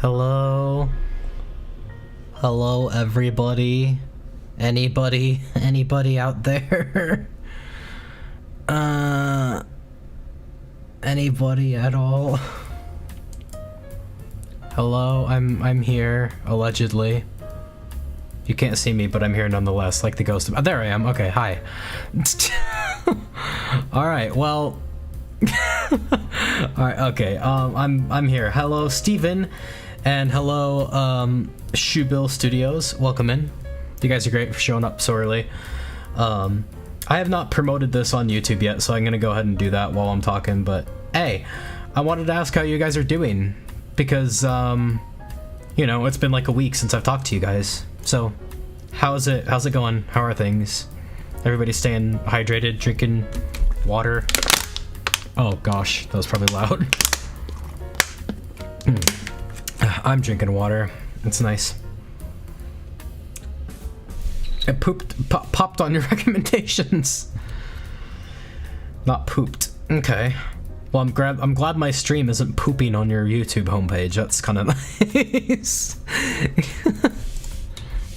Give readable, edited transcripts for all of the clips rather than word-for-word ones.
Hello? Hello, everybody? Anybody out there? Anybody at all? Hello, I'm here, allegedly. You can't see me, but I'm here nonetheless, like the ghost of— oh, there I am. Okay, hi. Alright, well... Alright, okay, I'm here. Hello, Steven, and hello, Shoebill Studios. Welcome in. You guys are great for showing up so early. I have not promoted this on YouTube yet, so I'm gonna go ahead and do that while I'm talking, but hey, I wanted to ask how you guys are doing, because, you know, it's been like a week since I've talked to you guys. So, how's it going? How are things? Everybody staying hydrated, drinking water? Oh gosh, that was probably loud. I'm drinking water. It's nice. I popped on your recommendations. Not pooped. Okay. Well, I'm glad my stream isn't pooping on your YouTube homepage. That's kind of nice.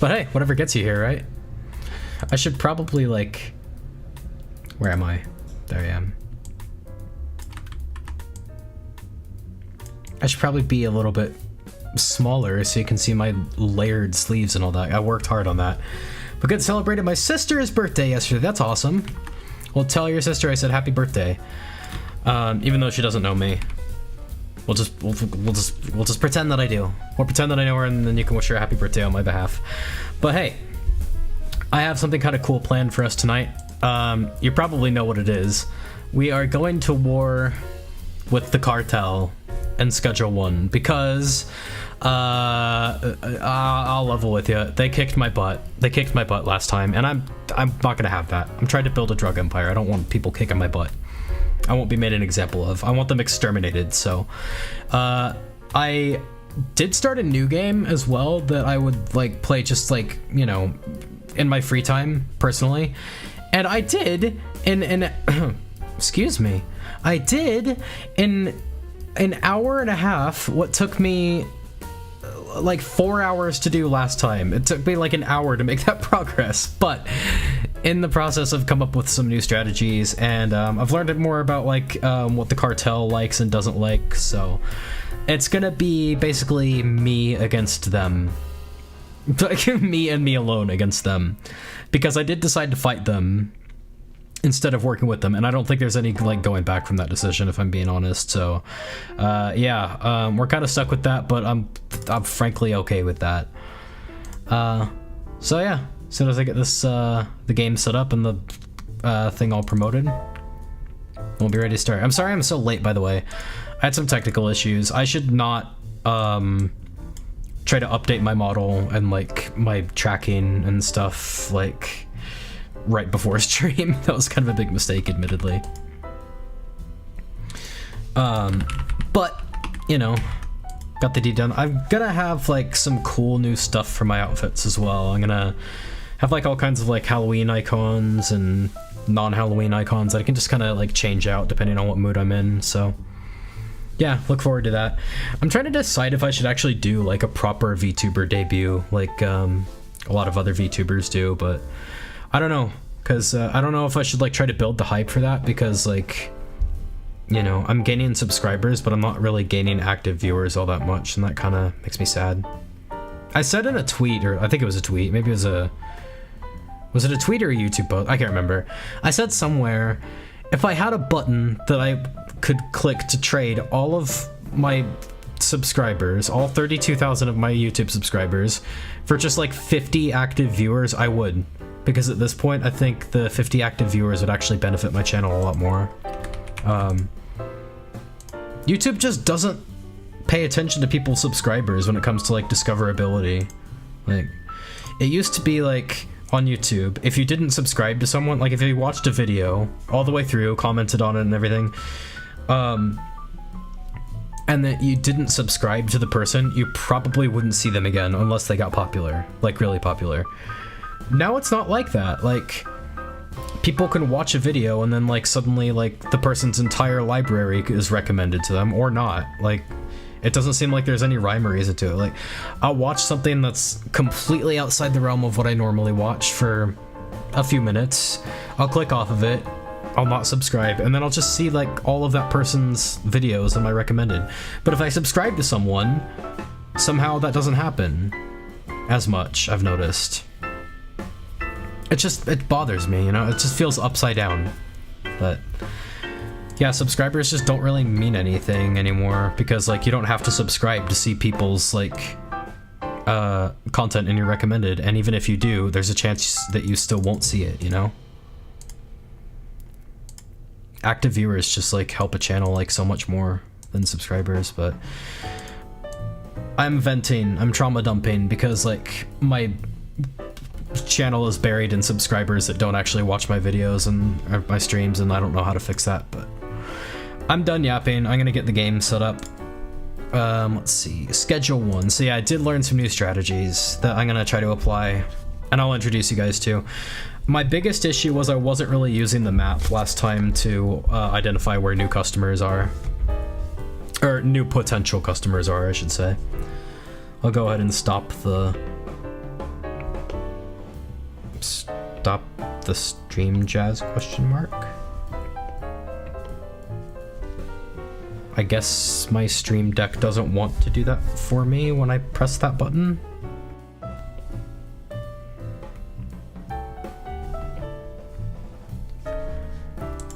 But hey, whatever gets you here, right? I should probably, like... Where am I? There I am. I should probably be a little bit smaller so you can see my layered sleeves and all that. I worked hard on that. But good, celebrated my sister's birthday yesterday. That's awesome. Well, tell your sister I said happy birthday. Even though she doesn't know me. We'll just pretend that I do. We'll pretend that I know her, and then you can wish her a happy birthday on my behalf. But hey, I have something kind of cool planned for us tonight. You probably know what it is. We are going to war with the Cartel in Schedule 1 because I'll level with you. They kicked my butt. They kicked my butt last time, and I'm not gonna have that. I'm trying to build a drug empire. I don't want people kicking my butt. I won't be made an example of. I want them exterminated. So, I did start a new game as well that I would like play just like, you know, in my free time personally, and I did in excuse me, I did in an hour and a half what took me like 4 hours to do last time. It took me like an hour to make that progress, but in the process I've come up with some new strategies, and I've learned more about like what the Cartel likes and doesn't like, so it's gonna be basically me against them. Like me and me alone against them, because I did decide to fight them instead of working with them, and I don't think there's any like going back from that decision, if I'm being honest. So yeah, we're kind of stuck with that, but I'm frankly okay with that. So yeah, as soon as I get this the game set up and the thing all promoted, we'll be ready to start. I'm sorry I'm so late, by the way. I had some technical issues. I should not try to update my model and like my tracking and stuff like right before stream. That was kind of a big mistake, admittedly. But you know, got the deed done. I'm gonna have like some cool new stuff for my outfits as well. I'm gonna have like all kinds of like Halloween icons and non-Halloween icons that I can just kind of like change out depending on what mood I'm in. So yeah, look forward to that. I'm trying to decide if I should actually do like a proper VTuber debut like a lot of other VTubers do, but I don't know, because I don't know if I should like try to build the hype for that, because like, you know, I'm gaining subscribers, but I'm not really gaining active viewers all that much, and that kind of makes me sad. I said in a tweet, or I think it was a tweet, maybe it was it a tweet or a YouTube post? I can't remember. I said somewhere, if I had a button that I could click to trade all of my subscribers, all 32,000 of my YouTube subscribers, for just like 50 active viewers, I would. Because at this point, I think the 50 active viewers would actually benefit my channel a lot more. YouTube just doesn't pay attention to people's subscribers when it comes to like discoverability. Like, it used to be like on YouTube, if you didn't subscribe to someone, like if you watched a video all the way through, commented on it and everything, and that you didn't subscribe to the person, you probably wouldn't see them again unless they got popular, like really popular. Now it's not like that. Like, people can watch a video and then like suddenly like the person's entire library is recommended to them, or not. Like, it doesn't seem like there's any rhyme or reason to it. Like, I'll watch something that's completely outside the realm of what I normally watch for a few minutes, I'll click off of it, I'll not subscribe, and then I'll just see like all of that person's videos in my recommended. But if I subscribe to someone, somehow that doesn't happen as much, I've noticed. It bothers me, you know? It just feels upside down. But yeah, subscribers just don't really mean anything anymore, because like you don't have to subscribe to see people's like content in your recommended, and even if you do, there's a chance that you still won't see it, you know? Active viewers just like help a channel like so much more than subscribers. But I'm venting, I'm trauma dumping, because like my channel is buried in subscribers that don't actually watch my videos and my streams, and I don't know how to fix that. But I'm done yapping. I'm gonna get the game set up. Let's see, schedule 1. So yeah, I did learn some new strategies that I'm gonna try to apply, and I'll introduce you guys to. My biggest issue was I wasn't really using the map last time to identify where new customers are, or new potential customers are, I should say. I'll go ahead and stop the stream jazz question mark. I guess my stream deck doesn't want to do that for me when I press that button.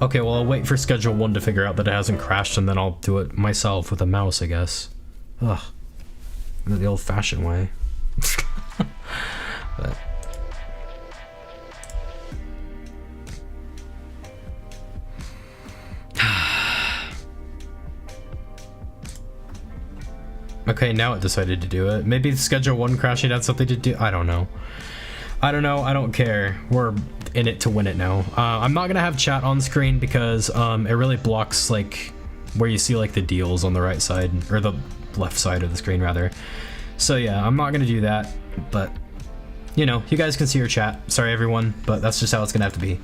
Okay, well I'll wait for schedule 1 to figure out that it hasn't crashed, and then I'll do it myself with a mouse, I guess. Ugh. The old-fashioned way. But okay, now it decided to do it. Maybe schedule 1 crashing had something to do. I don't know. I don't care. We're in it to win it now. I'm not gonna have chat on screen because it really blocks like where you see like the deals on the right side, or the left side of the screen rather. So yeah, I'm not gonna do that, but you know, you guys can see your chat. Sorry everyone, but that's just how it's gonna have to be.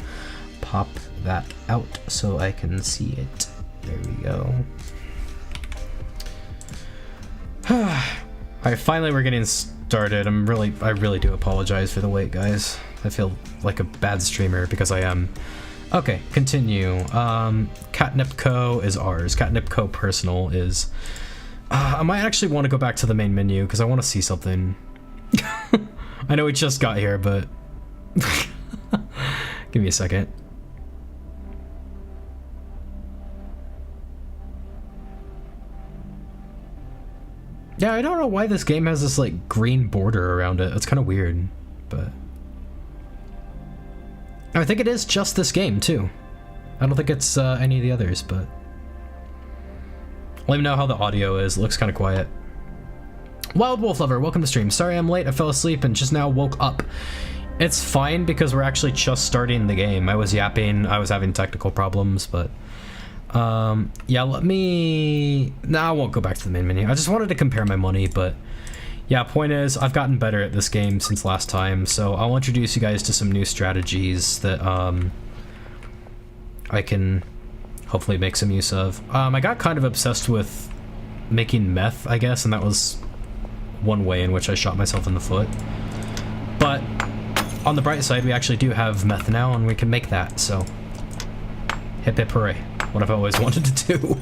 Pop that out so I can see it. There we go. Alright, finally we're getting started. I really do apologize for the wait, guys. I feel like a bad streamer because I am. Okay, continue. Catnip Co is ours. Catnip Co personal is... I might actually want to go back to the main menu because I want to see something. I know we just got here, but... Give me a second. Yeah, I don't know why this game has this like green border around it. It's kind of weird, but I think it is just this game too. I don't think it's any of the others, but let me know how the audio is. It looks kind of quiet. Wild Wolf Lover, welcome to stream. Sorry I'm late. I fell asleep and just now woke up. It's fine because we're actually just starting the game. I was yapping. I was having technical problems, but yeah, I won't go back to the main menu. I just wanted to compare my money, but yeah, point is I've gotten better at this game since last time, so I'll introduce you guys to some new strategies that I can hopefully make some use of. I got kind of obsessed with making meth, I guess, and that was one way in which I shot myself in the foot. But on the bright side, we actually do have meth now, and we can make that, so hip hip hooray. What I've always wanted to do.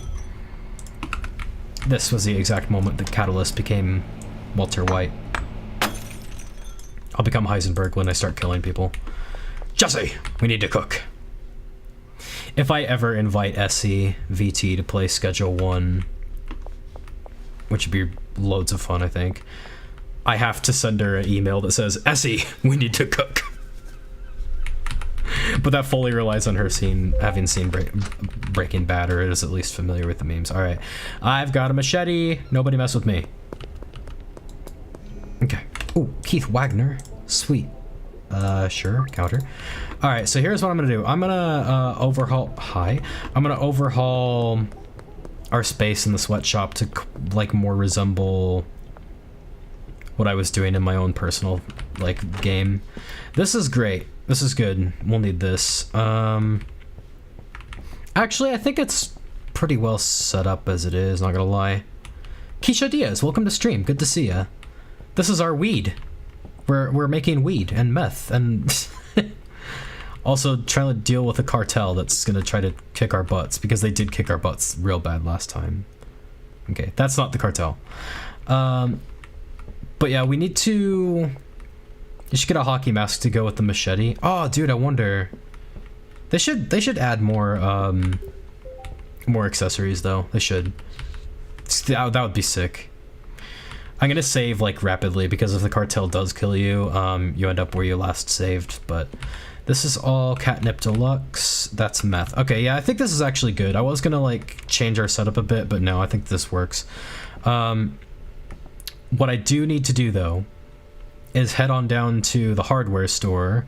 This was the exact moment that Catulus became Walter White. I'll become Heisenberg when I start killing people. Jesse, we need to cook. If I ever invite SC VT to play Schedule 1, which would be loads of fun, I think, I have to send her an email that says, Essie, we need to cook. But that fully relies on her having seen Breaking Bad, or is at least familiar with the memes. Alright, I've got a machete. Nobody mess with me. Okay. Ooh, Keith Wagner. Sweet. Sure, counter. Alright, so here's what I'm gonna do. I'm gonna overhaul... Hi. I'm gonna overhaul our space in the sweatshop to, like, more resemble what I was doing in my own personal, like, game. This is great. This is good. We'll need this. Actually, I think it's pretty well set up as it is, not gonna lie. Keisha Diaz, welcome to stream. Good to see ya. This is our weed. We're making weed and meth, and also trying to deal with a cartel that's gonna try to kick our butts, because they did kick our butts real bad last time. Okay, that's not the cartel. But yeah, we need to... You should get a hockey mask to go with the machete. Oh, dude, I wonder... They should add more, more accessories, though. They should. That would be sick. I'm gonna save, like, rapidly, because if the cartel does kill you, you end up where you last saved, but... This is all catnip deluxe. That's meth. Okay, yeah, I think this is actually good. I was gonna, like, change our setup a bit, but no, I think this works. What I do need to do, though, is head on down to the hardware store.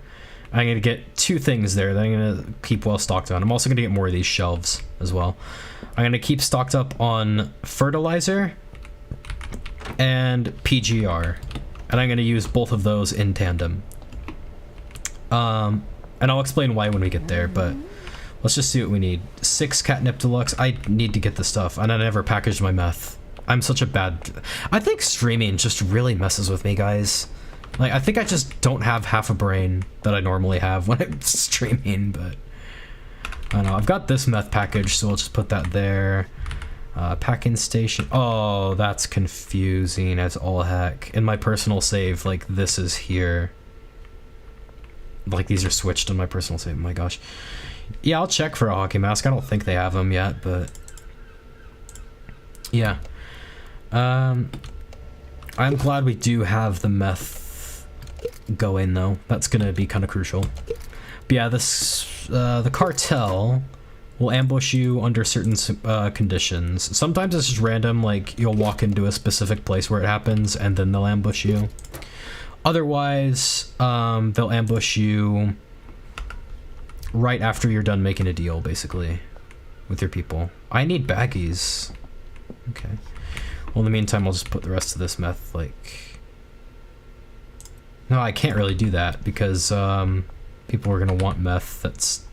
I'm gonna get 2 things there that I'm gonna keep well stocked on. I'm also gonna get more of these shelves as well. I'm gonna keep stocked up on fertilizer and PGR, and I'm gonna use both of those in tandem. And I'll explain why when we get there, but let's just see what we need. 6 catnip deluxe. I need to get the stuff, and I never packaged my meth. I'm such a bad... I think streaming just really messes with me, guys. Like, I think I just don't have half a brain that I normally have when I'm streaming, but... I don't know. I've got this meth package, so we'll just put that there. Packing station. Oh, that's confusing as all heck. In my personal save, like, this is here. Like, these are switched in my personal save. Oh my gosh. Yeah, I'll check for a hockey mask. I don't think they have them yet, but... Yeah. I'm glad we do have the meth going, though. That's gonna be kind of crucial. But yeah, this... the cartel will ambush you under certain conditions. Sometimes it's just random, like, you'll walk into a specific place where it happens, and then they'll ambush you. Otherwise, they'll ambush you right after you're done making a deal, basically, with your people. I need baggies. Okay. Well, in the meantime, I'll just put the rest of this meth, like... No, I can't really do that, because people are going to want meth that's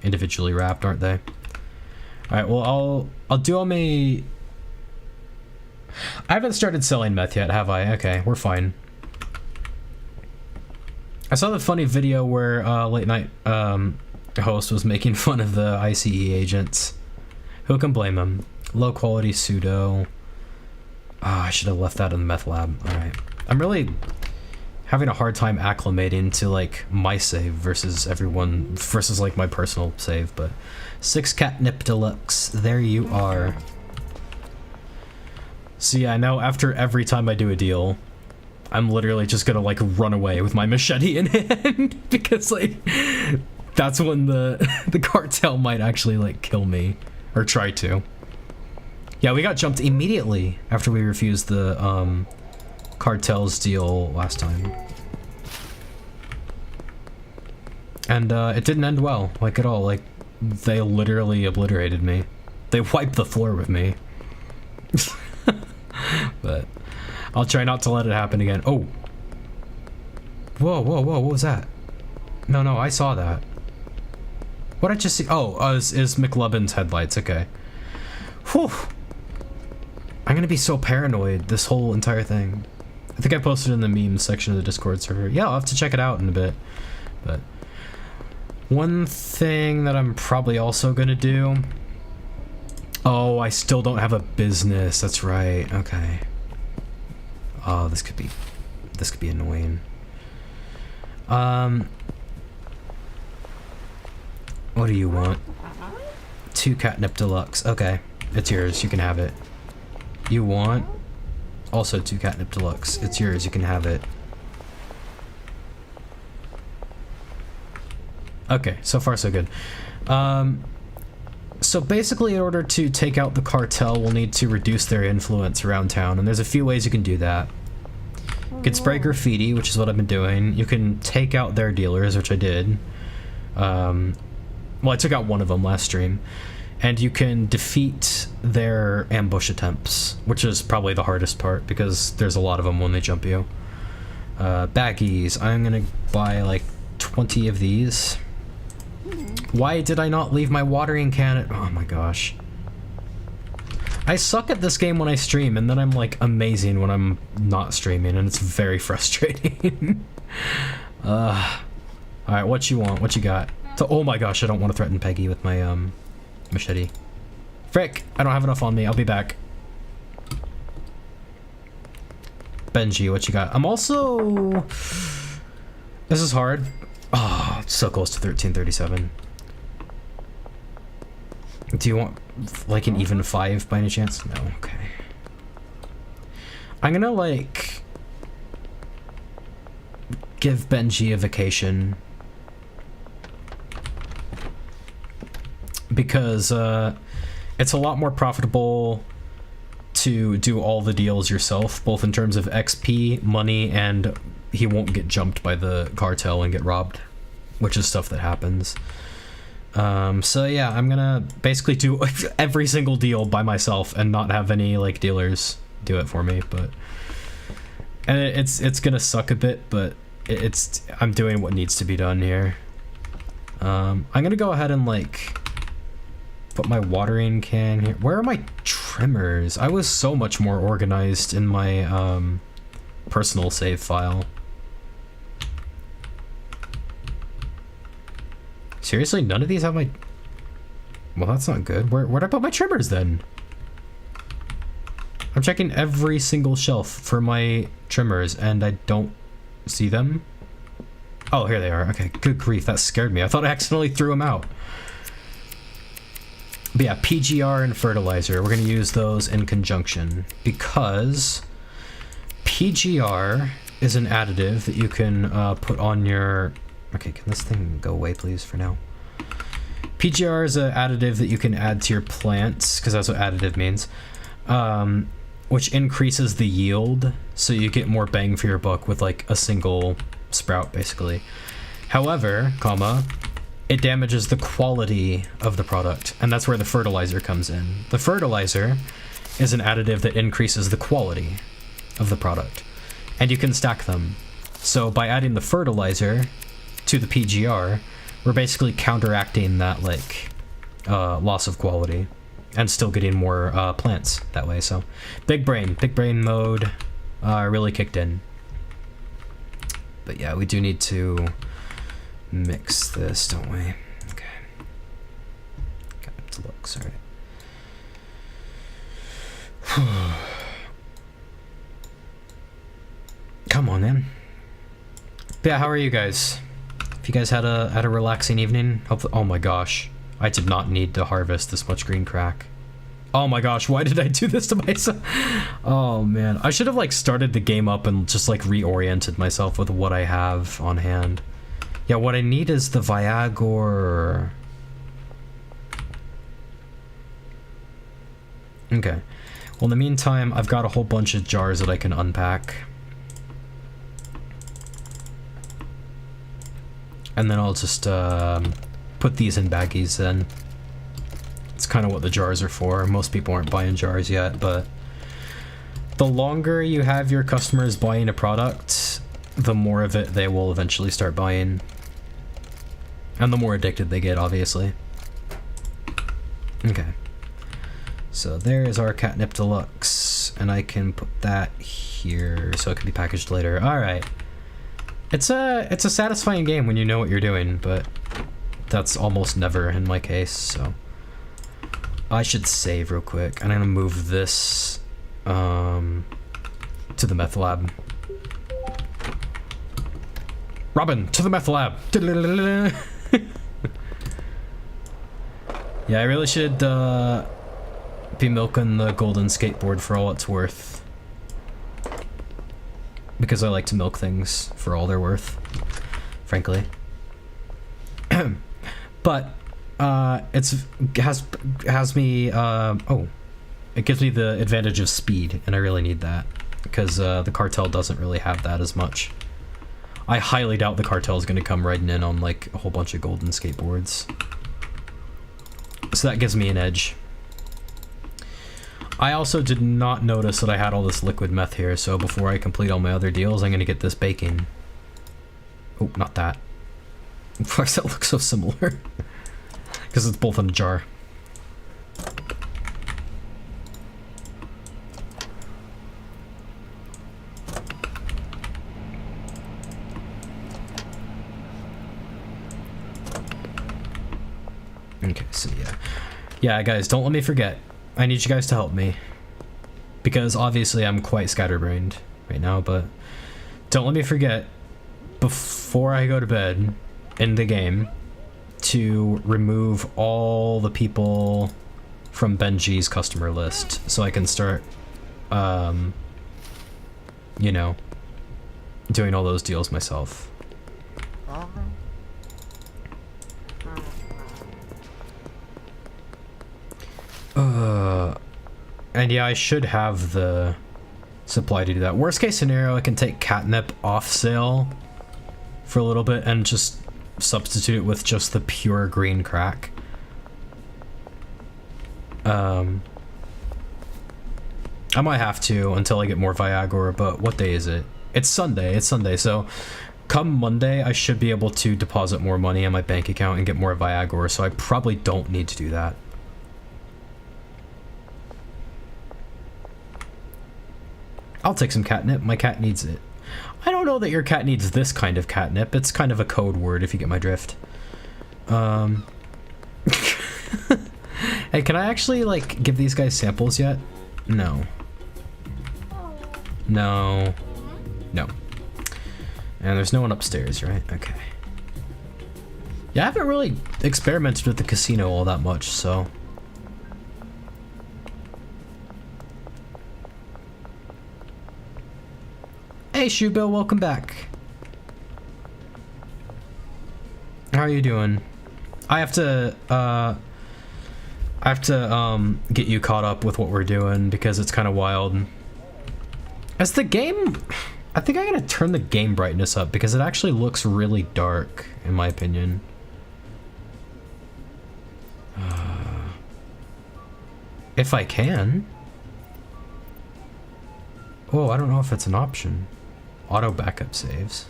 individually wrapped, aren't they? Alright, well, I'll do all my... I haven't started selling meth yet, have I? Okay, we're fine. I saw the funny video where late night host was making fun of the ICE agents. Who can blame him? Low quality pseudo. Ah, I should have left that in the meth lab. Alright. I'm really having a hard time acclimating to like my save versus everyone versus like my personal save, but 6 catnip deluxe. There you are. So yeah, I know after every time I do a deal, I'm literally just gonna like run away with my machete in hand because like that's when the cartel might actually like kill me or try to. Yeah, we got jumped immediately after we refused the cartel's deal last time. And it didn't end well, like at all. Like they literally obliterated me. They wiped the floor with me. But I'll try not to let it happen again. Oh. Whoa, whoa, whoa, what was that? No, I saw that. What did I just see? Oh, is McLubbin's headlights, okay. Whew. I'm gonna be so paranoid this whole entire thing. I think I posted in the memes section of the Discord server. Yeah, I'll have to check it out in a bit. But one thing that I'm probably also gonna do... Oh, I still don't have a business, that's right, okay. Oh, this could be annoying. What do you want? 2 catnip deluxe. Okay, it's yours. You can have it. You want? Also 2 catnip deluxe. It's yours. You can have it. Okay, so far so good. So basically, in order to take out the cartel, we'll need to reduce their influence around town, and there's a few ways you can do that. You can spray graffiti, which is what I've been doing. You can take out their dealers, which I did. Well, I took out one of them last stream. And you can defeat their ambush attempts, which is probably the hardest part, because there's a lot of them when they jump you. Baggies. I'm gonna buy, like, 20 of these. Why did I not leave my watering can at... Oh my gosh. I suck at this game when I stream, and then I'm, like, amazing when I'm not streaming, and it's very frustrating. Alright, what you want? What you got? So, oh my gosh, I don't want to threaten Peggy with my, machete. Frick! I don't have enough on me. I'll be back. Benji, what you got? I'm also... This is hard. Oh, it's so close to 1337. Do you want like an even 5 by any chance? No, okay. I'm gonna like give Benji a vacation because it's a lot more profitable to do all the deals yourself, both in terms of XP, money, and he won't get jumped by the cartel and get robbed, which is stuff that happens. So yeah, I'm gonna basically do every single deal by myself and not have any like dealers do it for me, but and it's gonna suck a bit, but I'm doing what needs to be done here. I'm gonna go ahead and like put my watering can here. Where are my trimmers? I was so much more organized in my personal save file. Seriously, none of these have my... Well, that's not good. Where'd I put my trimmers then? I'm checking every single shelf for my trimmers and I don't see them. Oh, here they are. Okay, good grief, that scared me. I thought I accidentally threw them out. But yeah, PGR and fertilizer, we're gonna use those in conjunction because PGR is an additive that you can put on your... Okay, can this thing go away please for now? PGR is an additive that you can add to your plants, because that's what additive means, which increases the yield, so you get more bang for your buck with like a single sprout basically. However, it damages the quality of the product, and that's where the fertilizer comes in. The fertilizer is an additive that increases the quality of the product, and you can stack them. So by adding the fertilizer to the PGR, we're basically counteracting that like loss of quality and still getting more plants that way. So big brain mode really kicked in. But yeah, we do need to mix this, don't we? Okay. Got it to look, sorry. Come on, man. But yeah, how are you guys? If you guys had a relaxing evening, hopefully. Oh my gosh, I did not need to harvest this much green crack. Oh my gosh, why did I do this to myself? Oh man, I should have like started the game up and just like reoriented myself with what I have on hand. Yeah, what I need is the Viagor. Okay. Well, in the meantime, I've got a whole bunch of jars that I can unpack. And then I'll just put these in baggies then. It's kind of what the jars are for. Most people aren't buying jars yet, but the longer you have your customers buying a product, the more of it they will eventually start buying. And the more addicted they get, obviously. Okay. So there is our catnip deluxe, and I can put that here so it can be packaged later. All right. It's a satisfying game when you know what you're doing, but that's almost never in my case, so I should save real quick. I'm gonna move this to the meth lab. Robin, to the meth lab. Yeah, I really should be milking the golden skateboard for all it's worth, because I like to milk things for all they're worth, frankly. But it gives me the advantage of speed, and I really need that because the cartel doesn't really have that as much. I highly doubt the cartel is going to come riding in on like a whole bunch of golden skateboards, so that gives me an edge. I also did not notice that I had all this liquid meth here, so before I complete all my other deals, I'm gonna get this baking. Oh, not that. Why does that look so similar? Because it's both in a jar. Okay, so yeah. Yeah, guys, don't let me forget. I need you guys to help me, because obviously I'm quite scatterbrained. right now, but don't let me forget before I go to bed in the game to remove all the people from Benji's customer list so I can start, you know, doing all those deals myself. And yeah, I should have the supply to do that. Worst case scenario, I can take catnip off sale for a little bit and just substitute it with just the pure green crack. I might have to until I get more Viagra, but what day is it? It's Sunday, so come Monday, I should be able to deposit more money in my bank account and get more Viagra, so I probably don't need to do that. I'll take some catnip. My cat needs it. I don't know that your cat needs this kind of catnip. It's kind of a code word, if you get my drift. Hey, can I actually, like, give these guys samples yet? No. No. No. And there's no one upstairs, right? Okay. Yeah, I haven't really experimented with the casino all that much, so... Hey, Shoebill, welcome back. How are you doing? I have to get you caught up with what we're doing because it's kind of wild. As the game, I think I'm gonna turn the game brightness up because it actually looks really dark, in my opinion. If I can. Oh, I don't know if it's an option. Auto backup saves.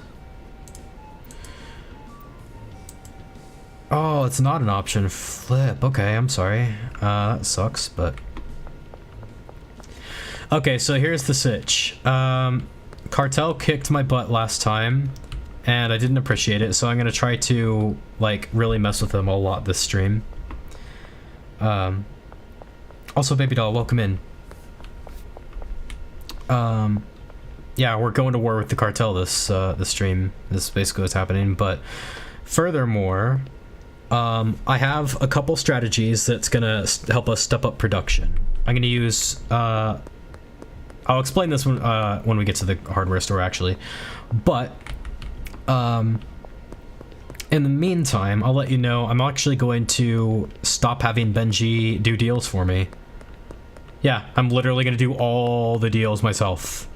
Oh, it's not an option. Flip. Okay, I'm sorry. That sucks, but... Okay, so here's the sitch. Cartel kicked my butt last time, and I didn't appreciate it, so I'm gonna try to, like, really mess with them a lot this stream. Also, Baby Doll, welcome in. Yeah, we're going to war with the cartel this stream. This is basically what's happening, but furthermore, I have a couple strategies that's gonna help us step up production. I'm gonna use, I'll explain this when we get to the hardware store, actually, but, in the meantime, I'll let you know, I'm actually going to stop having Benji do deals for me. Yeah, I'm literally gonna do all the deals myself.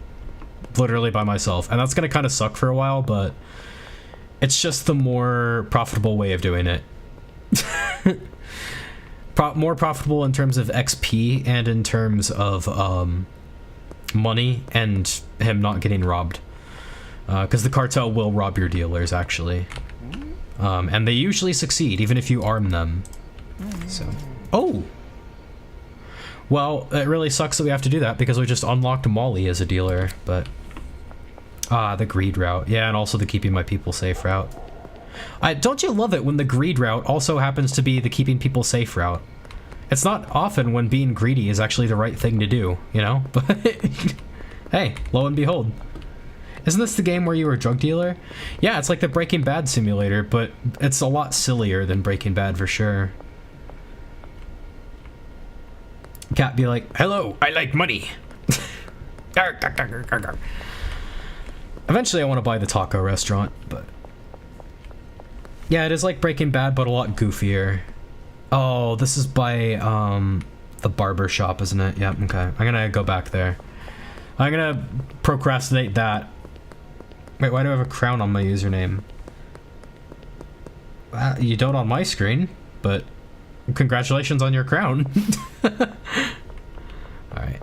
Literally by myself. And that's gonna kind of suck for a while, but it's just the more profitable way of doing it. More profitable in terms of XP and in terms of money and him not getting robbed. Because the cartel will rob your dealers, actually. And they usually succeed, even if you arm them. So. Oh! Well, it really sucks that we have to do that because we just unlocked Molly as a dealer, but... Ah, the greed route. Yeah, and also the keeping my people safe route. Don't you love it when the greed route also happens to be the keeping people safe route? It's not often when being greedy is actually the right thing to do, you know? But hey, lo and behold. Isn't this the game where you were a drug dealer? Yeah, it's like the Breaking Bad simulator, but it's a lot sillier than Breaking Bad for sure. Cat be like, hello, I like money. Eventually I want to buy the taco restaurant, but... Yeah, it is like Breaking Bad, but a lot goofier. Oh, this is by, the barber shop, isn't it? Yep, okay. I'm gonna go back there. I'm gonna procrastinate that. Wait, why do I have a crown on my username? You don't on my screen, but congratulations on your crown. Alright.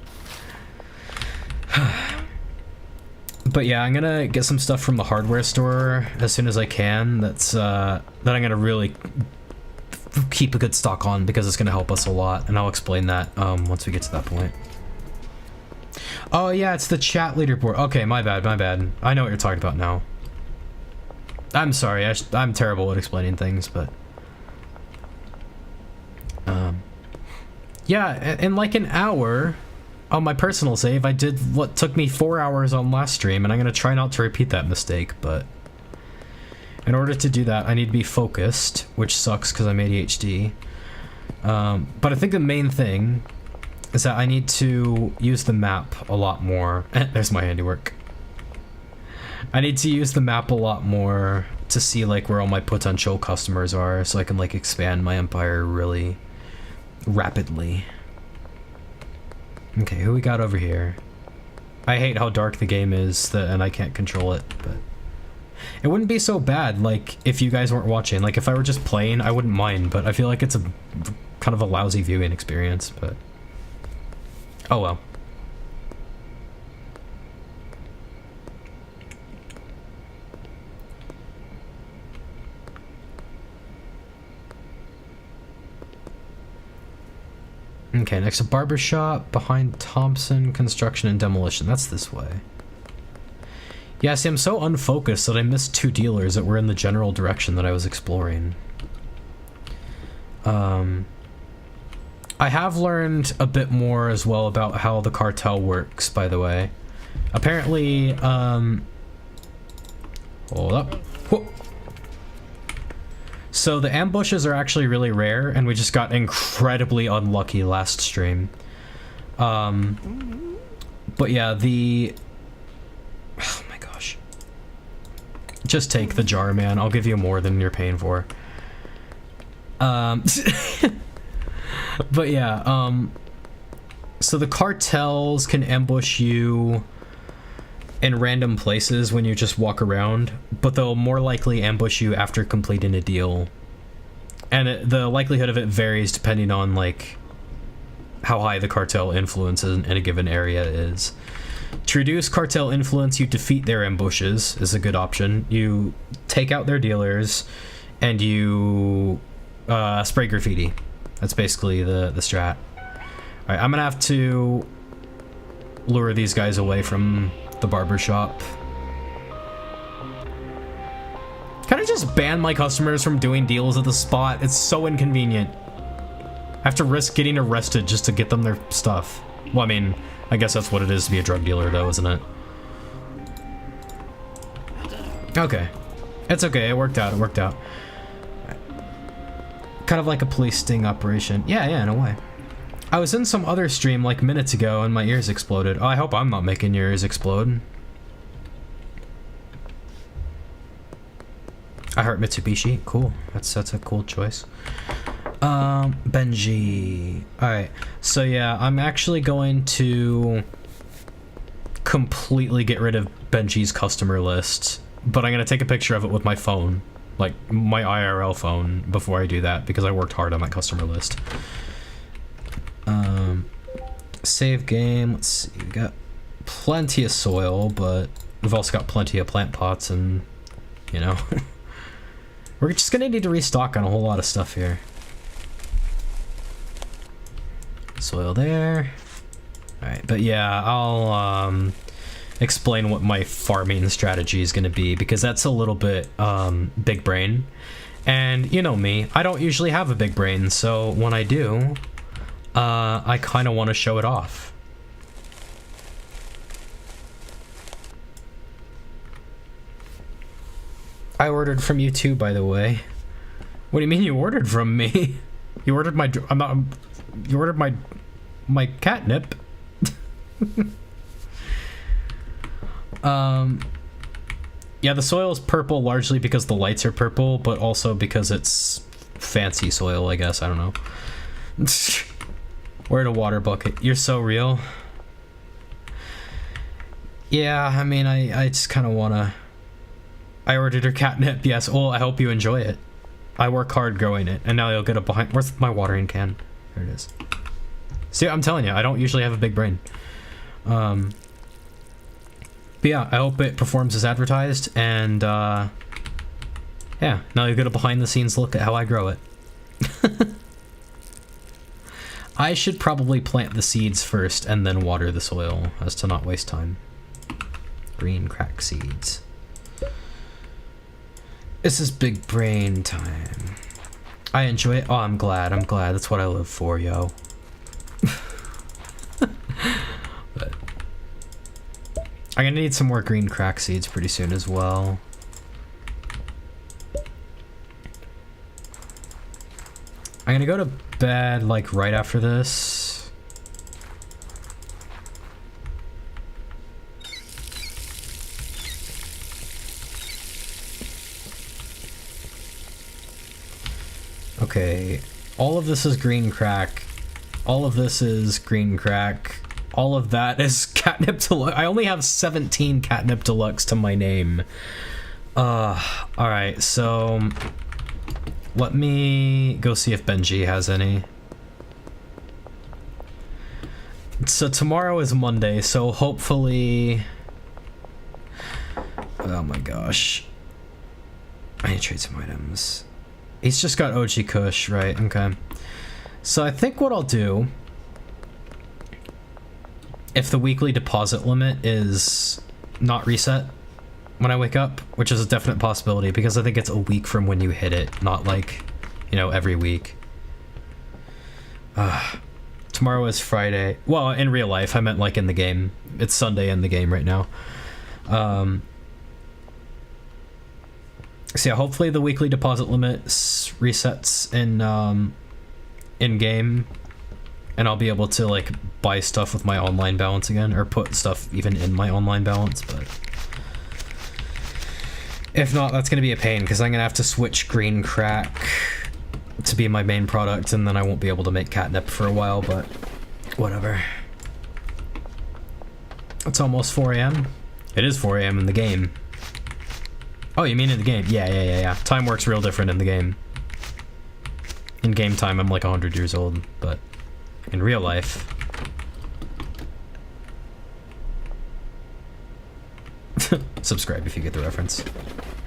But yeah, I'm gonna get some stuff from the hardware store as soon as I can. That's that I'm gonna really keep a good stock on because it's gonna help us a lot, and I'll explain that once we get to that point. Oh yeah, it's the chat leaderboard. Okay, my bad. I know what you're talking about now. I'm sorry, I'm terrible at explaining things, but yeah, in like an hour, on my personal save, I did what took me 4 hours on last stream, and I'm gonna try not to repeat that mistake, but in order to do that, I need to be focused, which sucks because I'm ADHD. But I think the main thing is that I need to use the map a lot more. There's my handiwork. I need to use the map a lot more to see like where all my potential customers are, so I can like expand my empire really rapidly. Okay, who we got over here? I hate how dark the game is and I can't control it, but it wouldn't be so bad like if you guys weren't watching. Like if I were just playing, I wouldn't mind, but I feel like it's a kind of a lousy viewing experience, but oh well. Okay, next to barbershop, behind Thompson, construction and demolition. That's this way. Yeah, see, I'm so unfocused that I missed 2 dealers that were in the general direction that I was exploring. I have learned a bit more as well about how the cartel works, by the way. Apparently, hold up. Whoa. So the ambushes are actually really rare, and we just got incredibly unlucky last stream. But yeah, oh my gosh. Just take the jar, man. I'll give you more than you're paying for. But yeah, so the cartels can ambush you in random places when you just walk around, but they'll more likely ambush you after completing a deal. And the likelihood of it varies depending on like how high the cartel influence in a given area is. To reduce cartel influence, you defeat their ambushes is a good option. You take out their dealers and you spray graffiti. That's basically the strat. Alright, I'm gonna have to lure these guys away from the barbershop. Can I just ban my customers from doing deals at the spot? It's so inconvenient. I have to risk getting arrested just to get them their stuff. Well, I mean, I guess that's what it is to be a drug dealer though, isn't it? Okay. It's okay, it worked out, it worked out. Kind of like a police sting operation. Yeah, in a way. I was in some other stream like minutes ago and my ears exploded. Oh, I hope I'm not making your ears explode. I heart Mitsubishi. Cool. That's a cool choice. Benji. Alright. So yeah, I'm actually going to completely get rid of Benji's customer list, but I'm going to take a picture of it with my phone. Like my IRL phone before I do that, because I worked hard on that customer list. Save game. Let's see. We got plenty of soil, but we've also got plenty of plant pots, and you know, we're just gonna need to restock on a whole lot of stuff here. Soil there. All right, but yeah, I'll explain what my farming strategy is going to be, because that's a little bit big brain, and you know me, I don't usually have a big brain, so when I do, I kind of want to show it off. I ordered from you too, by the way. What do you mean you ordered from me? You ordered my you ordered my catnip. Yeah, the soil is purple largely because the lights are purple, but also because it's fancy soil, I guess. I don't know. Where to water bucket? You're so real. Yeah, I mean, I just kind of want to... I ordered her catnip, yes. Well, I hope you enjoy it. I work hard growing it, and now you'll get it behind... Where's my watering can? There it is. See, I'm telling you, I don't usually have a big brain. But yeah, I hope it performs as advertised, and yeah, now you get a behind-the-scenes look at how I grow it. I should probably plant the seeds first and then water the soil, as to not waste time. Green crack seeds. This is big brain time. I enjoy it. Oh, I'm glad. That's what I live for, yo. I'm gonna need some more green crack seeds pretty soon as well. I'm gonna go to bed like right after this. Okay, all of this is green crack. All of this is green crack. All of that is catnip deluxe. I only have 17 catnip deluxe to my name. Alright, so let me go see if Benji has any. So tomorrow is Monday, so hopefully... Oh my gosh. I need to trade some items. He's just got OG Kush, right? Okay. So I think what I'll do, if the weekly deposit limit is not reset when I wake up, which is a definite possibility because I think it's a week from when you hit it, not like, you know, every week. Tomorrow is Friday. Well, in real life, I meant like in the game. It's Sunday in the game right now. So yeah, hopefully the weekly deposit limit resets in game, and I'll be able to like buy stuff with my online balance again, or put stuff even in my online balance. But if not, that's gonna be a pain because I'm gonna have to switch green crack to be my main product, and then I won't be able to make catnip for a while. But whatever. It's almost 4 a.m. It is 4 a.m. in the game. Oh, you mean in the game? Yeah. Time works real different in the game. In game time, I'm like 100 years old, but in real life... Subscribe if you get the reference.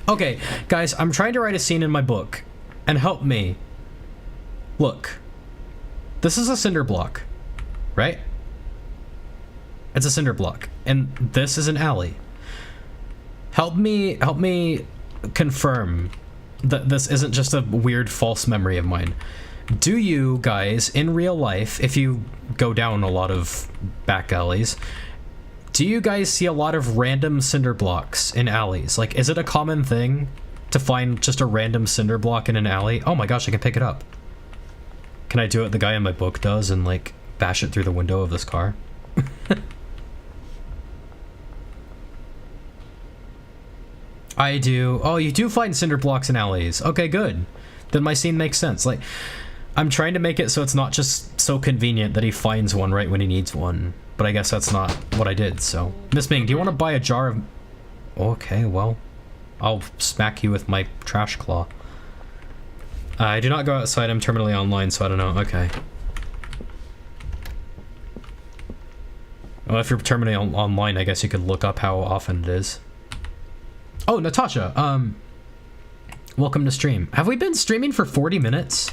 Okay, guys, I'm trying to write a scene in my book, and help me. Look. This is a cinder block, right? It's a cinder block, and this is an alley. Help me confirm that this isn't just a weird false memory of mine. Do you guys, in real life, if you go down a lot of back alleys, do you guys see a lot of random cinder blocks in alleys? Like, is it a common thing to find just a random cinder block in an alley? Oh my gosh, I can pick it up. Can I do what the guy in my book does and, like, bash it through the window of this car? I do. Oh, you do find cinder blocks in alleys. Okay, good. Then my scene makes sense. Like, I'm trying to make it so it's not just so convenient that he finds one right when he needs one. But I guess that's not what I did, so. Miss Ming, do you want to buy a jar of... Okay, well, I'll smack you with my trash claw. I do not go outside. I'm terminally online, so I don't know. Okay. Well, if you're terminally online, I guess you could look up how often it is. Oh, Natasha, welcome to stream. Have we been streaming for 40 minutes?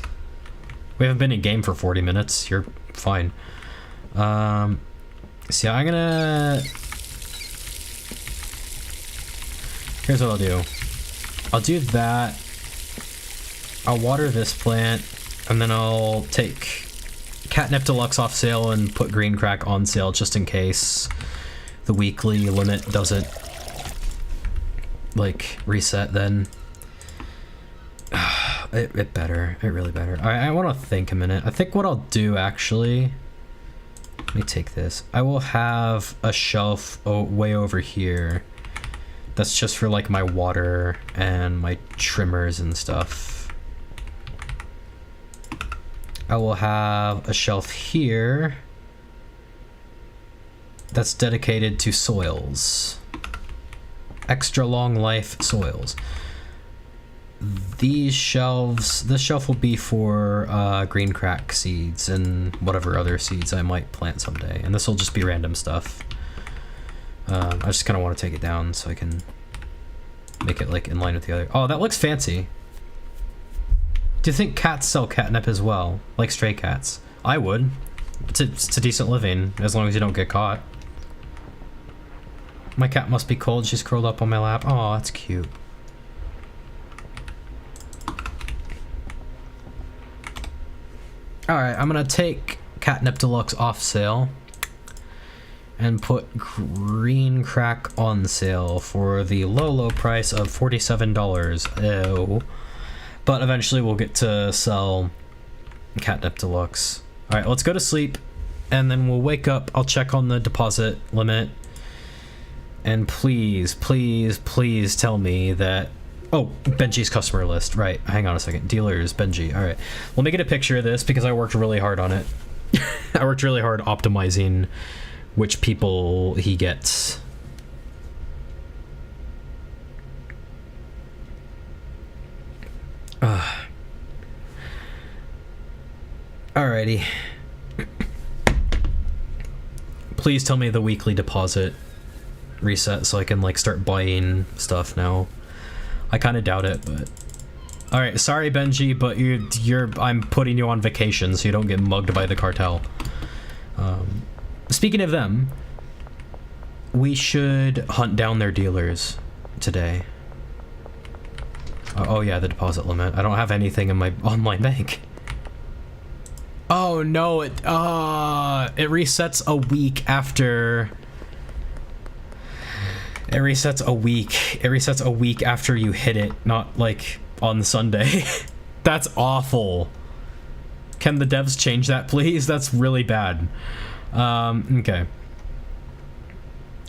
We haven't been in game for 40 minutes. You're fine. So yeah, I'm gonna... Here's what I'll do. I'll do that. I'll water this plant, and then I'll take Catnip Deluxe off sale and put Green Crack on sale just in case the weekly limit doesn't like reset then. It better. It really better. I want to think a minute. I think what I'll do actually, let me take this. I will have a shelf way over here that's just for like my water and my trimmers and stuff. I will have a shelf here that's dedicated to soils. Extra long life soils. These shelves, this shelf will be for green crack seeds and whatever other seeds I might plant someday. And this will just be random stuff. I just kind of want to take it down so I can make it like in line with the other. Oh, that looks fancy. Do you think cats sell catnip as well? Like stray cats? I would. It's a decent living, as long as you don't get caught. My cat must be cold. She's curled up on my lap. Oh, that's cute. Alright, I'm gonna take Catnip Deluxe off sale. and put green crack on sale for the low price of $47. Ew. But eventually we'll get to sell catnip deluxe. All right, let's go to sleep, and then we'll wake up. I'll check on the deposit limit, and please tell me that. Oh, Benji's customer list. Right, hang on a second. Dealers, Benji. All right, we'll make it a picture of this because I worked really hard on it. I worked really hard optimizing which people he gets. Alrighty. Please tell me the weekly deposit reset so I can like start buying stuff now. I kind of doubt it, but all right. Sorry, Benji, but I'm putting you on vacation so you don't get mugged by the cartel. Speaking of them, we should hunt down their dealers today. Oh yeah, the deposit limit. I don't have anything in my online bank. Oh no, it resets a week after. It resets a week. It resets a week after you hit it, not like on Sunday. That's awful. Can the devs change that, please? That's really bad. Okay.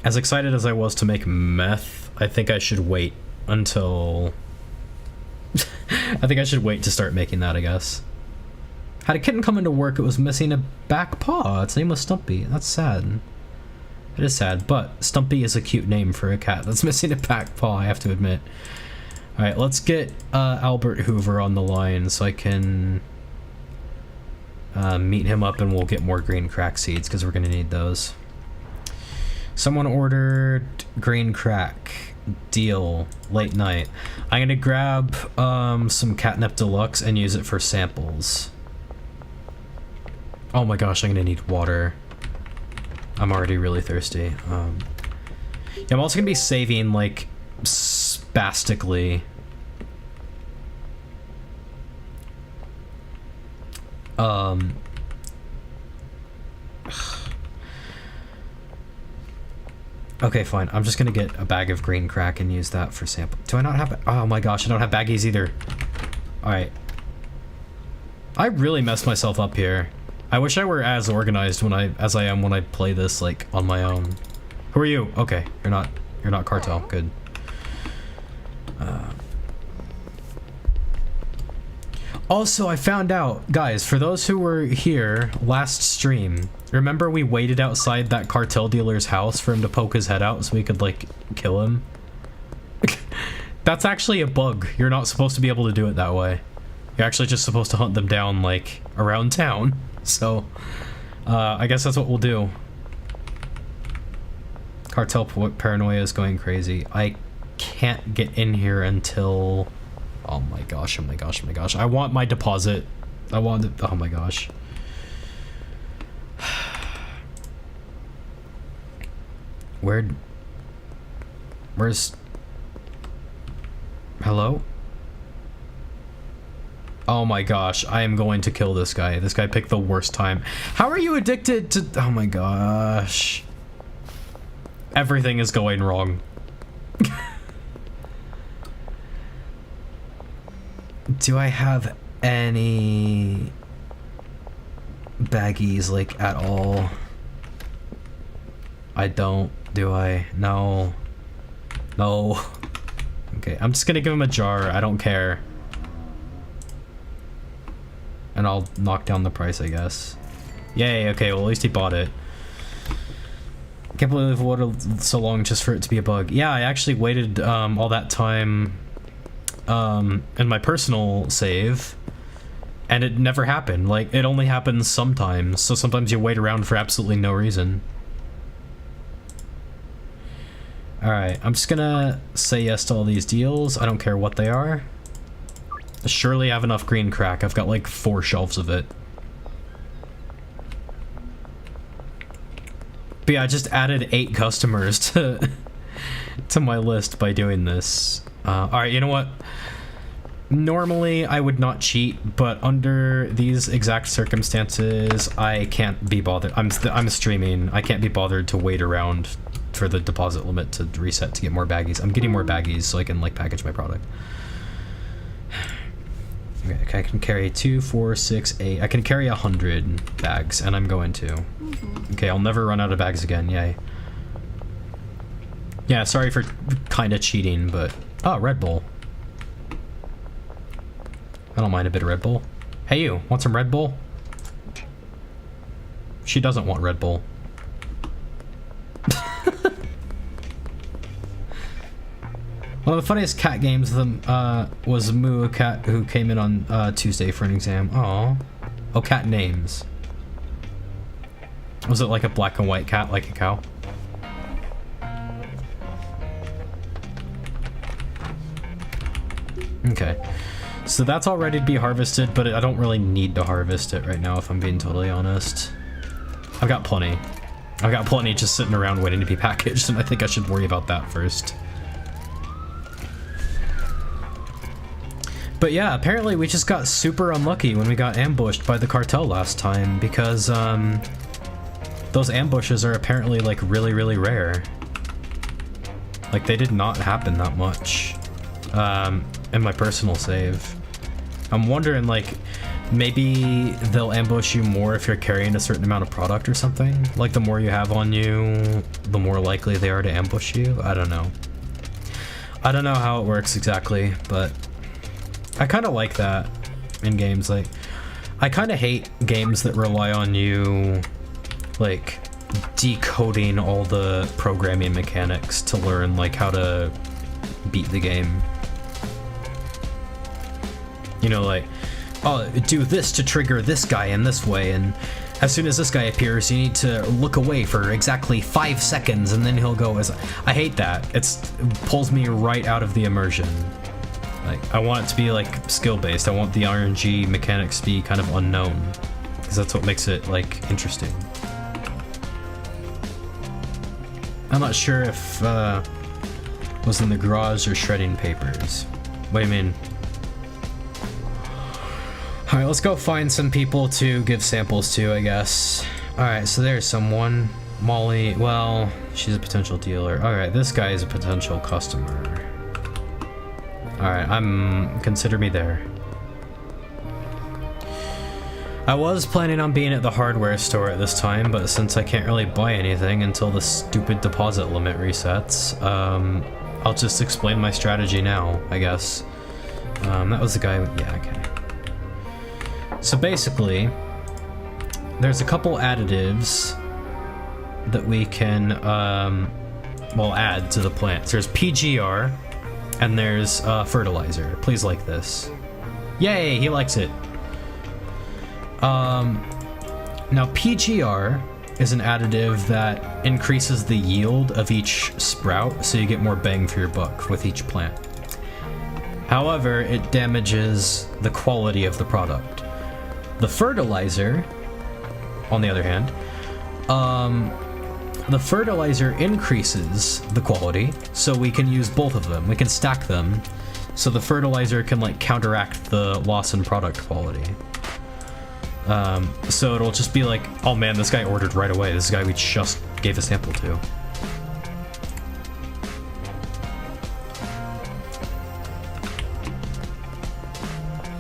As excited as I was to make meth, I think I should wait until... I think I should wait to start making that, I guess. Had a kitten come into work, it was missing a back paw. Its name was Stumpy. That's sad. It is sad, but Stumpy is a cute name for a cat that's missing a back paw, I have to admit. Alright, let's get Albert Hoover on the line so I can meet him up, and we'll get more green crack seeds because we're going to need those. Someone ordered green crack. Deal. Late night. I'm going to grab some catnip deluxe and use it for samples. Oh my gosh, I'm going to need water. I'm already really thirsty. Yeah, I'm also gonna be saving like spastically. Okay, fine. I'm just gonna get a bag of green crack and use that for sample. Do I not have? Oh my gosh, I don't have baggies either. All right. I really messed myself up here. I wish I were as organized as I am when I play this like on my own. Who are you? Okay, you're not Cartel. Good. Also, I found out, guys, for those who were here last stream, remember we waited outside that cartel dealer's house for him to poke his head out so we could like kill him? That's actually a bug. You're not supposed to be able to do it that way. You're actually just supposed to hunt them down like around town. So, I guess that's what we'll do. Cartel paranoia is going crazy. I can't get in here until... Oh my gosh, oh my gosh, oh my gosh. I want my deposit. I want it. Oh my gosh. Where's... Hello? Oh my gosh, I am going to kill this guy. This guy picked the worst time. How are you addicted to... Oh my gosh. Everything is going wrong. Do I have any baggies, like, at all? I don't. Do I? No. No. Okay, I'm just gonna give him a jar. I don't care. And I'll knock down the price, I guess. Yay, okay, well at least he bought it. I can't believe it waited so long just for it to be a bug. Yeah, I actually waited all that time in my personal save, and it never happened. Like, it only happens sometimes, so sometimes you wait around for absolutely no reason. Alright, I'm just gonna say yes to all these deals. I don't care what they are. Surely I have enough green crack. I've got like 4 shelves of it. But yeah, I just added 8 customers to my list by doing this. Alright, you know what? Normally, I would not cheat, but under these exact circumstances, I can't be bothered. I'm streaming. I can't be bothered to wait around for the deposit limit to reset to get more baggies. I'm getting more baggies so I can like package my product. Okay, I can carry 2, 4, 6, 8. I can carry 100 bags, and I'm going to. Okay, I'll never run out of bags again. Yay. Yeah, sorry for kind of cheating, but oh, Red Bull. I don't mind a bit of Red Bull. Hey you, want some Red Bull? She doesn't want Red Bull. One of the funniest cat games was Moo, a cat who came in on Tuesday for an exam. Aww. Oh, cat names. Was it like a black and white cat, like a cow? Okay. So that's all ready to be harvested, but I don't really need to harvest it right now, if I'm being totally honest. I've got plenty. I've got plenty just sitting around waiting to be packaged, and I think I should worry about that first. But yeah, apparently we just got super unlucky when we got ambushed by the cartel last time, because those ambushes are apparently like really, really rare. Like they did not happen that much in my personal save. I'm wondering like maybe they'll ambush you more if you're carrying a certain amount of product or something. Like the more you have on you, the more likely they are to ambush you. I don't know. I don't know how it works exactly, but I kind of like that in games. Like, I kind of hate games that rely on you, like, decoding all the programming mechanics to learn, like, how to beat the game. You know, like, oh, do this to trigger this guy in this way, and as soon as this guy appears, you need to look away for exactly 5 seconds, and then he'll go as... I hate that. It pulls me right out of the immersion. Like, I want it to be, like, skill-based. I want the RNG mechanics to be kind of unknown, because that's what makes it, like, interesting. I'm not sure if, was in the garage or shredding papers. What do you mean? Alright, let's go find some people to give samples to, I guess. Alright, so there's someone. Molly, well, she's a potential dealer. Alright, this guy is a potential customer. Alright, consider me there. I was planning on being at the hardware store at this time, but since I can't really buy anything until the stupid deposit limit resets, I'll just explain my strategy now, I guess. That was the guy, yeah, okay. So basically, there's a couple additives that we can, well, add to the plants. There's PGR, and there's fertilizer. Please like this. Yay, he likes it. Now PGR is an additive that increases the yield of each sprout, so you get more bang for your buck with each plant. However, it damages the quality of the product. The fertilizer, on the other hand, the fertilizer increases the quality, so we can use both of them. We can stack them, so the fertilizer can like counteract the loss in product quality. So it'll just be like, oh man, this guy ordered right away. This guy we just gave a sample to.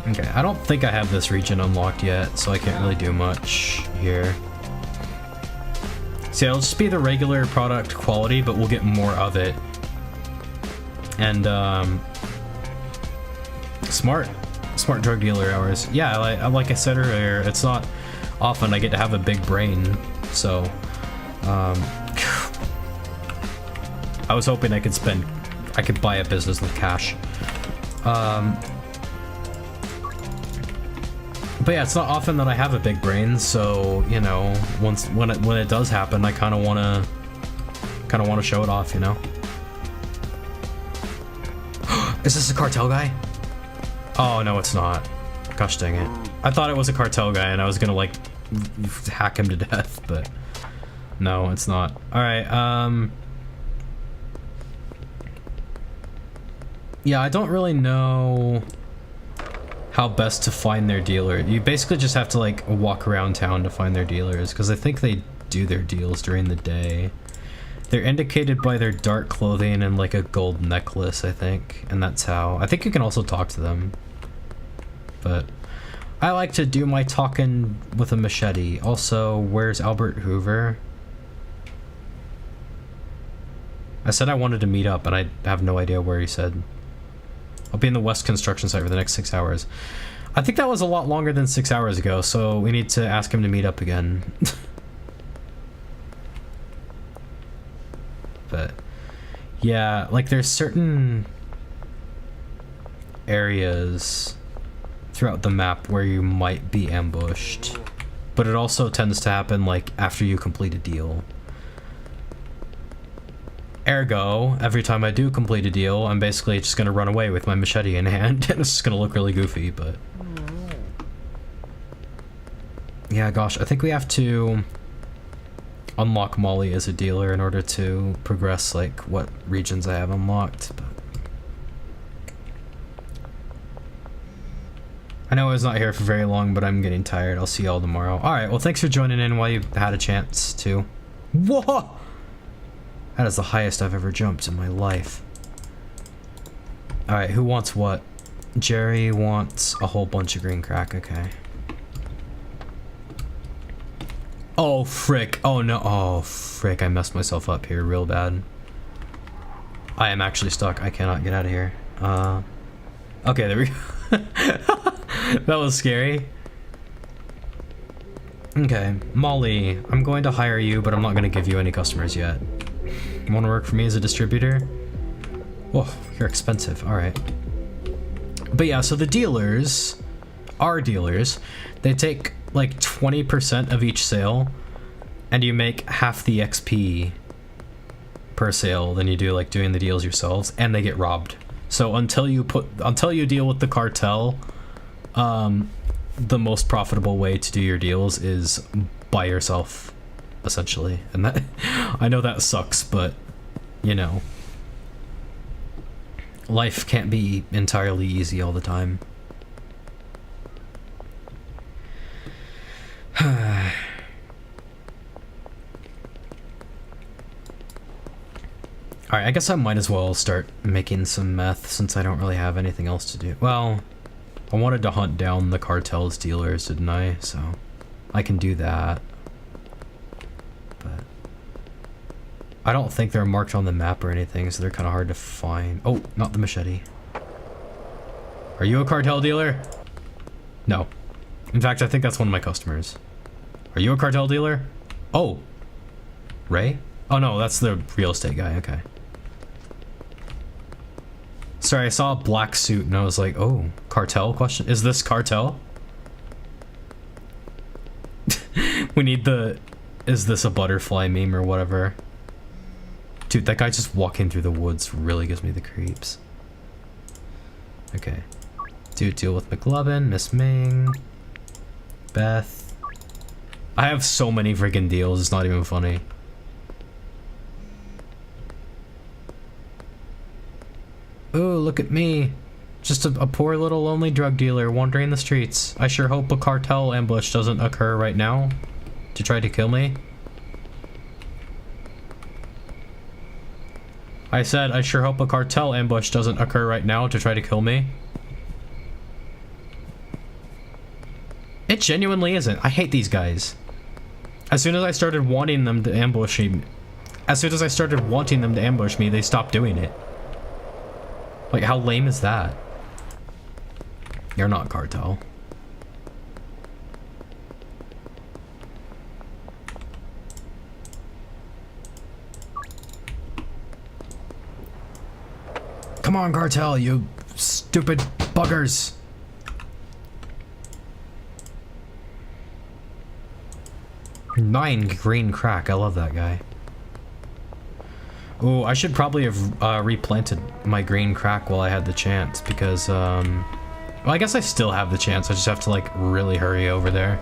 Okay, I don't think I have this region unlocked yet, so I can't really do much here. See, it'll just be the regular product quality, but we'll get more of it. And, smart drug dealer hours. Yeah, like I said earlier, it's not often I get to have a big brain, so, I was hoping I could buy a business with cash. But yeah, it's not often that I have a big brain, so you know, when it does happen, I kind of wanna show it off, you know. Is this a cartel guy? Oh no, it's not. Gosh dang it! I thought it was a cartel guy, and I was gonna like hack him to death, but no, it's not. All right. Yeah, I don't really know how best to find their dealer. You basically just have to like walk around town to find their dealers, because I think they do their deals during the day. They're indicated by their dark clothing and like a gold necklace, I think, and that's how. I think you can also talk to them, but I like to do my talking with a machete. Also, where's Albert Hoover? I said I wanted to meet up, and I have no idea where he said. I'll be in the West construction site for the next 6 hours. I think that was a lot longer than 6 hours ago, so we need to ask him to meet up again. But yeah, like there's certain areas throughout the map where you might be ambushed, but it also tends to happen like after you complete a deal. Ergo, every time I do complete a deal, I'm basically just gonna run away with my machete in hand, and it's just gonna look really goofy, but... Yeah, gosh, I think we have to unlock Molly as a dealer in order to progress, like, what regions I have unlocked, but... I know I was not here for very long, but I'm getting tired. I'll see y'all tomorrow. Alright, well, thanks for joining in while you had a chance to. Whoa! That is the highest I've ever jumped in my life. Alright, who wants what? Jerry wants a whole bunch of green crack, okay. Oh, frick. Oh, no. Oh, frick. I messed myself up here real bad. I am actually stuck. I cannot get out of here. Okay, there we go. That was scary. Okay, Molly, I'm going to hire you, but I'm not going to give you any customers yet. You want to work for me as a distributor? Whoa, you're expensive. All right. But yeah, so the dealers, our dealers, they take like 20% of each sale, and you make half the XP per sale than you do like doing the deals yourselves, and they get robbed. So until you deal with the cartel, the most profitable way to do your deals is by yourself, essentially. And that, I know that sucks, but you know, life can't be entirely easy all the time. Alright, I guess I might as well start making some meth since I don't really have anything else to do. Well, I wanted to hunt down the cartel's dealers, didn't I? So I can do that. But I don't think they're marked on the map or anything, so they're kind of hard to find. Oh, not the machete. Are you a cartel dealer? No. In fact, I think that's one of my customers. Are you a cartel dealer? Oh. Ray? Oh no, that's the real estate guy, okay. Sorry, I saw a black suit and I was like, oh, cartel question? Is this cartel? We need the, is this a butterfly meme or whatever? Dude, that guy just walking through the woods really gives me the creeps. Okay. Dude, deal with McLovin, Miss Ming, Beth. I have so many freaking deals, it's not even funny. Ooh, look at me. Just a poor little lonely drug dealer wandering the streets. I sure hope a cartel ambush doesn't occur right now to try to kill me. I said, I sure hope a cartel ambush doesn't occur right now to try to kill me. It genuinely isn't. I hate these guys. As soon as I started wanting them to ambush me, they stopped doing it. Like, how lame is that? You're not cartel. Come on, cartel, you stupid buggers. Nine green crack, I love that guy. Ooh, I should probably have replanted my green crack while I had the chance, because, well, I guess I still have the chance, I just have to, like, really hurry over there.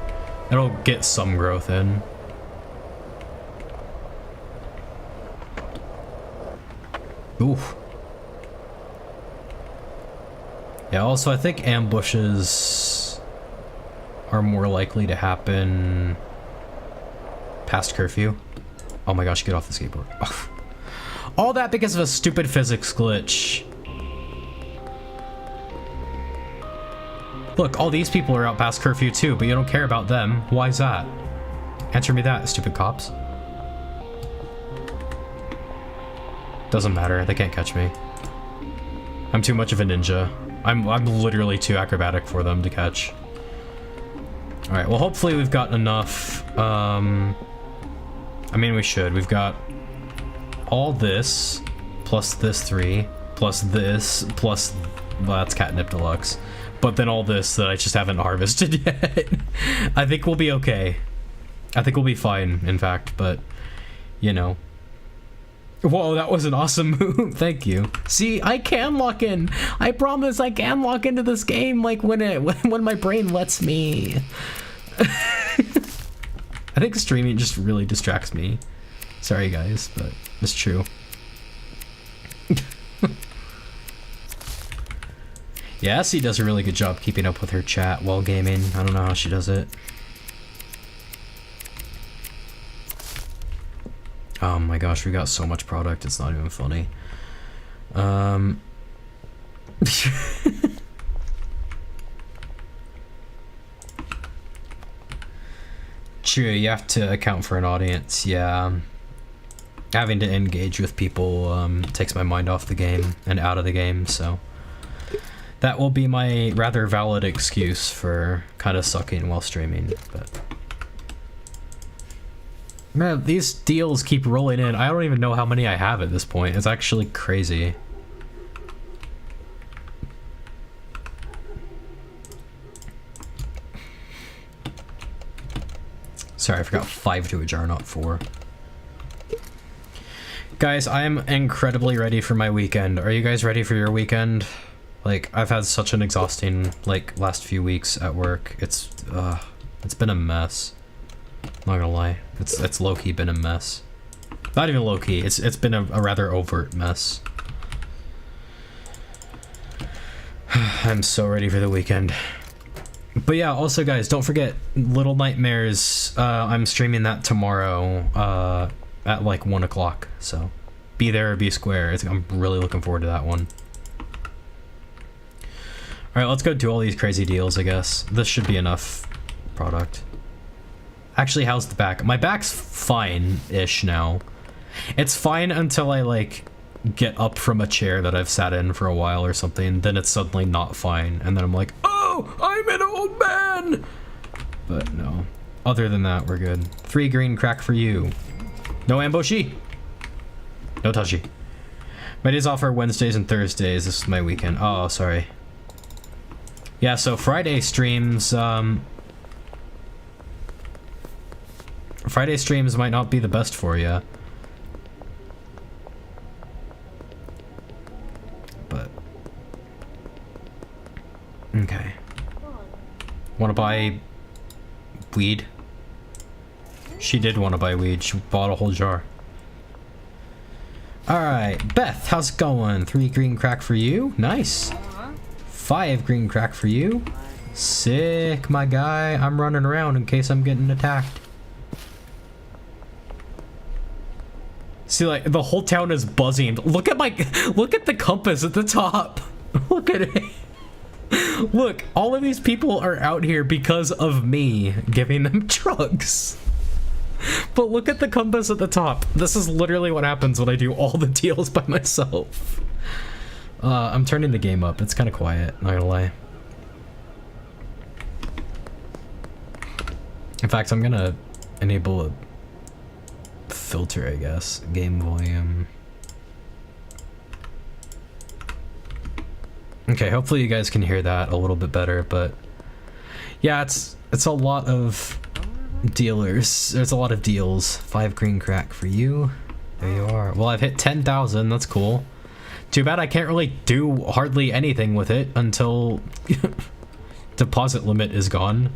It'll get some growth in. Oof. Yeah, also I think ambushes are more likely to happen past curfew. Oh my gosh, get off the skateboard. All that because of a stupid physics glitch. Look, all these people are out past curfew too, but you don't care about them. Why is that? Answer me that, stupid cops. Doesn't matter, they can't catch me. I'm too much of a ninja. I'm literally too acrobatic for them to catch. Alright, well hopefully we've got enough, I mean we should. We've got all this, plus this 3, plus this, plus, well that's catnip deluxe. But then all this that I just haven't harvested yet. I think we'll be okay. I think we'll be fine, in fact, but, you know. Whoa, that was an awesome move. Thank you. See, I can lock in. I promise I can lock into this game, like, when my brain lets me. I think streaming just really distracts me. Sorry, guys, but it's true. Yeah, Essie does a really good job keeping up with her chat while gaming. I don't know how she does it. Oh my gosh, we got so much product, it's not even funny. True, you have to account for an audience, yeah. Having to engage with people takes my mind off the game and out of the game, so... That will be my rather valid excuse for kind of sucking while streaming, but... Man, these deals keep rolling in. I don't even know how many I have at this point. It's actually crazy. Sorry, I forgot 5 to a jar, not 4. Guys, I am incredibly ready for my weekend. Are you guys ready for your weekend? Like, I've had such an exhausting, like, last few weeks at work. It's been a mess. Not gonna lie. It's low-key been a mess. Not even low-key, it's been a rather overt mess. I'm so ready for the weekend. But yeah, also guys, don't forget Little Nightmares. I'm streaming that tomorrow at like 1 o'clock, so be there or be square. I'm really looking forward to that one. Alright, let's go do all these crazy deals, I guess. This should be enough product. Actually, how's the back? My back's fine-ish now. It's fine until I, like, get up from a chair that I've sat in for a while or something. Then it's suddenly not fine. And then I'm like, oh, I'm an old man! But no. Other than that, we're good. 3 green crack for you. No ambushy. No touchy. My days off are Wednesdays and Thursdays. This is my weekend. Oh, sorry. Yeah, so Friday streams, Friday streams might not be the best for you. But... Okay. Wanna buy... weed? She did want to buy weed. She bought a whole jar. Alright, Beth, how's it going? 3 green crack for you. Nice. 5 green crack for you. Sick, my guy. I'm running around in case I'm getting attacked. See, like, the whole town is buzzing. Look at the compass at the top. Look at it. Look, all of these people are out here because of me giving them drugs. But look at the compass at the top. This is literally what happens when I do all the deals by myself. I'm turning the game up. It's kind of quiet, not gonna lie. In fact, I'm gonna enable a filter, I guess. Game volume. Okay, hopefully you guys can hear that a little bit better, but yeah, it's a lot of dealers. There's a lot of deals. 5 green crack for you. There you are. Well, I've hit 10,000. That's cool. Too bad I can't really do hardly anything with it until deposit limit is gone.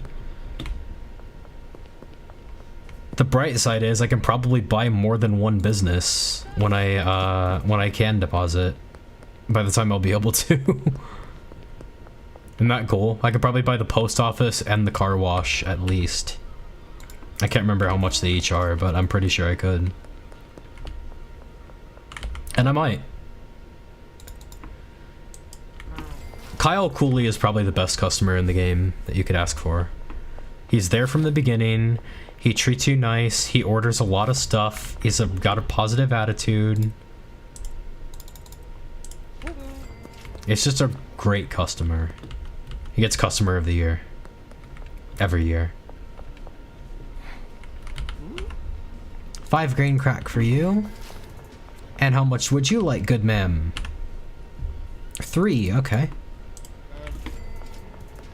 The bright side is I can probably buy more than one business when I can deposit by the time I'll be able to. Isn't that cool? I could probably buy the post office and the car wash at least. I can't remember how much they each are, but I'm pretty sure I could. And I might. Kyle Cooley is probably the best customer in the game that you could ask for. He's there from the beginning. He treats you nice. He orders a lot of stuff. He's got a positive attitude. It's just a great customer. He gets customer of the year. Every year. 5 green crack for you. And how much would you like, good ma'am? 3, okay.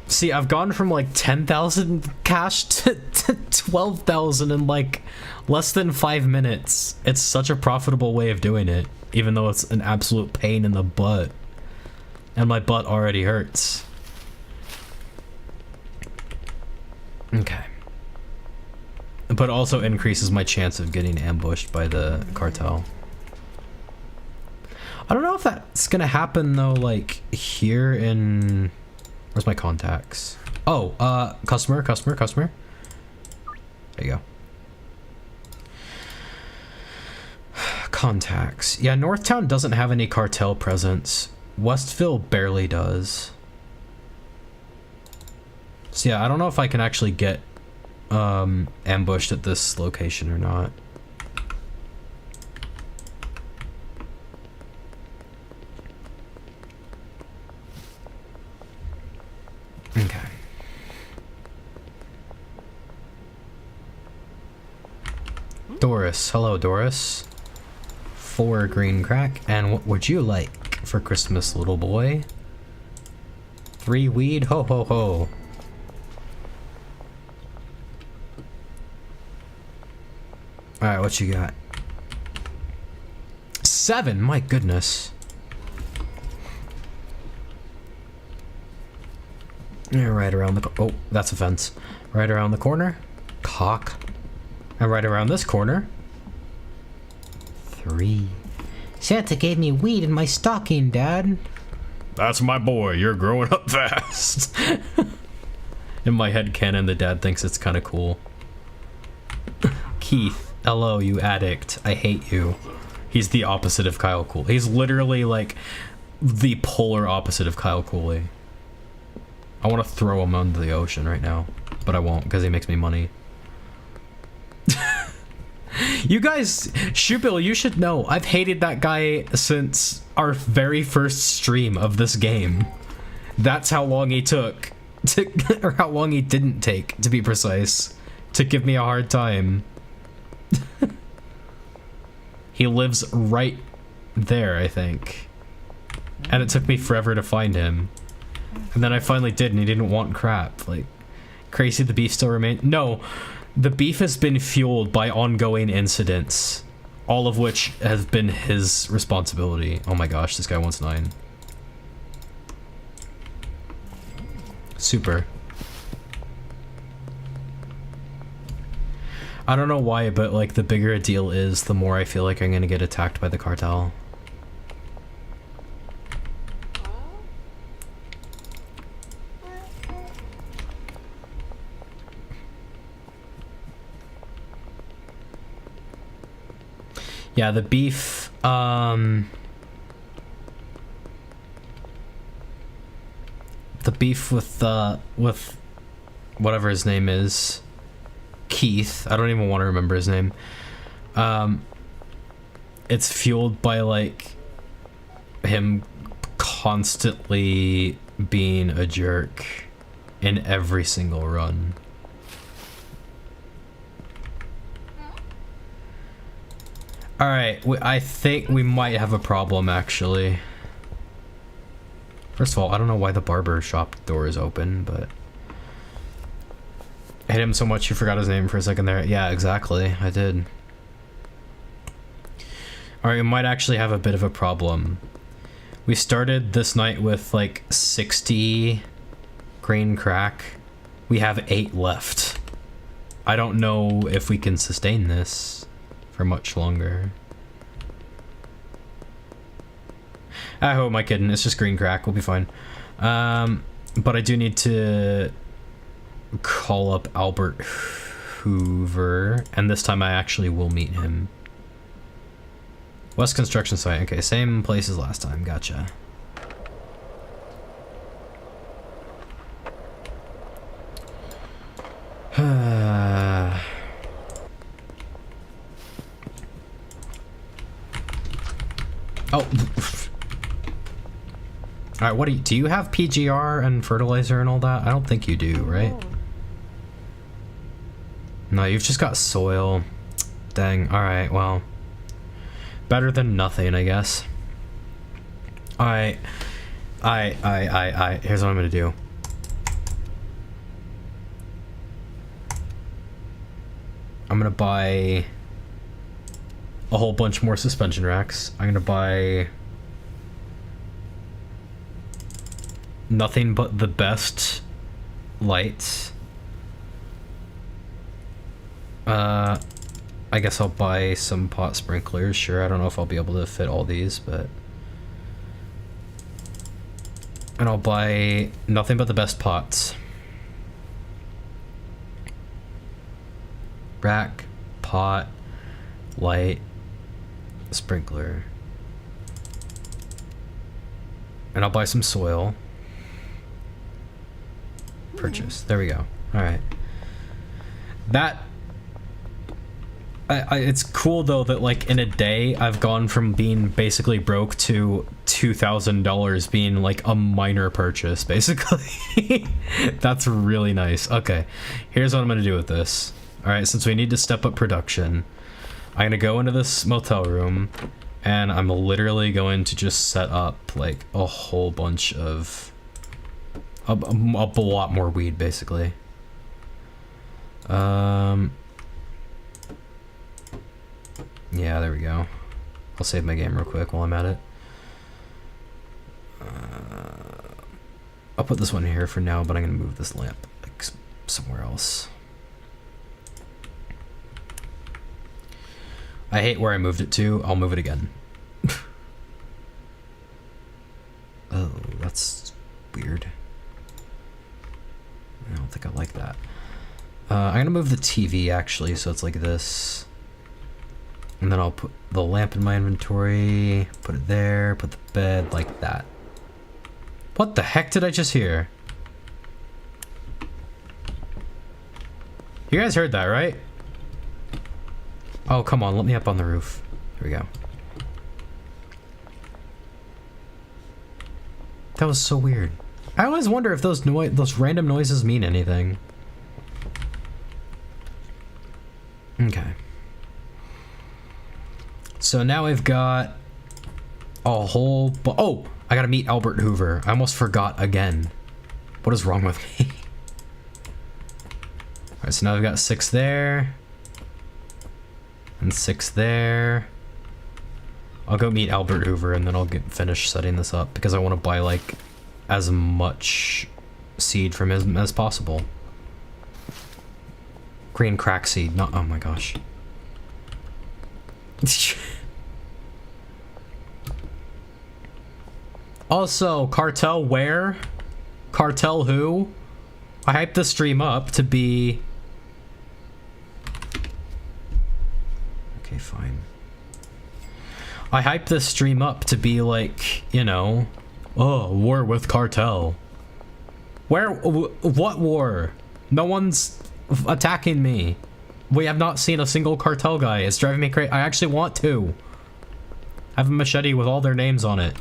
See, I've gone from like 10,000 cash to 12,000 in like less than 5 minutes. It's such a profitable way of doing it, even though it's an absolute pain in the butt. And my butt already hurts. Okay. But also increases my chance of getting ambushed by the cartel. I don't know if that's gonna happen though, like here in... Where's my contacts? Oh, customer. There you go. Contacts. Yeah, Northtown doesn't have any cartel presence. Westville barely does. So yeah, I don't know if I can actually get ambushed at this location or not. Okay. Doris. Hello, Doris. 4 green crack. And what would you like for Christmas, little boy? 3 weed? Ho ho ho. Alright, what you got? 7? My goodness. Yeah, right around the... Oh, that's a fence. Right around the corner. Cock. And right around this corner. 3. Santa gave me weed in my stocking, Dad. That's my boy. You're growing up fast. In my head canon, the dad thinks it's kind of cool. Keith. Hello, you addict. I hate you. He's the opposite of Kyle Cooley. He's literally like the polar opposite of Kyle Cooley. I want to throw him into the ocean right now, but I won't because he makes me money. You guys, Shubil, you should know, I've hated that guy since our very first stream of this game. That's how long he took, or how long he didn't take, to be precise, to give me a hard time. He lives right there, I think. And it took me forever to find him. And then I finally did, and he didn't want crap. Like, Crazy the Beef still remains. No, the beef has been fueled by ongoing incidents, all of which have been his responsibility. Oh my gosh, this guy wants 9. Super. I don't know why, but like the bigger a deal is, the more I feel like I'm gonna get attacked by the cartel. Yeah, the beef, the beef with whatever his name is, Keith, I don't even want to remember his name. It's fueled by like him constantly being a jerk in every single run. Alright, I think we might have a problem, actually. First of all, I don't know why the barber shop door is open, but... I hit him so much you forgot his name for a second there. Yeah, exactly, I did. Alright, we might actually have a bit of a problem. We started this night with, like, 60 green crack. We have 8 left. I don't know if we can sustain this for much longer. Oh, my kidding, it's just green crack, we'll be fine. But I do need to call up Albert Hoover, and this time I actually will meet him. West construction site. Okay, same place as last time. Gotcha. Oh. Alright, what do you have PGR and fertilizer and all that? I don't think you do, right? No, you've just got soil. Dang, alright, well. Better than nothing, I guess. Alright. Here's what I'm gonna do. I'm gonna buy a whole bunch more suspension racks. I'm gonna buy nothing but the best lights. I guess I'll buy some pot sprinklers. Sure, I don't know if I'll be able to fit all these, but... And I'll buy nothing but the best pots. Rack, pot, light, sprinkler. And I'll buy some soil. Purchase. There we go. Alright. That... it's cool though that like in a day I've gone from being basically broke to $2,000 being like a minor purchase basically. That's really nice. Okay, here's what I'm gonna do with this. All right, since we need to step up production, I'm gonna go into this motel room and I'm literally going to just set up like a whole bunch of a lot more weed basically. Yeah, there we go. I'll save my game real quick while I'm at it. I'll put this one here for now, but I'm gonna move this lamp like somewhere else. I hate where I moved it to. I'll move it again. Oh, that's weird. I don't think I like that. I'm gonna move the TV actually, so it's like this. And then I'll put the lamp in my inventory, put it there, put the bed like that. What the heck did I just hear? You guys heard that, right? Oh, come on, let me up on the roof. Here we go. That was so weird. I always wonder if those random noises mean anything. Okay. So now we've got a whole... Oh! I gotta meet Albert Hoover. I almost forgot again. What is wrong with me? Alright, so now we've got 6 there. And 6 there. I'll go meet Albert Hoover and then I'll get finished setting this up because I want to buy like as much seed from him as possible. Green crack seed, not... Oh my gosh. Also, Cartel where? Cartel who? I hyped the stream up to be... Okay, fine. I hyped this stream up to be like, you know, oh, war with Cartel. Where? What war? No one's attacking me. We have not seen a single Cartel guy. It's driving me crazy. I actually want to. I have a machete with all their names on it.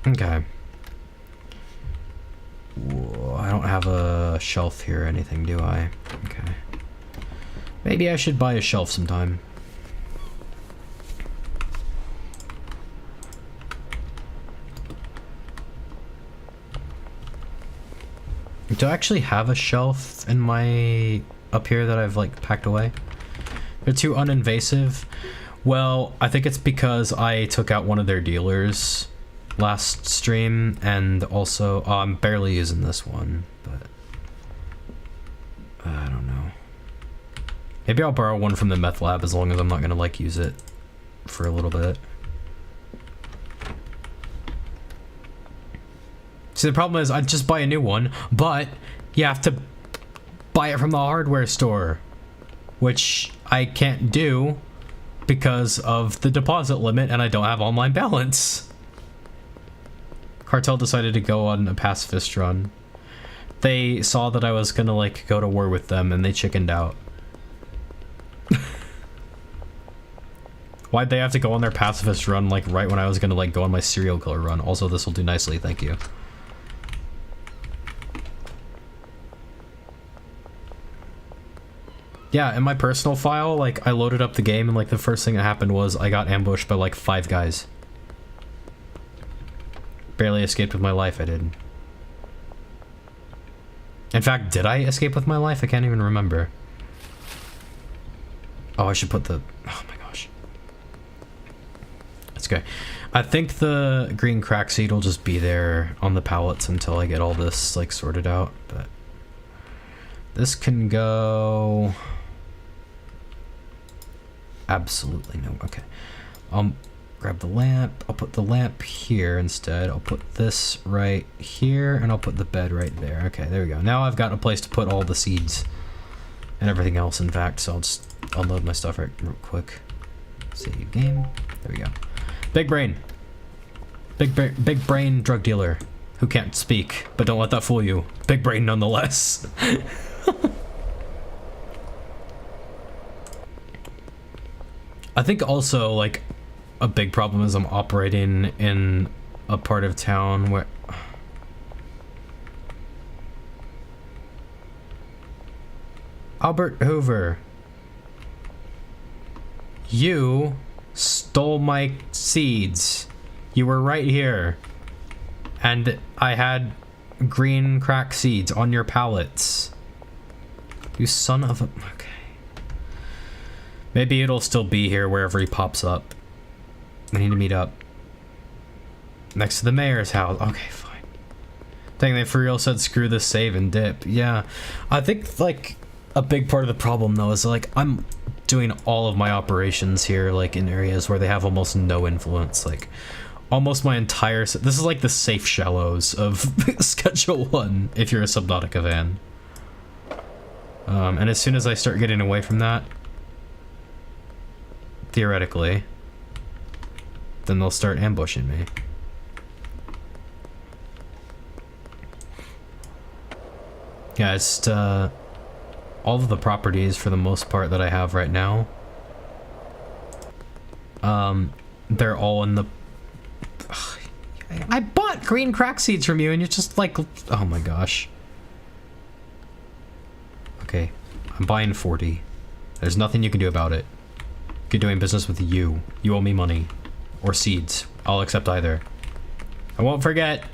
Okay. Whoa, I don't have a shelf here or anything, do I? Okay. Maybe I should buy a shelf sometime. Do I actually have a shelf in my... up here that I've like packed away? They're too uninvasive. Well, I think it's because I took out one of their dealers last stream, and also I'm barely using this one, but I don't know. Maybe I'll borrow one from the meth lab as long as I'm not gonna like use it for a little bit. See, the problem is I'd just buy a new one, but you have to buy it from the hardware store, which I can't do because of the deposit limit and I don't have online balance. Cartel decided to go on a pacifist run. They saw that I was gonna like go to war with them and they chickened out. Why'd they have to go on their pacifist run like right when I was gonna like go on my serial killer run? Also, this will do nicely, thank you. Yeah, in my personal file, like I loaded up the game and like the first thing that happened was I got ambushed by like 5 guys. Barely escaped with my life, I did. In fact, did I escape with my life? I can't even remember. Oh, I should put the... Oh my gosh. That's okay. I think the green crack seed will just be there on the pallets until I get all this like sorted out, but... This can go... Absolutely no, okay. Grab the lamp. I'll put the lamp here instead. I'll put this right here, and I'll put the bed right there. Okay, there we go. Now I've got a place to put all the seeds and everything else, in fact, so I'll just unload my stuff real quick. Save game. There we go. Big brain. Big brain drug dealer who can't speak, but don't let that fool you. Big brain nonetheless. I think also, like, a big problem is I'm operating in a part of town where... Albert Hoover. You stole my seeds. You were right here. And I had green crack seeds on your pallets. You son of a... Okay. Maybe it'll still be here wherever he pops up. We need to meet up. Next to the mayor's house. Okay, fine. Dang, they for real said screw this save and dip. Yeah. I think, like, a big part of the problem, though, is, like, I'm doing all of my operations here, like, in areas where they have almost no influence. Like, almost my entire... This is, like, the safe shallows of Schedule 1, if you're a Subnautica fan. And as soon as I start getting away from that, theoretically, then they'll start ambushing me. Yeah, it's just, all of the properties, for the most part, that I have right now, they're all in the... Ugh, I bought green crack seeds from you, and you're just like... Oh my gosh. Okay, I'm buying 40. There's nothing you can do about it. You're doing business with you. You owe me money. Or seeds. I'll accept either. I won't forget.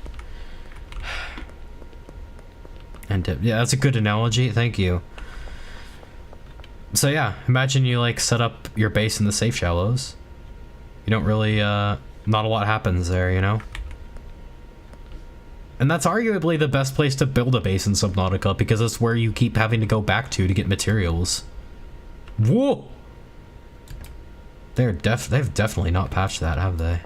And yeah, that's a good analogy. Thank you. So yeah, imagine you like set up your base in the safe shallows. You don't really, not a lot happens there, you know? And that's arguably the best place to build a base in Subnautica because it's where you keep having to go back to get materials. Whoa! They've definitely not patched that, have they?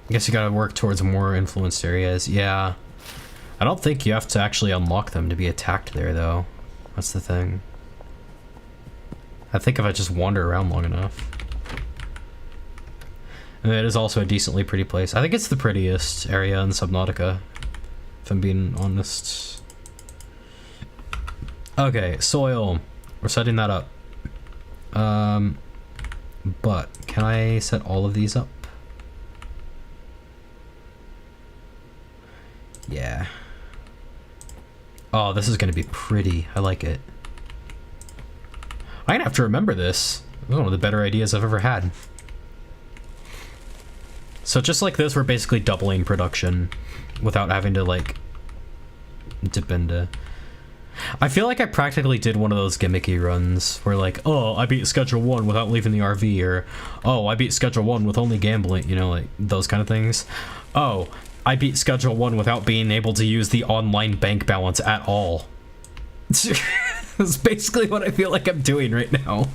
I guess you gotta work towards more influenced areas. Yeah. I don't think you have to actually unlock them to be attacked there, though. That's the thing. I think if I just wander around long enough. And it is also a decently pretty place. I think it's the prettiest area in Subnautica, if I'm being honest. Okay, soil. We're setting that up. But can I set all of these up? Yeah. Oh, this is gonna be pretty. I like it. I'm gonna have to remember this. This is one of the better ideas I've ever had. So just like this, we're basically doubling production without having to like dip into... I feel like I practically did one of those gimmicky runs where like, oh, I beat Schedule 1 without leaving the RV, or oh, I beat Schedule 1 with only gambling, you know, like those kind of things. Oh, I beat Schedule 1 without being able to use the online bank balance at all. That's basically what I feel like I'm doing right now.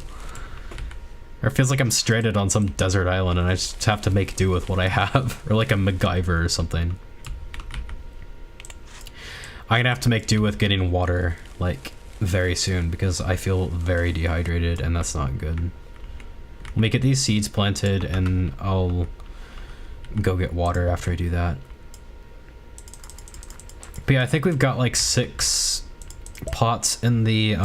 Or it feels like I'm stranded on some desert island and I just have to make do with what I have. Or like a MacGyver or something. I'm gonna have to make do with getting water, like, very soon, because I feel very dehydrated and that's not good. Let me get these seeds planted and I'll go get water after I do that. But yeah, I think we've got like 6 pots in the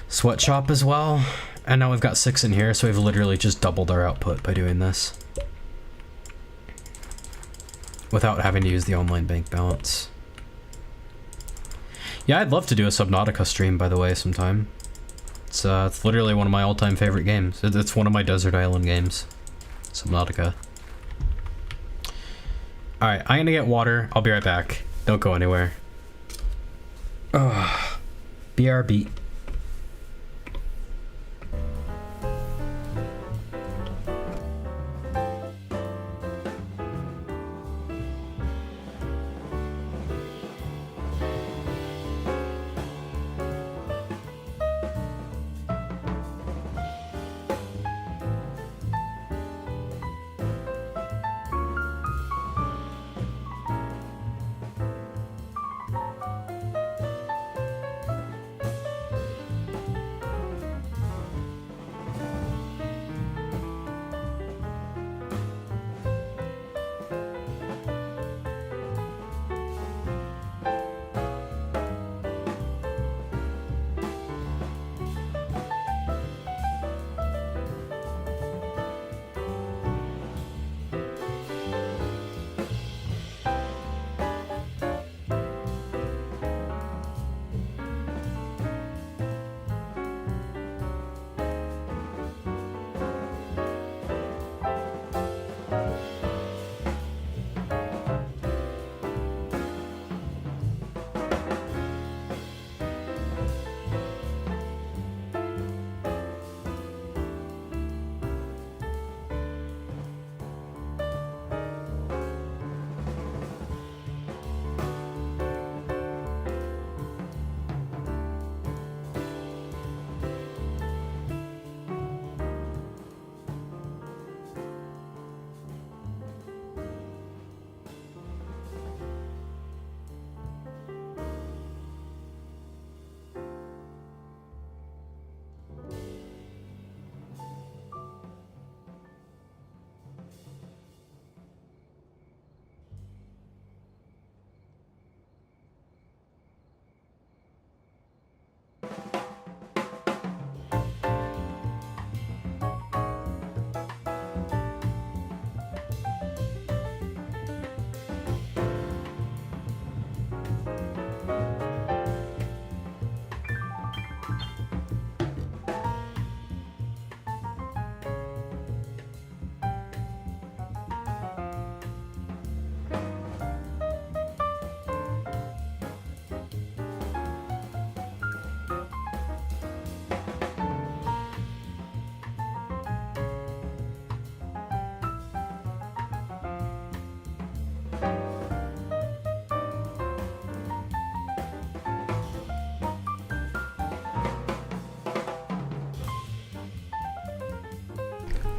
sweatshop as well. And now we've got 6 in here, so we've literally just doubled our output by doing this. Without having to use the online bank balance. Yeah, I'd love to do a Subnautica stream, by the way, sometime. It's literally one of my all-time favorite games. It's one of my desert island games. Subnautica. Alright, I'm gonna get water. I'll be right back. Don't go anywhere. Ugh. BRB.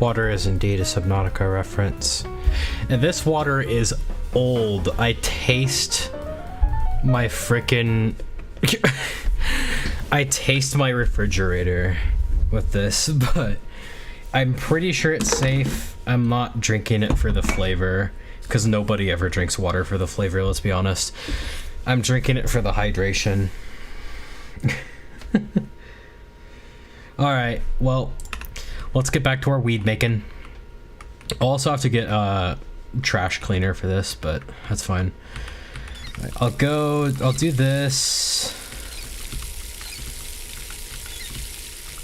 Water is indeed a Subnautica reference. And this water is old. I taste my frickin' I taste my refrigerator with this, but I'm pretty sure it's safe. I'm not drinking it for the flavor, because nobody ever drinks water for the flavor, let's be honest. I'm drinking it for the hydration. Alright, well, let's get back to our weed making. I'll also have to get trash cleaner for this, but that's fine. I'll do this.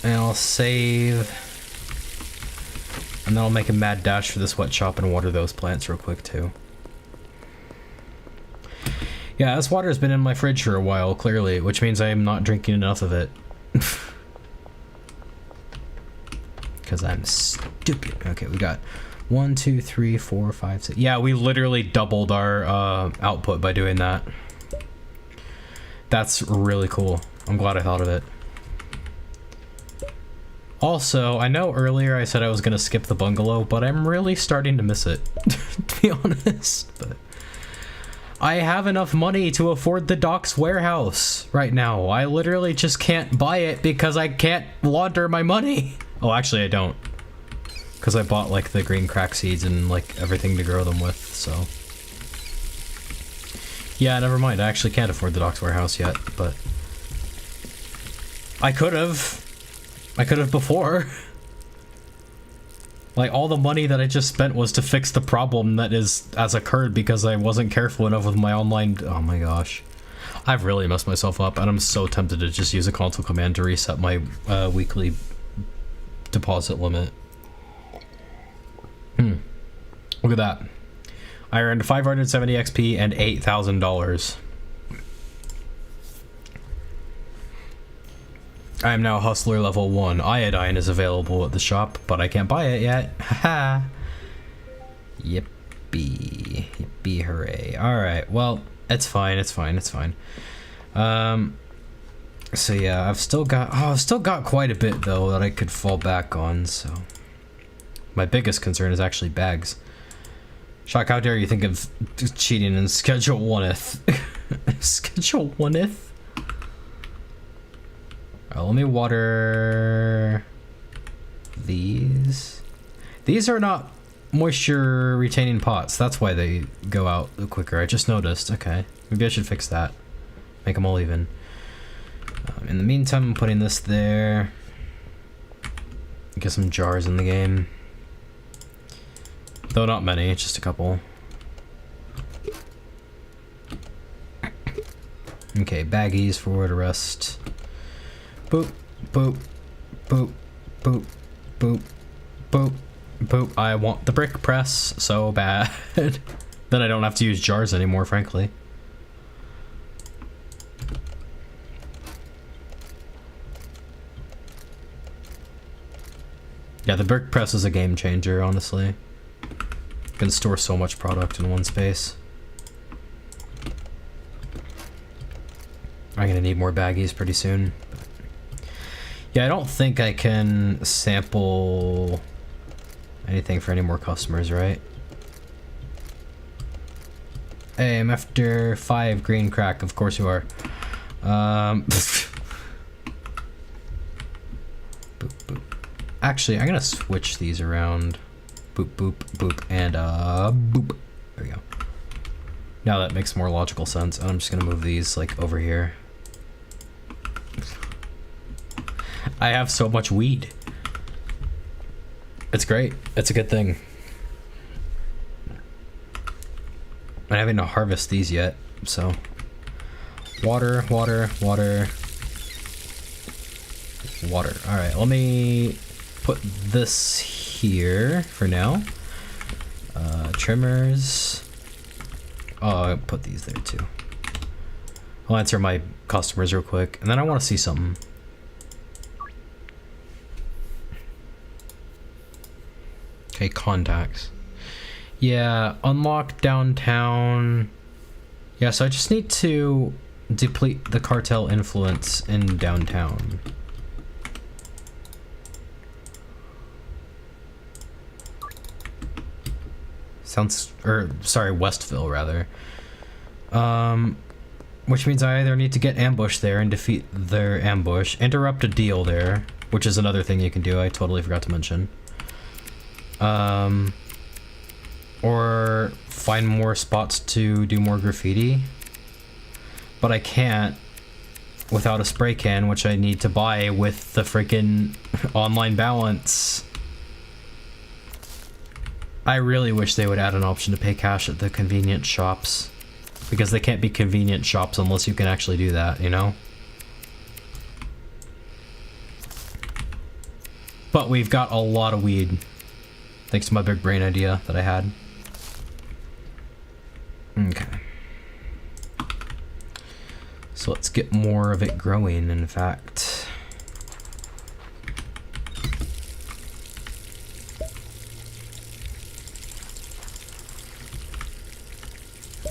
And I'll save. And then I'll make a mad dash for the sweatshop and water those plants real quick too. Yeah, this water has been in my fridge for a while, clearly, which means I am not drinking enough of it. Because I'm stupid. Okay, we got 1, 2, 3, 4, 5, 6. Yeah, we literally doubled our output by doing that. That's really cool. I'm glad I thought of it. Also, I know earlier I said I was gonna skip the bungalow, but I'm really starting to miss it, to be honest. But I have enough money to afford the docks warehouse right now. I literally just can't buy it because I can't launder my money. Oh, actually I don't. Because I bought like the green crack seeds and like everything to grow them with, so. Yeah, never mind. I actually can't afford the docks warehouse yet, but I could have. I could have before. Like, all the money that I just spent was to fix the problem that has occurred because I wasn't careful enough with my online... Oh my gosh. I've really messed myself up, and I'm so tempted to just use a console command to reset my weekly deposit limit. Look at that. I earned 570 XP and $8,000. I am now Hustler level 1. Iodine is available at the shop, but I can't buy it yet. Haha. Yippee. Yippee hooray. Alright, well, it's fine, it's fine, it's fine. So yeah, I've still got quite a bit though that I could fall back on, so. My biggest concern is actually bags. Shock, how dare you think of cheating in Schedule 1th? Schedule 1th? Let me water these. These are not moisture retaining pots. That's why they go out quicker. I just noticed. Okay, maybe I should fix that. Make them all even. In the meantime, I'm putting this there. Get some jars in the game. Though not many, just a couple. Okay, baggies for the rest. Boop, boop, boop, boop, boop, boop, boop. I want the brick press so bad. Then I don't have to use jars anymore, frankly. Yeah, the brick press is a game changer, honestly. You can store so much product in one space. I'm gonna need more baggies pretty soon. Yeah, I don't think I can sample anything for any more customers, right? Hey, I'm after 5 green crack. Of course you are. Boop, boop. Actually, I'm gonna switch these around. Boop, boop, boop, and boop. There we go. Now that makes more logical sense. And I'm just gonna move these like over here. I have so much weed. It's great. It's a good thing. I'm having to harvest these yet, so. Water, water, water. Water. Alright, let me put this here for now. Trimmers. Oh, I'll put these there too. I'll answer my customers real quick, and then I want to see something. Okay, contacts. Yeah, unlock downtown. Yeah, so I just need to deplete the cartel influence in downtown. Sorry, Westville rather. Which means I either need to get ambushed there and defeat their ambush, interrupt a deal there, which is another thing you can do, I totally forgot to mention. Or find more spots to do more graffiti. But I can't without a spray can, which I need to buy with the freaking online balance. I really wish they would add an option to pay cash at the convenience shops. Because they can't be convenient shops unless you can actually do that, you know? But we've got a lot of weed. Thanks to my big brain idea that I had. Okay. So let's get more of it growing, in fact.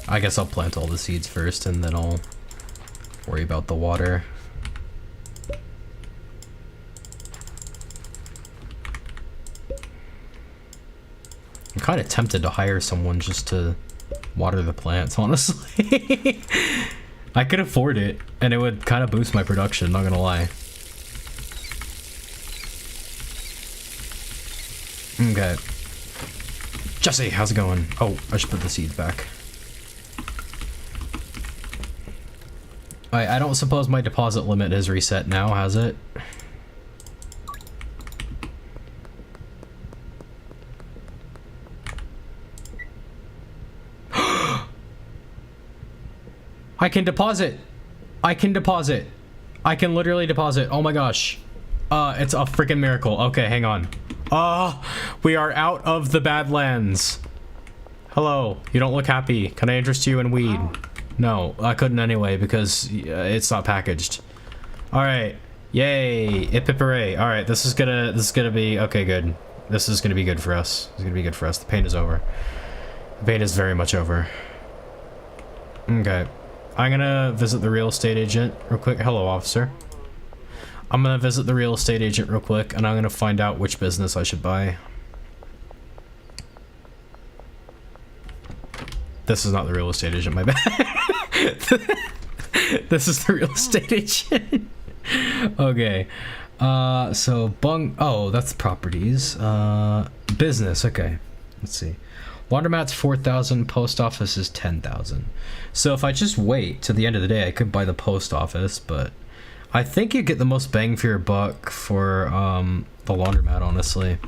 I guess I'll plant all the seeds first and then I'll worry about the water. kind of tempted to hire someone just to water the plants, honestly. I could afford it, and it would kind of boost my production, not gonna lie. Okay. Jesse, how's it going? Oh, I should put the seeds back. I don't suppose my deposit limit is reset now, has it? I can deposit. I can deposit. I can literally deposit. Oh my gosh. It's a freaking miracle. Okay, hang on. We are out of the Badlands. Hello. You don't look happy. Can I interest you in weed? No, I couldn't anyway because it's not packaged. All right. Yay. Ipipere. All right. This is gonna be okay. Good. This is gonna be good for us. It's gonna be good for us. The pain is over. The pain is very much over. Okay. I'm gonna visit the real estate agent real quick. Hello, officer. I'm gonna visit the real estate agent real quick, and I'm gonna find out which business I should buy. This is not the real estate agent, my bad. This is the real estate agent. Okay. So oh, that's properties. Business, okay. Let's see. Laundromat's 4,000, post office is 10,000. So if I just wait to the end of the day, I could buy the post office, but I think you get the most bang for your buck for the laundromat, honestly.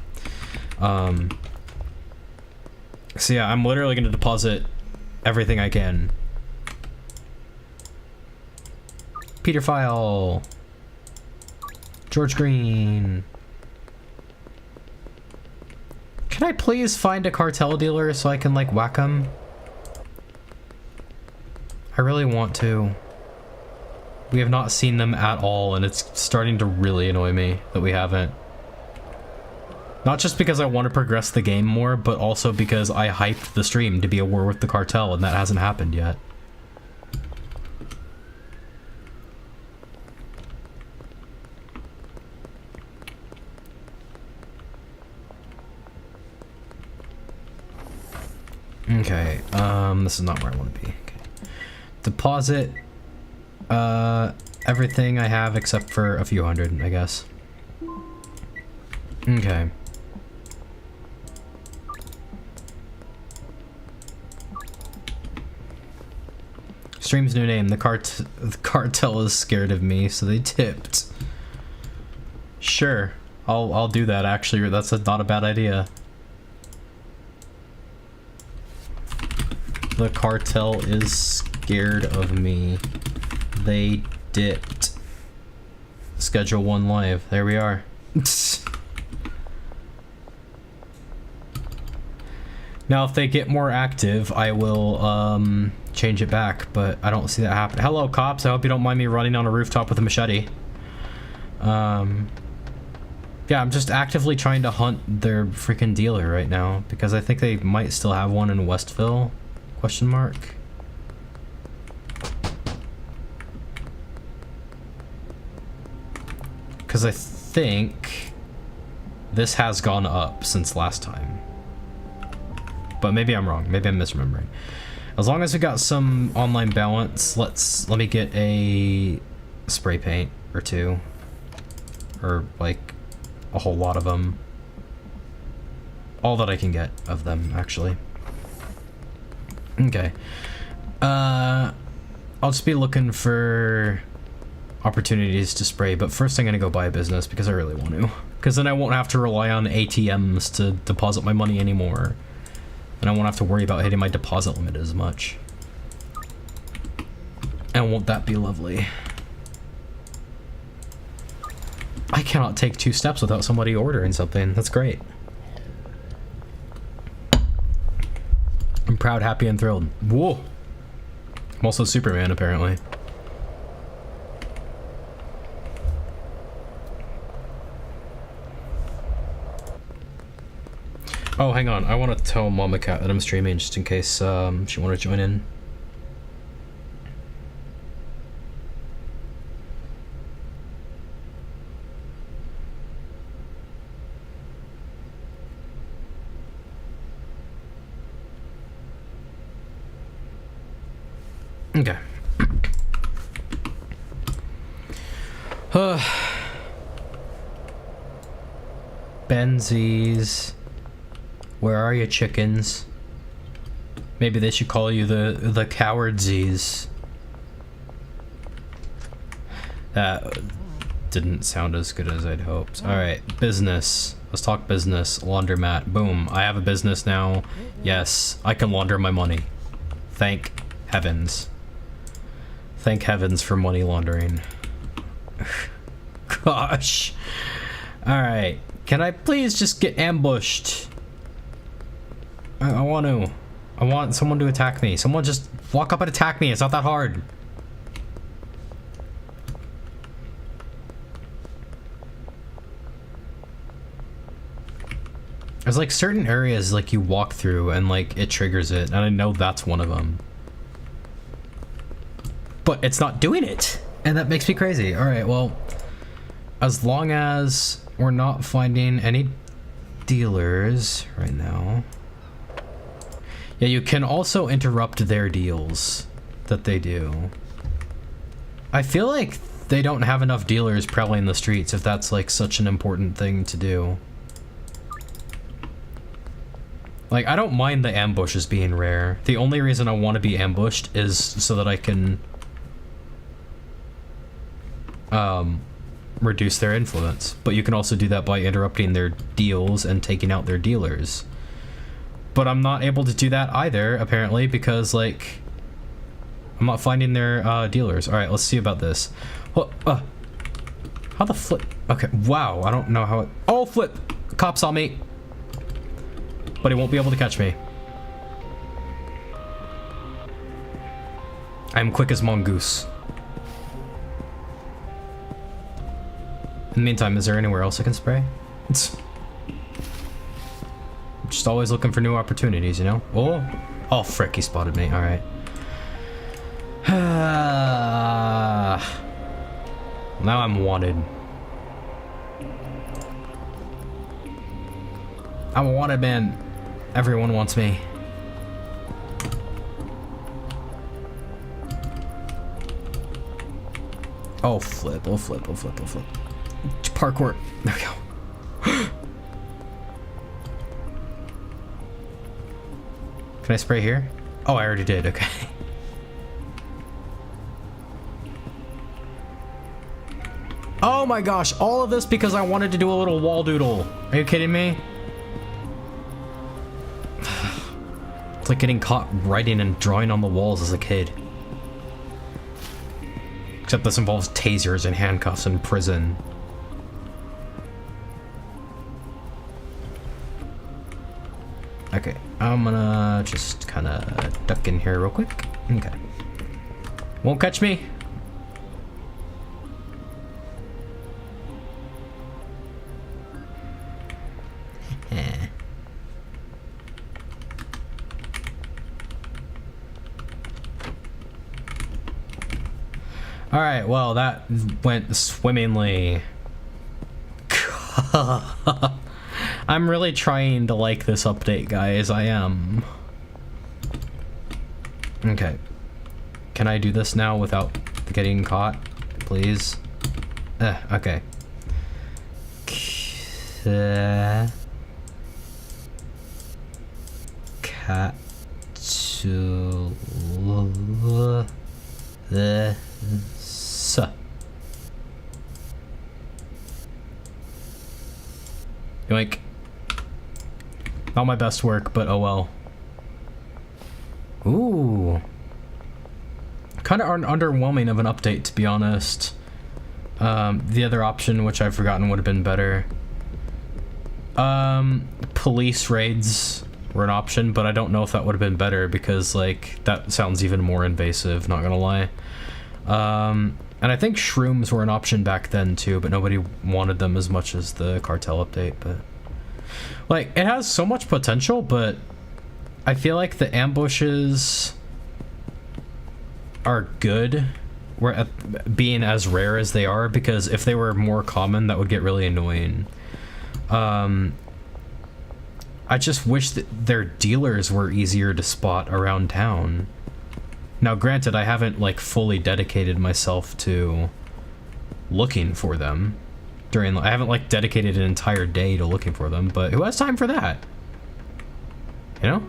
So yeah, I'm literally gonna deposit everything I can. Peter File. George Green. Can I please find a cartel dealer so I can, like, whack him? I really want to. We have not seen them at all, and it's starting to really annoy me that we haven't. Not just because I want to progress the game more, but also because I hyped the stream to be a war with the cartel, and that hasn't happened yet. Okay, this is not where I want to be. Okay. Deposit, everything I have except for a few hundred, I guess. Okay. Stream's new name, the cartel is scared of me, so they tipped. Sure, I'll do that actually, that's not a bad idea. The cartel is scared of me. They dipped. Schedule 1 live. There we are. Now, if they get more active, I will change it back, but I don't see that happen. Hello, cops. I hope you don't mind me running on a rooftop with a machete. Yeah, I'm just actively trying to hunt their freaking dealer right now because I think they might still have one in Westville. Question mark. Because I think this has gone up since last time. But maybe I'm wrong. Maybe I'm misremembering. As long as we got some online balance, let me get a spray paint or two. Or like a whole lot of them. All that I can get of them, actually. Okay. I'll just be looking for opportunities to spray, but first I'm gonna go buy a business because I really want to. Because then I won't have to rely on ATMs to deposit my money anymore. And I won't have to worry about hitting my deposit limit as much. And won't that be lovely? I cannot take 2 steps without somebody ordering something. That's great. I'm proud, happy, and thrilled. Whoa! I'm also Superman, apparently. Oh, hang on. I want to tell Mama Cat that I'm streaming just in case she want to join in. Okay. Benzies. Where are you, chickens? Maybe they should call you the cowardsies. That didn't sound as good as I'd hoped. Alright, business. Let's talk business. Laundromat. Boom. I have a business now. Yes, I can launder my money. Thank heavens. Thank heavens for money laundering. Gosh. Alright. Can I please just get ambushed? I want someone to attack me. Someone just walk up and attack me. It's not that hard. There's like certain areas like you walk through and like it triggers it, and I know that's one of them. But it's not doing it, and that makes me crazy. All right, well, as long as we're not finding any dealers right now. Yeah, you can also interrupt their deals that they do. I feel like they don't have enough dealers prowling the streets if that's like such an important thing to do. Like, I don't mind the ambushes being rare. The only reason I want to be ambushed is so that I can reduce their influence. But you can also do that by interrupting their deals and taking out their dealers. But I'm not able to do that either, apparently, because, like, I'm not finding their dealers. Alright, let's see about this. What, how the flip? Okay, wow, I don't know how it... Oh, flip! Cop saw me! But he won't be able to catch me. I'm quick as mongoose. In the meantime, is there anywhere else I can spray? Just always looking for new opportunities, you know? Oh, frick, he spotted me. All right. Now I'm wanted. I'm a wanted man. Everyone wants me. Oh, flip, oh, flip, oh, flip, oh, flip. Parkour. There we go. Can I spray here? Oh, I already did. Okay. Oh my gosh, all of this because I wanted to do a little wall doodle. Are you kidding me? It's like getting caught writing and drawing on the walls as a kid. Except this involves tasers and handcuffs and prison. Okay, I'm gonna just kind of duck in here real quick. Okay. Won't catch me. Alright, well, that went swimmingly. I'm really trying to like this update, guys. I am. Okay. Can I do this now without getting caught? Please? Okay. Catulus. Yoink. Not my best work, but oh well. Ooh. Kind of underwhelming of an update, to be honest. The other option, which I've forgotten, would have been better. Police raids were an option, but I don't know if that would have been better because, like, that sounds even more invasive, not gonna lie. And I think shrooms were an option back then too, but nobody wanted them as much as the Cartel update, but... Like, it has so much potential, but I feel like the ambushes are good being as rare as they are, because if they were more common, that would get really annoying. I just wish that their dealers were easier to spot around town. Now, granted, I haven't like fully dedicated myself to looking for them I haven't like dedicated an entire day to looking for them, but who has time for that? You know?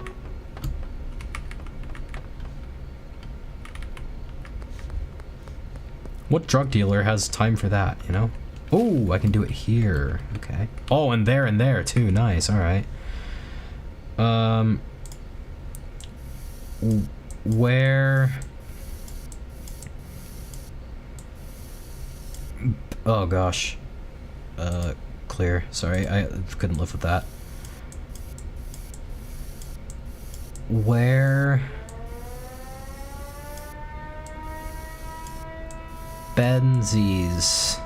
What drug dealer has time for that, you know? Oh, I can do it here. Okay. Oh, and there too. Nice. All right. Where? Oh gosh. Clear. Sorry, I couldn't live with that. Where? Benzies.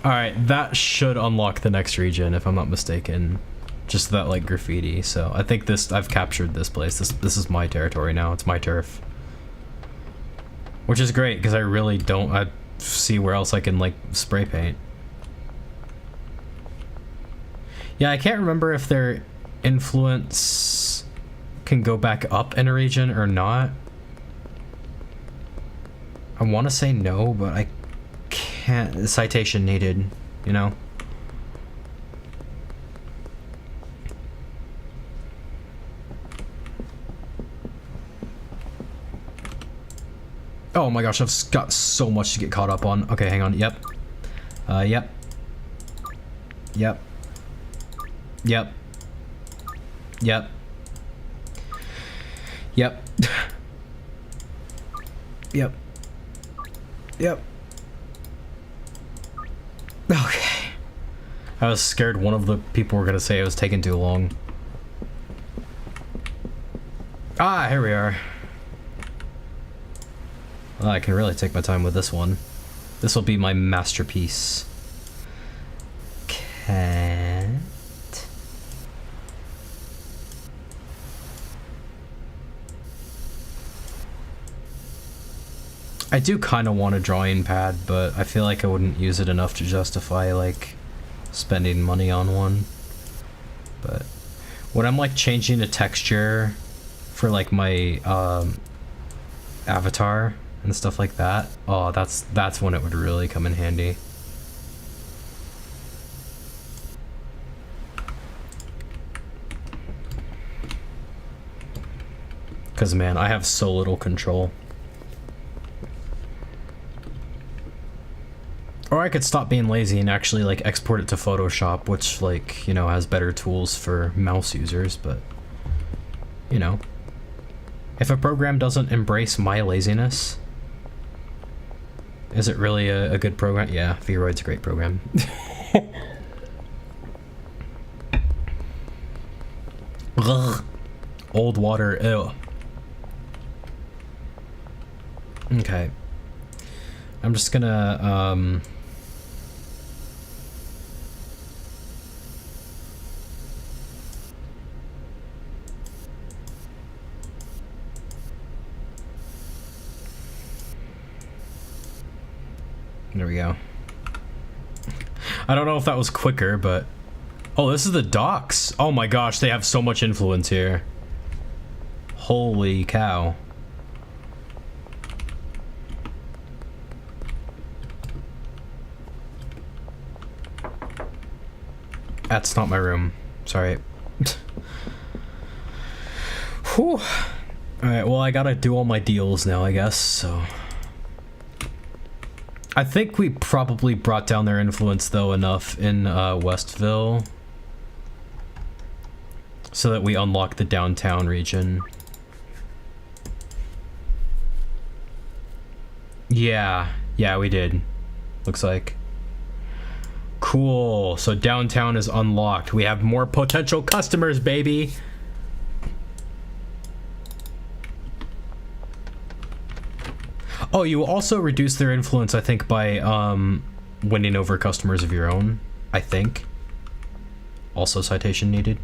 Alright, that should unlock the next region, if I'm not mistaken. Just that, like, graffiti. So, I think I've captured this place. This is my territory now. It's my turf. Which is great, because I really don't see where else I can, like, spray paint. Yeah, I can't remember if their influence can go back up in a region or not. I want to say no, but I can't. Citation needed, you know? Oh my gosh, I've got so much to get caught up on. Okay, hang on. Yep. Yep. Yep. Yep. Yep. Yep. Yep. Yep. Okay. I was scared one of the people were gonna say it was taking too long. Ah, here we are. Well, I can really take my time with this one. This will be my masterpiece. Cat. I do kind of want a drawing pad, but I feel like I wouldn't use it enough to justify, like, spending money on one. But when I'm, like, changing a texture for, like, my, avatar and stuff like that, oh, that's when it would really come in handy. Because, man, I have so little control. Or I could stop being lazy and actually, like, export it to Photoshop, which, like, you know, has better tools for mouse users, but, you know. If a program doesn't embrace my laziness, is it really a good program? Yeah, Vroid's a great program. Ugh. Old water, ew. Okay. I'm just gonna, there we go. I don't know if that was quicker, but... Oh, this is the docks. Oh my gosh, they have so much influence here. Holy cow. That's not my room. Sorry. Whew. Alright, well, I gotta do all my deals now, I guess, so... I think we probably brought down their influence, though, enough in Westville so that we unlock the downtown region. Yeah, we did. Looks like. Cool, so downtown is unlocked. We have more potential customers, baby! Oh, you also reduce their influence, I think, by winning over customers of your own, I think. Also citation needed.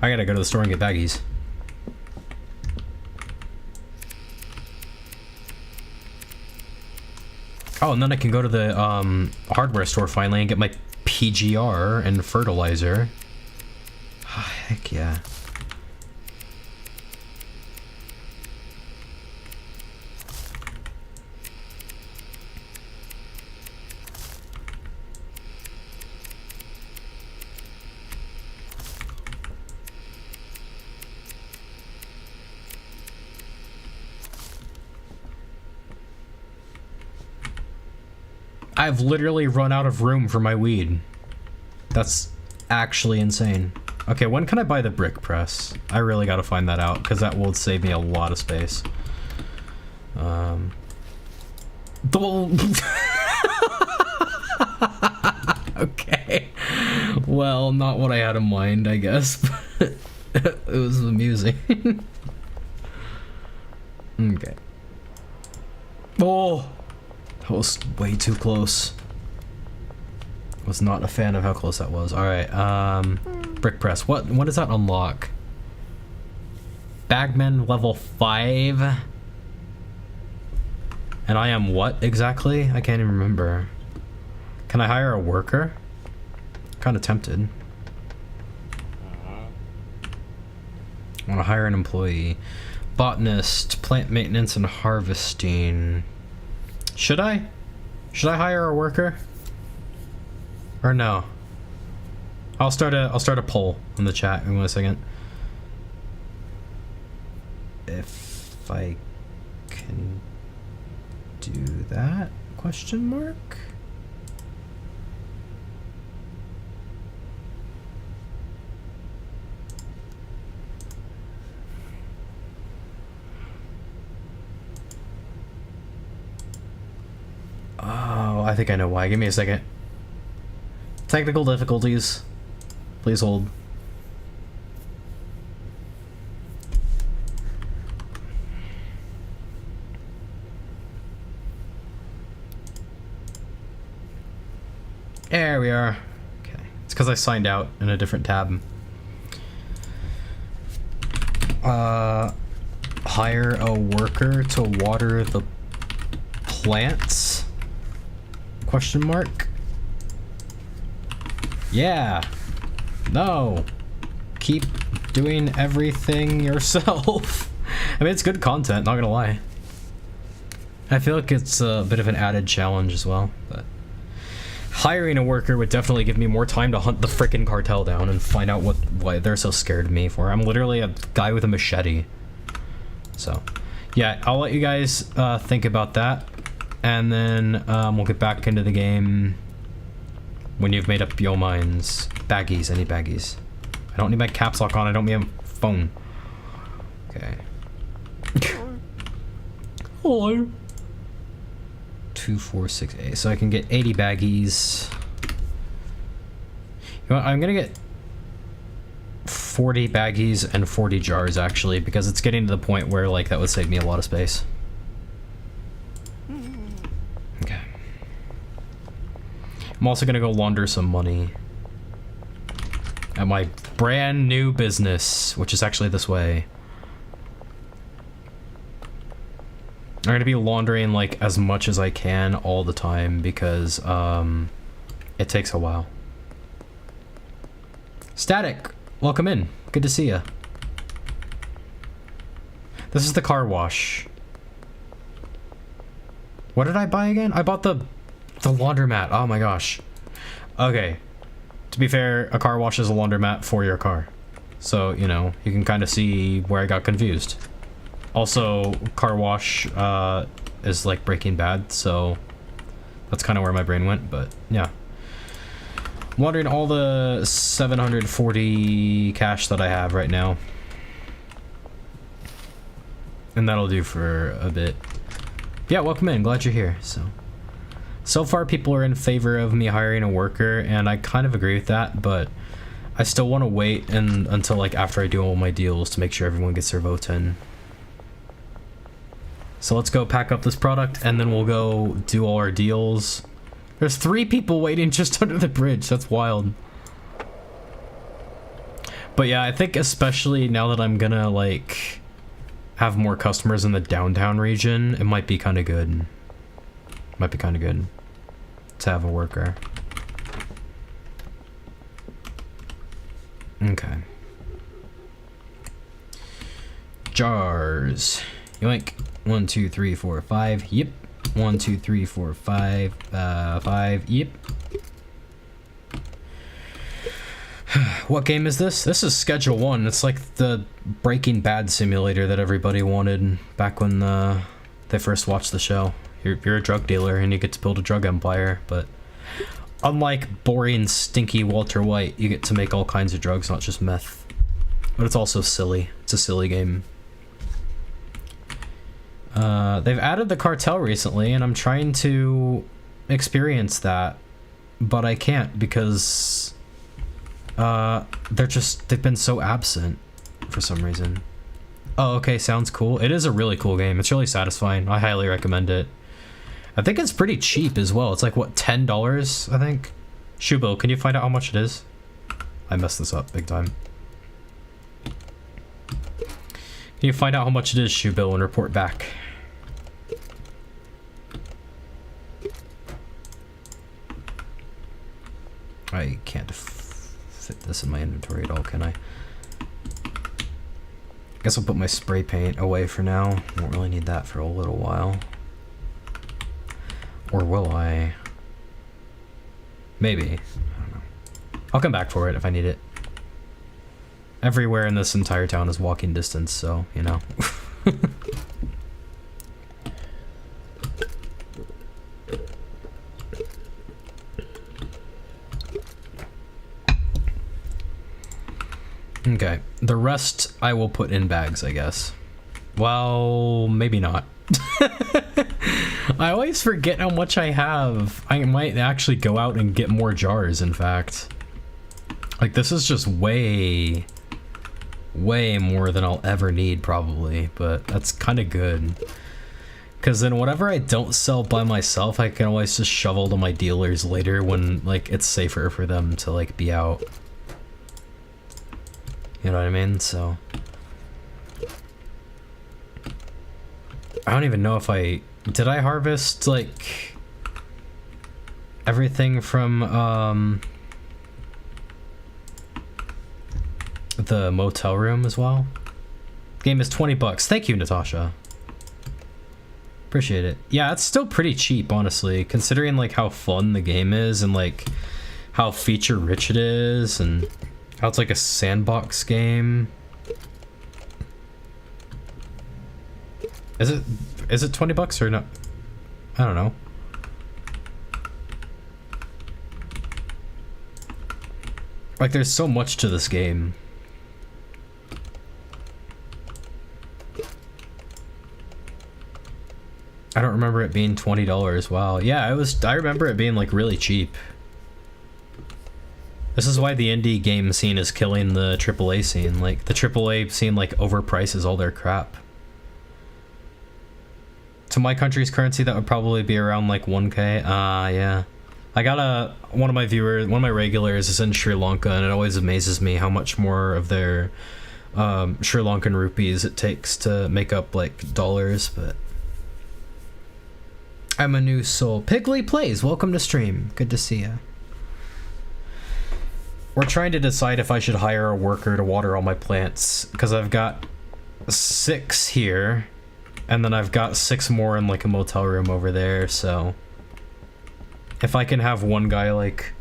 I gotta go to the store and get baggies. Oh, and then I can go to the hardware store finally and get my PGR and fertilizer. Oh, heck yeah. I've literally run out of room for my weed. That's actually insane. Okay, when can I buy the brick press? I really gotta find that out, because that will save me a lot of space. Okay. Well, not what I had in mind, I guess, but it was amusing. Okay. Oh! That was way too close. Was not a fan of how close that was. Alright, brick press. What does that unlock? Bagman level 5? And I am what exactly? I can't even remember. Can I hire a worker? Kinda tempted. I wanna hire an employee. Botanist, plant maintenance and harvesting. Should I? Should I hire a worker? Or no? I'll start a poll in the chat in 1 second. If I can do that? Question mark? Oh, I think I know why. Give me a second. Technical difficulties. Please hold. There we are. Okay. It's because I signed out in a different tab. Hire a worker to water the plants? Question mark? Yeah. No. Keep doing everything yourself. I mean, it's good content, not gonna lie. I feel like it's a bit of an added challenge as well, but hiring a worker would definitely give me more time to hunt the frickin' cartel down and find out why they're so scared of me for. I'm literally a guy with a machete. So, yeah, I'll let you guys think about that, and then we'll get back into the game when you've made up your minds. Baggies, I need baggies. I don't need my caps lock on, I don't need a phone. Okay. Hello. 246A, so I can get 80 baggies. You know what, I'm gonna get 40 baggies and 40 jars actually, because it's getting to the point where like that would save me a lot of space. Okay. I'm also gonna go launder some money at my brand new business, which is actually this way. I'm gonna be laundering like as much as I can all the time because it takes a while. Static, welcome in. Good to see ya. This is the car wash. What did I buy again? I bought the laundromat. Oh my gosh. Okay. To be fair, a car wash is a laundromat for your car. So, you know, you can kind of see where I got confused. Also, car wash is like Breaking Bad, so that's kind of where my brain went, but yeah. I'm wondering all the 740 cash that I have right now. And that'll do for a bit. Yeah, welcome in, glad you're here. So far people are in favor of me hiring a worker, and I kind of agree with that, but I still want to wait until like after I do all my deals to make sure everyone gets their vote in. So let's go pack up this product and then we'll go do all our deals. There's 3 people waiting just under the bridge. That's wild. But yeah, I think especially now that I'm gonna like have more customers in the downtown region, it might be kind of good. Might be kind of good to have a worker. Okay. Jars. Yoink. 1, 2, 3, 4, 5. Yep. 1, 2, 3, 4, 5. 5. Yep. What game is this? This is Schedule 1. It's like the Breaking Bad simulator that everybody wanted back when they first watched the show. You're a drug dealer and you get to build a drug empire, but unlike boring, stinky Walter White, you get to make all kinds of drugs, not just meth. But it's also silly. It's a silly game. They've added the Cartel recently, and I'm trying to experience that, but I can't because they've been so absent for some reason. Oh, okay, sounds cool. It is a really cool game. It's really satisfying. I highly recommend it. I think it's pretty cheap as well. It's like, what, $10, I think? Shubo, can you find out how much it is? I messed this up big time. Can you find out how much it is, Shubo, and report back? I can't fit this in my inventory at all, can I? Guess I'll put my spray paint away for now. Won't really need that for a little while. Or will I? Maybe. I don't know. I'll come back for it if I need it. Everywhere in this entire town is walking distance, so, you know. Okay, the rest I will put in bags, I guess. Well, maybe not. I always forget how much I have. I might actually go out and get more jars, in fact. Like, this is just way more than I'll ever need, probably, but that's kind of good. Because then whatever I don't sell by myself, I can always just shovel to my dealers later when, like, it's safer for them to, like, be out. You know what I mean? So I don't even know if did I harvest like everything from the motel room as well. Game is $20. Thank you, Natasha. Appreciate it. Yeah, it's still pretty cheap, honestly, considering like how fun the game is and like how feature rich it is and how it's like a sandbox game. Is it $20 or not? I don't know. Like, there's so much to this game. I don't remember it being $20. Wow. Yeah, I remember it being like really cheap. This is why the indie game scene is killing the AAA scene. Like, the AAA scene, like, overprices all their crap. To my country's currency, that would probably be around, like, 1K. Yeah. I got one of my regulars is in Sri Lanka, and it always amazes me how much more of their Sri Lankan rupees it takes to make up, like, dollars, but... I'm a new soul. Piggly Plays, welcome to stream. Good to see ya. We're trying to decide if I should hire a worker to water all my plants, because I've got 6 here, and then I've got 6 more in like a motel room over there, so if I can have one guy like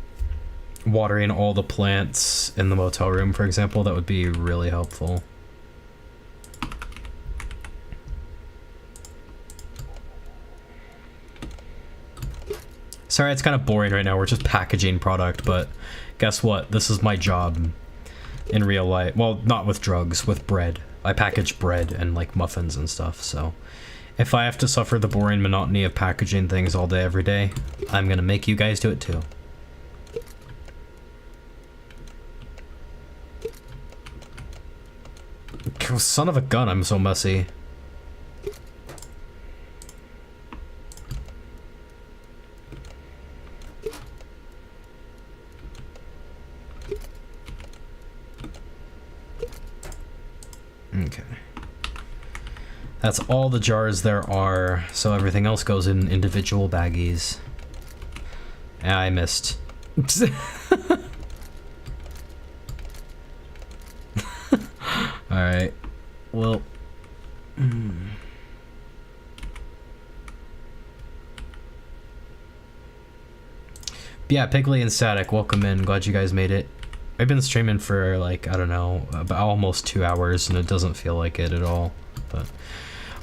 watering all the plants in the motel room, for example, that would be really helpful. Sorry, it's kind of boring right now. We're just packaging product, but guess what? This is my job in real life. Well, not with drugs, with bread. I package bread and like muffins and stuff, so if I have to suffer the boring monotony of packaging things all day every day, I'm gonna make you guys do it too. Son of a gun, I'm so messy. Okay. That's all the jars there are, so everything else goes in individual baggies. Yeah, I missed. Alright. Well... Yeah, Piggly and Static, welcome in. Glad you guys made it. I've been streaming for like, I don't know, about almost 2 hours and it doesn't feel like it at all. But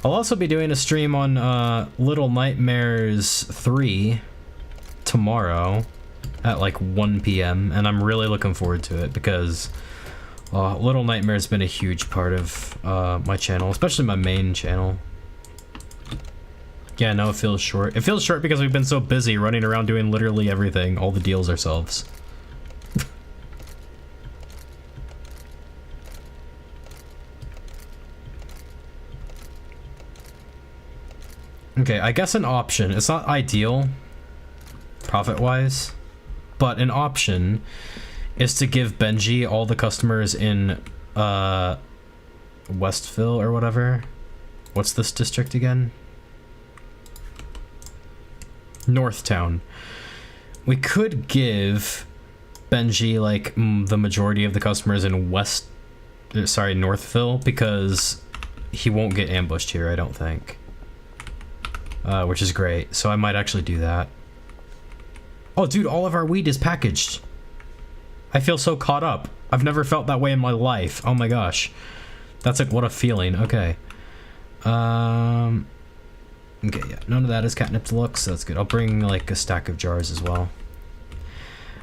I'll also be doing a stream on Little Nightmares 3 tomorrow at like 1 p.m. and I'm really looking forward to it because Little Nightmares has been a huge part of my channel, especially my main channel. Yeah, no, it feels short. It feels short because we've been so busy running around doing literally everything, all the deals ourselves. Okay, I guess an option. It's not ideal, profit-wise, but an option is to give Benji all the customers in Westville or whatever. What's this district again? Northtown. We could give Benji like the majority of the customers in Northville because he won't get ambushed here, I don't think. Which is great, so I might actually do that. Oh dude, all of our weed is packaged. I feel so caught up. I've never felt that way in my life. Oh my gosh. That's like, what a feeling. Okay. Okay, yeah, none of that is catnip deluxe, so that's good. I'll bring like a stack of jars as well.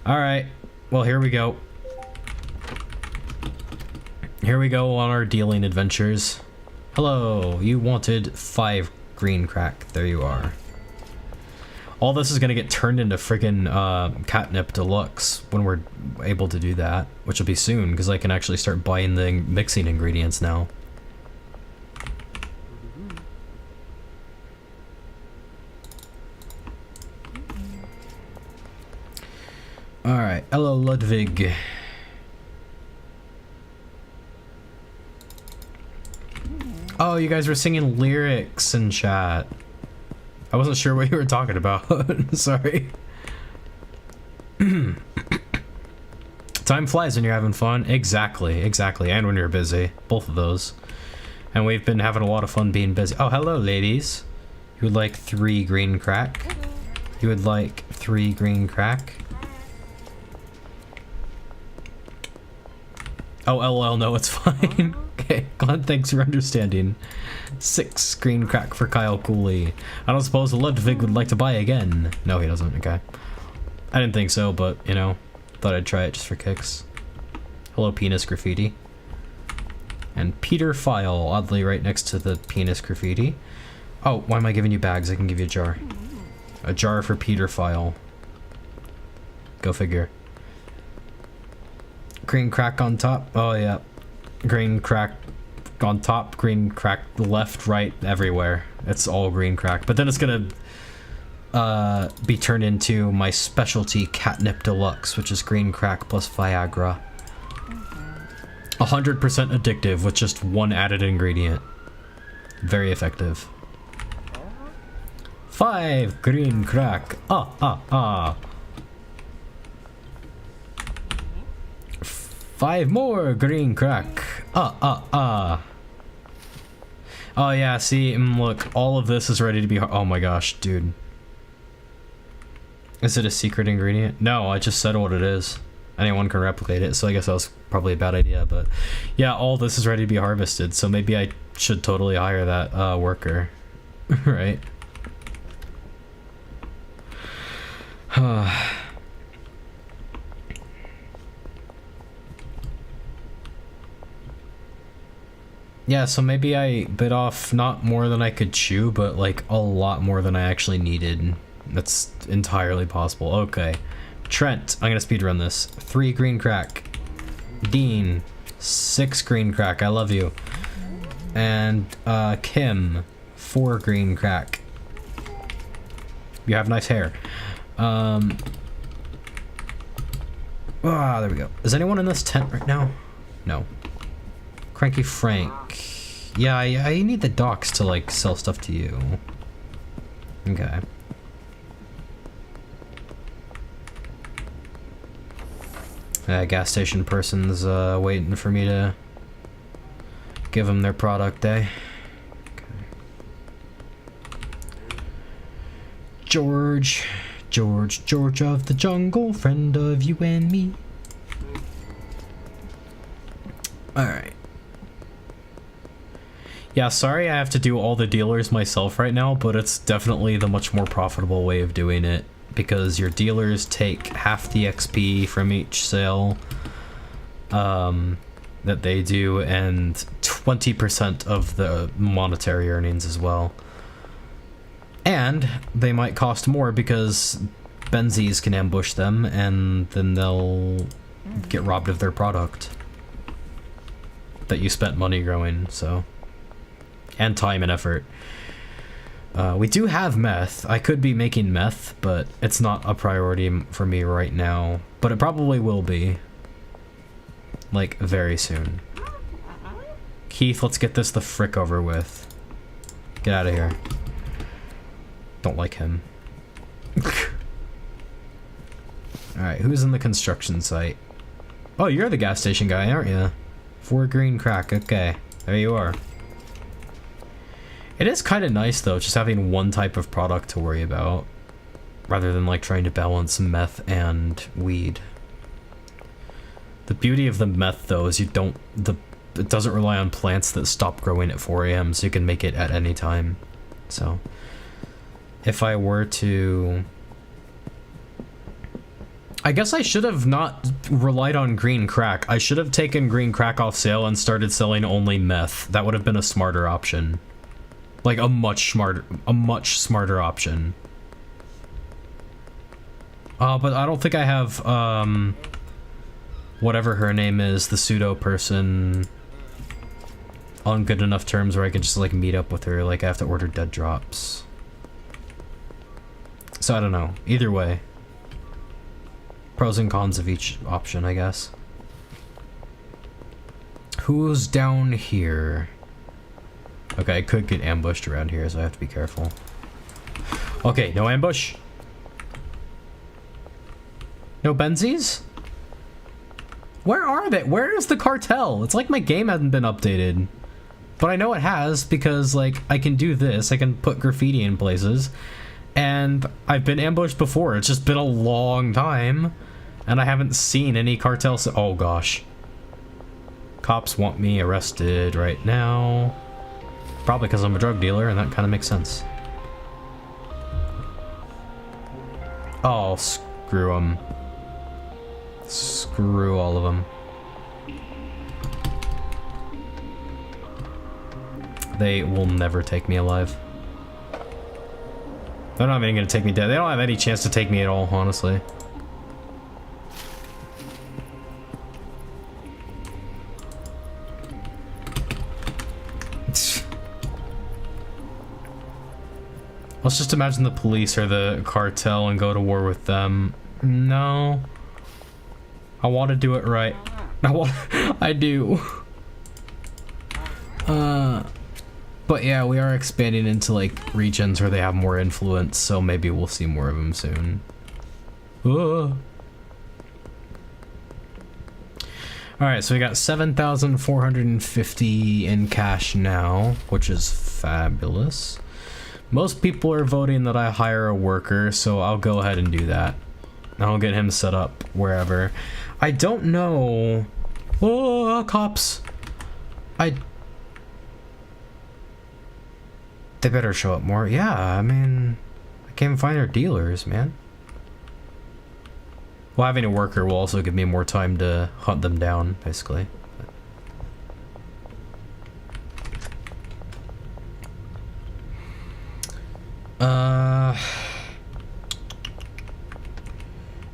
Alright, well here we go. Here we go on our dealing adventures. Hello, you wanted 5 green crack. There you are. All this is gonna get turned into friggin' catnip deluxe when we're able to do that, which will be soon, because I can actually start buying the mixing ingredients now. Alright, hello Ludwig. Oh, you guys were singing lyrics in chat. I wasn't sure what you were talking about. Sorry. Time flies when you're having fun. Exactly, exactly. And when you're busy. Both of those. And we've been having a lot of fun being busy. Oh, hello, ladies. You would like 3 green crack? You would like 3 green crack? Oh, LOL, no, it's fine. Okay, Glenn, thanks for understanding. 6 green crack for Kyle Cooley. I don't suppose Ludwig would like to buy again. No, he doesn't, okay. I didn't think so, but, you know, thought I'd try it just for kicks. Hello, Penis Graffiti. And Peter File, oddly right next to the Penis Graffiti. Oh, why am I giving you bags? I can give you a jar. A jar for Peter File. Go figure. Green crack on top. Oh yeah, green crack on top, green crack left, right, everywhere. It's all green crack. But then it's gonna be turned into my specialty catnip deluxe, which is green crack plus Viagra. 100% addictive with just 1 added ingredient. Very effective. 5 green crack. 5 more green crack. Oh yeah, see, look, all of this is ready to be. Oh my gosh, dude. Is it a secret ingredient? No, I just said what it is. Anyone can replicate it, so I guess that was probably a bad idea, but yeah, all this is ready to be harvested, so maybe I should totally hire that worker, right? Yeah, so maybe I bit off not more than I could chew, but like a lot more than I actually needed. That's entirely possible. Okay. Trent, I'm gonna speedrun this. 3 green crack. Dean, 6 green crack. I love you. And Kim, 4 green crack. You have nice hair. There we go. Is anyone in this tent right now? No. Cranky Frank. Yeah, I need the docks to, like, sell stuff to you. Okay. Gas station person's waiting for me to give them their product, eh? Okay. George of the jungle, friend of you and me. Alright. Yeah, sorry I have to do all the dealers myself right now, but it's definitely the much more profitable way of doing it, because your dealers take half the XP from each sale that they do, and 20% of the monetary earnings as well. And they might cost more because Benzies can ambush them, and then they'll get robbed of their product that you spent money growing, so. And time and effort. We do have meth. I could be making meth, but it's not a priority for me right now. But it probably will be. Like, very soon. Keith, let's get this the frick over with. Get out of here. Don't like him. Alright, who's in the construction site? Oh, you're the gas station guy, aren't you? 4 green crack, okay. There you are. It is kind of nice, though, just having one type of product to worry about, rather than, like, trying to balance meth and weed. The beauty of the meth, though, is it doesn't rely on plants that stop growing at 4 AM, so you can make it at any time. So, if I were to... I guess I should have not relied on green crack. I should have taken green crack off sale and started selling only meth. That would have been a smarter option. Like, a much smarter option. But I don't think I have, whatever her name is, the pseudo person, on good enough terms where I can just, like, meet up with her. Like, I have to order dead drops. So, I don't know. Either way. Pros and cons of each option, I guess. Who's down here? Okay, I could get ambushed around here, so I have to be careful. Okay, no ambush. No Benzies? Where are they? Where is the cartel? It's like my game hasn't been updated. But I know it has, because, like, I can do this. I can put graffiti in places. And I've been ambushed before. It's just been a long time. And I haven't seen any cartel. Oh, gosh. Cops want me arrested right now. Probably because I'm a drug dealer, and that kind of makes sense. Oh, screw them. Screw all of them. They will never take me alive. They're not even going to take me dead. They don't have any chance to take me at all, honestly. Let's just imagine the police or the cartel and go to war with them. No. I want to do it right. I do. But yeah, we are expanding into, like, regions where they have more influence, so maybe we'll see more of them soon. Alright, so we got 7,450 in cash now, which is fabulous. Most people are voting that I hire a worker, so I'll go ahead and do that. I'll get him set up wherever. I don't know... Oh, cops! They better show up more. Yeah, I mean... I can't find our dealers, man. Well, having a worker will also give me more time to hunt them down, basically.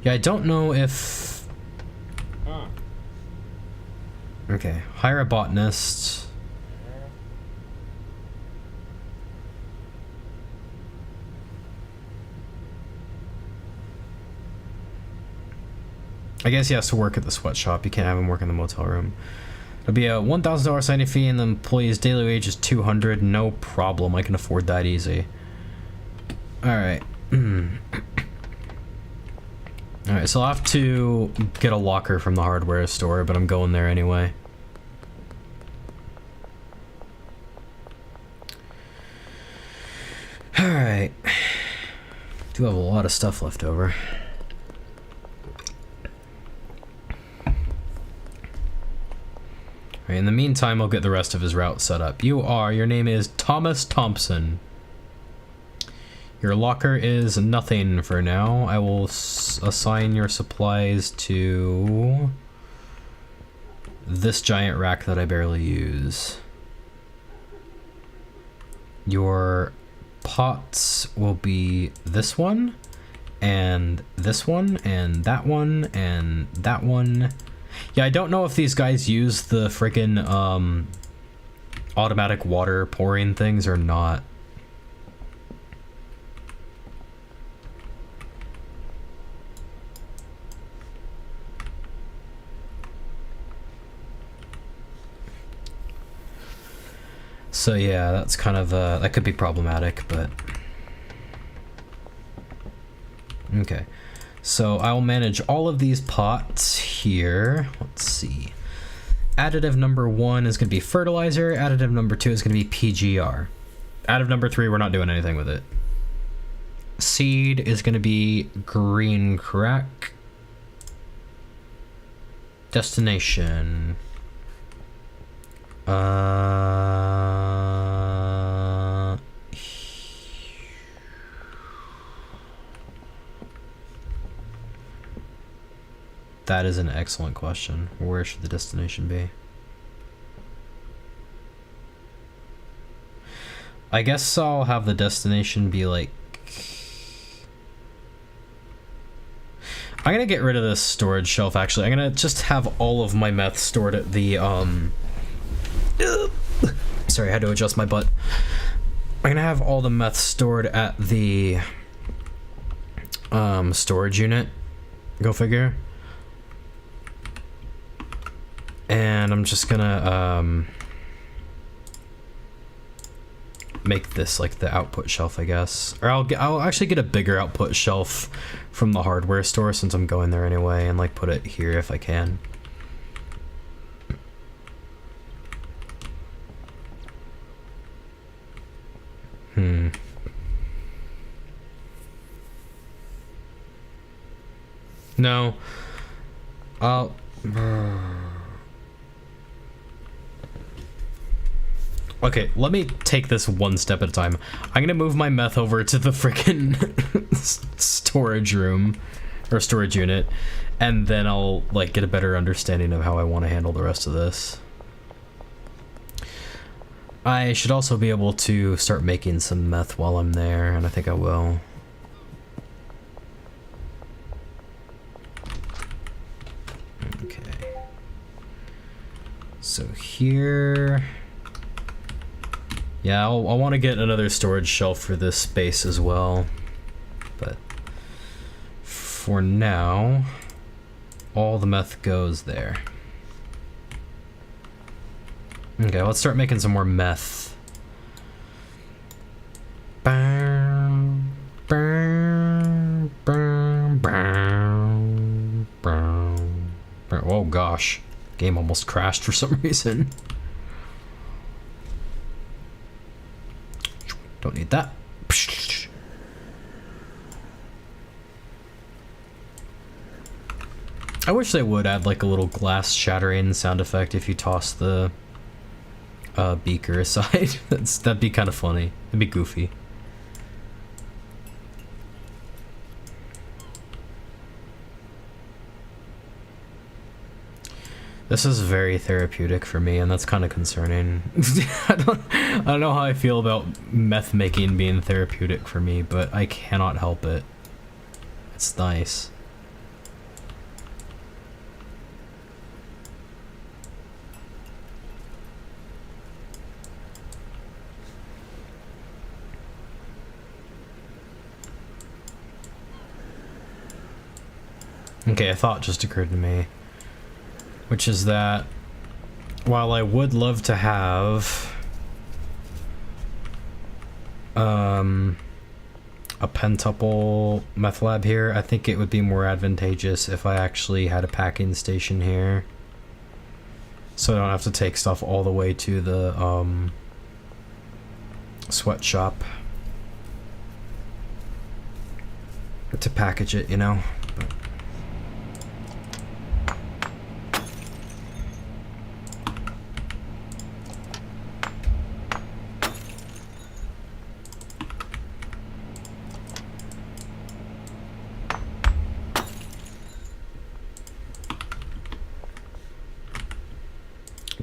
Yeah, I don't know if... Okay, hire a botanist. I guess he has to work at the sweatshop. You can't have him work in the motel room. It'll be a $1,000 signing fee and the employee's daily wage is $200. No problem. I can afford that easy. Alright. Alright, so I'll have to get a locker from the hardware store, but I'm going there anyway. Alright. Do have a lot of stuff left over. Alright, in the meantime, I'll get the rest of his route set up. Your name is Thomas Thompson. Your locker is nothing for now. I will assign your supplies to this giant rack that I barely use. Your pots will be this one, and this one, and that one, and that one. Yeah, I don't know if these guys use the friggin' automatic water pouring things or not. So yeah, that's kind of, that could be problematic, but... Okay. So I'll manage all of these pots here. Let's see. Additive number 1 is going to be fertilizer. Additive number 2 is going to be PGR. Additive number 3, we're not doing anything with it. Seed is going to be green crack. Destination. That is an excellent question. Where should the destination be? I guess I'll have the destination be like... I'm gonna get rid of this storage shelf, actually. I'm gonna just have all of my meth stored at the, Sorry, I had to adjust my butt. I'm gonna have all the meth stored at the, storage unit. Go figure. And I'm just gonna, make this like the output shelf, I guess. Or I'll actually get a bigger output shelf from the hardware store since I'm going there anyway, and like put it here if I can. No. I'll... Okay, let me take this one step at a time. I'm gonna move my meth over to the frickin' storage room, or storage unit, and then I'll, like, get a better understanding of how I want to handle the rest of this. I should also be able to start making some meth while I'm there, and I think I will. Okay. So here... Yeah, I want to get another storage shelf for this space as well, but for now, all the meth goes there. Okay, let's start making some more meth. Oh gosh, game almost crashed for some reason. Don't need that. I wish they would add like a little glass shattering sound effect if you toss the beaker aside. That'd be kind of funny. It'd be goofy. This is very therapeutic for me, and that's kind of concerning. I don't know how I feel about meth making being therapeutic for me, but I cannot help it. It's nice. Okay, a thought just occurred to me, which is that while I would love to have a pentuple meth lab here, I think it would be more advantageous if I actually had a packing station here, so I don't have to take stuff all the way to the sweatshop to package it, you know. But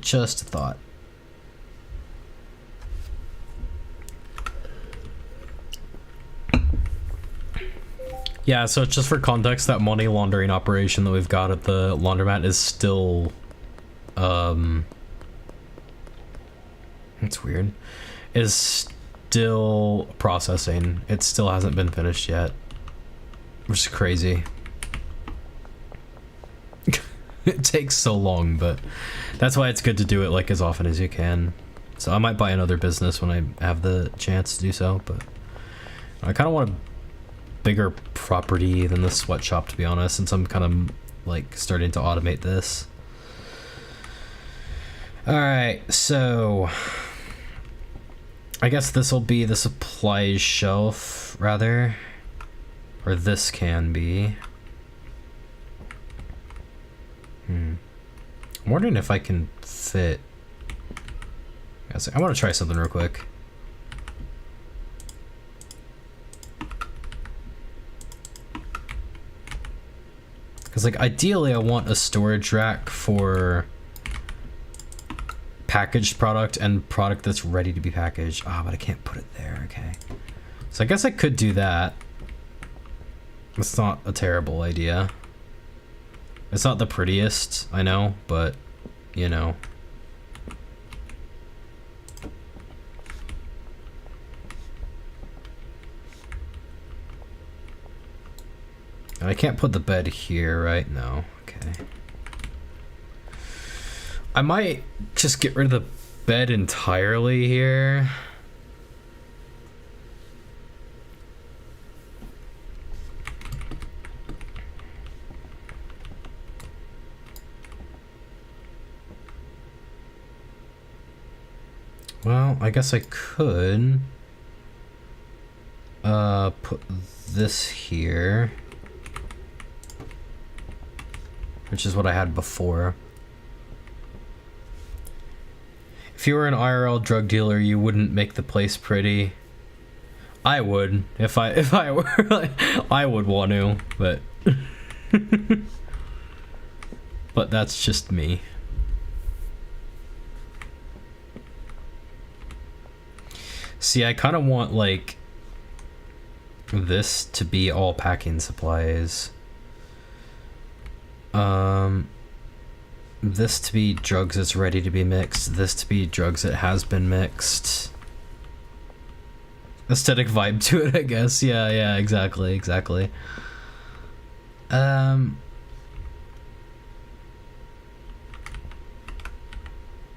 just a thought. Yeah, so just for context, that money laundering operation that we've got at the laundromat is still, it's weird, is still processing. It still hasn't been finished yet, which is crazy. It takes so long, but that's why it's good to do it like as often as you can. So I might buy another business when I have the chance to do so, but I kind of want a bigger property than the sweatshop, to be honest, since I'm kind of like starting to automate this. Alright, so I guess this will be the supplies shelf, rather, or this can be. I'm wondering if I can fit. I want to try something real quick. Because, like, ideally I want a storage rack for packaged product and product that's ready to be packaged. Ah, but I can't put it there. Okay. So I guess I could do that. It's not a terrible idea. It's not the prettiest, I know, but, you know. And I can't put the bed here, right? No. Okay. I might just get rid of the bed entirely here. Well, I guess I could put this here, which is what I had before. If you were an IRL drug dealer, you wouldn't make the place pretty. I would, if I were, like, I would want to, but but that's just me. See, I kind of want, like, this to be all packing supplies. This to be drugs that's ready to be mixed. This to be drugs that has been mixed. Aesthetic vibe to it, I guess. Yeah, exactly.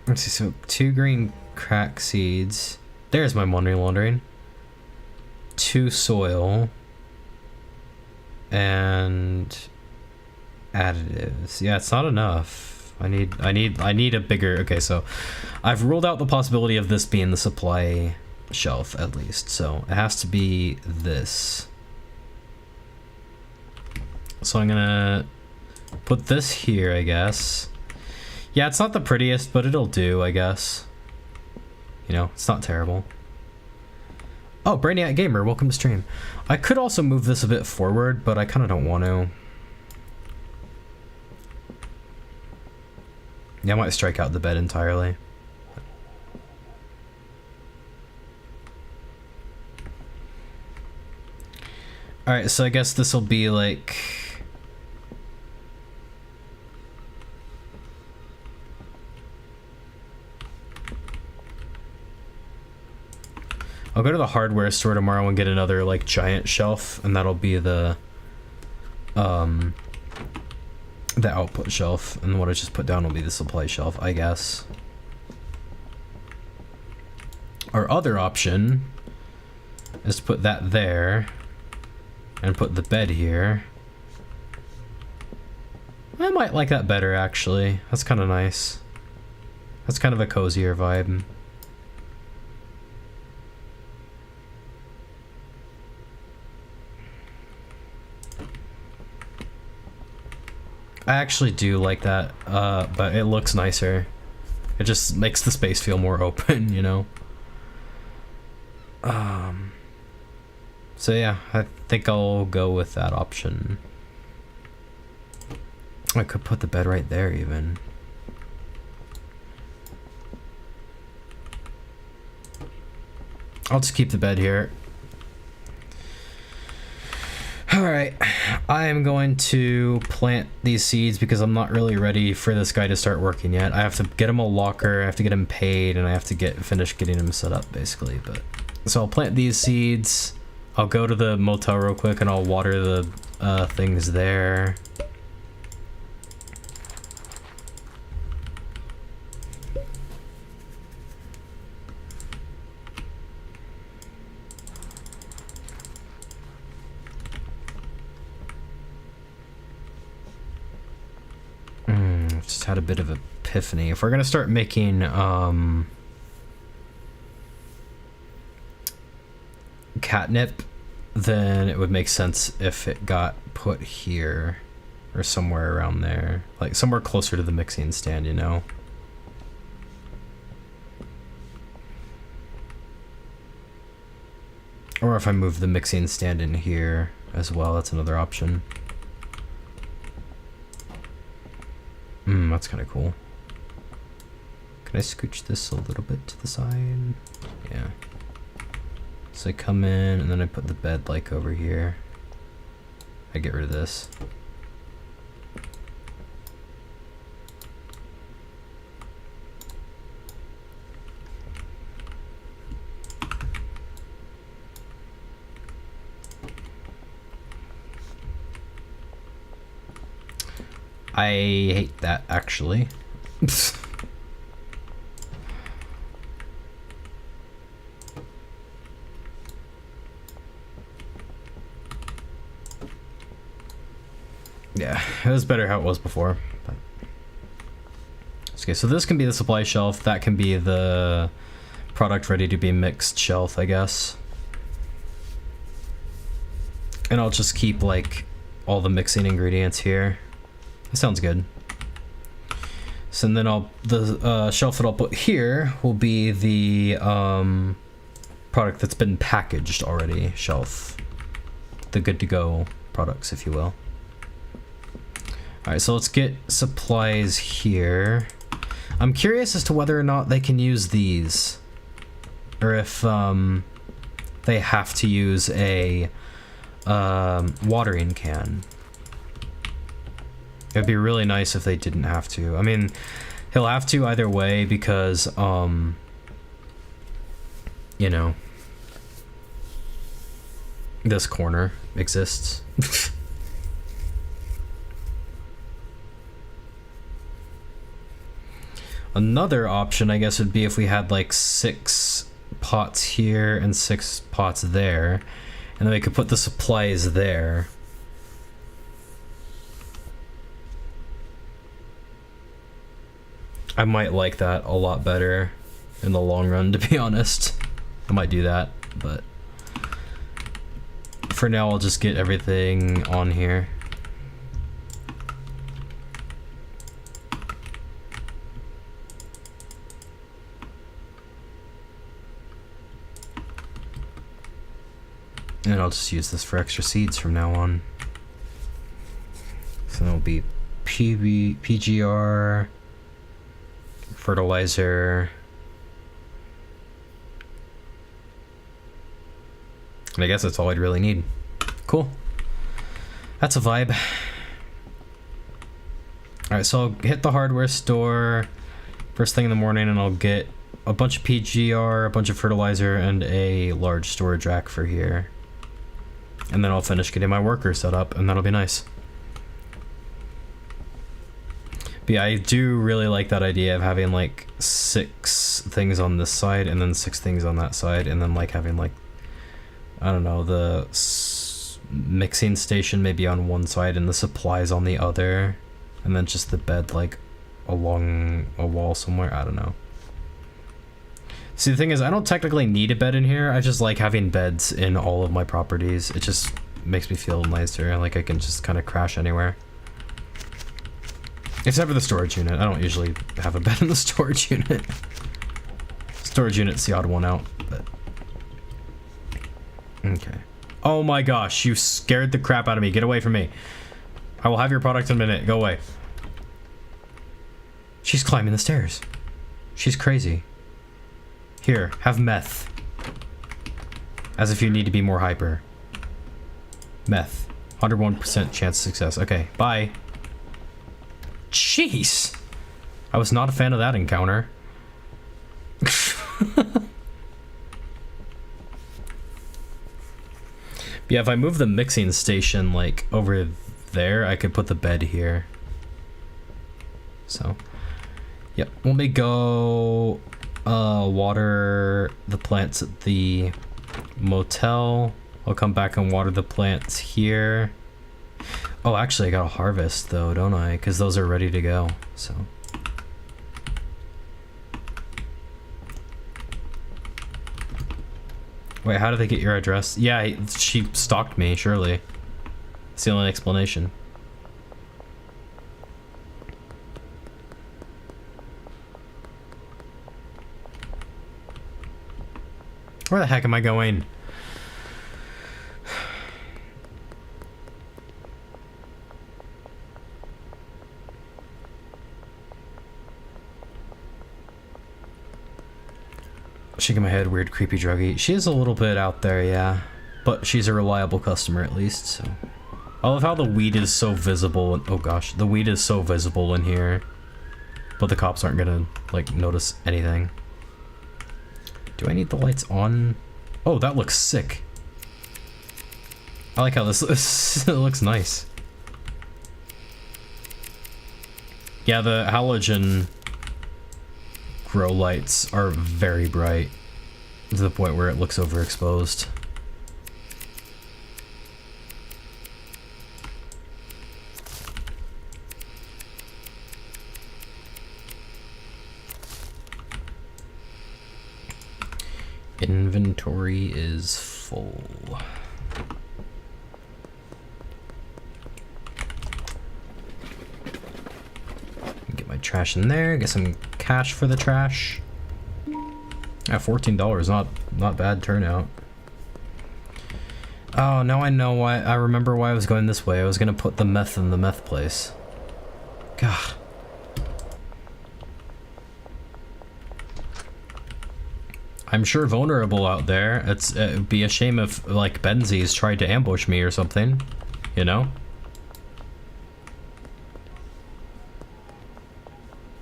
Let's see, so 2 green crack seeds. There's my money laundering. 2 soil. And additives. Yeah, it's not enough. I need a bigger. Okay, so I've ruled out the possibility of this being the supply shelf, at least. So it has to be this. So I'm gonna put this here, I guess. Yeah, it's not the prettiest, but it'll do, I guess. You know, it's not terrible. Oh, Brainiac Gamer, welcome to stream. I could also move this a bit forward, but I kind of don't want to. Yeah, I might strike out the bed entirely. Alright, so I guess this will be like... I'll go to the hardware store tomorrow and get another, like, giant shelf, and that'll be the the output shelf, and what I just put down will be the supply shelf, I guess. Our other option is to put that there and put the bed here. I might like that better, actually. That's kind of nice. That's kind of a cozier vibe. I actually do like that, but it looks nicer. It just makes the space feel more open, you know? So yeah, I think I'll go with that option. I could put the bed right there, even. I'll just keep the bed here. Alright, I am going to plant these seeds because I'm not really ready for this guy to start working yet. I have to get him a locker, I have to get him paid, and I have to finish getting him set up, basically. But so I'll plant these seeds, I'll go to the motel real quick, and I'll water the things there. Just had a bit of epiphany. If we're gonna start making catnip, then it would make sense if it got put here or somewhere around there, like somewhere closer to the mixing stand, you know. Or if I move the mixing stand in here as well, that's another option. That's kind of cool. Can I scooch this a little bit to the side? Yeah. So I come in, and then I put the bed like over here. I get rid of this. I hate that, actually. Yeah, it was better how it was before. But. Okay, so this can be the supply shelf, that can be the product ready to be mixed shelf, I guess. And I'll just keep, like, all the mixing ingredients here. That sounds good. So then the shelf that I'll put here will be the product that's been packaged already shelf. The good to go products, if you will. Alright, so let's get supplies here. I'm curious as to whether or not they can use these. Or if they have to use a watering can. It'd be really nice if they didn't have to. I mean, he'll have to either way because, you know, this corner exists. Another option, I guess, would be if we had like 6 pots here and 6 pots there, and then we could put the supplies there. I might like that a lot better in the long run, to be honest. I might do that, but for now I'll just get everything on here. And I'll just use this for extra seeds from now on. So it'll be PGR, fertilizer, and I guess that's all I'd really need. Cool. That's a vibe. Alright, so I'll hit the hardware store first thing in the morning, and I'll get a bunch of PGR, a bunch of fertilizer, and a large storage rack for here. And then I'll finish getting my worker set up, and that'll be nice. But yeah, I do really like that idea of having like 6 things on this side and then 6 things on that side, and then like having like, I don't know, the mixing station maybe on one side and the supplies on the other, and then just the bed like along a wall somewhere. I don't know. See, the thing is, I don't technically need a bed in here. I just like having beds in all of my properties. It just makes me feel nicer, like I can just kind of crash anywhere. Except for the storage unit. I don't usually have a bed in the storage unit. Storage unit's the odd one out, but... Okay. Oh my gosh, you scared the crap out of me. Get away from me. I will have your product in a minute. Go away. She's climbing the stairs. She's crazy. Here, have meth. As if you need to be more hyper. Meth. 101% chance of success. Okay, bye. Jeez. I was not a fan of that encounter. Yeah, if I move the mixing station like over there, I could put the bed here. So, yep. Let me go water the plants at the motel. I'll come back and water the plants here. Oh, actually, I gotta harvest though, don't I? Because those are ready to go, so. Wait, how did they get your address? Yeah, she stalked me, surely. It's the only explanation. Where the heck am I going? Shaking my head, weird, creepy druggie. She is a little bit out there, yeah. But she's a reliable customer at least, so. I love how the weed is so visible. Oh gosh, the weed is so visible in here. But the cops aren't gonna, like, notice anything. Do I need the lights on? Oh, that looks sick. I like how this it looks nice. Yeah, the halogen grow lights are very bright to the point where it looks overexposed. Inventory is full. Get my trash in there, get some cash for the trash. Yeah, $14, not bad turnout. Oh, now I know why. I remember why I was going this way. I was gonna put the meth in the meth place. God. I'm sure vulnerable out there. It'd be a shame if, like, Benzies tried to ambush me or something, you know?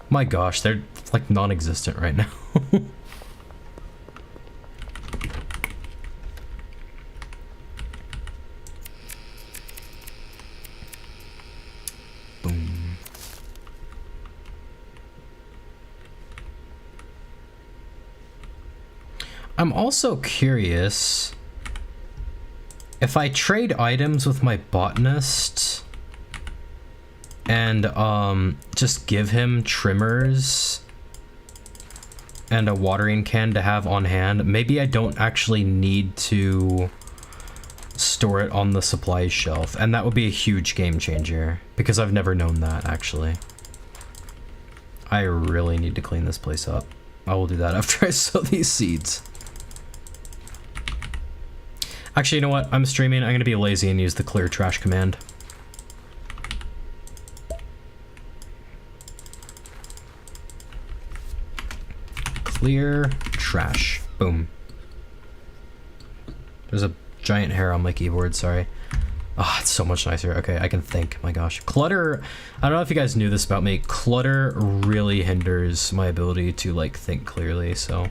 My gosh, they're, like, non-existent right now. Boom. I'm also curious if I trade items with my botanist and just give him trimmers and a watering can to have on hand. Maybe I don't actually need to store it on the supply shelf, and that would be a huge game changer because I've never known that actually. I really need to clean this place up. I will do that after I sow these seeds. Actually, you know what? I'm streaming. I'm going to be lazy and use the clear trash command. Clear trash. Boom. There's a giant hair on my keyboard, sorry. Oh, it's so much nicer. Okay, I can think. My gosh. Clutter, I don't know if you guys knew this about me. Clutter really hinders my ability to, like, think clearly, so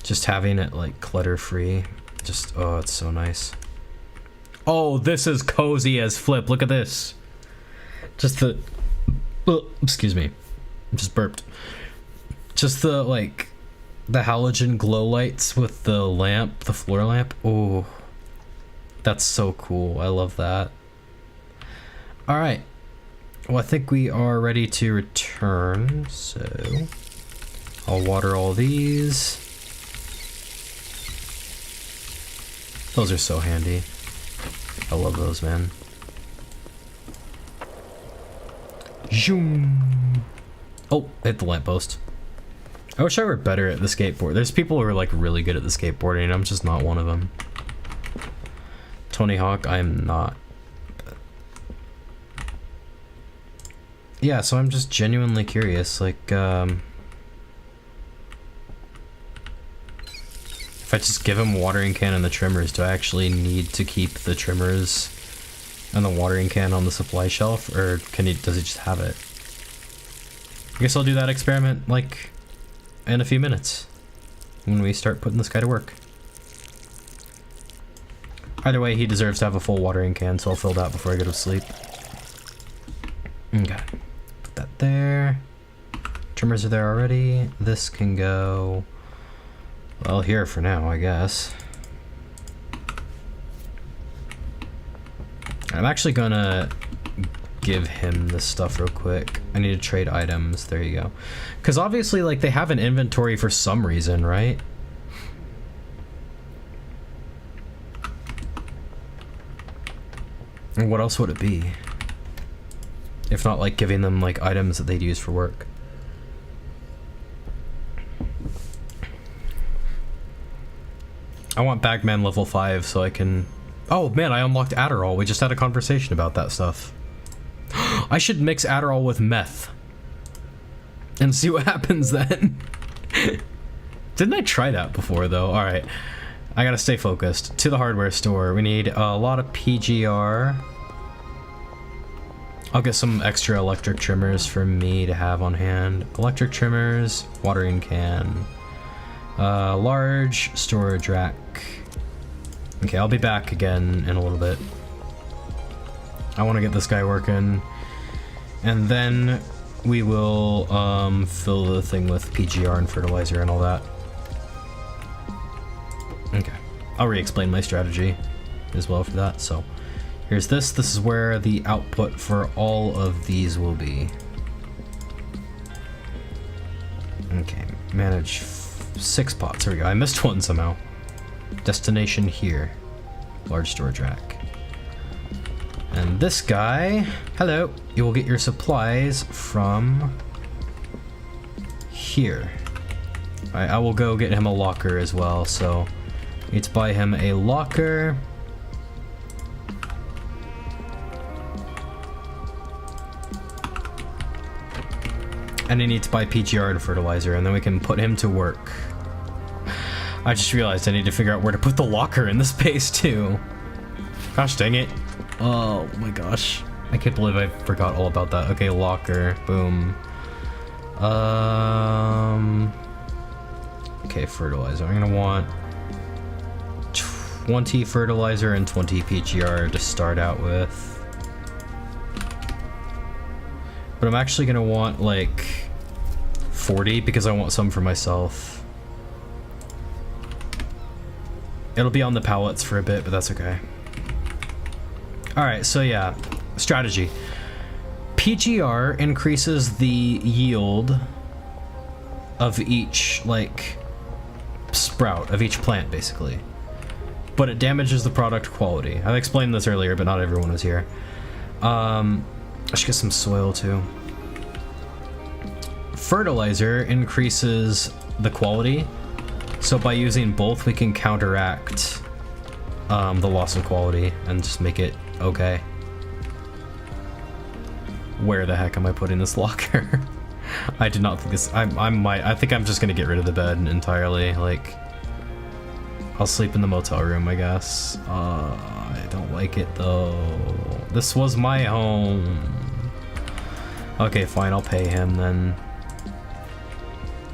just having it, like, clutter-free. Just, oh, it's so nice. Oh, this is cozy as flip. Look at this. Just the Excuse me. Just burped. Just the, like, the halogen glow lights with the lamp, the floor lamp. Oh, that's so cool. I love that. All right. Well, I think we are ready to return, so I'll water all these. Those are so handy. I love those, man. Zoom. Oh, hit the lamppost. I wish I were better at the skateboard. There's people who are like really good at the skateboarding, and I'm just not one of them. Tony Hawk, I am not. Yeah, so I'm just genuinely curious, like, if I just give him a watering can and the trimmers, do I actually need to keep the trimmers and the watering can on the supply shelf, or does he just have it? I guess I'll do that experiment, like, in a few minutes, when we start putting this guy to work. Either way, he deserves to have a full watering can, so I'll fill that before I go to sleep. Okay. Put that there. Trimmers are there already. This can go, well, here for now, I guess. I'm actually gonna give him this stuff real quick. I need to trade items. There you go. Because obviously, like, they have an inventory for some reason, right? And what else would it be? If not, like, giving them, like, items that they'd use for work. I want Bagman level 5 so I can... Oh, man, I unlocked Adderall. We just had a conversation about that stuff. I should mix Adderall with meth. And see what happens then. Didn't I try that before, though? Alright. I gotta stay focused. To the hardware store. We need a lot of PGR. I'll get some extra electric trimmers for me to have on hand. Electric trimmers, watering can, large storage rack. Okay, I'll be back again in a little bit. I want to get this guy working, and then we will fill the thing with PGR and fertilizer and all that. Okay, I'll re-explain my strategy as well for that. So here's this. This is where the output for all of these will be. Okay, manage 6 pots. Here we go. I missed one somehow. Destination here. Large storage rack. And this guy, hello, you will get your supplies from here. Alright, I will go get him a locker as well, so need to buy him a locker. And I need to buy PGR and fertilizer, and then we can put him to work. I just realized I need to figure out where to put the locker in the space too. Gosh dang it. Oh my gosh. I can't believe I forgot all about that. Okay, locker. Boom. Okay, fertilizer. I'm gonna want 20 fertilizer and 20 PGR to start out with. But I'm actually gonna want like 40 because I want some for myself. It'll be on the pallets for a bit, but that's okay. Alright, so yeah, strategy. PGR increases the yield of each, like, sprout, of each plant, basically. But it damages the product quality. I explained this earlier, but not everyone was here. I should get some soil, too. Fertilizer increases the quality. So by using both, we can counteract the loss of quality and just make it okay. Where the heck am I putting this locker? I did not think this. I think I'm just gonna get rid of the bed entirely. Like, I'll sleep in the motel room, I guess. I don't like it though. This was my home. Okay, fine. I'll pay him then.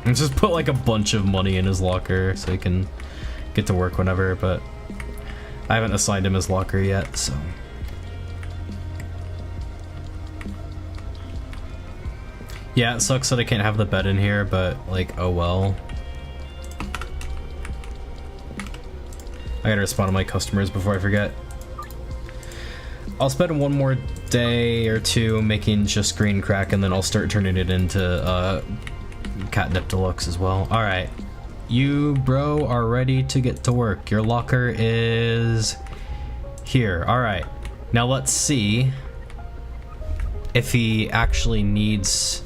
And just put like a bunch of money in his locker so he can get to work whenever, but I haven't assigned him his locker yet, so. Yeah, it sucks that I can't have the bed in here, but like, oh well. I gotta respond to my customers before I forget. I'll spend one more day or two making just green crack, and then I'll start turning it into catnip deluxe as well. All right, you bro are ready to get to work. Your locker is here. All right, now let's see if he actually needs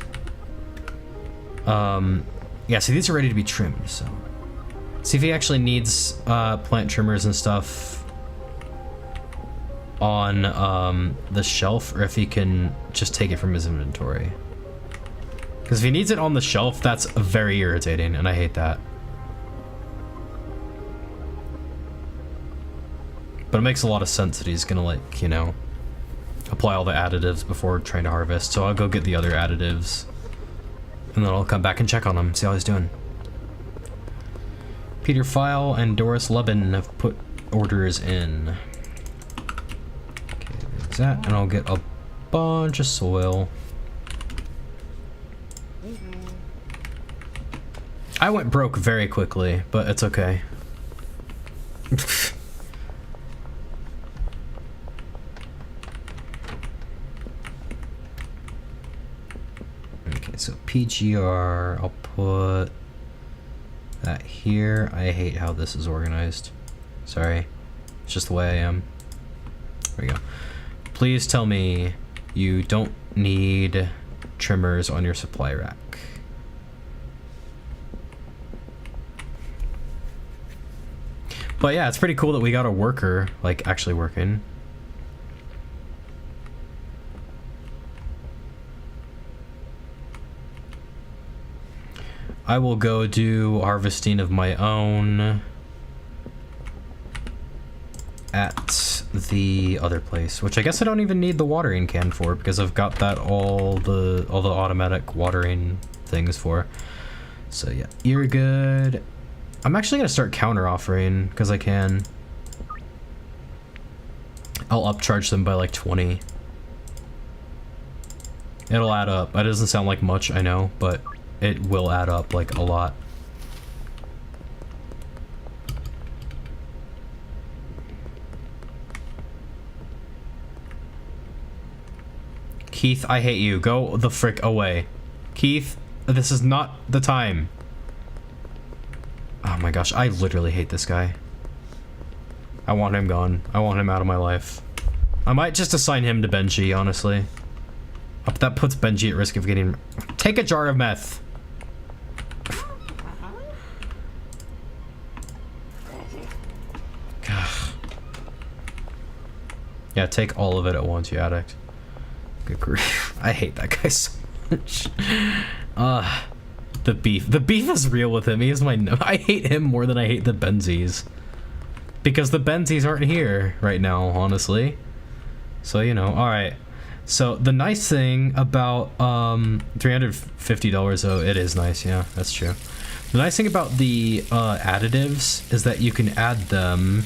yeah, so these are ready to be trimmed, so see if he actually needs plant trimmers and stuff on the shelf, or if he can just take it from his inventory. Because if he needs it on the shelf, that's very irritating, and I hate that. But it makes a lot of sense that he's gonna, like, you know, apply all the additives before trying to harvest, so I'll go get the other additives. And then I'll come back and check on him, see how he's doing. Peter File and Doris Lubin have put orders in. Okay, there's that, and I'll get a bunch of soil. I went broke very quickly, but it's okay. Okay, so PGR, I'll put that here. I hate how this is organized. Sorry. It's just the way I am. There we go. Please tell me you don't need trimmers on your supply rack. But yeah, it's pretty cool that we got a worker, like, actually working. I will go do harvesting of my own at the other place, which I guess I don't even need the watering can for, because I've got that all the automatic watering things for. So yeah, you're good. I'm actually gonna start counter offering because I can. I'll upcharge them by like 20. It'll add up. That doesn't sound like much, I know, but it will add up like a lot. Keith, I hate you. Go the frick away. Keith, this is not the time. Oh my gosh, I literally hate this guy. I want him gone. I want him out of my life. I might just assign him to Benji, honestly. That puts Benji at risk of getting... Take a jar of meth. Yeah, take all of it at once, you addict. Good grief. I hate that guy so much. The beef. The beef is real with him. He is my... I hate him more than I hate the Benzies. Because the Benzies aren't here right now, honestly. So, you know, alright. So, the nice thing about, $350, though, it is nice, yeah, that's true. The nice thing about the, additives is that you can add them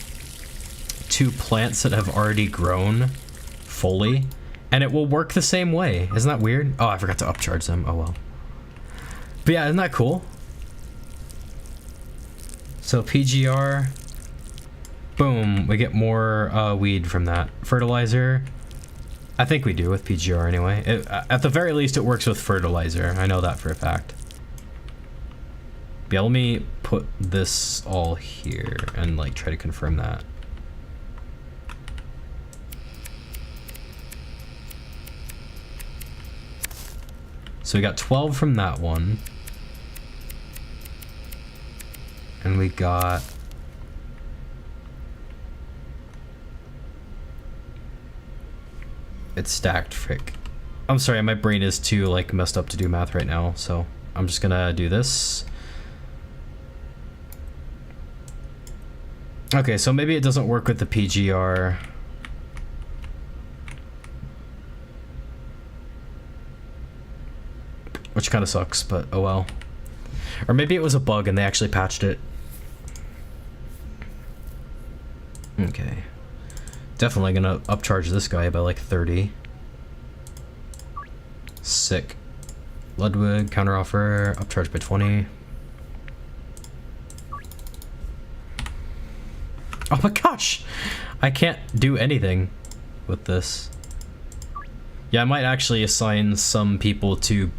to plants that have already grown fully, and it will work the same way. Isn't that weird? Oh, I forgot to upcharge them. Oh, well. But yeah, isn't that cool? So, PGR... Boom, we get more weed from that. Fertilizer, I think we do with PGR anyway. At the very least, it works with fertilizer. I know that for a fact. Yeah, let me put this all here and like try to confirm that. So we got 12 from that one. And we got... It's stacked, frick. I'm sorry, my brain is too, like, messed up to do math right now, so I'm just gonna do this. Okay, so maybe it doesn't work with the PGR. Which kind of sucks, but oh well. Or maybe it was a bug and they actually patched it. Okay. Definitely gonna upcharge this guy by like 30. Sick. Ludwig, counteroffer, upcharge by 20. Oh my gosh! I can't do anything with this. Yeah, I might actually assign some people to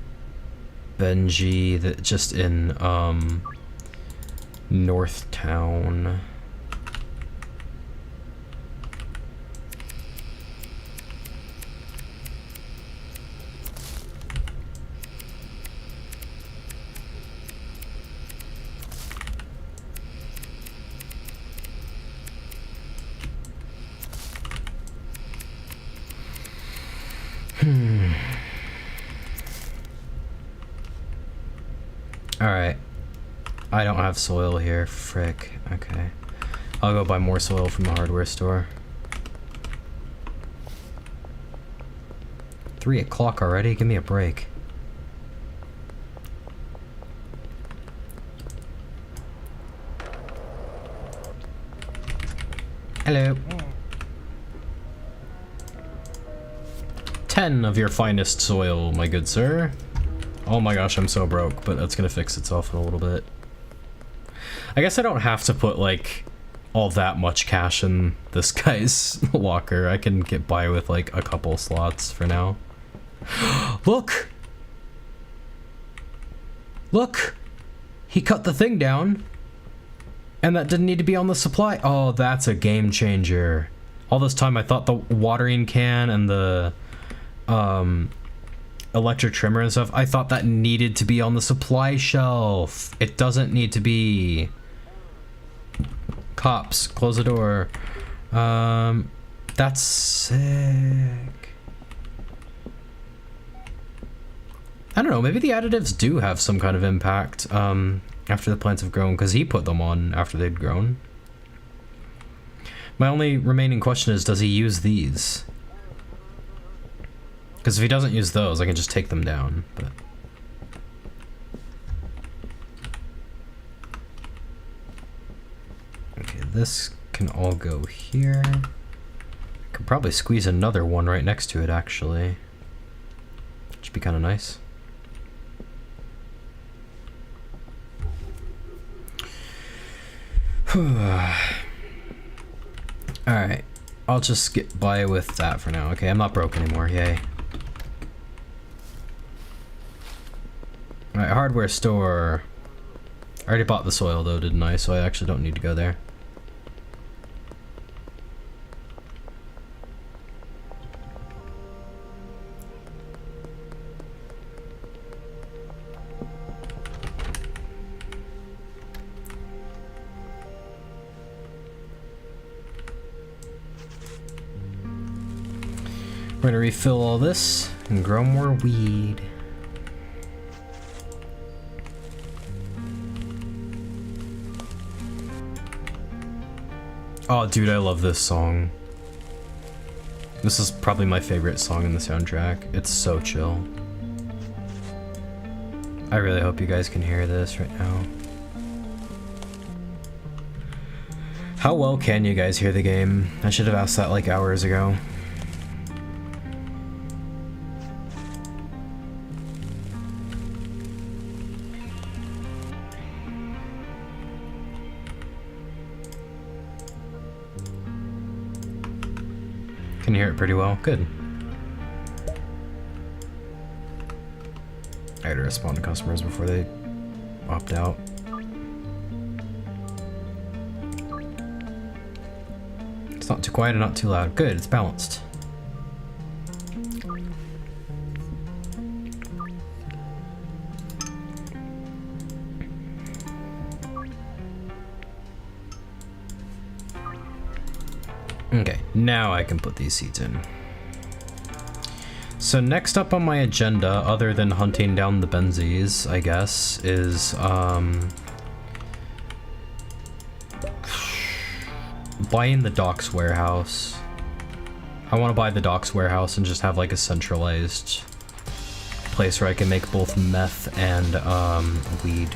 Benji that just in North Town. Alright. I don't have soil here. Frick. Okay. I'll go buy more soil from the hardware store. 3 o'clock already? Give me a break. Hello. 10 of your finest soil, my good sir. Oh my gosh, I'm so broke, but that's gonna fix itself in a little bit. I guess I don't have to put, like, all that much cash in this guy's locker. I can get by with, like, a couple slots for now. Look! Look! He cut the thing down, and that didn't need to be on the supply. Oh, that's a game changer. All this time I thought the watering can and the, electric trimmer and stuff, I thought that needed to be on the supply shelf. It doesn't need to be. Cops, close the door. That's sick. I don't know, maybe the additives do have some kind of impact after the plants have grown, because he put them on after they'd grown. My only remaining question is, does he use these? Because if he doesn't use those, I can just take them down, but... Okay, this can all go here. I could probably squeeze another one right next to it, actually. Should be kind of nice. Alright, I'll just get by with that for now. Okay, I'm not broke anymore, yay. Alright, hardware store. I already bought the soil though, didn't I? So I actually don't need to go there. We're gonna refill all this and grow more weed. Oh, dude, I love this song. This is probably my favorite song in the soundtrack. It's so chill. I really hope you guys can hear this right now. How well can you guys hear the game? I should have asked that like hours ago. Can you hear it pretty well? Good. I gotta respond to customers before they opt out. It's not too quiet and not too loud. Good, it's balanced. Okay, now I can put these seeds in. So next up on my agenda, other than hunting down the Benzies, I guess, is buying the docks warehouse. I want to buy the docks warehouse and just have like a centralized place where I can make both meth and weed.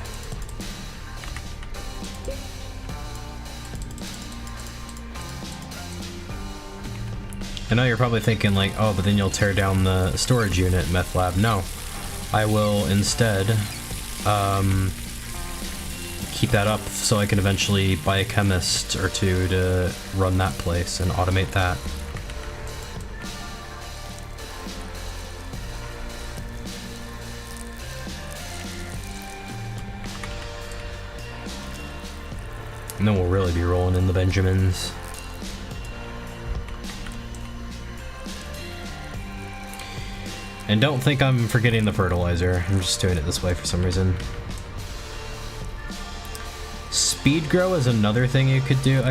I know you're probably thinking like, oh, but then you'll tear down the storage unit, meth lab. No. I will instead keep that up so I can eventually buy a chemist or two to run that place and automate that. And then we'll really be rolling in the Benjamins. And don't think I'm forgetting the fertilizer. I'm just doing it this way for some reason. Speed grow is another thing you could do.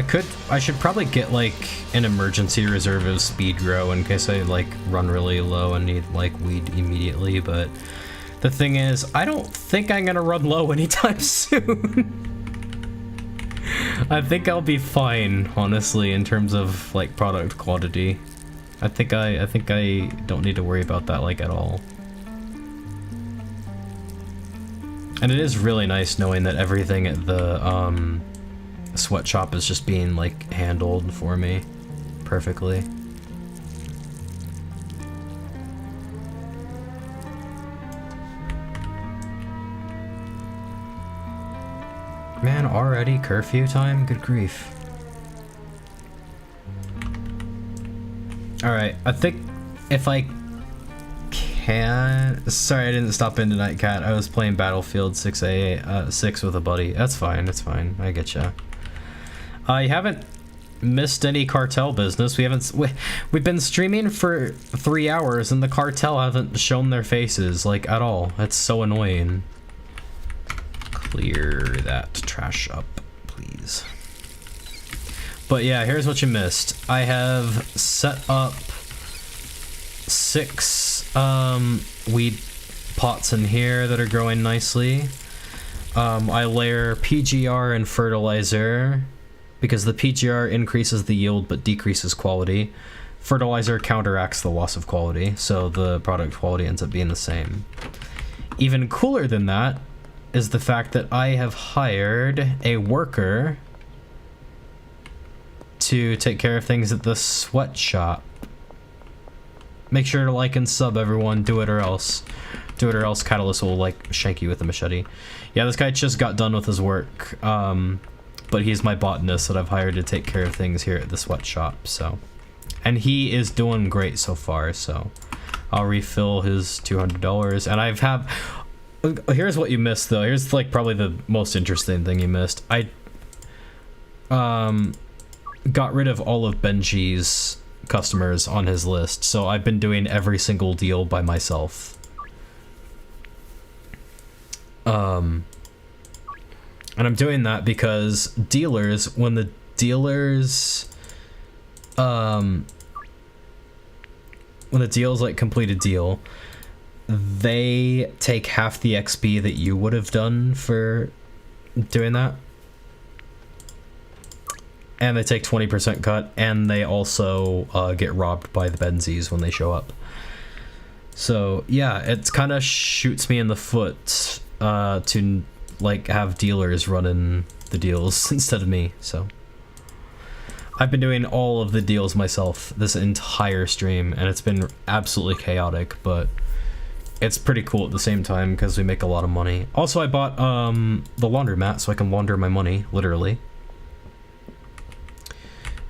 I should probably get like an emergency reserve of speed grow in case I like run really low and need like weed immediately, but the thing is, I don't think I'm gonna run low anytime soon. I think I'll be fine, honestly, in terms of like product quantity. I think I don't need to worry about that like at all. And it is really nice knowing that everything at the sweatshop is just being like handled for me perfectly. Man, already curfew time? Good grief. Alright, I think if I can... Sorry, I didn't stop in tonight, Cat. I was playing Battlefield 6 with a buddy. That's fine, that's fine. I get ya. You haven't missed any Cartel business. We've been streaming for 3 hours and the Cartel haven't shown their faces, like, at all. That's so annoying. Clear that trash up, please. But yeah, here's what you missed. I have set up 6 weed pots in here that are growing nicely. I layer PGR and fertilizer because the PGR increases the yield but decreases quality. Fertilizer counteracts the loss of quality, so the product quality ends up being the same. Even cooler than that is the fact that I have hired a worker to take care of things at the sweatshop. Make sure to like and sub, everyone. Do it or else. Do it or else Catulus will like shank you with a machete. Yeah, this guy just got done with his work, but he's my botanist that I've hired to take care of things here at the sweatshop. So, and he is doing great so far. So, I'll refill his $200, and I've have. Here's what you missed though. Here's like probably the most interesting thing you missed. I got rid of all of Benji's customers on his list, so I've been doing every single deal by myself. And I'm doing that because dealers, when the dealers like complete a deal, they take half the XP that you would have done for doing that. And they take 20% cut, and they also get robbed by the Benzies when they show up. So yeah, it kind of shoots me in the foot to like have dealers running the deals instead of me. So I've been doing all of the deals myself this entire stream, and it's been absolutely chaotic, but it's pretty cool at the same time because we make a lot of money. Also, I bought the laundromat so I can launder my money, literally.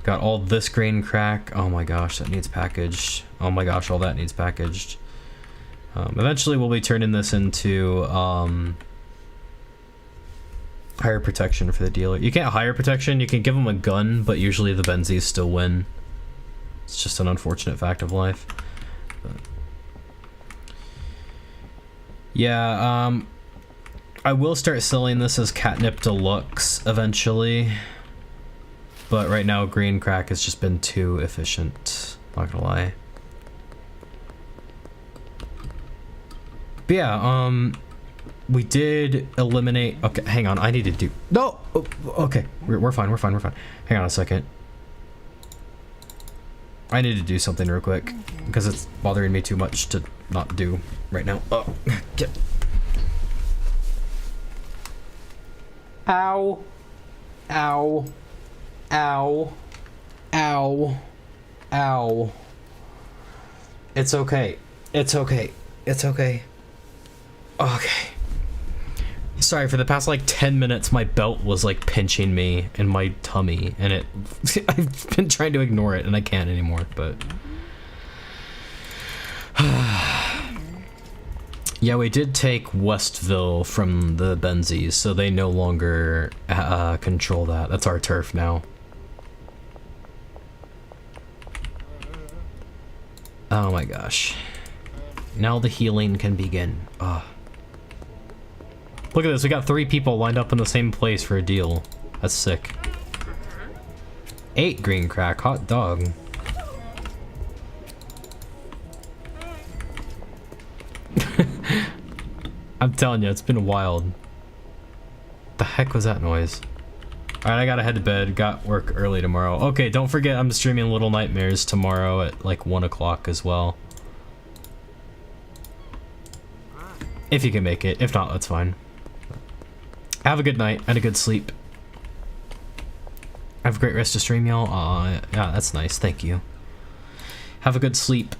Got all this grain crack. Oh my gosh, that needs packaged. Oh my gosh, all that needs packaged. Eventually we'll be turning this into higher protection for the dealer. You can't hire protection, you can give them a gun, but usually the Benzies still win. It's just an unfortunate fact of life. But yeah, I will start selling this as Catnip Deluxe eventually. But right now, green crack has just been too efficient. Not gonna lie. But yeah, we did eliminate. Okay, hang on. I need to do. No. Oh, okay, we're fine. We're fine. We're fine. Hang on a second. I need to do something real quick because it's bothering me too much to not do right now. Oh, get. Ow. Ow. Ow. Ow. Ow. It's okay. It's okay. It's okay. Okay. Sorry, for the past like 10 minutes, my belt was like pinching me in my tummy, and it. I've been trying to ignore it, and I can't anymore, but. Yeah, we did take Westville from the Benzies, so they no longer control that. That's our turf now. Oh my gosh. Now the healing can begin. Ugh. Look at this, we got 3 people lined up in the same place for a deal. That's sick. 8 green crack, hot dog. I'm telling you, it's been wild. The heck was that noise? Alright, I gotta head to bed. Got work early tomorrow. Okay, don't forget I'm streaming Little Nightmares tomorrow at like 1 o'clock as well. If you can make it. If not, that's fine. Have a good night and a good sleep. Have a great rest of stream, y'all. Yeah, that's nice. Thank you. Have a good sleep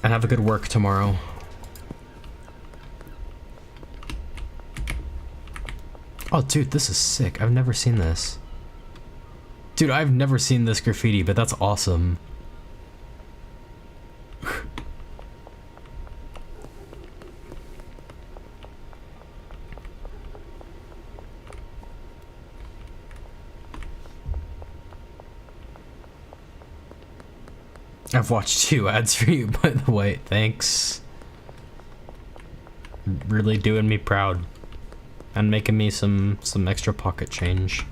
and have a good work tomorrow. Oh, dude, this is sick. I've never seen this. Dude, I've never seen this graffiti, but that's awesome. I've watched 2 ads for you, by the way. Thanks. Really doing me proud. And making me some extra pocket change.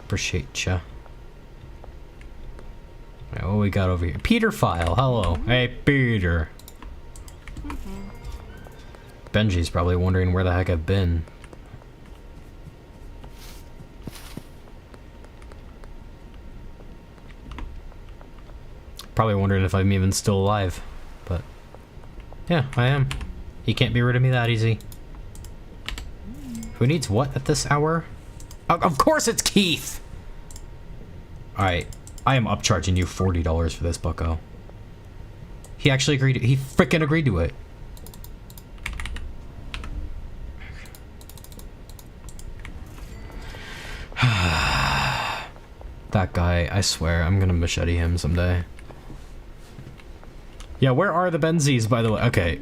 Appreciate ya. Right, what we got over here? Peter File, hello. Hey, Peter. Benji's probably wondering where the heck I've been. Probably wondering if I'm even still alive. But, yeah, I am. He can't be rid of me that easy. Who needs what at this hour? Of course it's Keith! Alright, I am upcharging you $40 for this, bucko. He actually agreed he frickin' agreed to it. That guy, I swear, I'm gonna machete him someday. Yeah, where are the Benzies, by the way? Okay.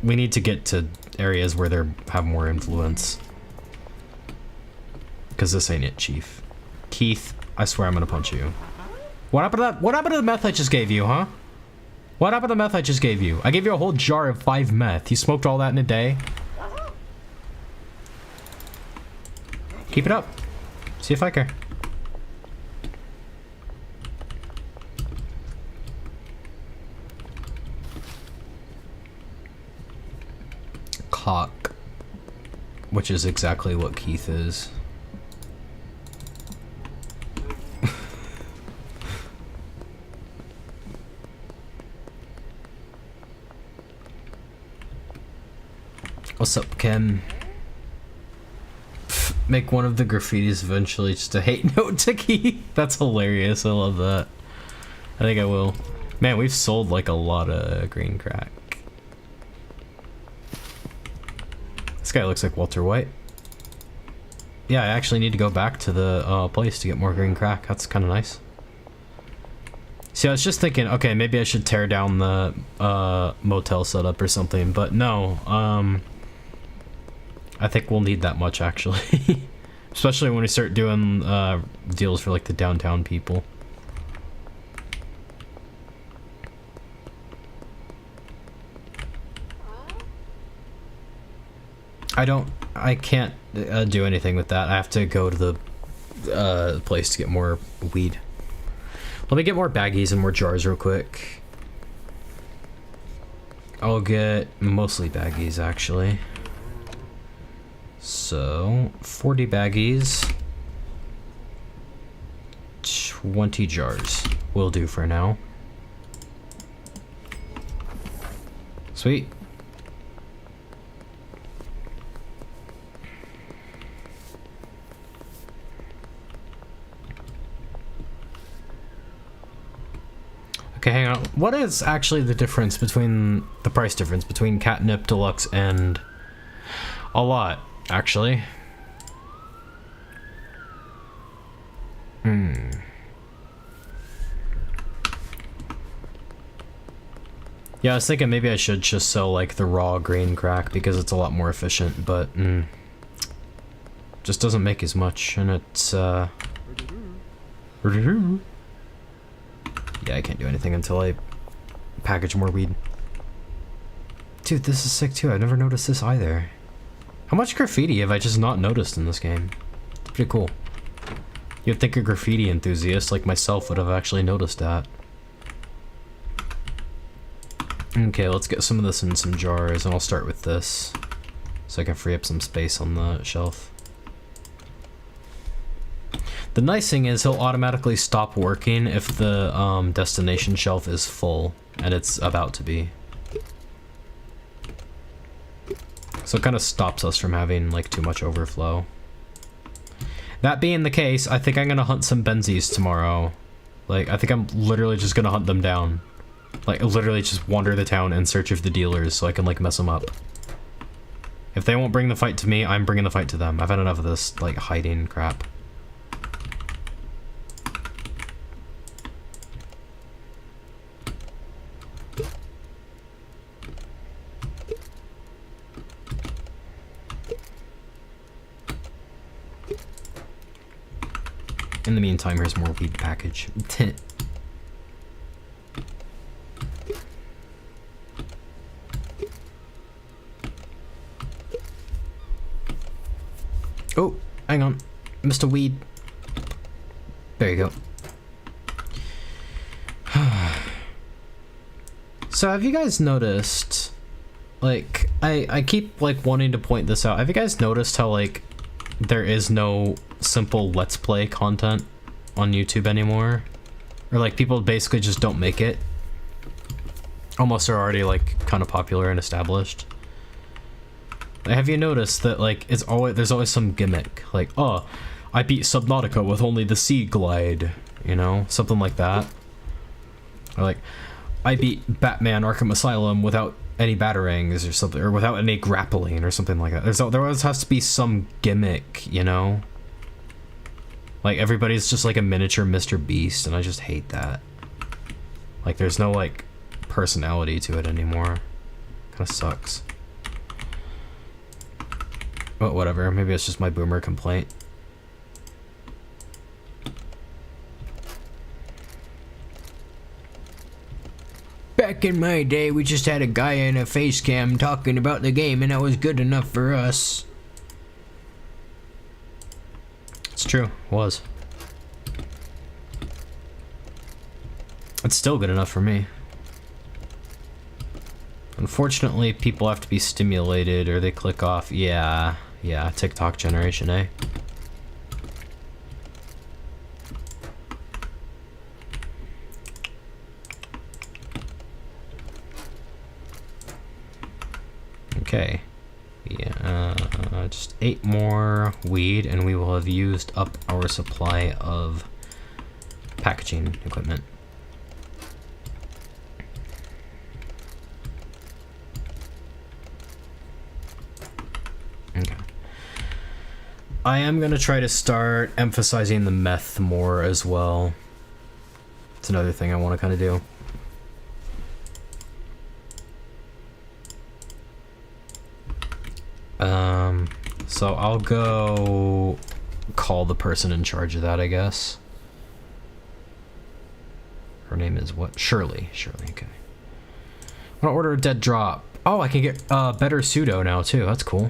We need to get to areas where they have more influence. Because this ain't it, Chief. Keith, I swear I'm gonna punch you. What happened to that? What happened to the meth I just gave you, huh? What happened to the meth I just gave you? I gave you a whole jar of 5 meth. You smoked all that in a day? Keep it up. See if I care. Cock, which is exactly what Keith is. What's up, Ken? Make one of the graffitis eventually just a hate note to Keith. That's hilarious. I love that. I think I will. Man, we've sold like a lot of green crack. This guy looks like Walter White. Yeah, I actually need to go back to the place to get more green crack. That's kind of nice. See, I was just thinking, okay, maybe I should tear down the motel setup or something, but no. I think we'll need that much, actually. Especially when we start doing deals for like the downtown people. I can't do anything with that. I have to go to the place to get more weed. Let me get more baggies and more jars real quick. I'll get mostly baggies, actually. So, 40 baggies. 20 jars will do for now. Sweet. Okay, hang on. what is actually the difference between the price difference between Catnip Deluxe and a lot, actually? Yeah, I was thinking maybe I should just sell like the raw green crack because it's a lot more efficient, but just doesn't make as much, and it's yeah, I can't do anything until I package more weed. Dude, this is sick too. I've never noticed this either. How much graffiti have I just not noticed in this game? It's pretty cool. You'd think a graffiti enthusiast like myself would have actually noticed that. Okay, let's get some of this in some jars, and I'll start with this so I can free up some space on the shelf. The nice thing is he'll automatically stop working if the destination shelf is full, and it's about to be. So it kind of stops us from having like too much overflow. That being the case, I think I'm gonna hunt some Benzies tomorrow. Like, I think I'm literally just gonna hunt them down. Like, literally just wander the town in search of the dealers so I can like mess them up. If they won't bring the fight to me, I'm bringing the fight to them. I've had enough of this like hiding crap. In the meantime, here's more weed package. Oh, hang on. Mr. Weed. There you go. So have you guys noticed, like, I keep like wanting to point this out. Have you guys noticed how like there is no simple let's play content on YouTube anymore? Or like people basically just don't make it? Almost are already like kind of popular and established. Have you noticed that like there's always some gimmick, like, oh, I beat Subnautica with only the Sea Glide, you know, something like that. Or like, I beat Batman Arkham Asylum without any batarangs or something, or without any grappling or something like that. There always has to be some gimmick, you know? Like everybody's just like a miniature Mr. Beast, and I just hate that. Like there's no like personality to it anymore. Kind of sucks. But whatever, maybe it's just my boomer complaint. Back in my day, we just had a guy in a face cam talking about the game, and that was good enough for us. It's true, it was. It's still good enough for me. Unfortunately, people have to be stimulated or they click off. Yeah, TikTok generation, eh? Okay. Yeah, just 8 more weed and we will have used up our supply of packaging equipment. Okay. I am gonna try to start emphasizing the meth more as well. It's another thing I want to kind of do. So I'll go call the person in charge of that, I guess. Her name is what? Shirley, okay. I'm gonna order a dead drop. Oh, I can get better pseudo now too, that's cool.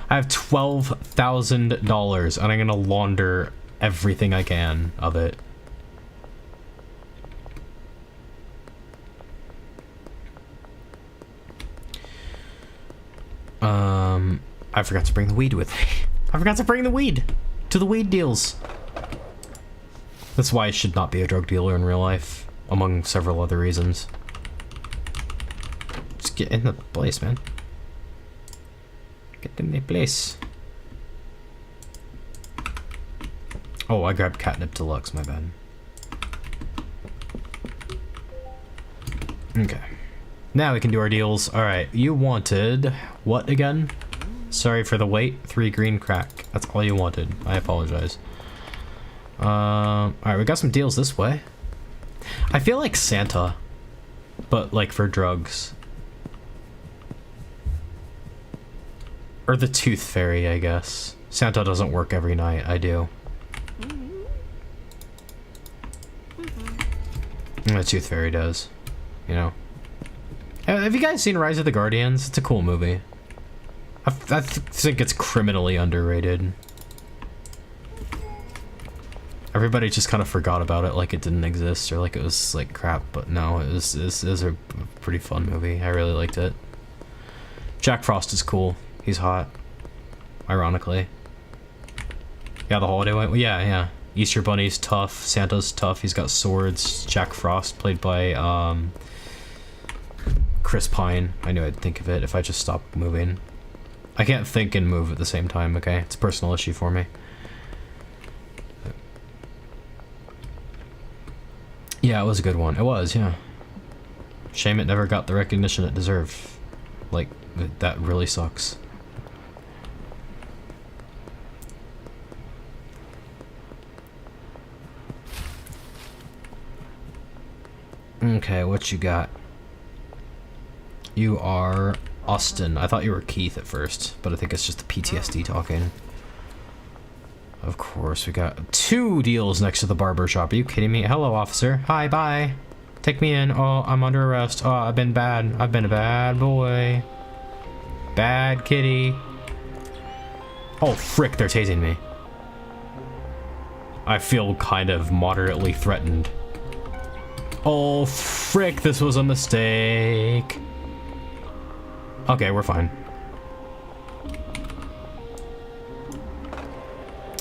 I have $12,000 and I'm gonna launder everything I can of it. I forgot to bring the weed with me. I forgot to bring the weed to the weed deals. That's why I should not be a drug dealer in real life, among several other reasons. Just get in the place, man. Get in the place. Oh, I grabbed Catnip Deluxe, my bad. Okay. Now we can do our deals. Alright, you wanted what again? Sorry for the wait. 3 green crack. That's all you wanted. I apologize. Alright, we got some deals this way. I feel like Santa, but like for drugs. Or the Tooth Fairy, I guess. Santa doesn't work every night. I do. And the Tooth Fairy does. You know. Have you guys seen Rise of the Guardians? It's a cool movie. I think it's criminally underrated. Everybody just kind of forgot about it like it didn't exist or like it was like crap, but no, it was a pretty fun movie. I really liked it. Jack Frost is cool. He's hot. Ironically. Yeah, the holiday one. Yeah. Easter Bunny's tough. Santa's tough. He's got swords. Jack Frost, played by Chris Pine. I knew I'd think of it if I just stopped moving. I can't think and move at the same time, okay? It's a personal issue for me. Yeah, it was a good one. It was, yeah. Shame it never got the recognition it deserved. Like, that really sucks. Okay, what you got? You are Austin. I thought you were Keith at first, but I think it's just the PTSD talking. Of course, we got 2 deals next to the barber shop. Are you kidding me? Hello, officer. Hi, bye. Take me in. Oh, I'm under arrest. Oh, I've been bad. I've been a bad boy. Bad kitty. Oh, frick, they're tasing me. I feel kind of moderately threatened. Oh, frick, this was a mistake. Okay, we're fine.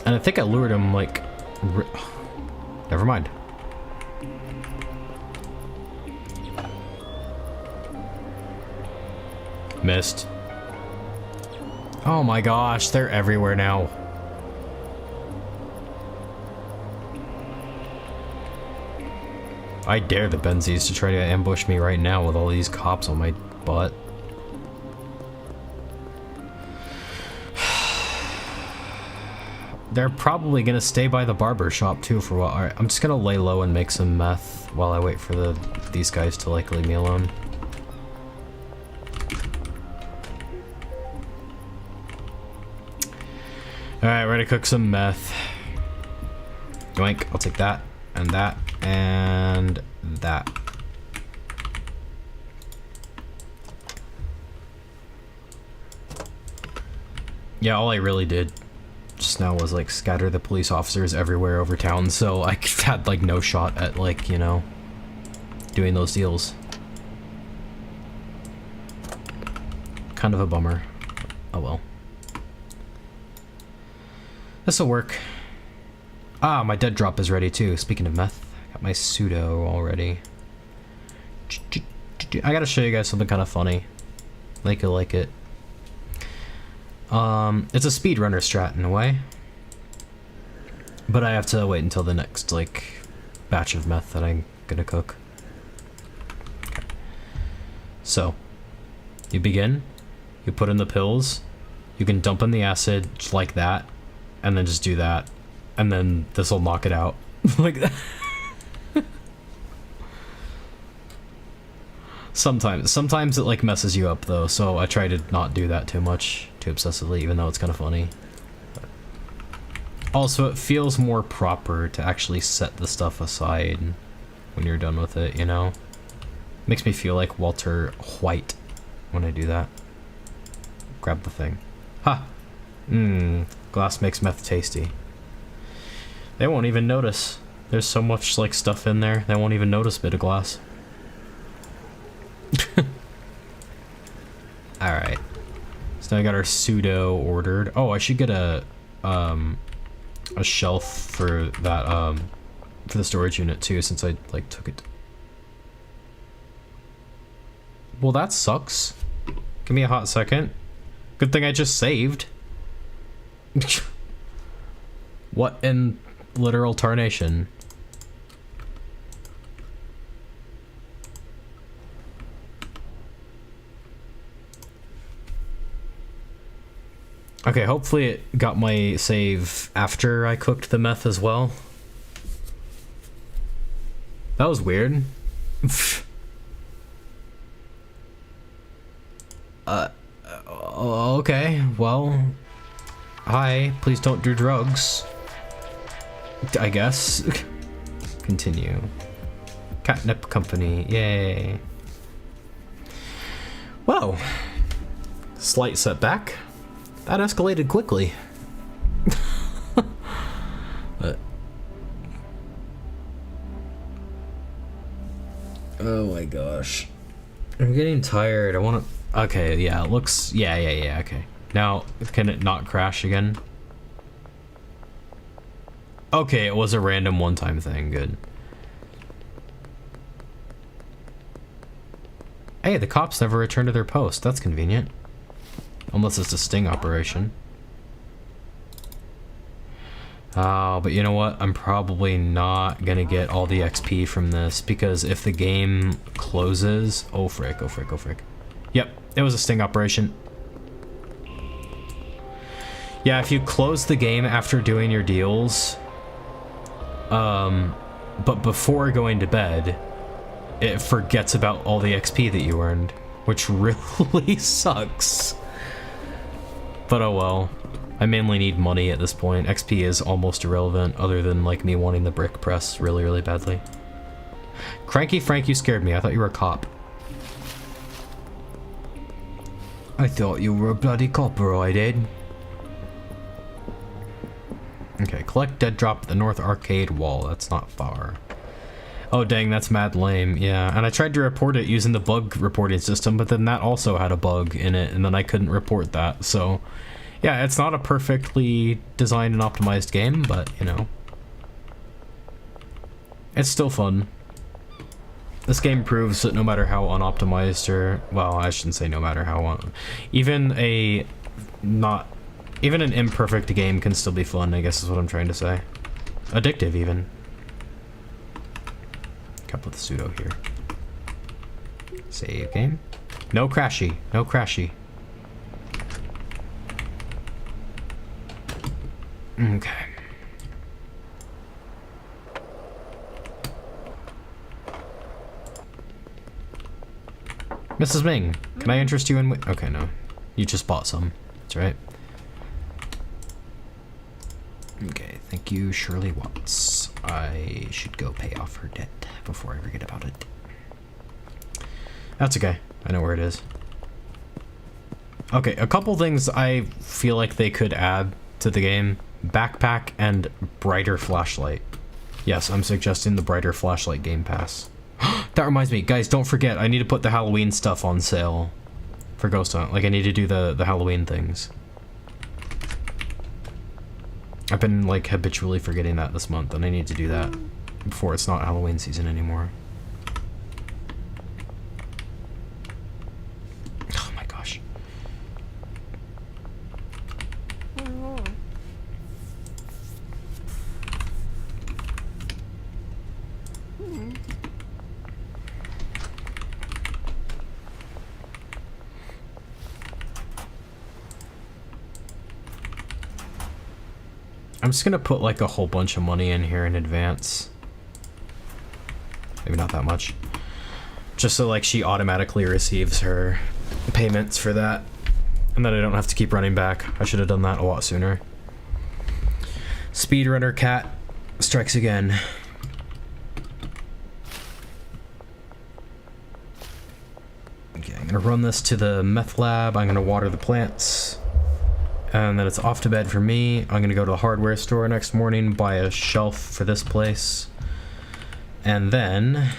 And I think I lured him, like... Never mind. Missed. Oh my gosh, they're everywhere now. I dare the Benzies to try to ambush me right now with all these cops on my butt. They're probably gonna stay by the barber shop too for a while. Alright, I'm just gonna lay low and make some meth while I wait for these guys to like leave me alone. Alright, ready to cook some meth. Yoink, I'll take that, and that, and that. Yeah, all I really did just now was like scatter the police officers everywhere over town, so I had like no shot at like, you know, doing those deals. Kind of a bummer. Oh well. This'll work. Ah, my dead drop is ready too. Speaking of meth, got my pseudo already. I gotta show you guys something kind of funny. Like you'll like it. It's a speedrunner strat in a way. But I have to wait until the next, like, batch of meth that I'm gonna cook. Okay. So, you begin, you put in the pills, you can dump in the acid just like that, and then just do that, and then this'll knock it out. Like that. Sometimes it like messes you up though, so I try to not do that too much, too obsessively, even though it's kind of funny. But also, it feels more proper to actually set the stuff aside when you're done with it, you know? Makes me feel like Walter White when I do that. Grab the thing. Ha! Glass makes meth tasty. They won't even notice. There's so much like stuff in there, they won't even notice a bit of glass. Alright. So now I got our pseudo ordered. Oh, I should get a shelf for that, for the storage unit too, since I, like, took it. Well, that sucks. Give me a hot second. Good thing I just saved. What in literal tarnation? Okay, hopefully it got my save after I cooked the meth as well. That was weird. Okay, well, hi, please don't do drugs. I guess. Continue. Catnip company, yay. Well, slight setback. That escalated quickly. But, oh my gosh. I'm getting tired. I want to... Okay, yeah, it looks... Yeah, okay. Now, can it not crash again? Okay, it was a random one-time thing. Good. Hey, the cops never returned to their post. That's convenient. Unless it's a sting operation. Oh, but you know what? I'm probably not gonna get all the XP from this, because if the game closes... Oh frick, oh frick, oh frick. Yep, it was a sting operation. Yeah, if you close the game after doing your deals, but before going to bed, it forgets about all the XP that you earned, which really sucks. But oh well. I mainly need money at this point. XP is almost irrelevant, other than like me wanting the brick press really, really badly. Cranky Frank, you scared me. I thought you were a cop. I thought you were a bloody copper, I did. Okay, collect dead drop at the north arcade wall. That's not far. Oh dang, that's mad lame. Yeah, and I tried to report it using the bug reporting system, but then that also had a bug in it, and then I couldn't report that, so... Yeah, it's not a perfectly designed and optimized game, but, you know. It's still fun. This game proves that no matter how unoptimized or... Well, I shouldn't say no matter how... Even an imperfect game can still be fun, I guess is what I'm trying to say. Addictive, even. Couple with pseudo here. Save game. No crashy. No crashy. Okay. Mrs. Ming, can I interest you in... Okay, no. You just bought some. That's right. Okay, thank you, Shirley Watts. I should go pay off her debt before I forget about it. That's okay. I know where it is. Okay, a couple things I feel like they could add to the game. Backpack and brighter flashlight. Yes, I'm suggesting the brighter flashlight game pass. That reminds me, guys, don't forget, I need to put the Halloween stuff on sale for Ghost Hunt. Like, I need to do the Halloween things. I've been, like, habitually forgetting that this month, and I need to do that before it's not Halloween season anymore. Oh my gosh. I'm just gonna put like a whole bunch of money in here in advance. Maybe not that much. Just so like she automatically receives her payments for that. And then I don't have to keep running back. I should have done that a lot sooner. Speedrunner cat strikes again. Okay, I'm gonna run this to the meth lab. I'm gonna water the plants. And then it's off to bed for me. I'm gonna go to the hardware store next morning, buy a shelf for this place. And then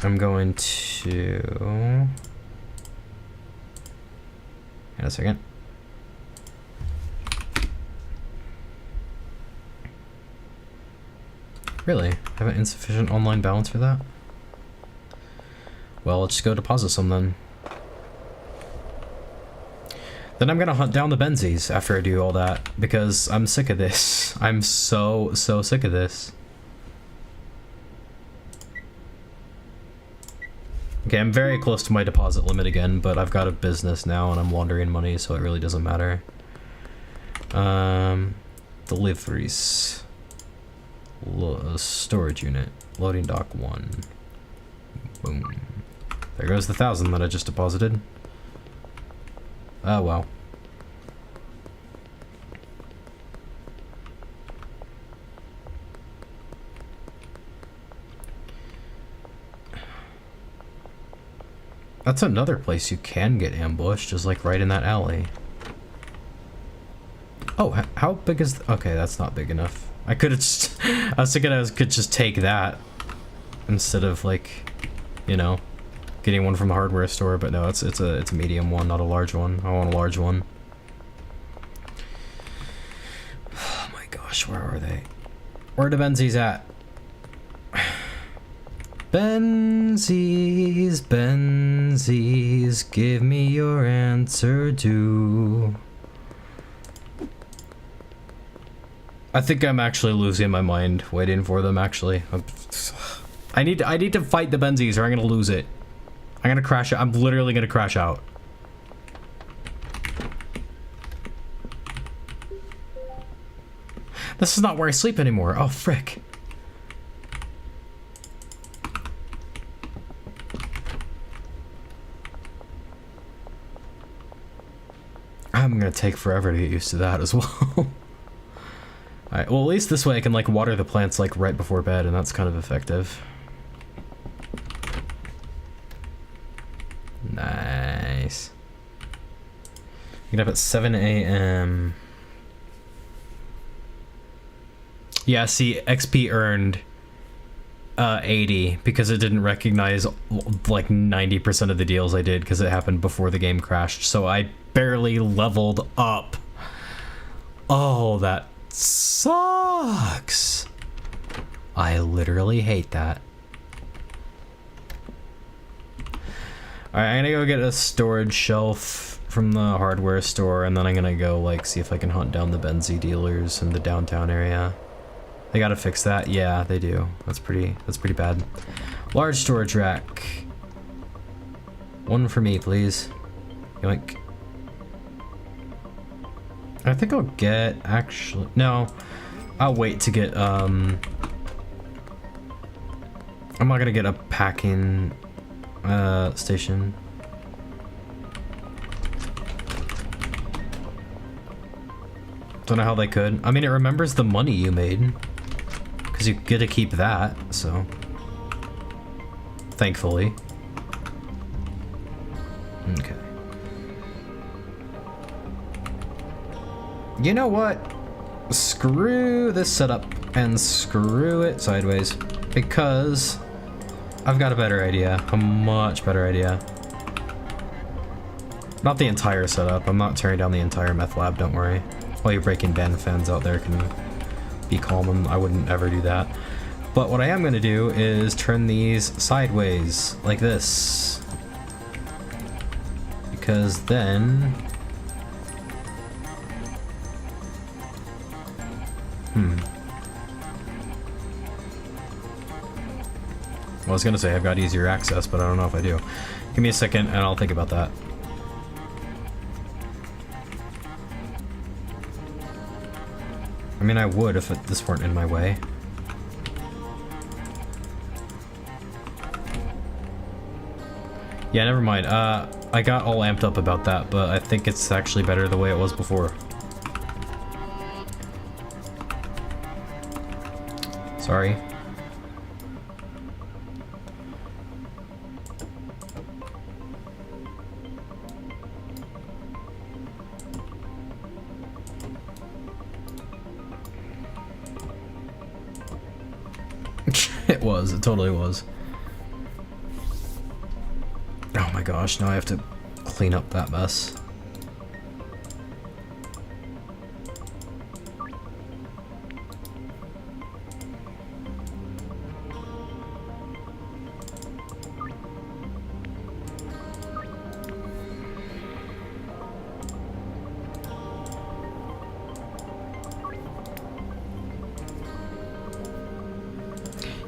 I'm going to... Hang on a second. Really? I have an insufficient online balance for that? Well, let's just go deposit some then. Then I'm gonna hunt down the Benzies after I do all that, because I'm sick of this. I'm so sick of this. Okay, I'm very close to my deposit limit again, but I've got a business now and I'm laundering money, so it really doesn't matter. Deliveries. Storage unit. Loading dock 1. Boom. There goes the 1,000 that I just deposited. Oh, wow. That's another place you can get ambushed, just like right in that alley. Oh, how big is... Okay, that's not big enough. I could have just... I was thinking I could just take that instead of, like, you know, getting one from the hardware store, but no, it's a medium one, not a large one. I want a large one. Oh my gosh, where are they? Where are the Benzies at? Benzies, Benzies, give me your answer too. I think I'm actually losing my mind waiting for them, actually. I need to fight the Benzies or I'm gonna lose it. I'm gonna crash out. I'm literally gonna crash out. This is not where I sleep anymore. Oh, frick. I'm gonna take forever to get used to that as well. Alright, well at least this way I can like water the plants like right before bed, and that's kind of effective. Nice. Get up at 7 a.m. Yeah, see, XP earned 80 because it didn't recognize like 90% of the deals I did because it happened before the game crashed, so I barely leveled up. Oh, that sucks. I literally hate that. Alright, I'm gonna go get a storage shelf from the hardware store, and then I'm gonna go like see if I can hunt down the Benzie dealers in the downtown area. They gotta fix that? Yeah, they do. That's pretty bad. Large storage rack. One for me, please. Yoink. I think I'll get, actually, no. I'll wait to get, I'm not gonna get a packing, station. Don't know how they could. I mean, it remembers the money you made. Because you get to keep that, so. Thankfully. Okay. You know what? Screw this setup and screw it sideways. Because I've got a better idea. A much better idea. Not the entire setup. I'm not tearing down the entire meth lab, don't worry. All you Breaking Bad fans out there can be calm. I wouldn't ever do that. But what I am going to do is turn these sideways, like this. Because then... Well, I was going to say I've got easier access, but I don't know if I do. Give me a second and I'll think about that. I mean, I would if this weren't in my way. Yeah, never mind. I got all amped up about that, but I think it's actually better the way it was before. Sorry. It was, it totally was. Oh my gosh, now I have to clean up that mess.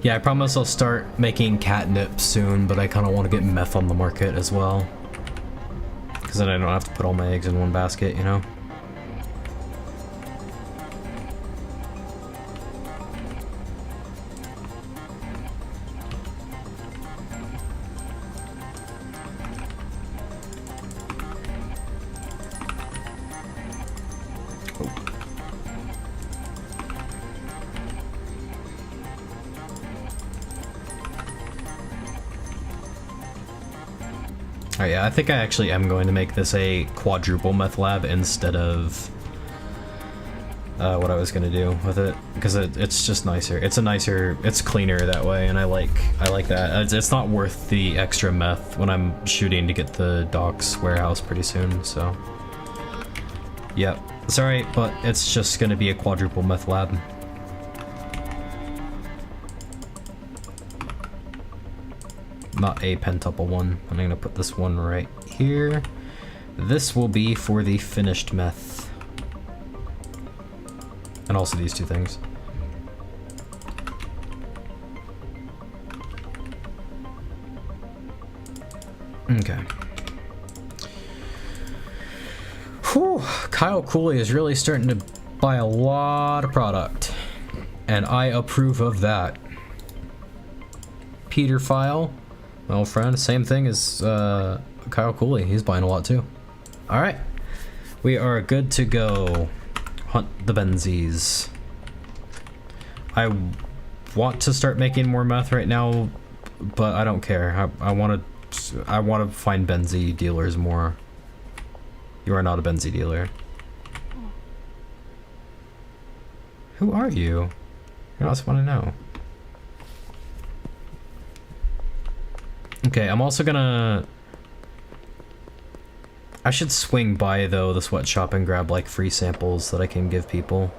Yeah, I promise I'll start making catnip soon, but I kind of want to get meth on the market as well. Because then I don't have to put all my eggs in one basket, you know? Oh yeah, I think I actually am going to make this a quadruple meth lab instead of what I was gonna do with it, because it's just nicer. It's cleaner that way, and I like that. It's not worth the extra meth when I'm shooting to get the docks warehouse pretty soon. So, yep, sorry, but it's just gonna be a quadruple meth lab. Not a pentuple one. I'm gonna put this one right here. This will be for the finished meth. And also these two things. Okay. Whew, Kyle Cooley is really starting to buy a lot of product. And I approve of that. Peter File. My old friend, same thing as Kyle Cooley. He's buying a lot too. All right, we are good to go. Hunt the benzies. I want to start making more meth right now, but I don't care. I want to find benzie dealers more. You are not a benzie dealer. Who are you? I just want to know. Okay, I'm also gonna... I should swing by, though, the sweatshop and grab, like, free samples that I can give people.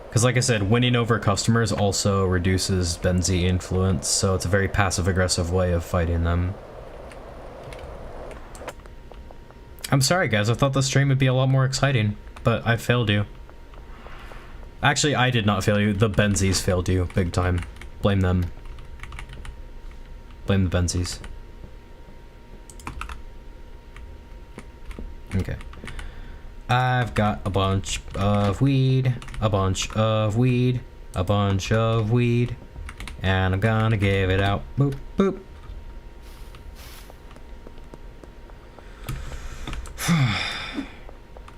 Because, like I said, winning over customers also reduces benzie influence, so it's a very passive-aggressive way of fighting them. I'm sorry, guys. I thought the stream would be a lot more exciting, but I failed you. Actually, I did not fail you. The benzies failed you, big time. Blame them. Blame the benzies. Okay. I've got a bunch of weed, a bunch of weed, a bunch of weed, and I'm gonna give it out. Boop, boop.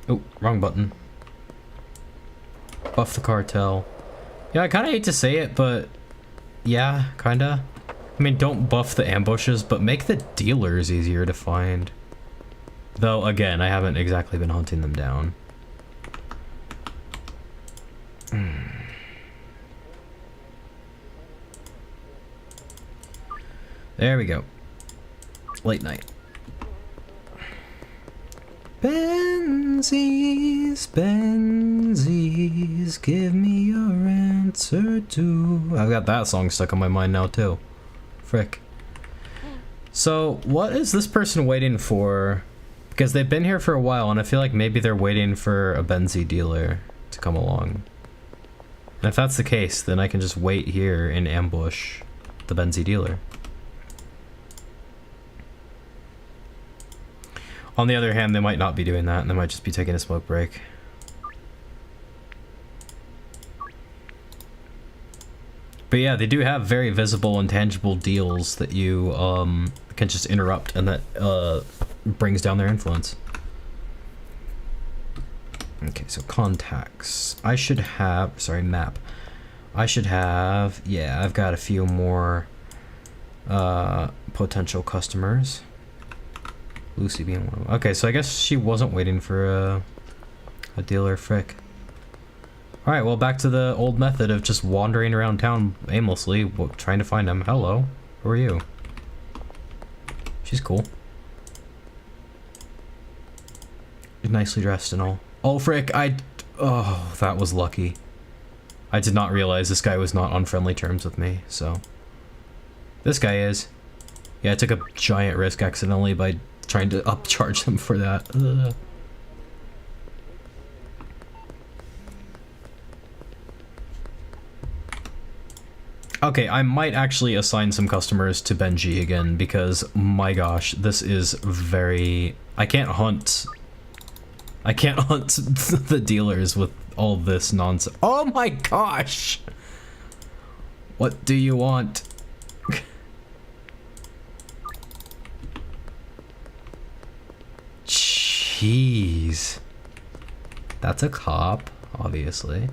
Oh, wrong button. Buff the cartel. Yeah, I kinda hate to say it, but yeah, kinda. I mean, don't buff the ambushes, but make the dealers easier to find. Though, again, I haven't exactly been hunting them down. There we go. Late night. Benzies, benzies, give me your answer to... I've got that song stuck on my mind now, too. Frick. So, what is this person waiting for? Because they've been here for a while, and I feel like maybe they're waiting for a benzie dealer to come along. And if that's the case, then I can just wait here and ambush the benzie dealer. On the other hand, they might not be doing that, and they might just be taking a smoke break. But yeah, they do have very visible and tangible deals that you can just interrupt, and that brings down their influence. Okay, so contacts. I should have, sorry, map. I should have, yeah, I've got a few more potential customers. Lucy being one of them. Okay, so I guess she wasn't waiting for a dealer, frick. Alright, well, back to the old method of just wandering around town aimlessly, trying to find him. Hello, who are you? She's cool. She's nicely dressed and all. Oh, frick, oh, that was lucky. I did not realize this guy was not on friendly terms with me, so... This guy is. Yeah, I took a giant risk accidentally by trying to upcharge him for that. Ugh. Okay, I might actually assign some customers to Benji again, because my gosh, this is very... I can't hunt the dealers with all this nonsense. Oh my gosh! What do you want? Jeez. That's a cop, obviously.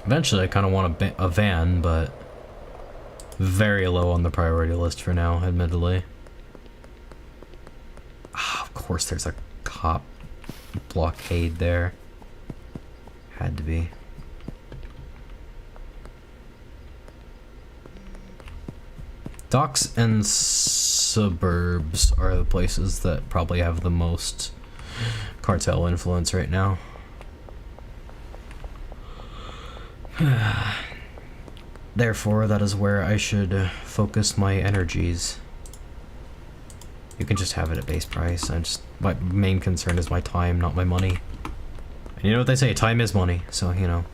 Eventually, I kind of want a van, but very low on the priority list for now, admittedly. Ah, of course there's a cop blockade there. Had to be. Docks and suburbs are the places that probably have the most cartel influence right now. Therefore, that is where I should focus my energies. You can just have it at base price. My main concern is my time, not my money. And you know what they say, time is money, so you know.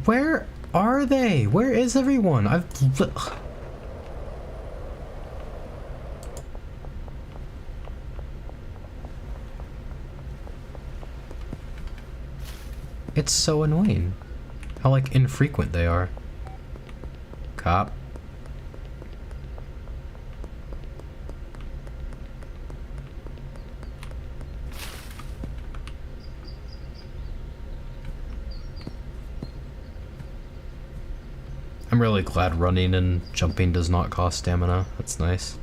Where are they? Where is everyone? It's so annoying how, like, infrequent they are. Cop. I'm really glad running and jumping does not cost stamina. That's nice.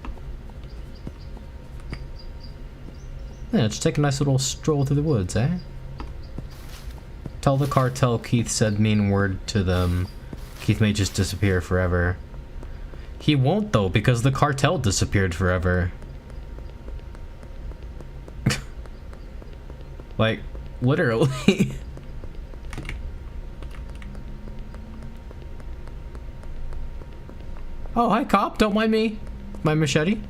Yeah, just take a nice little stroll through the woods, eh? Tell the cartel Keith said mean word to them. Keith may just disappear forever. He won't though, because the cartel disappeared forever. Like, literally. Oh, hi cop, don't mind me. My machete.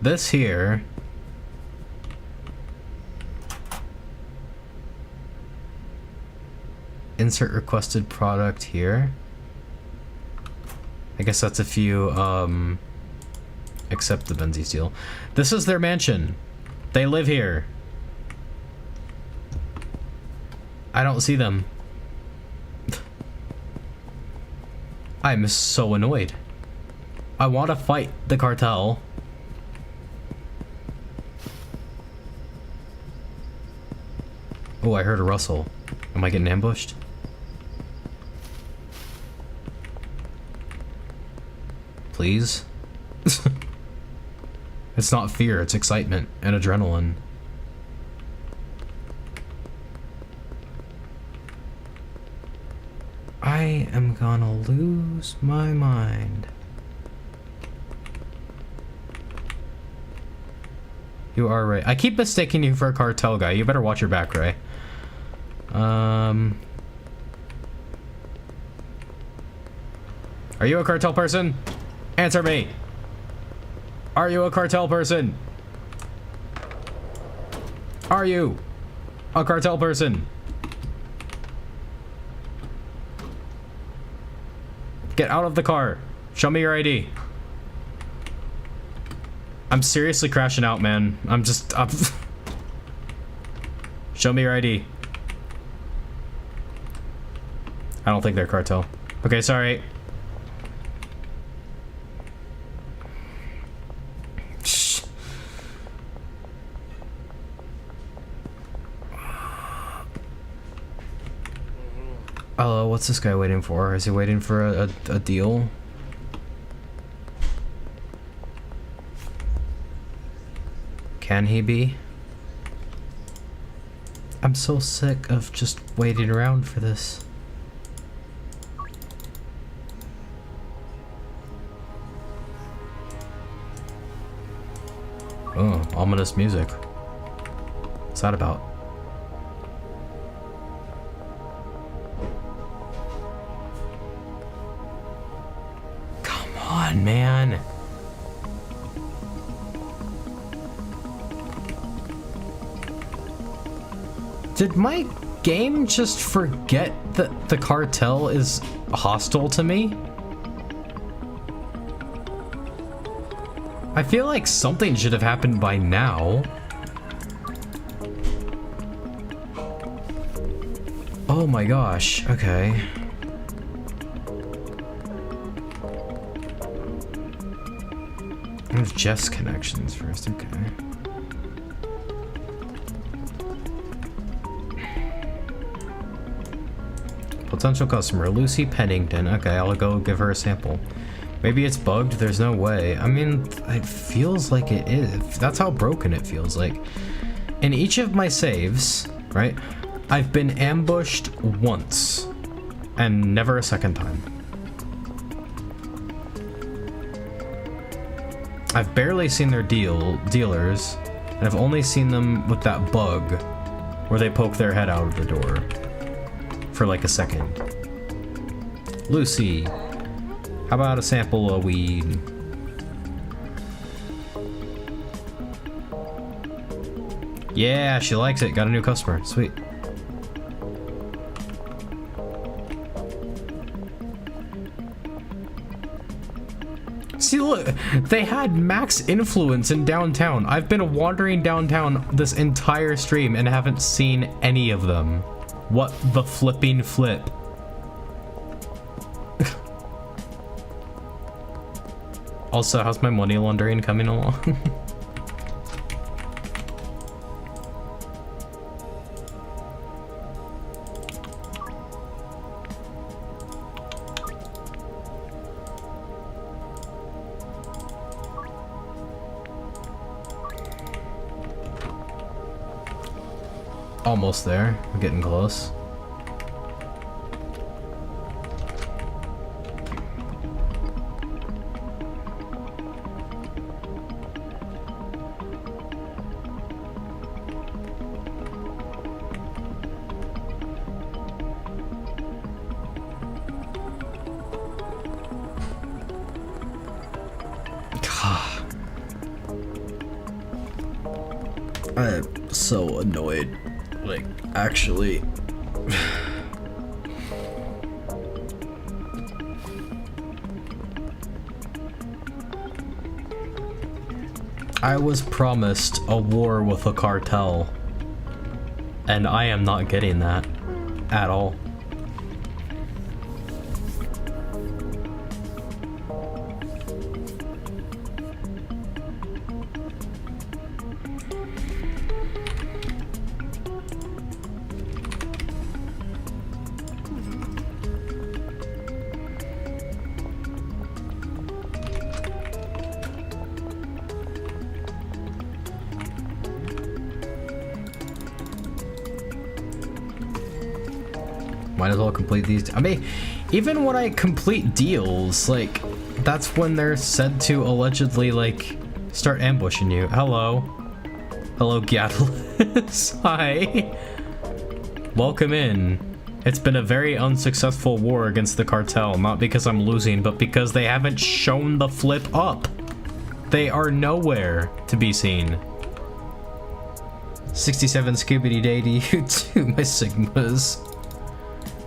This here insert requested product here. I guess that's if you accept the Benzie deal. This is their mansion. They live here. I don't see them. I'm so annoyed. I want to fight the cartel. Oh, I heard a rustle. Am I getting ambushed? Please? It's not fear, it's excitement and adrenaline. I am gonna lose my mind. You are right. I keep mistaking you for a cartel guy. You better watch your back, Ray. Are you a cartel person? Answer me. Are you a cartel person? Are you a cartel person? Get out of the car. Show me your ID. I'm seriously crashing out, man. I'm Show me your ID. I don't think they're cartel. Okay, sorry. What's this guy waiting for? Is he waiting for a deal? Can he be? I'm so sick of just waiting around for this. Oh, ominous music. What's that about? Come on, man. Did my game just forget that the cartel is hostile to me? I feel like something should have happened by now. Oh my gosh, okay. There's Jeff's connections first, okay. Potential customer, Lucy Pennington. Okay, I'll go give her a sample. Maybe it's bugged, there's no way. I mean, it feels like it is. That's how broken it feels like. In each of my saves, right, I've been ambushed once and never a second time. I've barely seen their dealers, and I've only seen them with that bug where they poke their head out of the door for like a second. Lucy, how about a sample of weed? Yeah, she likes it. Got a new customer. Sweet. See, look, they had max influence in downtown. I've been wandering downtown this entire stream and haven't seen any of them. What the flipping flip? Also, how's my money laundering coming along? Almost there. I'm getting close. I'm so annoyed. Like, actually. I was promised a war with a cartel, and I am not getting that at all. Might as well complete these. I mean, even when I complete deals, like, that's when they're said to allegedly, like, start ambushing you. Hello. Hello, Catulus. Hi. Welcome in. It's been a very unsuccessful war against the cartel, not because I'm losing, but because they haven't shown the flip up. They are nowhere to be seen. 67 Scooby Day to you too, my Sigmas.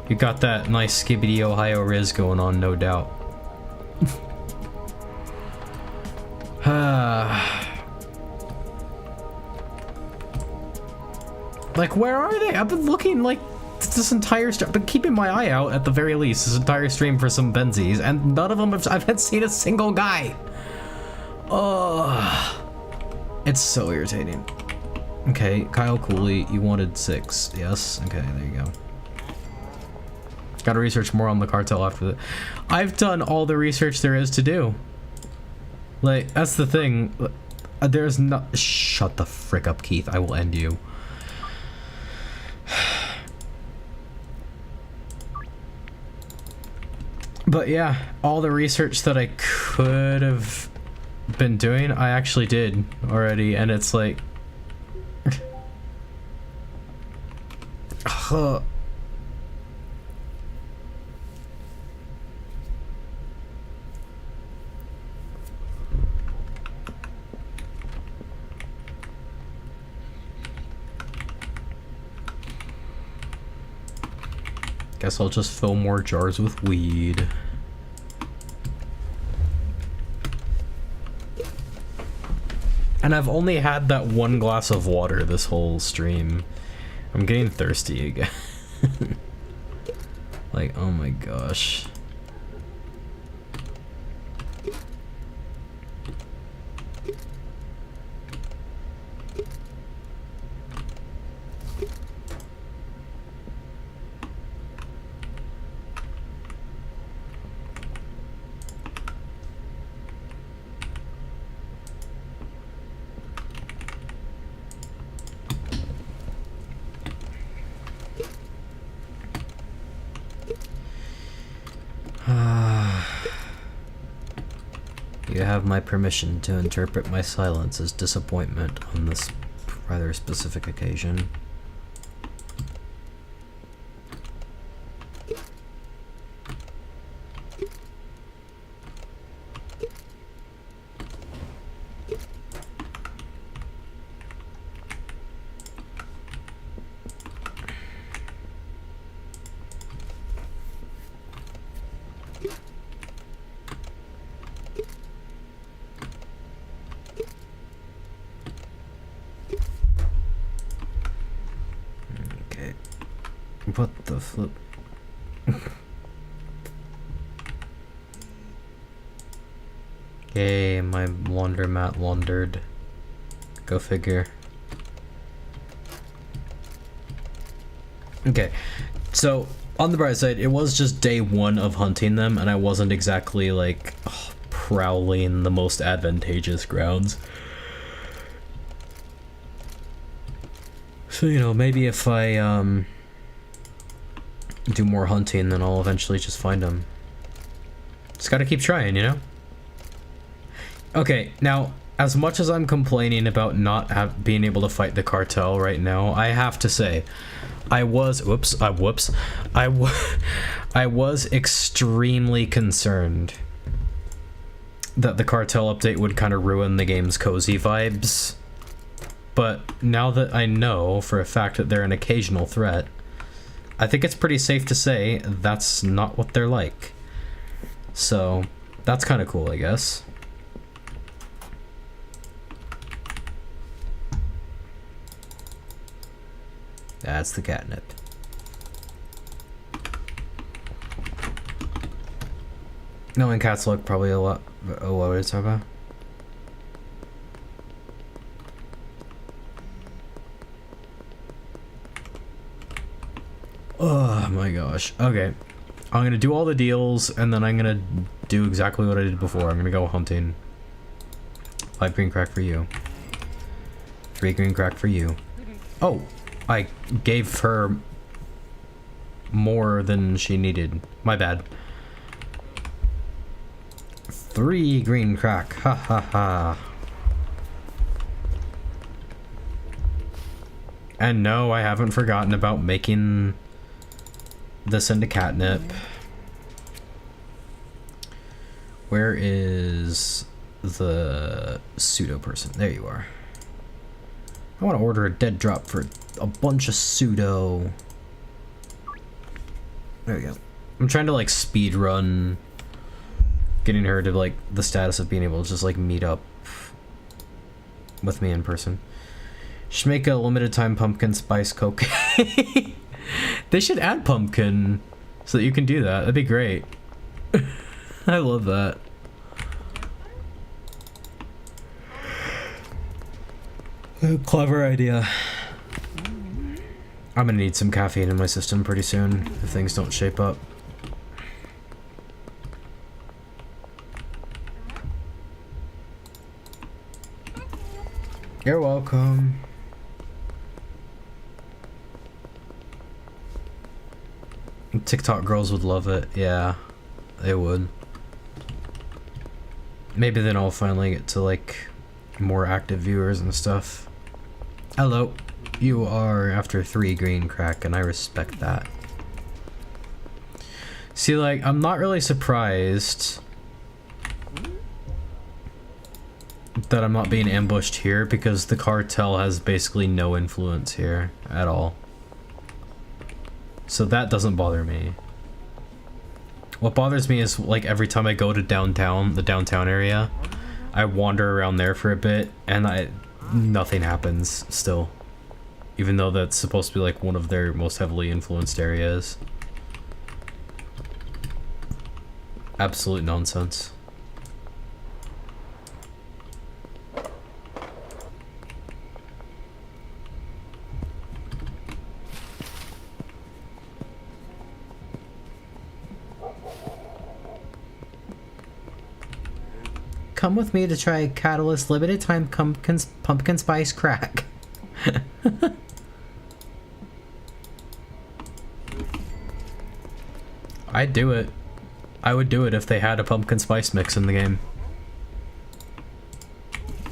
You got that nice Skibbity Ohio Riz going on, no doubt. Like, where are they? I've been looking like this entire stream. I've been keeping my eye out at the very least this entire stream for some Benzies, and none of them I haven't seen a single guy. It's so irritating. Okay, Kyle Cooley, you wanted 6. Yes. Okay, there you go. Gotta research more on the cartel after that. I've done all the research there is to do. Like, that's the thing. There's not. Shut the frick up, Keith. I will end you. But yeah, all the research that I could have been doing? I actually did already, and it's like... Guess I'll just fill more jars with weed. And I've only had that one glass of water this whole stream. I'm getting thirsty again. Like, oh my gosh. You have my permission to interpret my silence as disappointment on this rather specific occasion. What the flip? Okay, my laundromat laundered. Go figure. Okay, so on the bright side, it was just day one of hunting them, and I wasn't exactly like prowling the most advantageous grounds. So, you know, maybe if I do more hunting, then I'll eventually just find them. Just gotta keep trying, you know? Okay, now, as much as I'm complaining about not being able to fight the cartel right now, I have to say, I was extremely concerned that the cartel update would kind of ruin the game's cozy vibes. But now that I know for a fact that they're an occasional threat, I think it's pretty safe to say that's not what they're like. So, that's kind of cool, I guess. That's the catnip. Knowing cats look probably a lot... Oh, what would it talk about? Oh my gosh. Okay. I'm gonna do all the deals, and then I'm gonna do exactly what I did before. I'm gonna go hunting. 5 green crack for you. 3 green crack for you. Oh! I gave her more than she needed. My bad. 3 green crack. Ha ha ha. And no, I haven't forgotten about making this into catnip. Where is the pseudo person? There you are. I want to order a dead drop for a bunch of pseudo. There we go. I'm trying to like speed run getting her to like the status of being able to just like meet up with me in person. Should make a limited time pumpkin spice cocaine. They should add pumpkin so that you can do that. That'd be great. I love that. Clever idea. I'm gonna need some caffeine in my system pretty soon if things don't shape up. You're welcome. TikTok girls would love it. Yeah, they would. Maybe then I'll finally get to like more active viewers and stuff. Hello. You are after 3 green crack, and I respect that. See, like, I'm not really surprised that I'm not being ambushed here, because the cartel has basically no influence here at all. So that doesn't bother me. What bothers me is, like, every time I go to downtown, the downtown area, I wander around there for a bit, and nothing happens still. Even though that's supposed to be like one of their most heavily influenced areas. Absolute nonsense. Come with me to try Catulus limited time pumpkin spice crack. I'd do it. I would do it if they had a pumpkin spice mix in the game.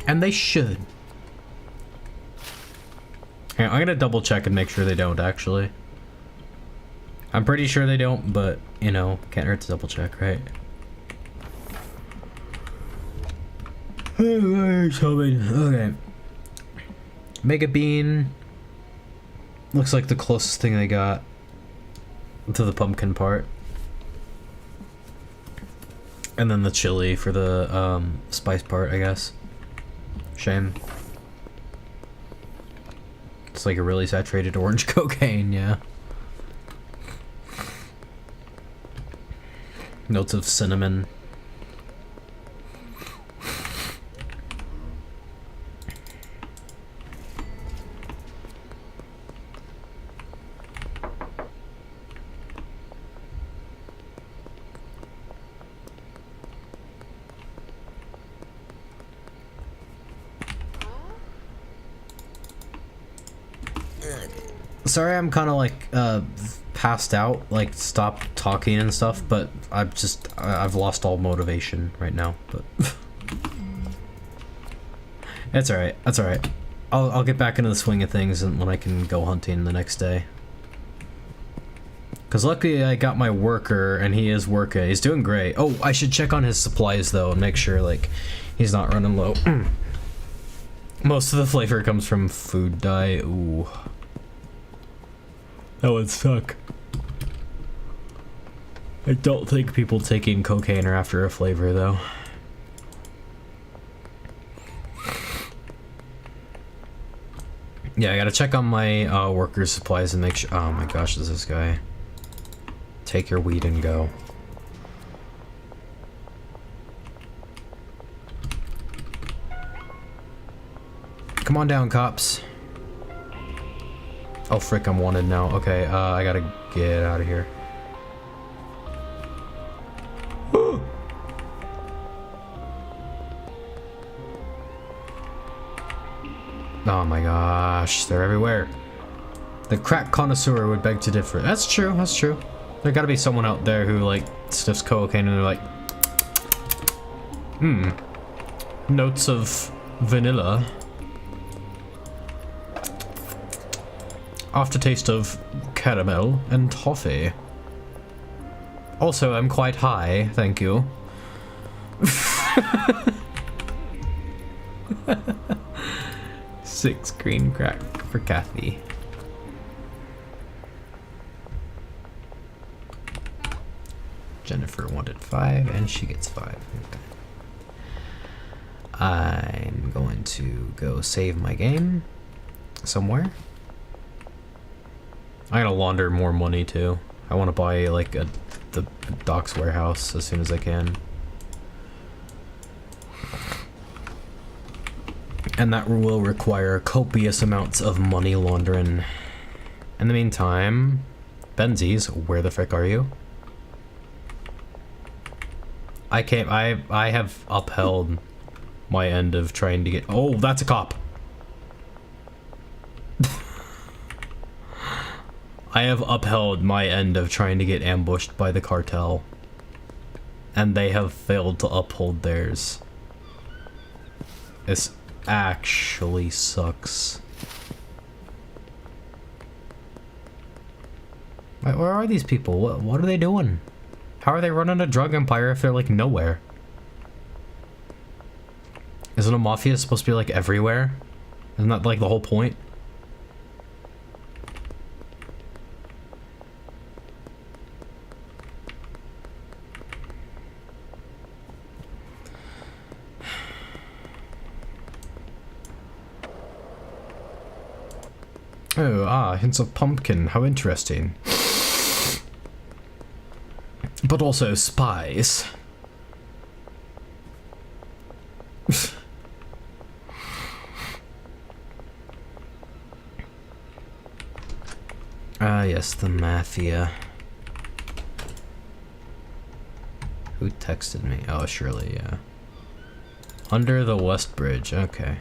And they should. Okay, I'm gonna double check and make sure they don't, actually. I'm pretty sure they don't, but, you know, can't hurt to double check, right? Okay. Mega Bean. Looks like the closest thing they got to the pumpkin part. And then the chili for the spice part, I guess. Shame. It's like a really saturated orange cocaine, yeah. Notes of cinnamon. Sorry, I'm kind of like passed out, like stopped talking and stuff, but I've lost all motivation right now, but it's alright, that's alright. I'll get back into the swing of things and when I can go hunting the next day. Cause luckily I got my worker and he is working, he's doing great. Oh, I should check on his supplies though and make sure like he's not running low. Most of the flavor comes from food dye, ooh. That would suck. I don't think people taking cocaine are after a flavor, though. Yeah, I gotta check on my workers' supplies and make sure. Oh my gosh, is this guy? Take your weed and go. Come on down, cops. Oh frick, I'm wanted now. Okay, I gotta get out of here. Oh my gosh, they're everywhere. The crack connoisseur would beg to differ. That's true, that's true. There gotta be someone out there who like sniffs cocaine and they're like, notes of vanilla. Aftertaste of caramel and toffee. Also, I'm quite high, thank you. 6 green crack for Kathy. Jennifer wanted 5 and she gets 5. Okay. I'm going to go save my game somewhere. I gotta launder more money too. I want to buy like the docks warehouse as soon as I can. And that will require copious amounts of money laundering. In the meantime, Benzies, where the frick are you? I have upheld my end of trying to get. Oh, that's a cop. I have upheld my end of trying to get ambushed by the cartel. And they have failed to uphold theirs. This actually sucks. Wait, where are these people? What are they doing? How are they running a drug empire if they're like nowhere? Isn't a mafia supposed to be like everywhere? Isn't that like the whole point? Oh, hints of pumpkin. How interesting. But also spies. Ah, yes, the mafia. Who texted me? Oh, Shirley, yeah. Under the West Bridge, okay.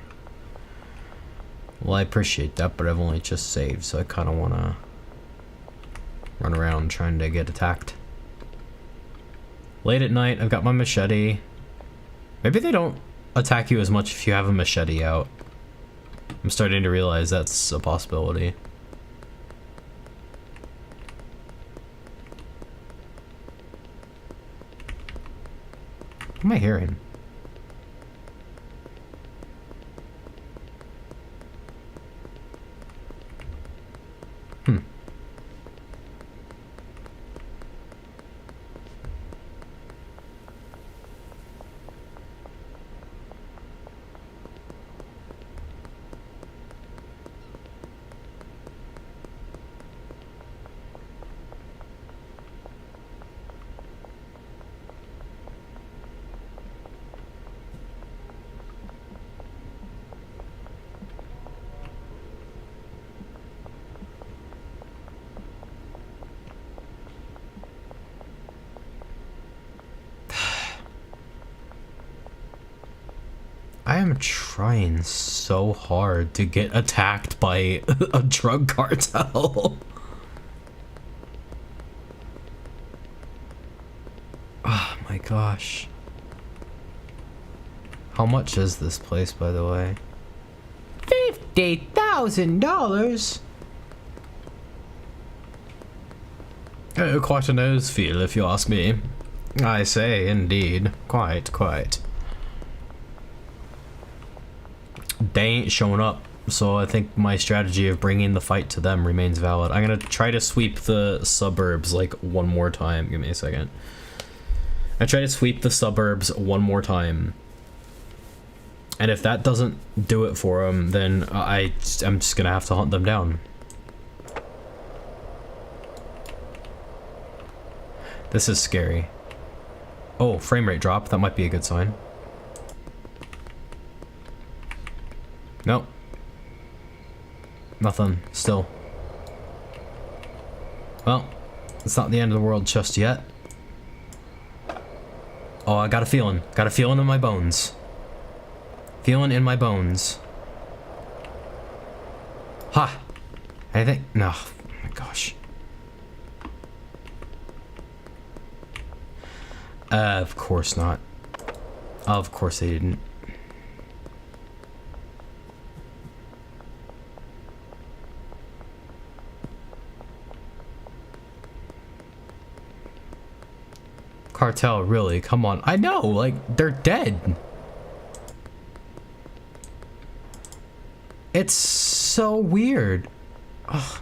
Well, I appreciate that, but I've only just saved, so I kind of want to run around trying to get attacked. Late at night, I've got my machete. Maybe they don't attack you as much if you have a machete out. I'm starting to realize that's a possibility. What am I hearing? I am trying so hard to get attacked by a drug cartel. Oh my gosh. How much is this place, by the way? $50,000? Oh, quite a nose feel, if you ask me. I say, indeed. Quite. They ain't showing up, so I think my strategy of bringing the fight to them remains valid. I'm gonna try to sweep the suburbs like one more time. Give me a second. I try to sweep the suburbs one more time, and if that doesn't do it for them, then I'm just gonna have to hunt them down. This is scary. Oh, frame rate drop. That might be a good sign. Nope. Nothing. Still. Well, it's not the end of the world just yet. Oh, I got a feeling. Got a feeling in my bones. Feeling in my bones. Ha! Anything? No. Oh my gosh. Of course not. Of course they didn't. Cartel, really? Come on. I know, like, they're dead. It's so weird. Ugh.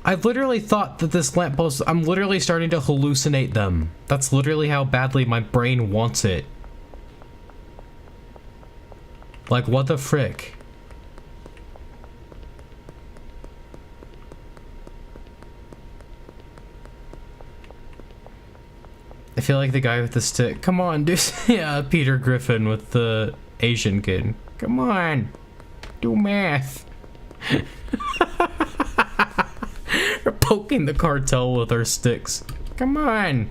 I literally thought that this lamppost, I'm literally starting to hallucinate them. That's literally how badly my brain wants it. Like, what the frick? I feel like the guy with the stick. Come on, dude. Yeah, Peter Griffin with the Asian kid. Come on. Do math. We're poking the cartel with our sticks. Come on.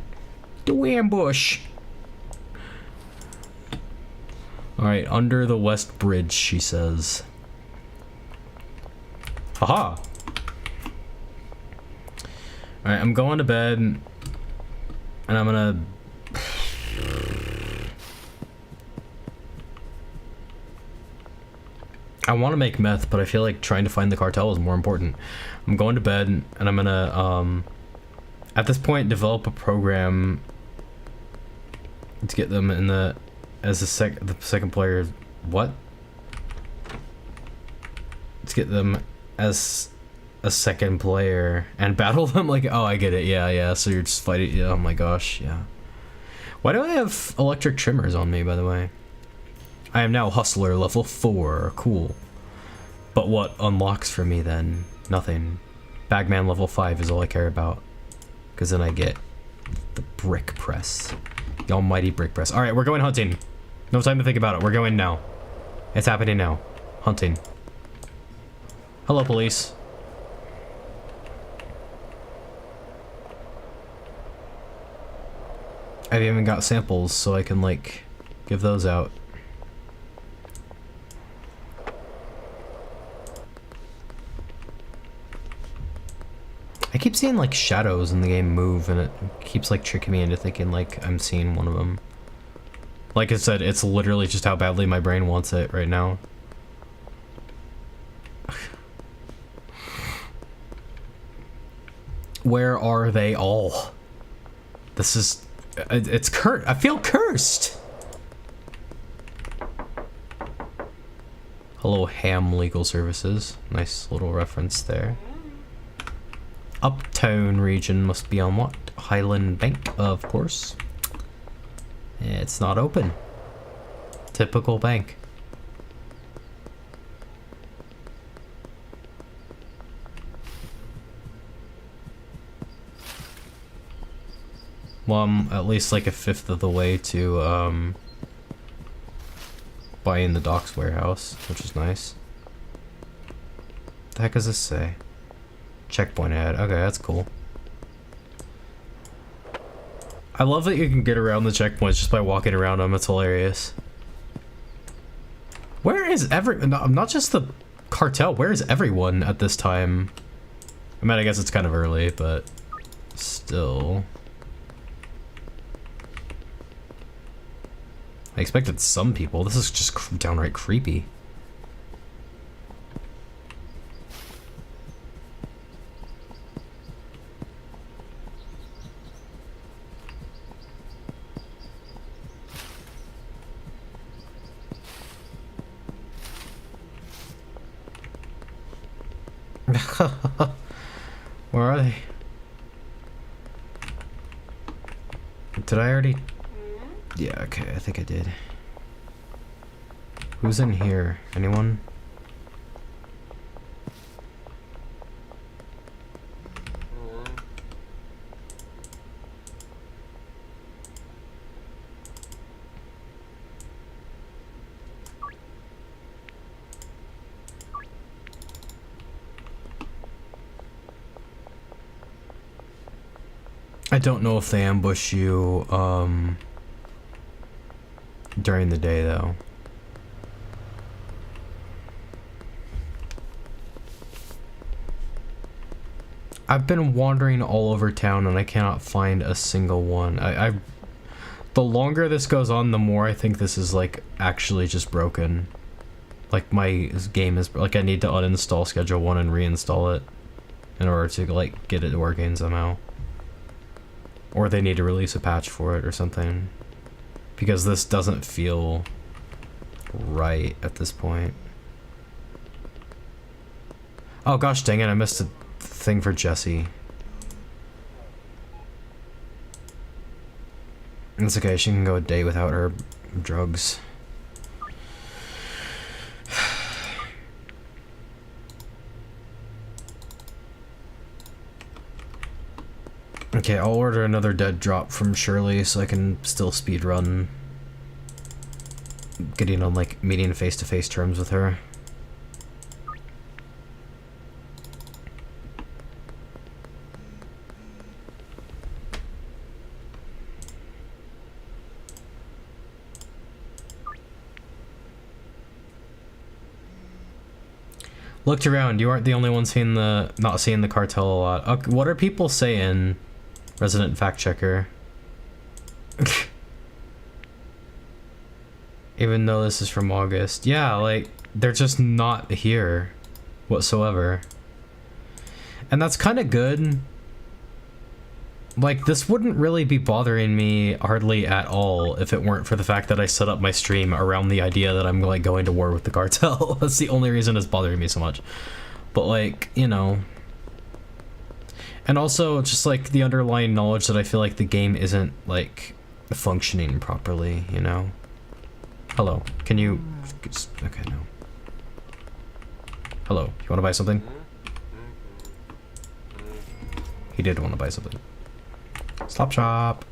Do ambush. Alright, under the West Bridge, she says. Haha. Alright, I'm going to bed. And I'm gonna... I want to make meth, but I feel like trying to find the cartel is more important. I'm going to bed, and I'm gonna, at this point, develop a program to get them in the, as the second player, what? To get them as a second player and battle them like, oh, I get it, yeah, so you're just fighting, yeah, oh my gosh, yeah. Why do I have electric trimmers on me, by the way? I am now Hustler level 4, cool. But what unlocks for me then? Nothing. Bagman level 5 is all I care about. Because then I get the brick press. The almighty brick press. Alright, we're going hunting. No time to think about it, we're going now. It's happening now. Hunting. Hello, police. I've even got samples so I can, like, give those out. I keep seeing, like, shadows in the game move, and it keeps, like, tricking me into thinking, like, I'm seeing one of them. Like I said, it's literally just how badly my brain wants it right now. Where are they all? This is... It's cursed. I feel cursed. Hello, Ham Legal Services. Nice little reference there. Uptown region must be on what? Highland Bank, of course. It's not open. Typical bank. Well, I'm at least like a fifth of the way to buying the docks warehouse, which is nice. The heck does this say? Checkpoint ahead. Okay, that's cool. I love that you can get around the checkpoints just by walking around them. It's hilarious. Where is not just the cartel, where is everyone at this time? I mean, I guess it's kind of early, but still. I expected some people. This is just downright creepy. Where are they? Did I already? Yeah, okay, I think I did. Who's in here? Anyone? I don't know if they ambush you, during the day, though. I've been wandering all over town and I cannot find a single one. The longer this goes on, the more I think this is, like, actually just broken. Like, my game is, like, I need to uninstall Schedule 1 and reinstall it in order to, like, get it working somehow. Or they need to release a patch for it or something. Because this doesn't feel right at this point. Oh gosh dang it, I missed a thing for Jessie. It's okay, she can go a day without her drugs. Okay, I'll order another dead drop from Shirley so I can still speedrun getting on, like, meeting face-to-face terms with her. Looked around, you aren't the only one seeing not seeing the cartel a lot. What are people saying? Resident fact checker. Even though this is from August. Yeah, like, they're just not here whatsoever. And that's kind of good. Like, this wouldn't really be bothering me hardly at all if it weren't for the fact that I set up my stream around the idea that I'm, like, going to war with the cartel. That's the only reason it's bothering me so much. But, like, you know... And also, just, like, the underlying knowledge that I feel like the game isn't, like, functioning properly, you know? Hello. Can you... Okay, no. Hello. You want to buy something? He did want to buy something. Stop shop.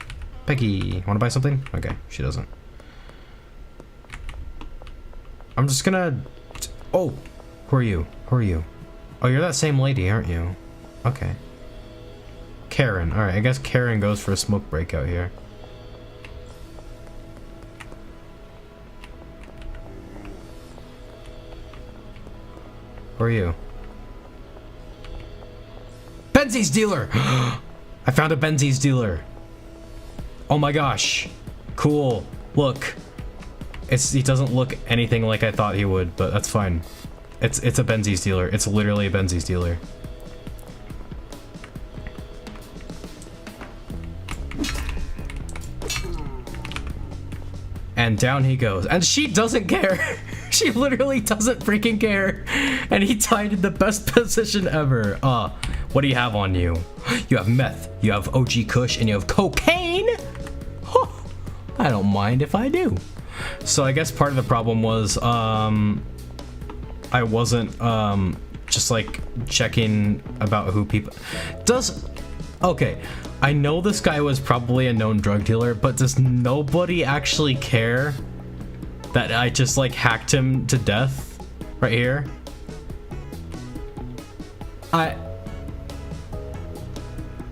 Peggy, want to buy something? Okay, she doesn't. I'm just gonna... Oh! Who are you? Who are you? Oh, you're that same lady, aren't you? Okay. Karen. Alright, I guess Karen goes for a smoke break out here. Who are you? Benzies dealer! I found a Benzies dealer. Oh my gosh. Cool. Look. He doesn't look anything like I thought he would, but that's fine. It's a Benzies dealer. It's literally a Benzies dealer. And down he goes. And she doesn't care. She literally doesn't freaking care. And he died in the best position ever. What do you have on you? You have meth, you have OG Kush, and you have cocaine? Huh. I don't mind if I do. So I guess part of the problem was, I wasn't, just like checking about who people... Okay, I know this guy was probably a known drug dealer, but does nobody actually care that I just like hacked him to death right here?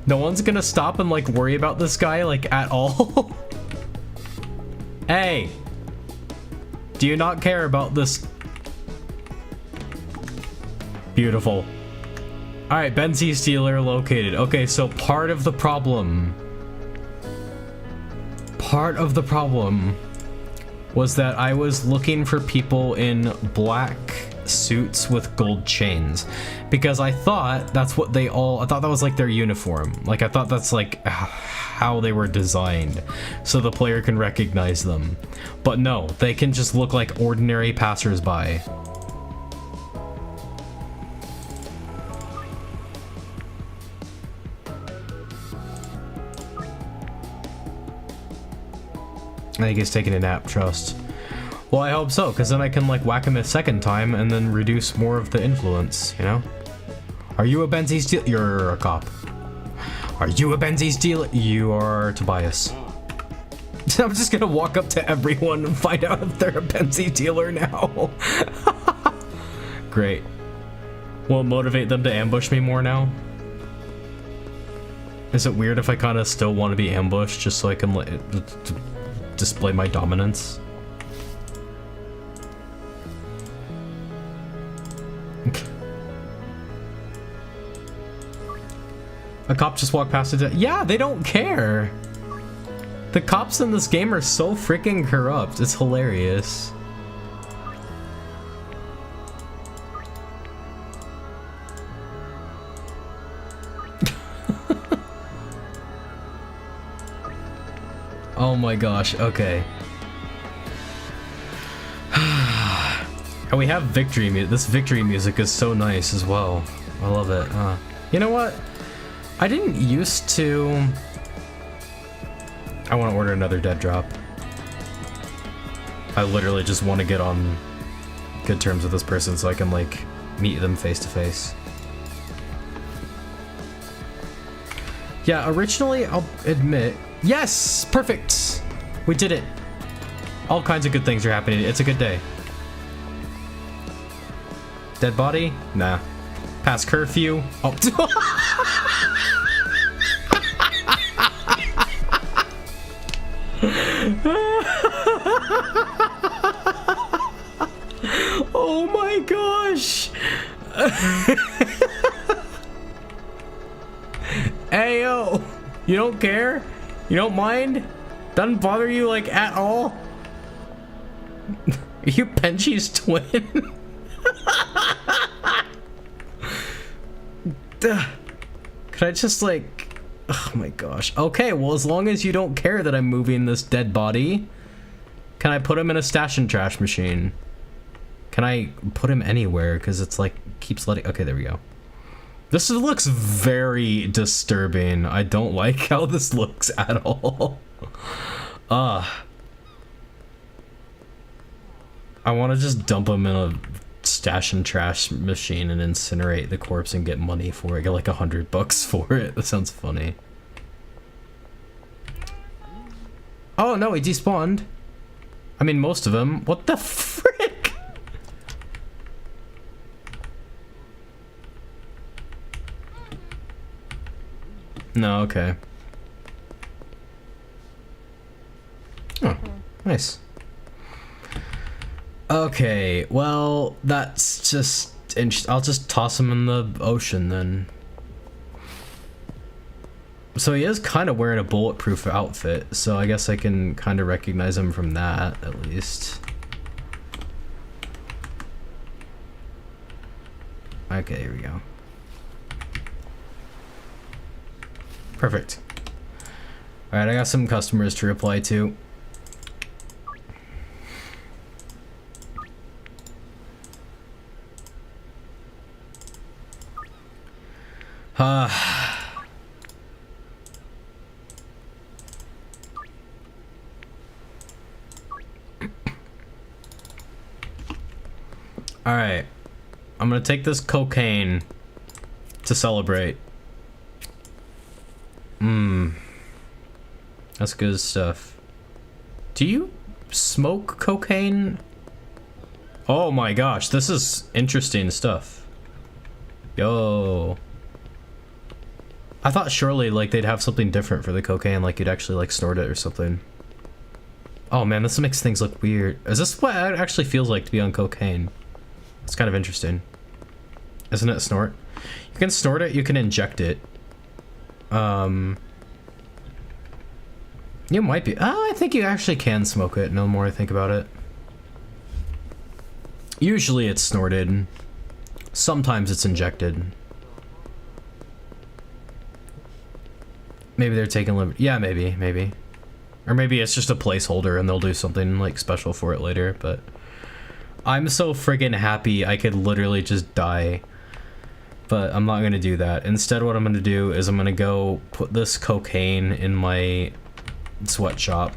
No one's gonna stop and like worry about this guy like at all? Hey, do you not care about this? Beautiful. All right, Benzies dealer located. Okay, so part of the problem was that I was looking for people in black suits with gold chains because I thought that's what I thought that was like their uniform. Like I thought that's like how they were designed so the player can recognize them. But no, they can just look like ordinary passersby. I think he's taking a nap, trust. Well, I hope so, because then I can like whack him a second time and then reduce more of the influence, you know? Are you a Benzies dealer? You're a cop. Are you a Benzies dealer? You are Tobias. I'm just gonna walk up to everyone and find out if they're a Benzies dealer now. Great. Will it motivate them to ambush me more now? Is it weird if I kind of still want to be ambushed just so I can display my dominance? A cop just walked past it. Yeah, they don't care. The cops in this game are so freaking corrupt. It's hilarious. Oh my gosh, okay. And we have victory music. This victory music is so nice as well. I love it. You know what? I didn't used to... I want to order another dead drop. I literally just want to get on good terms with this person so I can, like, meet them face to face. Yeah, originally, I'll admit... Yes! Perfect! We did it! All kinds of good things are happening. It's a good day. Dead body? Nah. Past curfew? Oh. Oh my gosh! Hey yo! You don't care? You don't mind? Doesn't bother you like at all? Are you Benji's twin? Could I just like... Oh my gosh. Okay, well, as long as you don't care that I'm moving this dead body, can I put him in a stash and trash machine? Can I put him anywhere? Because it's like, keeps letting... Okay, there we go. This looks very disturbing. I don't like how this looks at all. I want to just dump him in a stash and trash machine and incinerate the corpse and get money for it. Get like $100 for it. That sounds funny. Oh no, he despawned. I mean, most of them. What the frick? No, okay. Oh, nice. Okay, well, that's just interesting. I'll just toss him in the ocean then. So he is kind of wearing a bulletproof outfit, so I guess I can kind of recognize him from that, at least. Okay, here we go. Perfect. Alright, I got some customers to reply to. Alright. I'm gonna take this cocaine to celebrate. That's good stuff. Do you smoke cocaine? Oh my gosh, this is interesting stuff. Yo. I thought surely like they'd have something different for the cocaine, like you'd actually like snort it or something. Oh man, this makes things look weird. Is this what it actually feels like to be on cocaine? It's kind of interesting. Isn't it a snort? You can snort it, you can inject it. You might be. Oh, I think you actually can smoke it, no more I think about it. Usually it's snorted. Sometimes it's injected. Maybe they're taking liberty. Yeah, maybe. Or maybe it's just a placeholder and they'll do something like special for it later, but I'm so friggin' happy I could literally just die. But I'm not gonna do that. Instead, what I'm gonna do is I'm gonna go put this cocaine in my sweatshop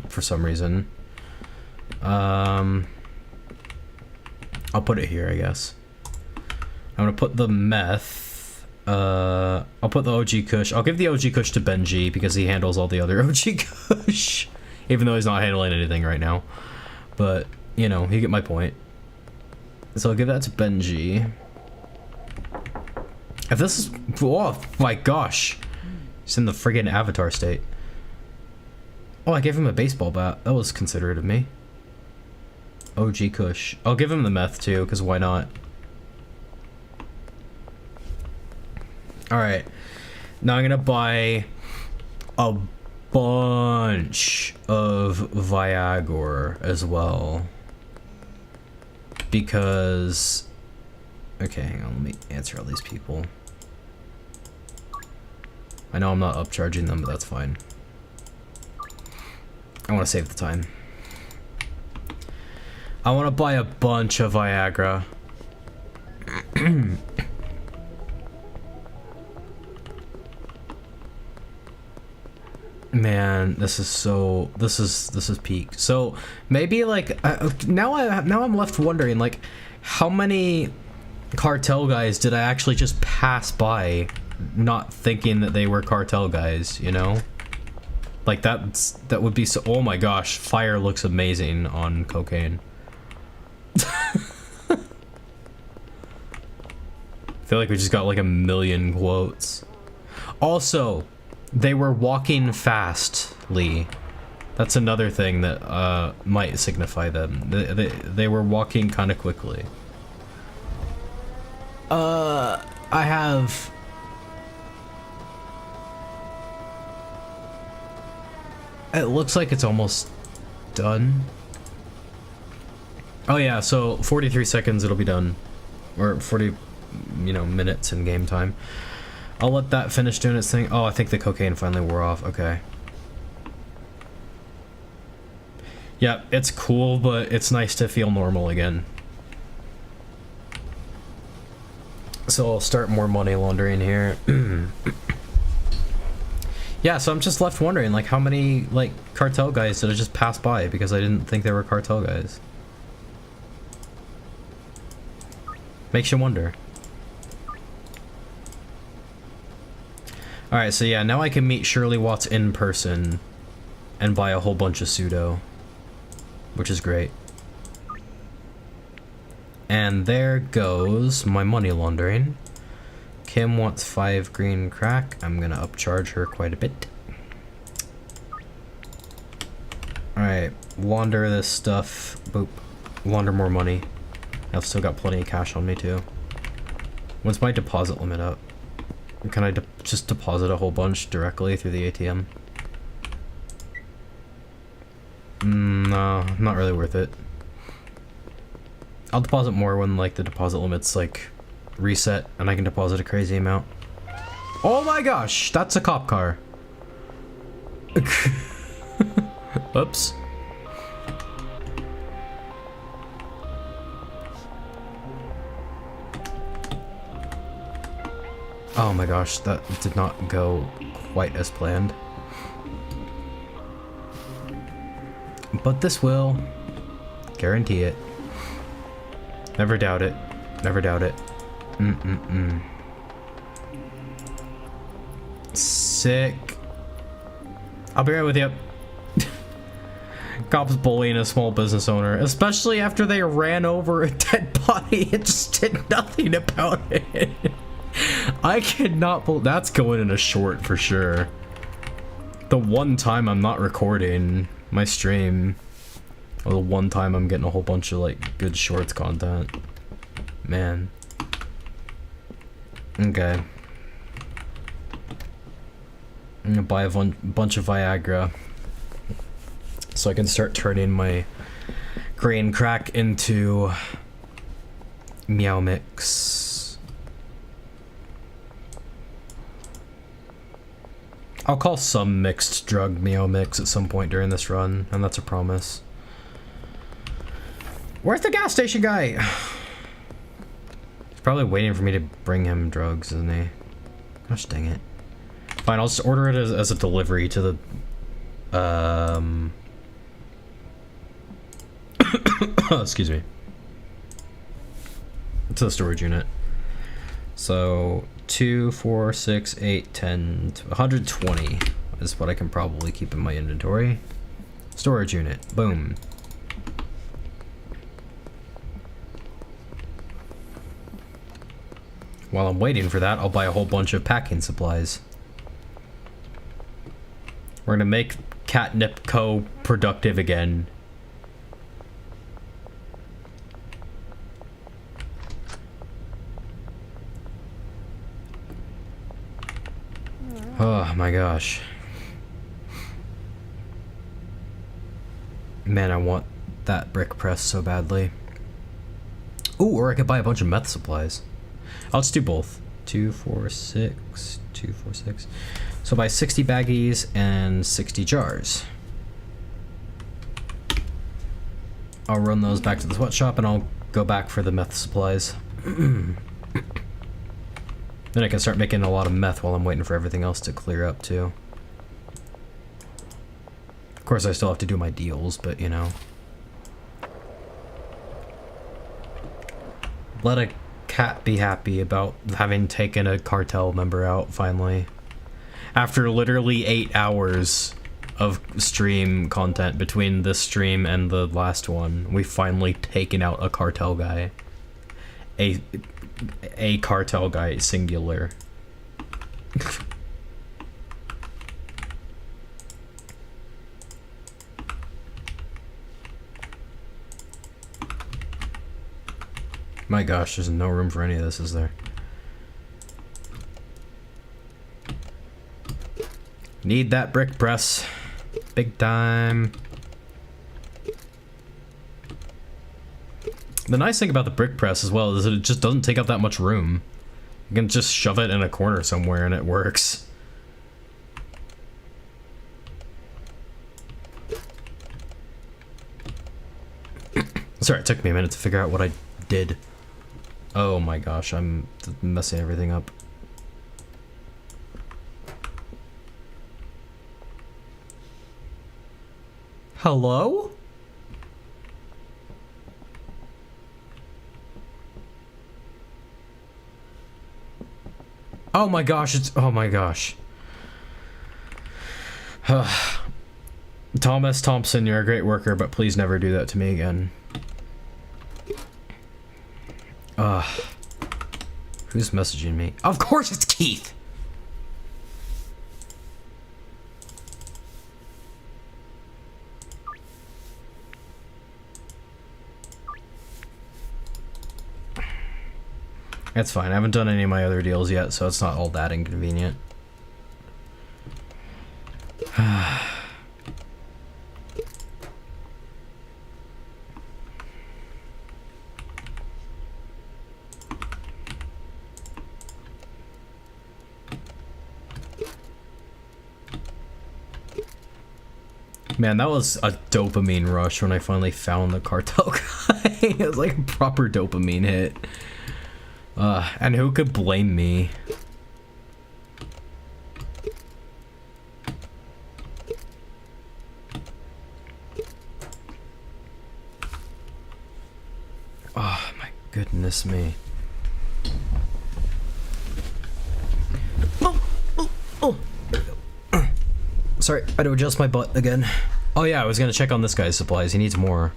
for some reason. I'll put it here, I guess. I'm gonna put the meth. I'll put the OG Kush. I'll give the OG Kush to Benji because he handles all the other OG Kush. Even though he's not handling anything right now. But, you know, you get my point. So I'll give that to Benji. If this is... Oh my gosh. He's in the friggin' avatar state. Oh, I gave him a baseball bat. That was considerate of me. OG Kush. I'll give him the meth too, because why not? Alright. Now I'm gonna buy a bunch of Viagra as well. Because... Okay, hang on, let me answer all these people. I know I'm not upcharging them, but that's fine. I want to save the time. I want to buy a bunch of Viagra. Man, this is peak. So maybe like now I'm left wondering like how many Cartel guys did I actually just pass by, not thinking that they were Cartel guys, you know? Like that would be so. Oh my gosh, fire looks amazing on cocaine. I feel like we just got like a million quotes. Also, they were walking fastly. That's another thing that might signify them. They were walking kind of quickly. I have... It looks like it's almost done. Oh yeah, so 43 seconds it'll be done. Or 40... you know, minutes in game time. I'll let that finish doing its thing. Oh, I think the cocaine finally wore off. Okay. Yeah, it's cool, but it's nice to feel normal again. So I'll start more money laundering here. Yeah, so I'm just left wondering, like, how many, like, cartel guys did I just pass by because I didn't think they were cartel guys? Makes you wonder. Alright, so yeah, now I can meet Shirley Watts in person and buy a whole bunch of pseudo, which is great. And there goes my money laundering. Kim wants 5 green crack. I'm gonna upcharge her quite a bit. Alright, launder this stuff. Boop. Launder more money. I've still got plenty of cash on me too. When's my deposit limit up? Can I just deposit a whole bunch directly through the ATM? No, not really worth it. I'll deposit more when, like, the deposit limit's, like, reset and I can deposit a crazy amount. Oh my gosh, that's a cop car. Oops. Oh my gosh, that did not go quite as planned. But this will. Guarantee it. Never doubt it. Never doubt it. Sick. I'll be right with you. Cops bullying a small business owner, especially after they ran over a dead body and just did nothing about it. I cannot believe that's going in a short for sure. The one time I'm not recording my stream, or the one time I'm getting a whole bunch of like good shorts content. Man. Okay. I'm gonna buy a bunch of Viagra so I can start turning my green crack into Meow Mix. I'll call some mixed drug Meow Mix at some point during this run, and that's a promise. Where's the gas station guy? He's probably waiting for me to bring him drugs, isn't he? Gosh dang it. Fine, I'll just order it as a delivery to the... excuse me. To the storage unit. So... 2, 4, 6, 8, 10, 120 is what I can probably keep in my inventory. Storage unit, boom. While I'm waiting for that, I'll buy a whole bunch of packing supplies. We're gonna make Catnip Co. productive again. Oh my gosh. Man, I want that brick press so badly. Ooh, or I could buy a bunch of meth supplies. I'll just do both. 2, 4, 6, 2, 4, 6. So buy 60 baggies and 60 jars. I'll run those back to the sweatshop and I'll go back for the meth supplies. Then I can start making a lot of meth while I'm waiting for everything else to clear up too. Of course I still have to do my deals, but you know. Let a cat be happy about having taken a cartel member out finally. After literally 8 hours of stream content between this stream and the last one, we've finally taken out a cartel guy. A cartel guy, singular. My gosh, there's no room for any of this, is there? Need that brick press. Big time. The nice thing about the brick press as well is that it just doesn't take up that much room. You can just shove it in a corner somewhere and it works. Sorry, it took me a minute to figure out what I did. Oh my gosh, I'm messing everything up. Hello? Oh my gosh, oh my gosh. Thomas Thompson, you're a great worker, but please never do that to me again. Who's messaging me? Of course it's Keith! That's fine. I haven't done any of my other deals yet, so it's not all that inconvenient. Man, that was a dopamine rush when I finally found the cartel guy. It was like a proper dopamine hit. And who could blame me? Oh my goodness me. Sorry, I had to adjust my butt again. Oh yeah, I was gonna check on this guy's supplies. He needs more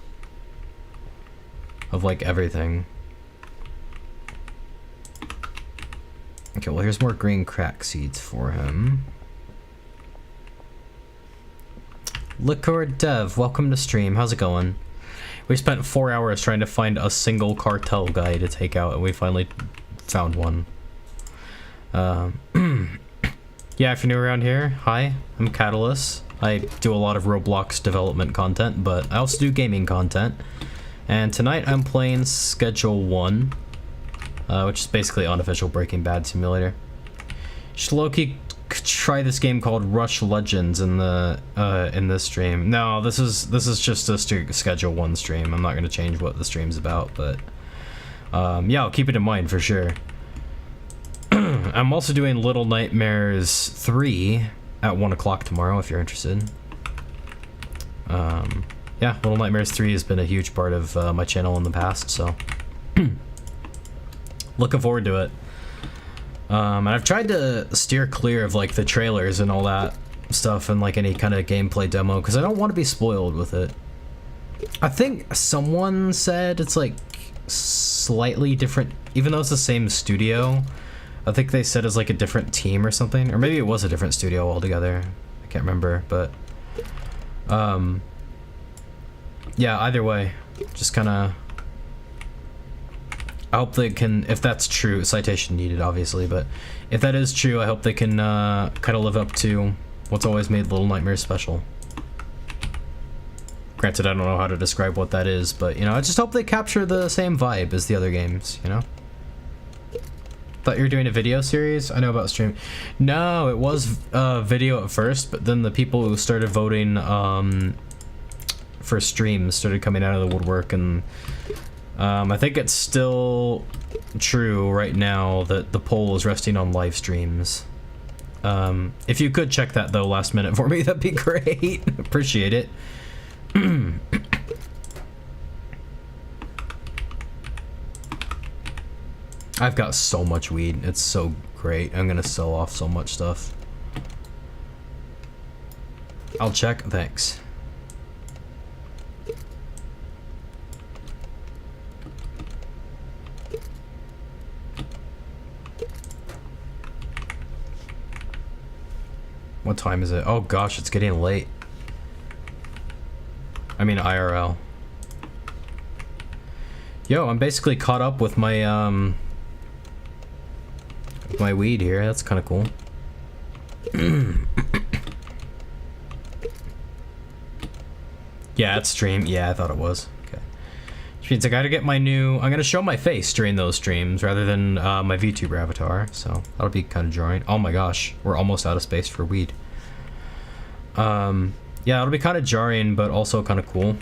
of like everything. Okay, well here's more green crack seeds for him. Liquor Dev, welcome to stream. How's it going? We spent 4 hours trying to find a single cartel guy to take out, and we finally found one. Yeah, if you're new around here, hi, I'm Catulus. I do a lot of Roblox development content, but I also do gaming content. And tonight I'm playing Schedule 1, which is basically unofficial Breaking Bad simulator. You should low-key try this game called Rush Legends in this stream. No, this is just a Schedule 1 stream. I'm not going to change what the stream's about, but yeah, I'll keep it in mind for sure. I'm also doing Little Nightmares 3 at 1 o'clock tomorrow if you're interested. Yeah, Little Nightmares 3 has been a huge part of my channel in the past, so looking forward to it. And I've tried to steer clear of like the trailers and all that stuff and like any kind of gameplay demo because I don't want to be spoiled with it. I think someone said it's like slightly different, even though it's the same studio. I think they said it's like a different team or something, or maybe it was a different studio altogether. I can't remember, but yeah, either way, just kind of, I hope they can, if that's true, citation needed obviously, but if that is true, I hope they can kind of live up to what's always made Little Nightmares special. Granted, I don't know how to describe what that is, but you know, I just hope they capture the same vibe as the other games, you know? Thought you were doing a video series? I know about stream. No, it was video at first, but then the people who started voting for streams started coming out of the woodwork, and I think it's still true right now that the poll is resting on live streams. If you could check that though last minute for me, that'd be great. Appreciate it. I've got so much weed, it's so great. I'm gonna sell off so much stuff. I'll check, thanks. What time is it? Oh gosh, it's getting late. I mean IRL. Yo, I'm basically caught up with my my weed here. That's kind of cool. Yeah, it's stream. Yeah, I thought it was. Okay. Which means I gotta get my new... I'm gonna show my face during those streams rather than my VTuber avatar, so that'll be kind of jarring. Oh my gosh, we're almost out of space for weed. Yeah, it'll be kind of jarring, but also kind of cool.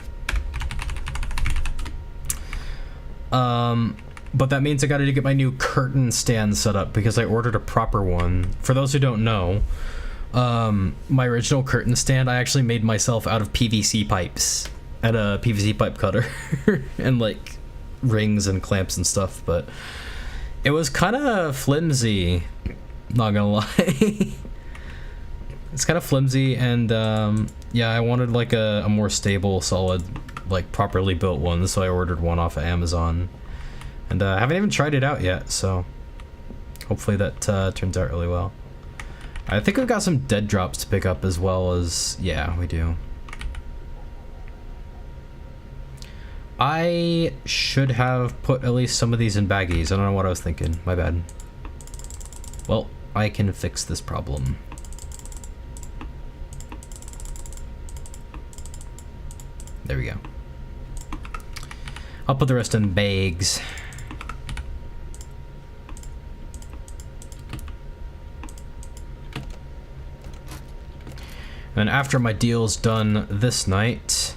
But that means I gotta get my new curtain stand set up because I ordered a proper one. For those who don't know, my original curtain stand I actually made myself out of PVC pipes at a PVC pipe cutter and like rings and clamps and stuff, but it was kind of flimsy, not gonna lie. It's kind of flimsy, and yeah, I wanted like a more stable, solid, like properly built one, so I ordered one off of Amazon, and I haven't even tried it out yet, so hopefully that turns out really well. I think we've got some dead drops to pick up as well as... yeah, we do. I should have put at least some of these in baggies. I don't know what I was thinking. My bad. Well, I can fix this problem. There we go. I'll put the rest in bags. And after my deal's done this night,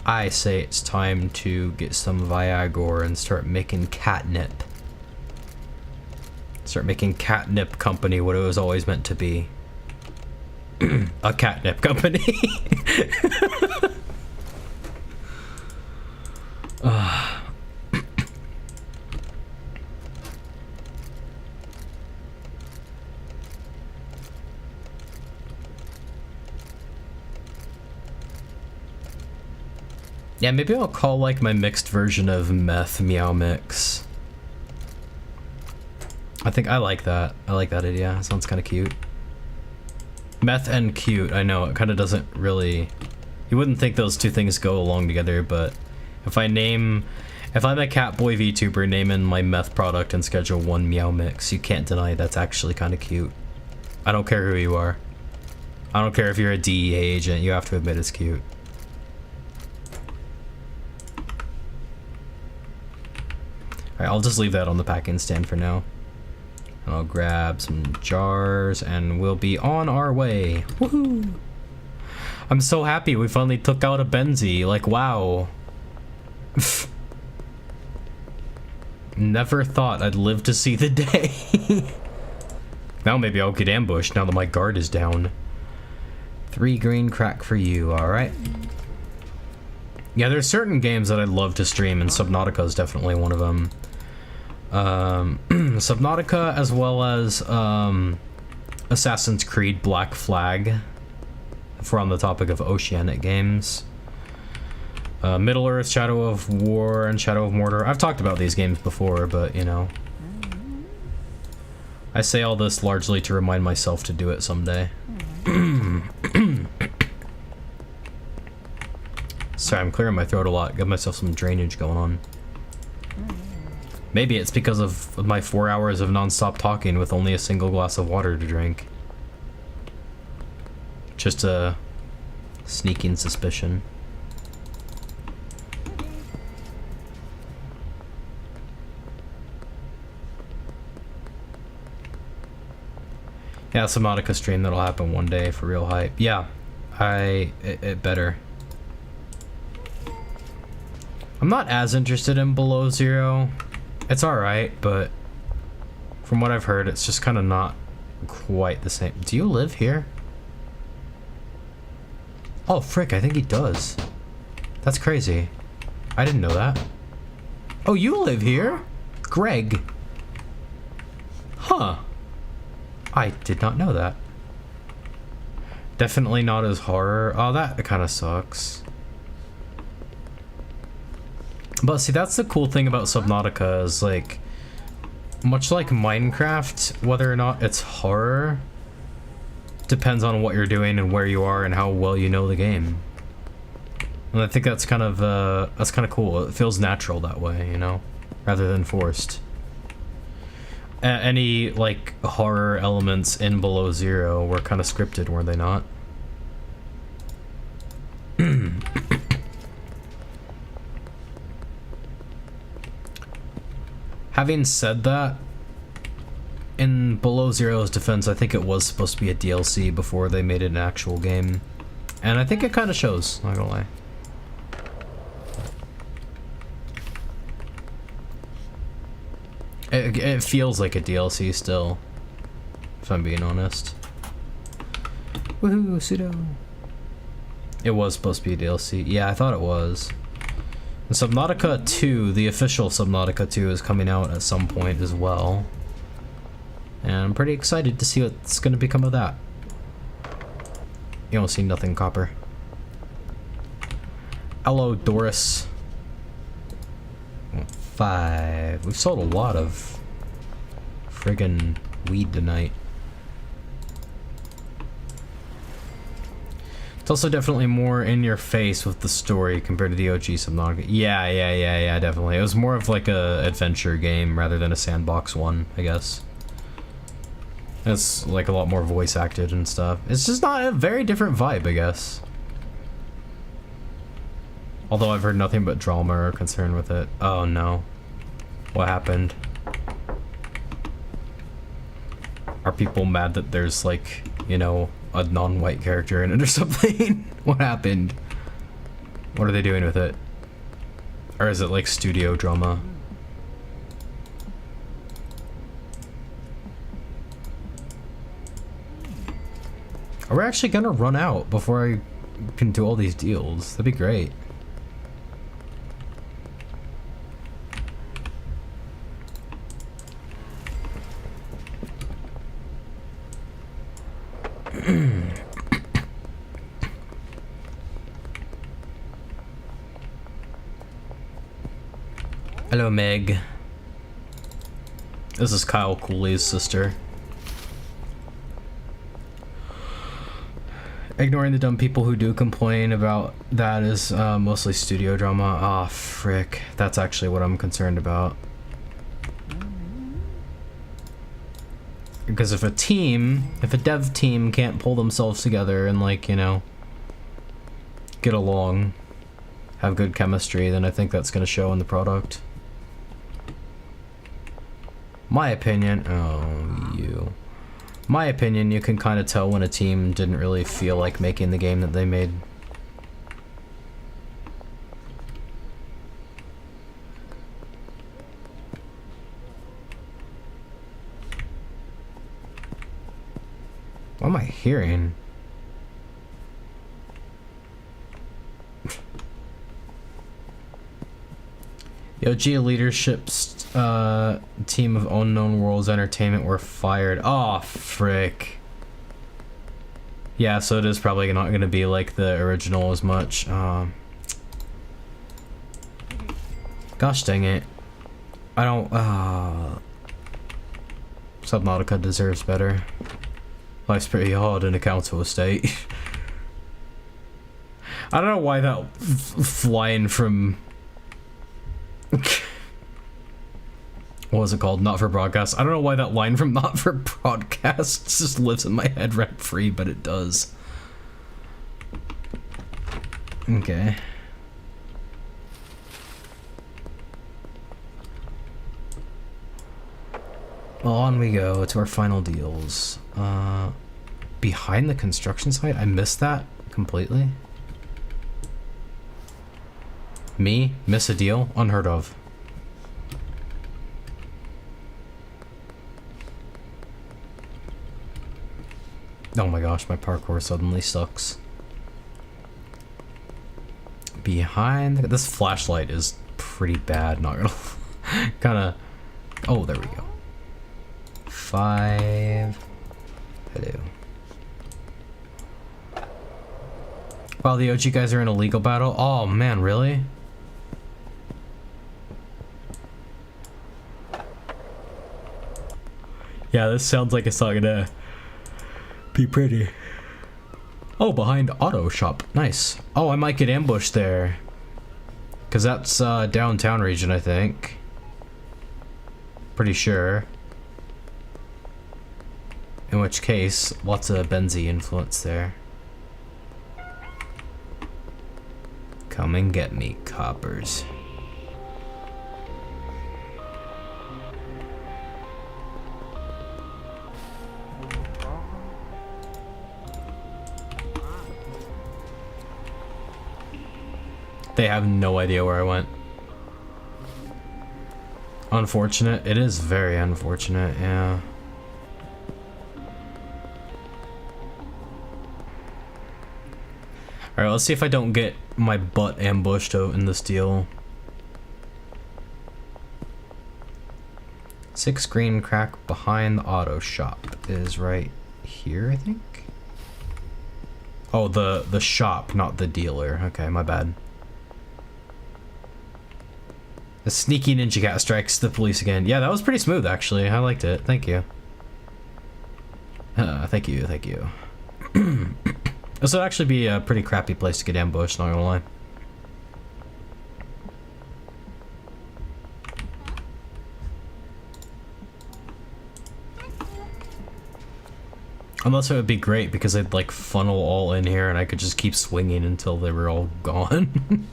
I say it's time to get some Viagra and start making catnip. Start making Catnip Company what it was always meant to be. A catnip company. Yeah, maybe I'll call like my mixed version of meth Meow Mix. I think I like that. I like that idea. It sounds kind of cute. Meth and cute. I know it kind of doesn't really... You wouldn't think those two things go along together, but if I'm a Catboy VTuber naming my meth product in Schedule 1 Meow Mix, you can't deny that's actually kind of cute. I don't care who you are. I don't care if you're a DEA agent, you have to admit it's cute. Alright, I'll just leave that on the packing stand for now. And I'll grab some jars and we'll be on our way. Woohoo! I'm so happy we finally took out a Benzie. Like, wow. Never thought I'd live to see the day. Now maybe I'll get ambushed now that my guard is down. 3 green crack for you, alright. Yeah, there's certain games that I'd love to stream, and Subnautica is definitely one of them. Subnautica, as well as Assassin's Creed Black Flag, if we're on the topic of oceanic games. Middle-earth, Shadow of War, and Shadow of Mordor. I've talked about these games before, but, you know. I say all this largely to remind myself to do it someday. Sorry, I'm clearing my throat a lot. Got myself some drainage going on. Maybe it's because of my 4 hours of non-stop talking with only a single glass of water to drink. Just a sneaking suspicion. Yeah, Subnautica stream, that'll happen one day for real hype. Yeah, it better. I'm not as interested in Below Zero. It's alright, but from what I've heard, it's just kind of not quite the same. Do you live here? Oh, frick, I think he does. That's crazy. I didn't know that. Oh, you live here? Greg. Huh. I did not know that. Definitely not as horror. Oh, that kind of sucks. But see, that's the cool thing about Subnautica is, like, much like Minecraft, whether or not it's horror depends on what you're doing and where you are and how well you know the game. And I think that's kind of cool. It feels natural that way, you know, rather than forced. Any, like, horror elements in Below Zero were kind of scripted, were they not? Having said that, in Below Zero's defense, I think it was supposed to be a DLC before they made it an actual game. And I think it kind of shows, not gonna lie. It feels like a DLC still, if I'm being honest. Woohoo, pseudo. It was supposed to be a DLC. Yeah, I thought it was. And Subnautica 2, the official Subnautica 2, is coming out at some point as well. And I'm pretty excited to see what's going to become of that. You don't see nothing, Copper. Hello, Doris. 5. We've sold a lot of friggin' weed tonight. It's also definitely more in your face with the story compared to the OG Subnautica. Yeah, definitely. It was more of like a adventure game rather than a sandbox one, I guess. It's like a lot more voice acted and stuff. It's just not a very different vibe, I guess. Although I've heard nothing but drama or concern with it. Oh no. What happened? Are people mad that there's like, you know, a non-white character in it or something? What happened? What are they doing with it? Or is it like studio drama? Are we actually gonna run out before I can do all these deals? That'd be great. Hello, Meg. This is Kyle Cooley's sister. Ignoring the dumb people who do complain about that is mostly studio drama. Ah, frick. That's actually what I'm concerned about. Because if a dev team can't pull themselves together and, like, you know, get along, have good chemistry, then I think that's going to show in the product. My opinion, my opinion, you can kind of tell when a team didn't really feel like making the game that they made. What am I hearing? The OG leadership's team of Unknown Worlds Entertainment were fired. Oh, frick. Yeah, so it is probably not going to be like the original as much. Gosh dang it. I don't... Subnautica deserves better. Life's pretty hard in a council estate. I don't know why that flying from... what was it called? Not for broadcast. I don't know why that line from Not for broadcast just lives in my head rent free, but it does. Okay. Well, on we go to our final deals. Behind the construction site? I missed that completely. Me? Miss a deal? Unheard of. Oh my gosh, my parkour suddenly sucks. Behind the, this flashlight is pretty bad, not gonna kinda. Oh, there we go. 5. Hello. Wow, the OG guys are in a legal battle? Oh man, really? Yeah, this sounds like it's not gonna be pretty. Oh, behind auto shop. Nice. Oh, I might get ambushed there. Cause that's downtown region, I think. Pretty sure. In which case, lots of Benzie influence there. Come and get me, coppers. They have no idea where I went. Unfortunate. It is very unfortunate, yeah. Alright, let's see if I don't get my butt ambushed out in this deal. 6 green crack behind the auto shop is right here, I think? Oh, the shop, not the dealer. Okay, my bad. The sneaky ninja cat strikes the police again. Yeah, that was pretty smooth, actually. I liked it. Thank you. Thank you, thank you. This would actually be a pretty crappy place to get ambushed, not gonna lie. Unless it would be great because they'd like funnel all in here and I could just keep swinging until they were all gone.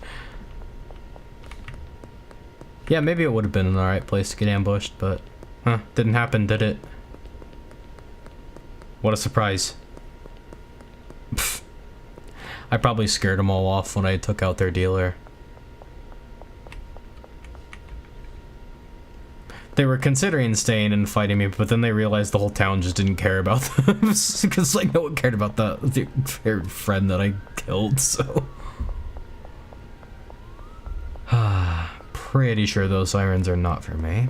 Yeah, maybe it would have been an alright place to get ambushed, but didn't happen, did it? What a surprise. Pfft. I probably scared them all off when I took out their dealer. They were considering staying and fighting me, but then they realized the whole town just didn't care about them. Because, like, no one cared about their friend that I killed, so... Pretty sure those sirens are not for me.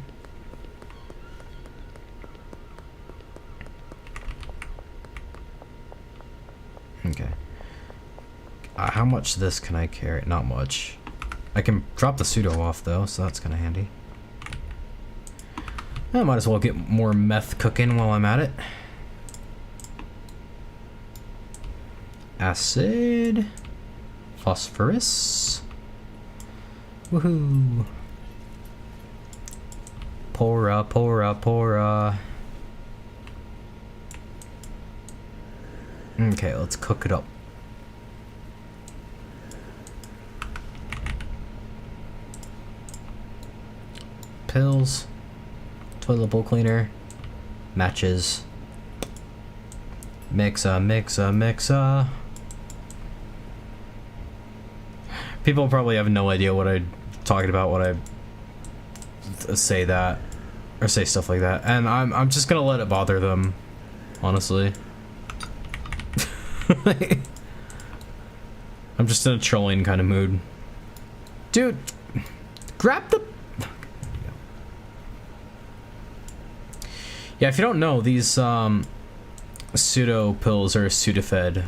Okay. How much of this can I carry? Not much. I can drop the pseudo off, though, so that's kind of handy. I might as well get more meth cooking while I'm at it. Acid. Phosphorus. Woohoo. Pora, pora, pora. Okay, let's cook it up. Pills. Toilet bowl cleaner, matches, mixa. People probably have no idea what I'm talking about when I say that, or say stuff like that, and I'm just gonna let it bother them, honestly. I'm just in a trolling kind of mood. Dude, grab the... Yeah, if you don't know, these pseudo pills are Sudafed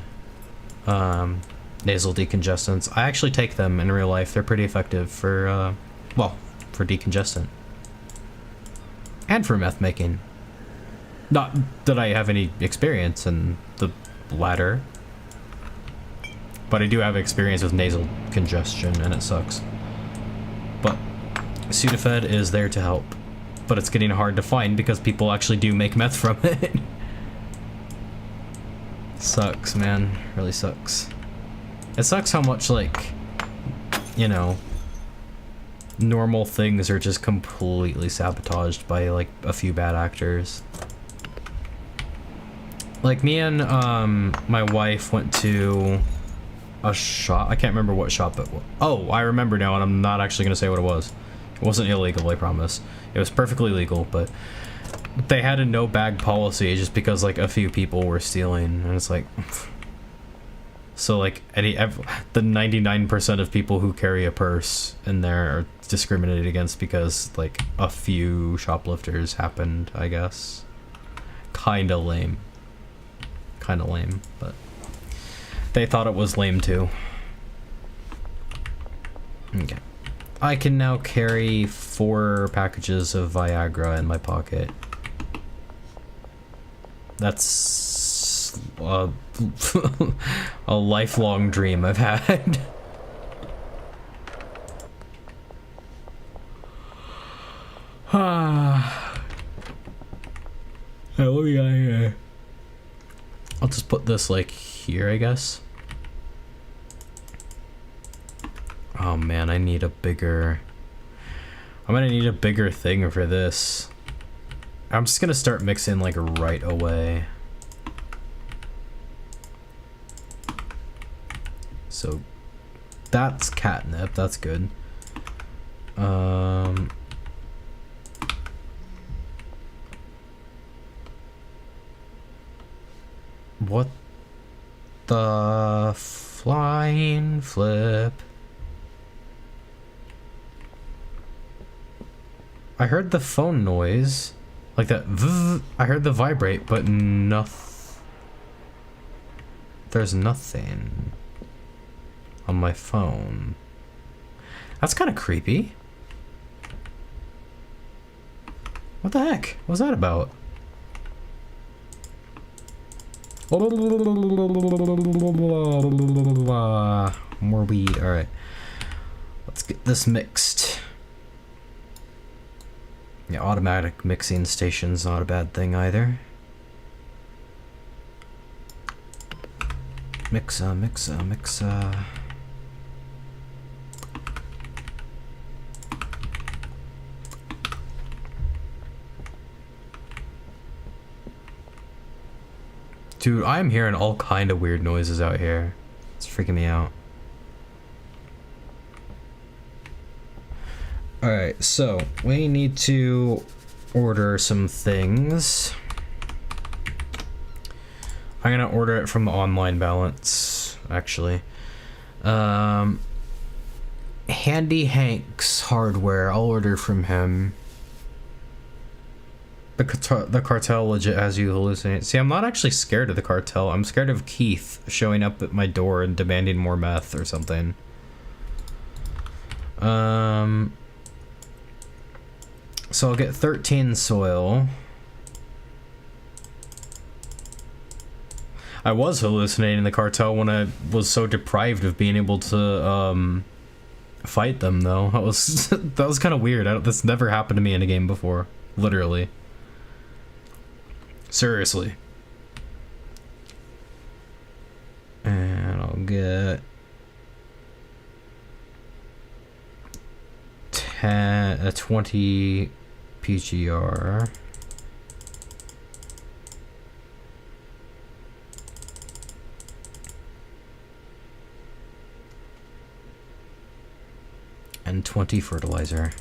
nasal decongestants. I actually take them in real life. They're pretty effective for, well, for decongestant. And for meth making. Not that I have any experience in the latter. But I do have experience with nasal congestion, and it sucks. But Sudafed is there to help. But it's getting hard to find because people actually do make meth from it. Sucks, man. Really sucks. It sucks how much, like, you know, normal things are just completely sabotaged by, like, a few bad actors. Like, me and, my wife went to a shop. I can't remember what shop it was. Oh, I remember now, and I'm not actually gonna say what it was. It wasn't illegal, I promise. It was perfectly legal, but they had a no bag policy just because like a few people were stealing, and it's like, so like the 99% of people who carry a purse in there are discriminated against because like a few shoplifters happened, I guess. Kinda lame, but they thought it was lame too. Okay. I can now carry 4 packages of Viagra in my pocket. That's a lifelong dream I've had. I'll just put this like here, I guess. Oh man, I need a bigger... I'm gonna need a bigger thing for this. I'm just gonna start mixing like right away. So That's catnip. That's good. What the flying flip? I heard the phone noise, like that. I heard the vibrate, but nothing. There's nothing on my phone. That's kind of creepy. What the heck? What's that about? More weed. All right, let's get this mixed. Yeah, automatic mixing station's not a bad thing either. Mixa. Dude, I'm hearing all kind of weird noises out here. It's freaking me out. Alright, so we need to order some things. I'm gonna order it from the online balance, actually. Handy Hank's hardware, I'll order from him. The cartel legit has you hallucinate. See, I'm not actually scared of the cartel. I'm scared of Keith showing up at my door and demanding more meth or something. So I'll get 13 soil. I was hallucinating the cartel when I was so deprived of being able to fight them, though. That was kind of weird. This never happened to me in a game before, literally. Seriously. And I'll get 20 PGR. And 20 fertilizer.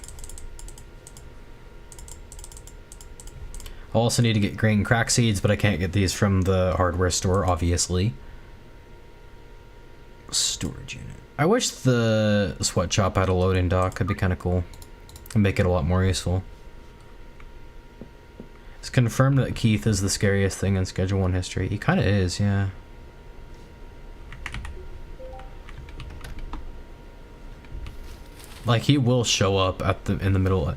I'll also need to get grain crack seeds, but I can't get these from the hardware store, obviously. Storage unit. I wish the sweatshop had a loading dock. That'd be kind of cool. And make it a lot more useful. It's confirmed that Keith is the scariest thing in Schedule 1 history. He kind of is, yeah. Like, he will show up at in the middle.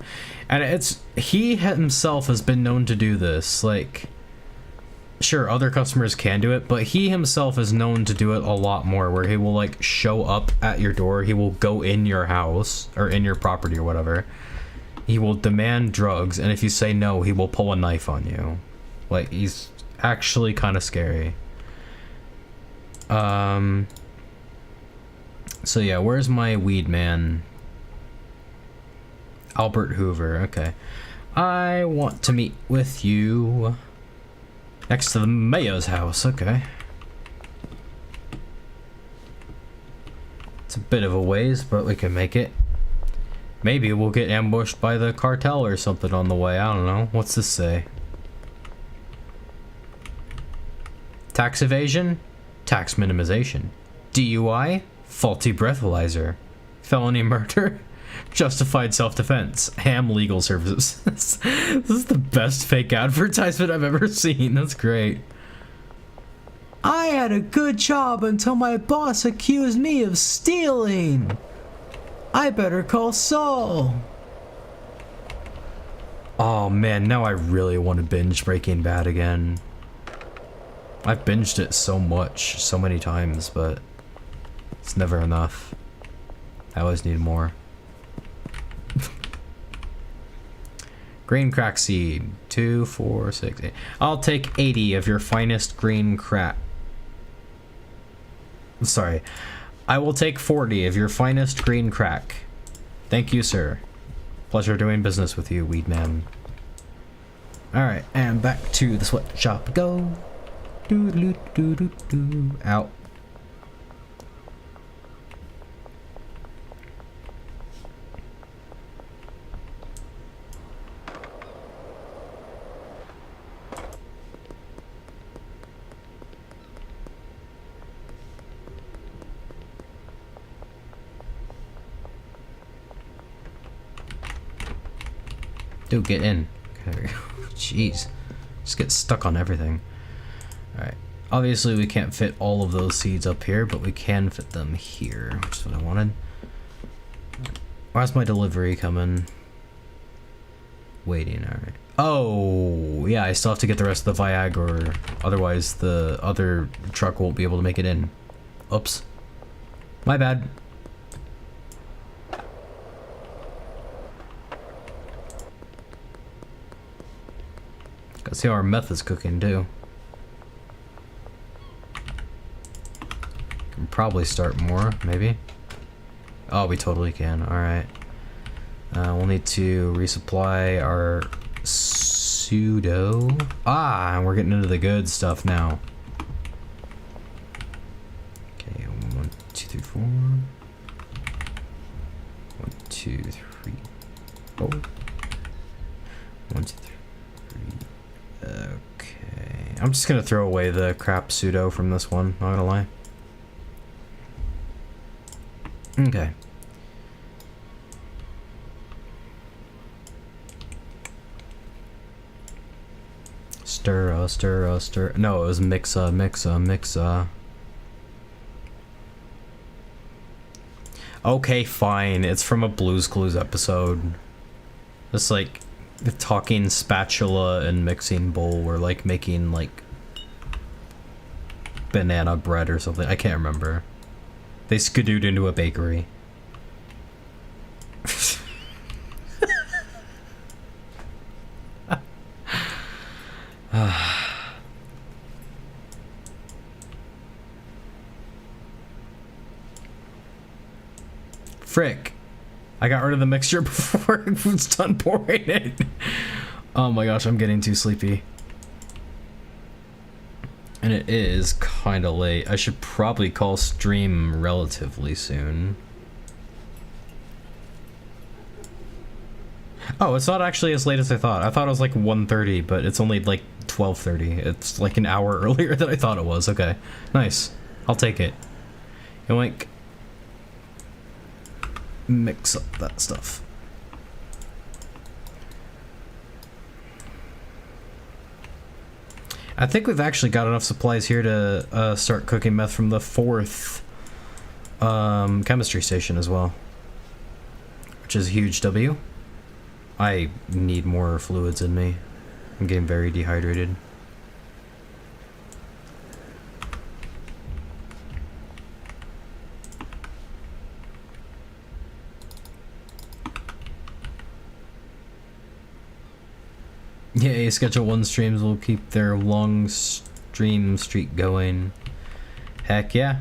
And he himself has been known to do this. Like, sure, other customers can do it, but he himself is known to do it a lot more, where he will, like, show up at your door. He will go in your house, or in your property or whatever. He will demand drugs, and if you say no, he will pull a knife on you. Like, he's actually kind of scary. So yeah, where's my weed man? Albert Hoover, okay. I want to meet with you next to the mayor's house, okay. It's a bit of a ways, but we can make it. Maybe we'll get ambushed by the cartel or something on the way, I don't know. What's this say? Tax evasion? Tax minimization. DUI? Faulty breathalyzer. Felony murder? Justified self-defense. Ham legal services. This is the best fake advertisement I've ever seen. That's great. I had a good job until my boss accused me of stealing. I better call Saul. Oh man, now I really want to binge Breaking Bad again. I've binged it so much, so many times, but it's never enough. I always need more. Green crack seed. 2, 4, 6, 8. I'll take 80 of your finest green crack. Sorry. I will take 40 of your finest green crack. Thank you, sir. Pleasure doing business with you, weed man. Alright, and back to the sweatshop go. Doo doo doo doo doo. Out. Dude, get in. Okay. Jeez. Just get stuck on everything. Alright. Obviously we can't fit all of those seeds up here, but we can fit them here, which is what I wanted. Where's my delivery coming? Waiting, alright. Oh, yeah, I still have to get the rest of the Viagra, otherwise the other truck won't be able to make it in. Oops. My bad. Gotta see how our meth is cooking, too. Can probably start more, maybe. Oh, we totally can, alright. We'll need to resupply our pseudo. Ah, we're getting into the good stuff now. Okay, 1, 2, 3, 4. 1, 2, 3, 4. 1, 2, 3. Okay. I'm just gonna throw away the crap pseudo from this one, not gonna lie. Okay. Stir. No, it was mixa. Okay, fine. It's from a Blue's Clues episode. It's like the talking spatula and mixing bowl were like making like banana bread or something. I can't remember. They skidooed into a bakery. Frick. I got rid of the mixture before it was done pouring it. Oh my gosh, I'm getting too sleepy. And it is kinda late. I should probably call stream relatively soon. Oh, it's not actually as late as I thought. I thought it was like 1:30, but it's only like 12:30. It's like an hour earlier than I thought it was. Okay, nice. I'll take it. And like, mix up that stuff. I think we've actually got enough supplies here to start cooking meth from the 4th chemistry station as well, which is a huge W. I need more fluids in me. I'm getting very dehydrated. Yay, Schedule 1 streams will keep their long stream streak going. Heck yeah.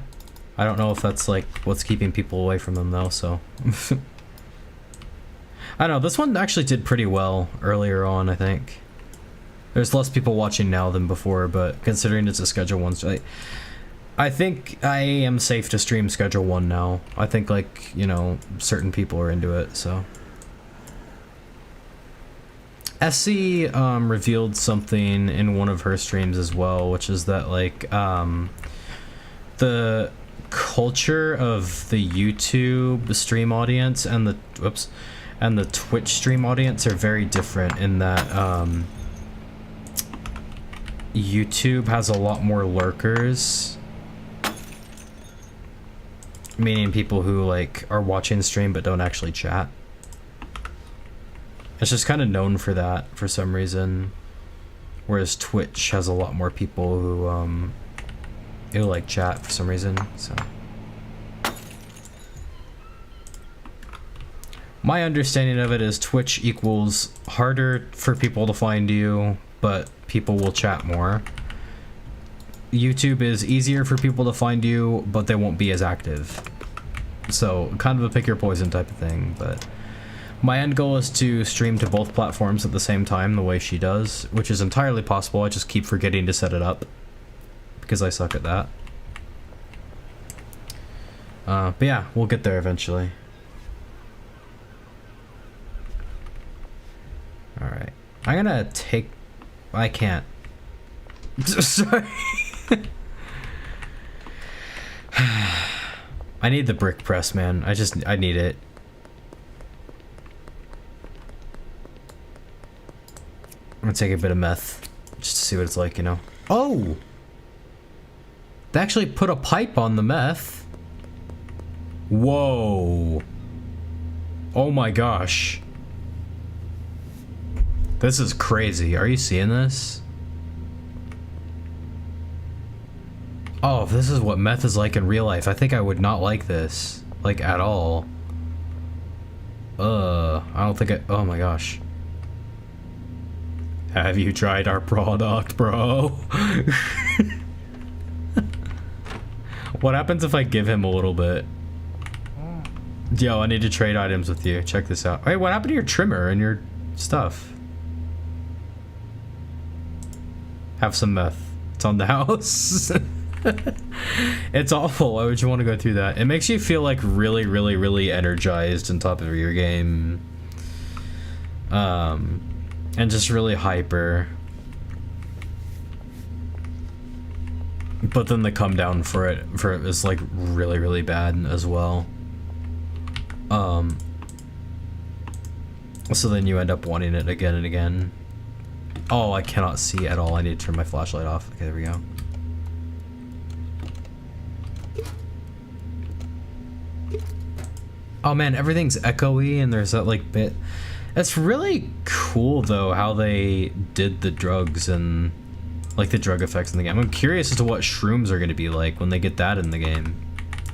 I don't know if that's like what's keeping people away from them though, so. I don't know, this one actually did pretty well earlier on, I think. There's less people watching now than before, but considering it's a Schedule 1 stream, I think I am safe to stream Schedule 1 now. I think like, you know, certain people are into it, so. Essie revealed something in one of her streams as well, which is that like the culture of the YouTube stream audience and the Twitch stream audience are very different in that YouTube has a lot more lurkers, meaning people who like are watching the stream but don't actually chat. It's just kind of known for that for some reason, whereas Twitch has a lot more people who like chat for some reason. So my understanding of it is Twitch equals harder for people to find you, but people will chat more. YouTube is easier for people to find you, but they won't be as active. So kind of a pick your poison type of thing, but my end goal is to stream to both platforms at the same time the way she does, which is entirely possible. I just keep forgetting to set it up because I suck at that. But yeah, we'll get there eventually. Alright. I'm gonna take... I can't. Sorry. I need the brick press, man. I need it. gonna take a bit of meth just to see what it's like, you know. Oh! They actually put a pipe on the meth. Whoa. Oh my gosh. This is crazy. Are you seeing this? Oh, if this is what meth is like in real life, I think I would not like this. Like, at all. I don't think oh my gosh. Have you tried our product, bro? What happens if I give him a little bit? Yo, I need to trade items with you. Check this out. Hey, what happened to your trimmer and your stuff? Have some meth. It's on the house. It's awful. Why would you want to go through that? It makes you feel like really, really, really energized on top of your game. And just really hyper. But then the come down for it is like really, really bad as well. So then you end up wanting it again and again. Oh, I cannot see at all. I need to turn my flashlight off. Okay, there we go. Oh man, everything's echoey and there's that like bit. It's really cool though how they did the drugs and like the drug effects in the game. I'm curious as to what shrooms are going to be like when they get that in the game,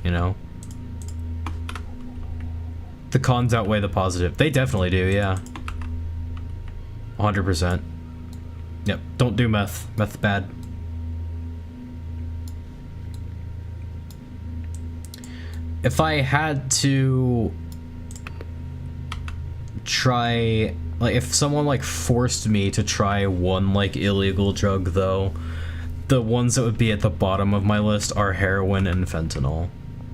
you know? The cons outweigh the positive. They definitely do, yeah. 100%. Yep, don't do meth. Meth's bad. If I had to try, like if someone like forced me to try one like illegal drug though, the ones that would be at the bottom of my list are heroin and fentanyl.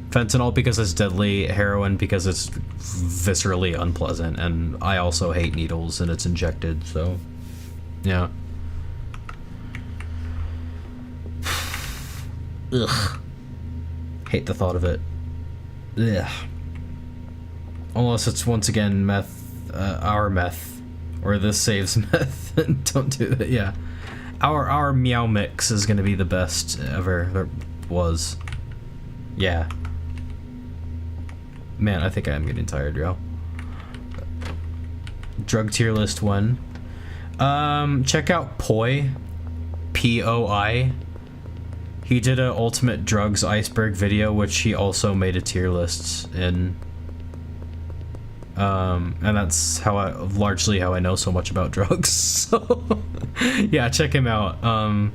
Fentanyl because it's deadly, heroin because it's viscerally unpleasant, and I also hate needles and it's injected, so yeah. Ugh. Hate the thought of it. Ugh. Unless it's once again meth, our meth, or this saves meth. Don't do that. Yeah, our meow mix is gonna be the best ever there was. Yeah. Man, I think I am getting tired, yo. Drug tier list 1. Check out Poi, P-O-I. He did a ultimate drugs iceberg video, which he also made a tier list in. And that's largely how I know so much about drugs. So, yeah, check him out.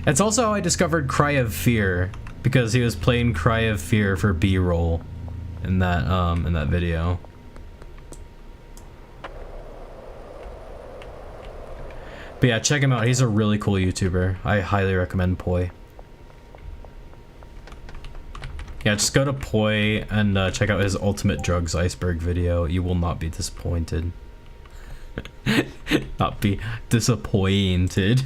It's also how I discovered Cry of Fear, because he was playing Cry of Fear for B-roll in that video. But yeah, check him out. He's a really cool YouTuber. I highly recommend Poi. Yeah, just go to Poi and check out his ultimate drugs iceberg video. You will not be disappointed. Not be disappointed.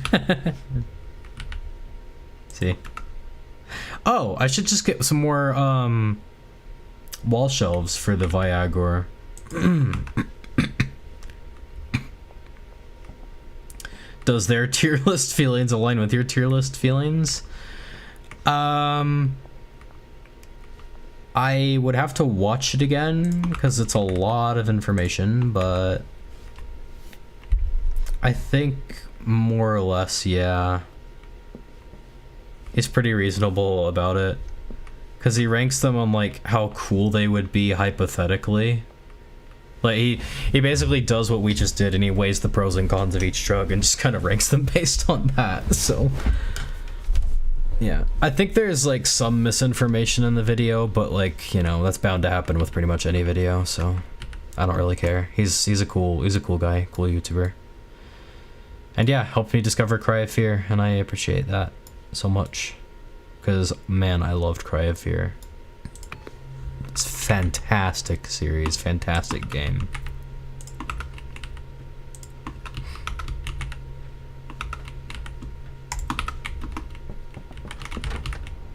See? Oh, I should just get some more wall shelves for the Viagra. Does their tier list feelings align with your tier list feelings? I would have to watch it again because it's a lot of information, but I think more or less, yeah. He's pretty reasonable about it because he ranks them on like how cool they would be hypothetically. Like he basically does what we just did and he weighs the pros and cons of each drug and just kind of ranks them based on that. So yeah, I think there's like some misinformation in the video, but like, you know, that's bound to happen with pretty much any video, so I don't really care. He's a cool guy, cool YouTuber. And yeah, helped me discover Cry of Fear, and I appreciate that so much. Because, man, I loved Cry of Fear. It's a fantastic series, fantastic game.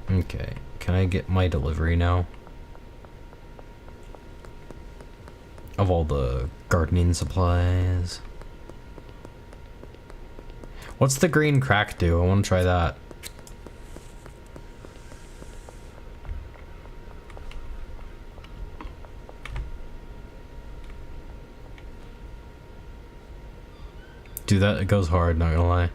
Okay, can I get my delivery now? Of all the gardening supplies. What's the green crack do? I want to try that. Dude, that it goes hard, not gonna lie.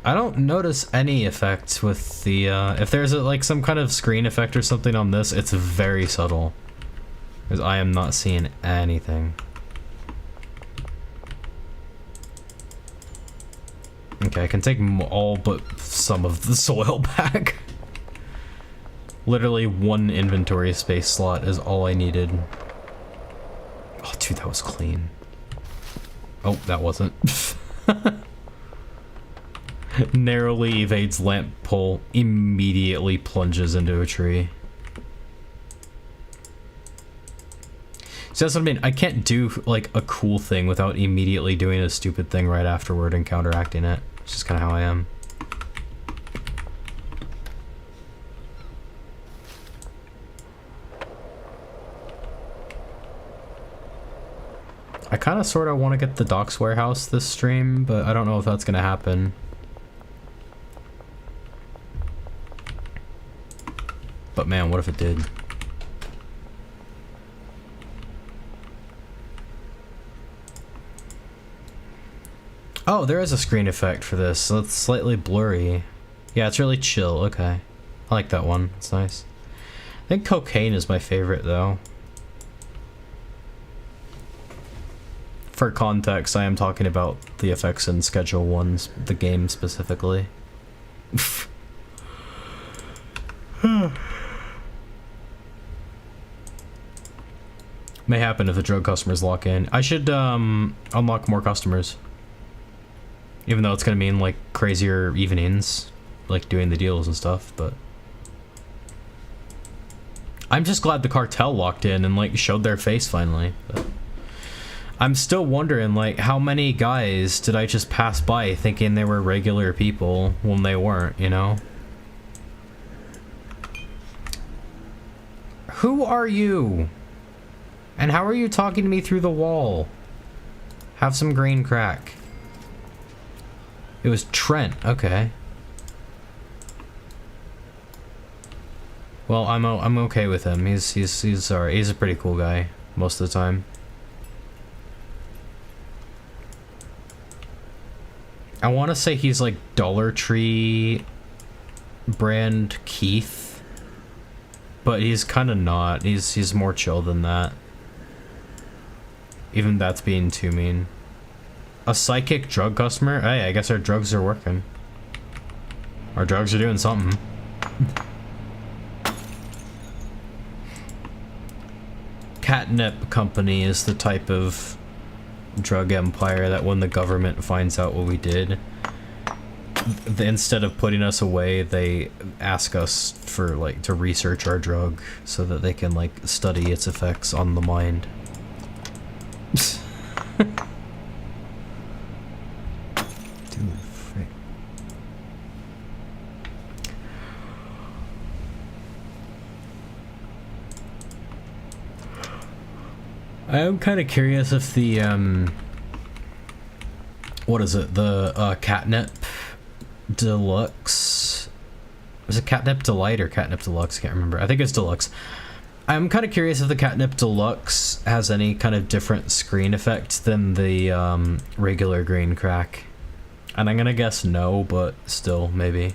I don't notice any effects with the, if there's like some kind of screen effect or something on this, it's very subtle. Because I am not seeing anything. Okay, I can take all but some of the soil back. Literally one inventory space slot is all I needed. Oh, dude, that was clean. Oh, that wasn't. Narrowly evades lamp pole, immediately plunges into a tree. So that's what I mean. I can't do like a cool thing without immediately doing a stupid thing right afterward and counteracting it. It's just kind of how I am. I kind of sort of want to get the docks warehouse this stream, but I don't know if that's going to happen. But man, what if it did? Oh, there is a screen effect for this, so it's slightly blurry. Yeah, it's really chill, okay. I like that one, it's nice. I think cocaine is my favorite though. For context, I am talking about the effects in Schedule 1's, the game specifically. May happen if the drug customers lock in. I should unlock more customers. Even though it's gonna mean like crazier evenings, like doing the deals and stuff, but I'm just glad the cartel locked in and like showed their face finally. But I'm still wondering like how many guys did I just pass by thinking they were regular people when they weren't, you know? Who are you? And how are you talking to me through the wall? Have some green crack. It was Trent, okay. Well, I'm okay with him. He's alright. He's a pretty cool guy most of the time. I want to say he's like Dollar Tree brand Keith, but he's kind of not. He's more chill than that. Even that's being too mean. A psychic drug customer? Hey, I guess our drugs are working. Our drugs are doing something. Catnip Company is the type of drug empire that when the government finds out what we did, instead of putting us away, they ask us for like to research our drug so that they can like study its effects on the mind. I'm kind of curious if the, what is it, the, Catnip Deluxe, was it Catnip Delight or Catnip Deluxe? I can't remember. I think it's Deluxe. I'm kind of curious if the Catnip Deluxe has any kind of different screen effect than the, regular green crack. And I'm gonna guess no, but still, maybe.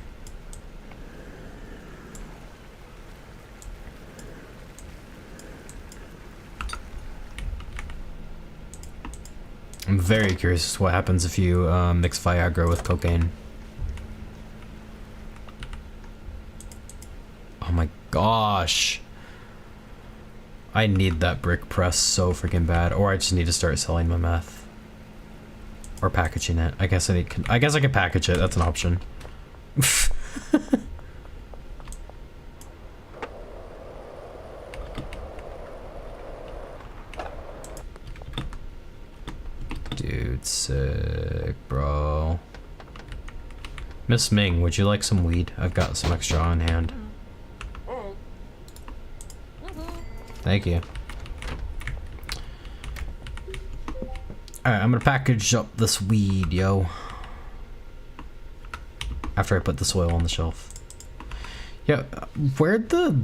I'm very curious as to what happens if you mix Viagra with cocaine. Oh my gosh. I need that brick press so freaking bad, or I just need to start selling my meth. Or packaging it. I guess I can package it, that's an option. Dude, sick, bro. Miss Ming, would you like some weed? I've got some extra on hand. Thank you. Alright, I'm gonna package up this weed, yo. After I put the soil on the shelf. Yeah, where'd the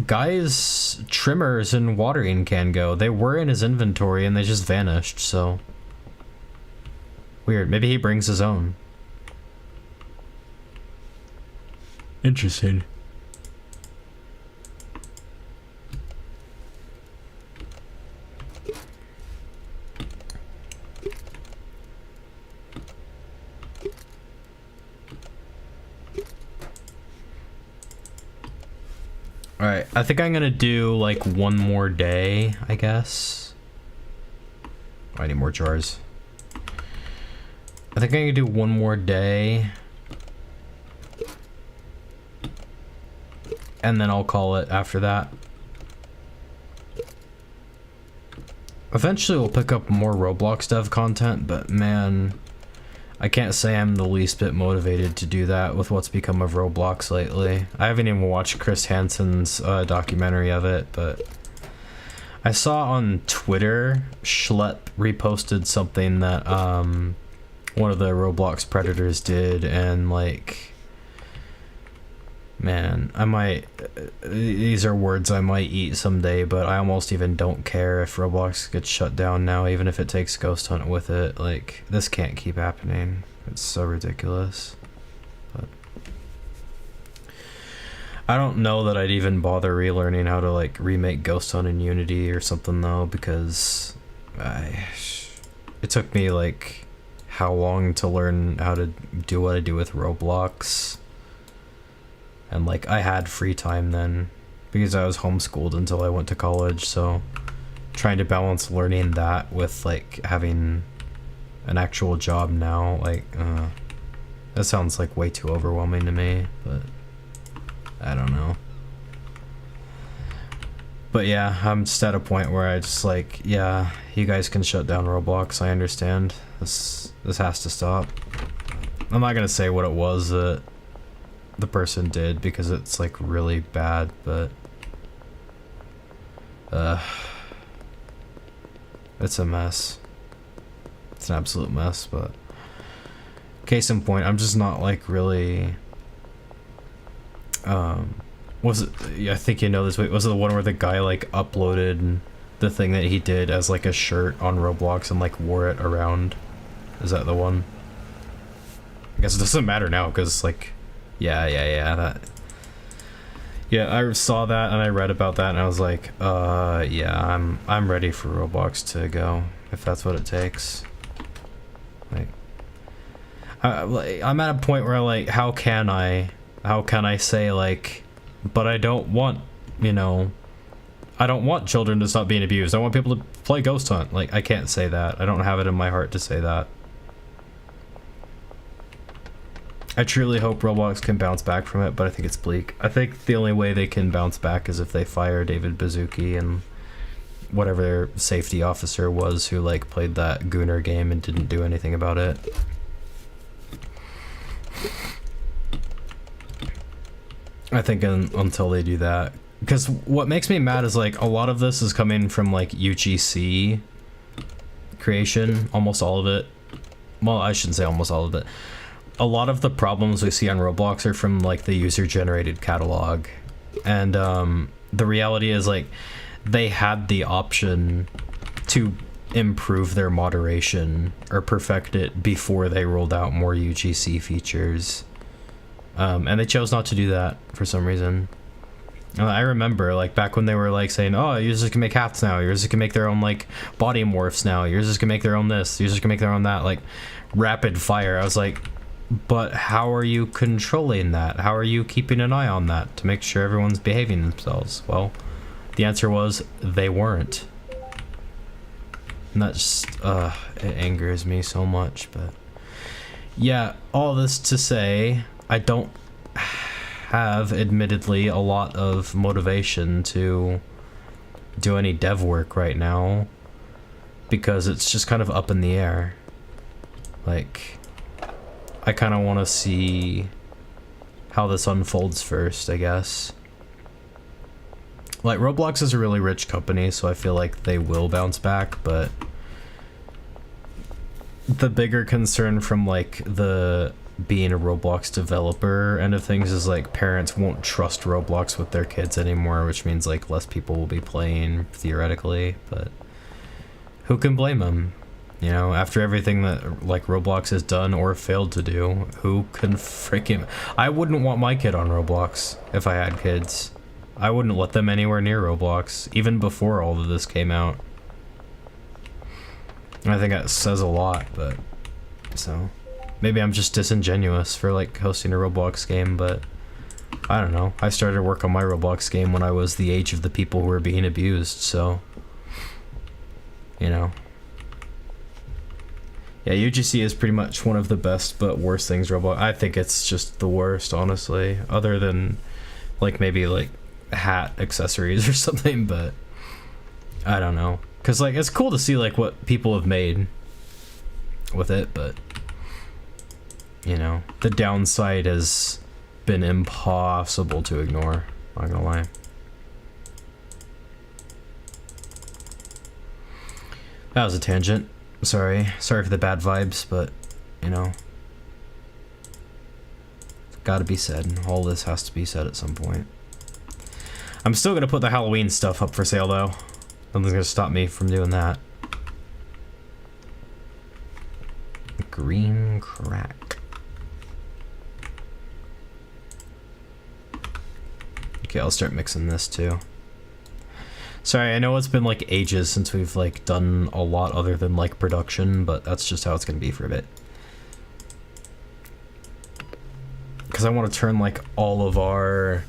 guy's trimmers and watering can go? They were in his inventory and they just vanished, so... Weird, maybe he brings his own. Interesting. Alright, I think I'm gonna do like one more day, I guess. Oh, I need more jars. I think I can do one more day. And then I'll call it after that. Eventually we'll pick up more Roblox dev content, but man, I can't say I'm the least bit motivated to do that with what's become of Roblox lately. I haven't even watched Chris Hansen's documentary of it, but I saw on Twitter, Schlep reposted something that one of the Roblox predators did, and like, man, I might, these are words I might eat someday, but I almost even don't care if Roblox gets shut down now, even if it takes Ghost Hunt with it. Like, this can't keep happening. It's so ridiculous. But I don't know that I'd even bother relearning how to like remake Ghost Hunt in Unity or something though, because it took me like how long to learn how to do what I do with Roblox. And like, I had free time then because I was homeschooled until I went to college, so trying to balance learning that with like having an actual job now, like that sounds like way too overwhelming to me, but I don't know. But yeah, I'm just at a point where I just like, yeah, you guys can shut down Roblox, I understand. This has to stop. I'm not gonna say what it was that the person did because it's like really bad, but it's a mess. It's an absolute mess, but case in point, I'm just not like really was it, I think you know this, was it the one where the guy like uploaded the thing that he did as like a shirt on Roblox and like wore it around? Is that the one? I guess it doesn't matter now because like yeah, that. Yeah, I saw that and I read about that and I was like, yeah, I'm ready for Roblox to go if that's what it takes. Like, I'm at a point where like, how can I say like, but I don't want, you know, I don't want children to stop being abused. I want people to play Ghost Hunt. Like, I can't say that. I don't have it in my heart to say that. I truly hope Roblox can bounce back from it, but I think it's bleak. I think the only way they can bounce back is if they fire David Baszucki and whatever their safety officer was who like played that Gooner game and didn't do anything about it. I think until they do that. Because what makes me mad is like a lot of this is coming from like UGC creation, almost all of it. Well, I shouldn't say almost all of it. A lot of the problems we see on Roblox are from like the user-generated catalog, and the reality is like they had the option to improve their moderation or perfect it before they rolled out more UGC features, and they chose not to do that for some reason. I remember like back when they were like saying, oh, users can make hats now, users can make their own like body morphs now, users can make their own this, users can make their own that, like rapid fire. I was like, but how are you controlling that? How are you keeping an eye on that to make sure everyone's behaving themselves? Well, the answer was they weren't. And that just, it angers me so much, but yeah, all this to say, I don't have, admittedly, a lot of motivation to do any dev work right now because it's just kind of up in the air. Like, I kind of want to see how this unfolds first, I guess. Like, Roblox is a really rich company, so I feel like they will bounce back, but the bigger concern from like the being a Roblox developer end of things is like parents won't trust Roblox with their kids anymore, which means like less people will be playing theoretically, but who can blame them? You know, after everything that like Roblox has done or failed to do, who can freaking... I wouldn't want my kid on Roblox if I had kids. I wouldn't let them anywhere near Roblox, even before all of this came out. I think that says a lot, but... So... Maybe I'm just disingenuous for like hosting a Roblox game, but... I don't know. I started work on my Roblox game when I was the age of the people who were being abused, so... You know... Yeah, UGC is pretty much one of the best but worst things Roblox. I think it's just the worst, honestly. Other than, like, maybe, like, hat accessories or something, but... I don't know. Because, like, it's cool to see, like, what people have made with it, but... You know, the downside has been impossible to ignore. Not gonna lie. That was a tangent. Sorry for the bad vibes, but, you know, it's gotta be said. All this has to be said at some point. I'm still gonna put the Halloween stuff up for sale, though. Nothing's gonna stop me from doing that. Green crack. Okay, I'll start mixing this, too. Sorry, I know it's been like ages since we've like done a lot other than like production, but that's just how it's gonna be for a bit. Because I want to turn like all of our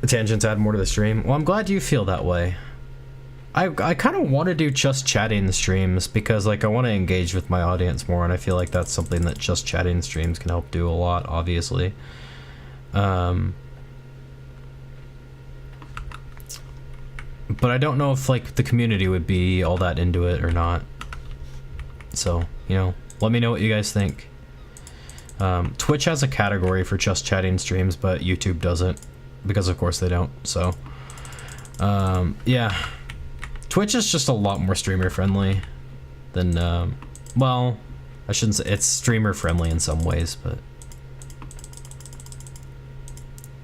tangents, add more to the stream. Well, I'm glad you feel that way. I kind of want to do just chatting streams because like I want to engage with my audience more, and I feel like that's something that just chatting streams can help do a lot, obviously. But I don't know if like the community would be all that into it or not. So, you know, let me know what you guys think. Twitch has a category for just chatting streams, but YouTube doesn't, because of course they don't. So, yeah, Twitch is just a lot more streamer friendly than, well, I shouldn't say it's streamer friendly in some ways, but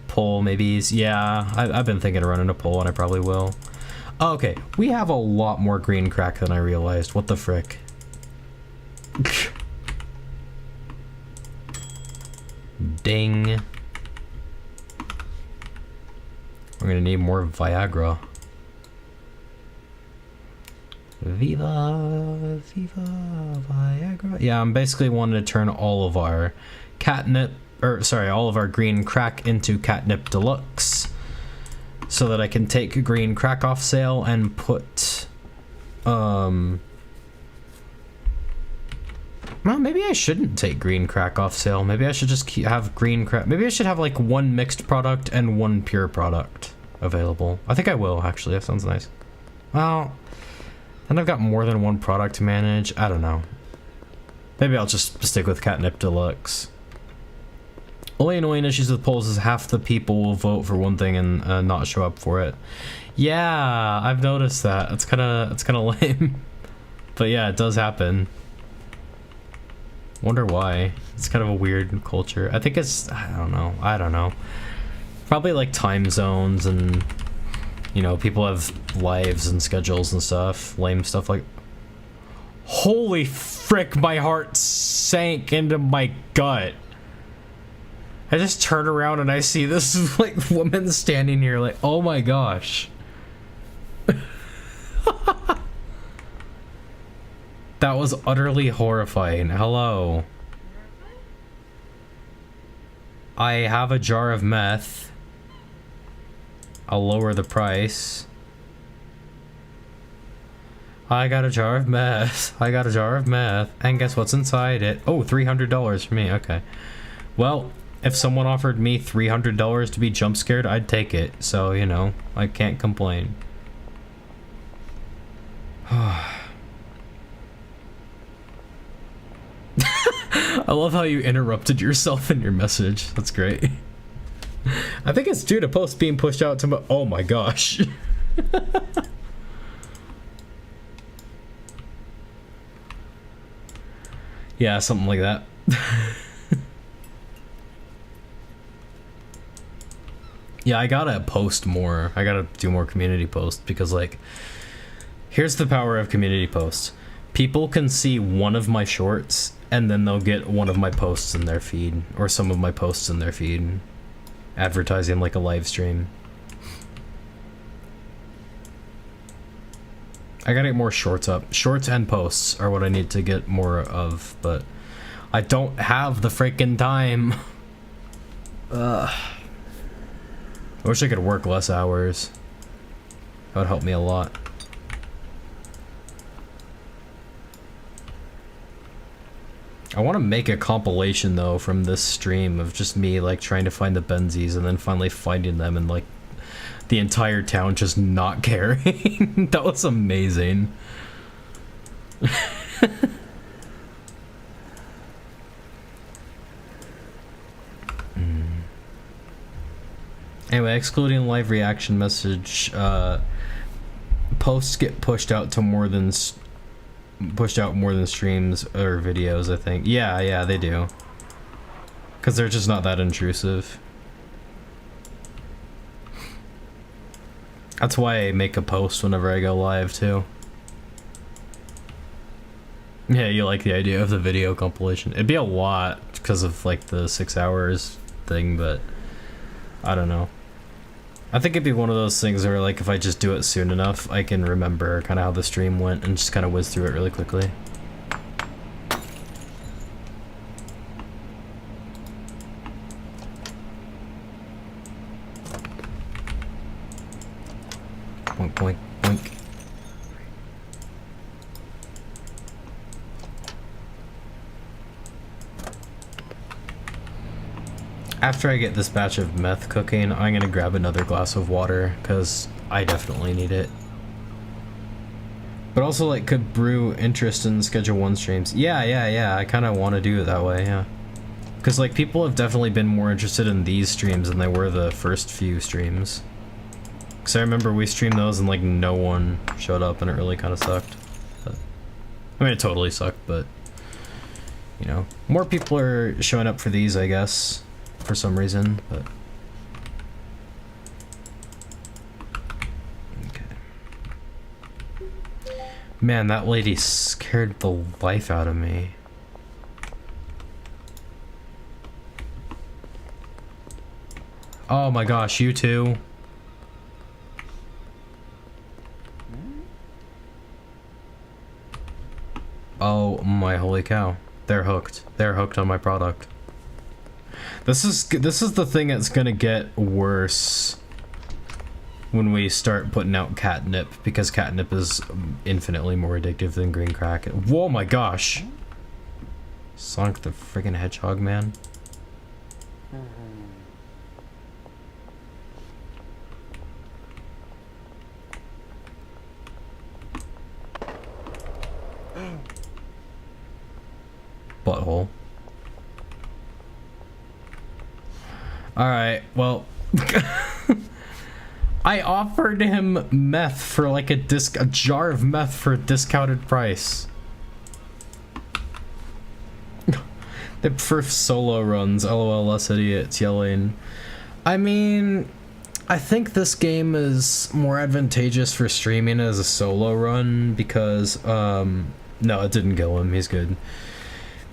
poll maybe is, yeah, I've been thinking of running a poll and I probably will. Oh, okay, we have a lot more green crack than I realized. What the frick? Ding. We're gonna need more Viagra. Viva Viagra. Yeah, I'm basically wanting to turn all of our catnip, or sorry, all of our green crack into catnip deluxe, so that I can take green crack off sale and put, well, maybe I shouldn't take green crack off sale. Maybe I should just have green crack. Maybe I should have like one mixed product and one pure product available. I think I will, actually. That sounds nice. Well, then I've got more than one product to manage. I don't know. Maybe I'll just stick with catnip deluxe. Only annoying issues with polls is half the people will vote for one thing and not show up for it. Yeah, I've noticed that. It's kind of lame. But yeah, it does happen. Wonder why. It's kind of a weird culture. I think it's, I don't know. Probably like time zones and, you know, people have lives and schedules and stuff. Lame stuff like... Holy frick, my heart sank into my gut. I just turn around and I see this like woman standing here like, oh my gosh. That was utterly horrifying. Hello. I have a jar of meth. I'll lower the price. I got a jar of meth. I got a jar of meth. And guess what's inside it? Oh, $300 for me. Okay. Well, if someone offered me $300 to be jump scared, I'd take it. So, you know, I can't complain. I love how you interrupted yourself in your message. That's great. I think it's due to posts being pushed out to... Oh my gosh. Yeah, something like that. Yeah, I gotta post more. I gotta do more community posts because, like, here's the power of community posts. People can see one of my shorts and then they'll get one of my posts in their feed, or some of my posts in their feed, advertising like a live stream. I gotta get more shorts up. Shorts and posts are what I need to get more of, but I don't have the freaking time. Ugh. I wish I could work less hours. That would help me a lot. I want to make a compilation though from this stream of just me like trying to find the Benzies and then finally finding them and like the entire town just not caring. That was amazing. Anyway, excluding live reaction message, posts get pushed out to more than streams or videos, I think. Yeah, they do. Because they're just not that intrusive. That's why I make a post whenever I go live, too. Yeah, you like the idea of the video compilation. It'd be a lot because of, like, the 6 hours thing, but I don't know. I think it'd be one of those things where, like, if I just do it soon enough, I can remember kind of how the stream went and just kind of whiz through it really quickly. Boink, boink, boink. After I get this batch of meth cooking, I'm gonna grab another glass of water, because I definitely need it. But also, like, could brew interest in Schedule 1 streams. Yeah, I kind of want to do it that way, yeah. Because, like, people have definitely been more interested in these streams than they were the first few streams. Because I remember we streamed those and, like, no one showed up, and it really kind of sucked. But, I mean, it totally sucked, but, you know. More people are showing up for these, I guess. For some reason, but okay. Man, that lady scared the life out of me. Oh my gosh, you too. Oh my holy cow. They're hooked. They're hooked on my product. This is the thing that's gonna get worse when we start putting out catnip, because catnip is infinitely more addictive than green crack. Whoa, my gosh! Sonic the friggin' Hedgehog, man. Butthole. Alright, well, I offered him meth for like a jar of meth for a discounted price. They prefer solo runs, lol, less idiots yelling. I mean, I think this game is more advantageous for streaming as a solo run because, no, it didn't kill him, he's good.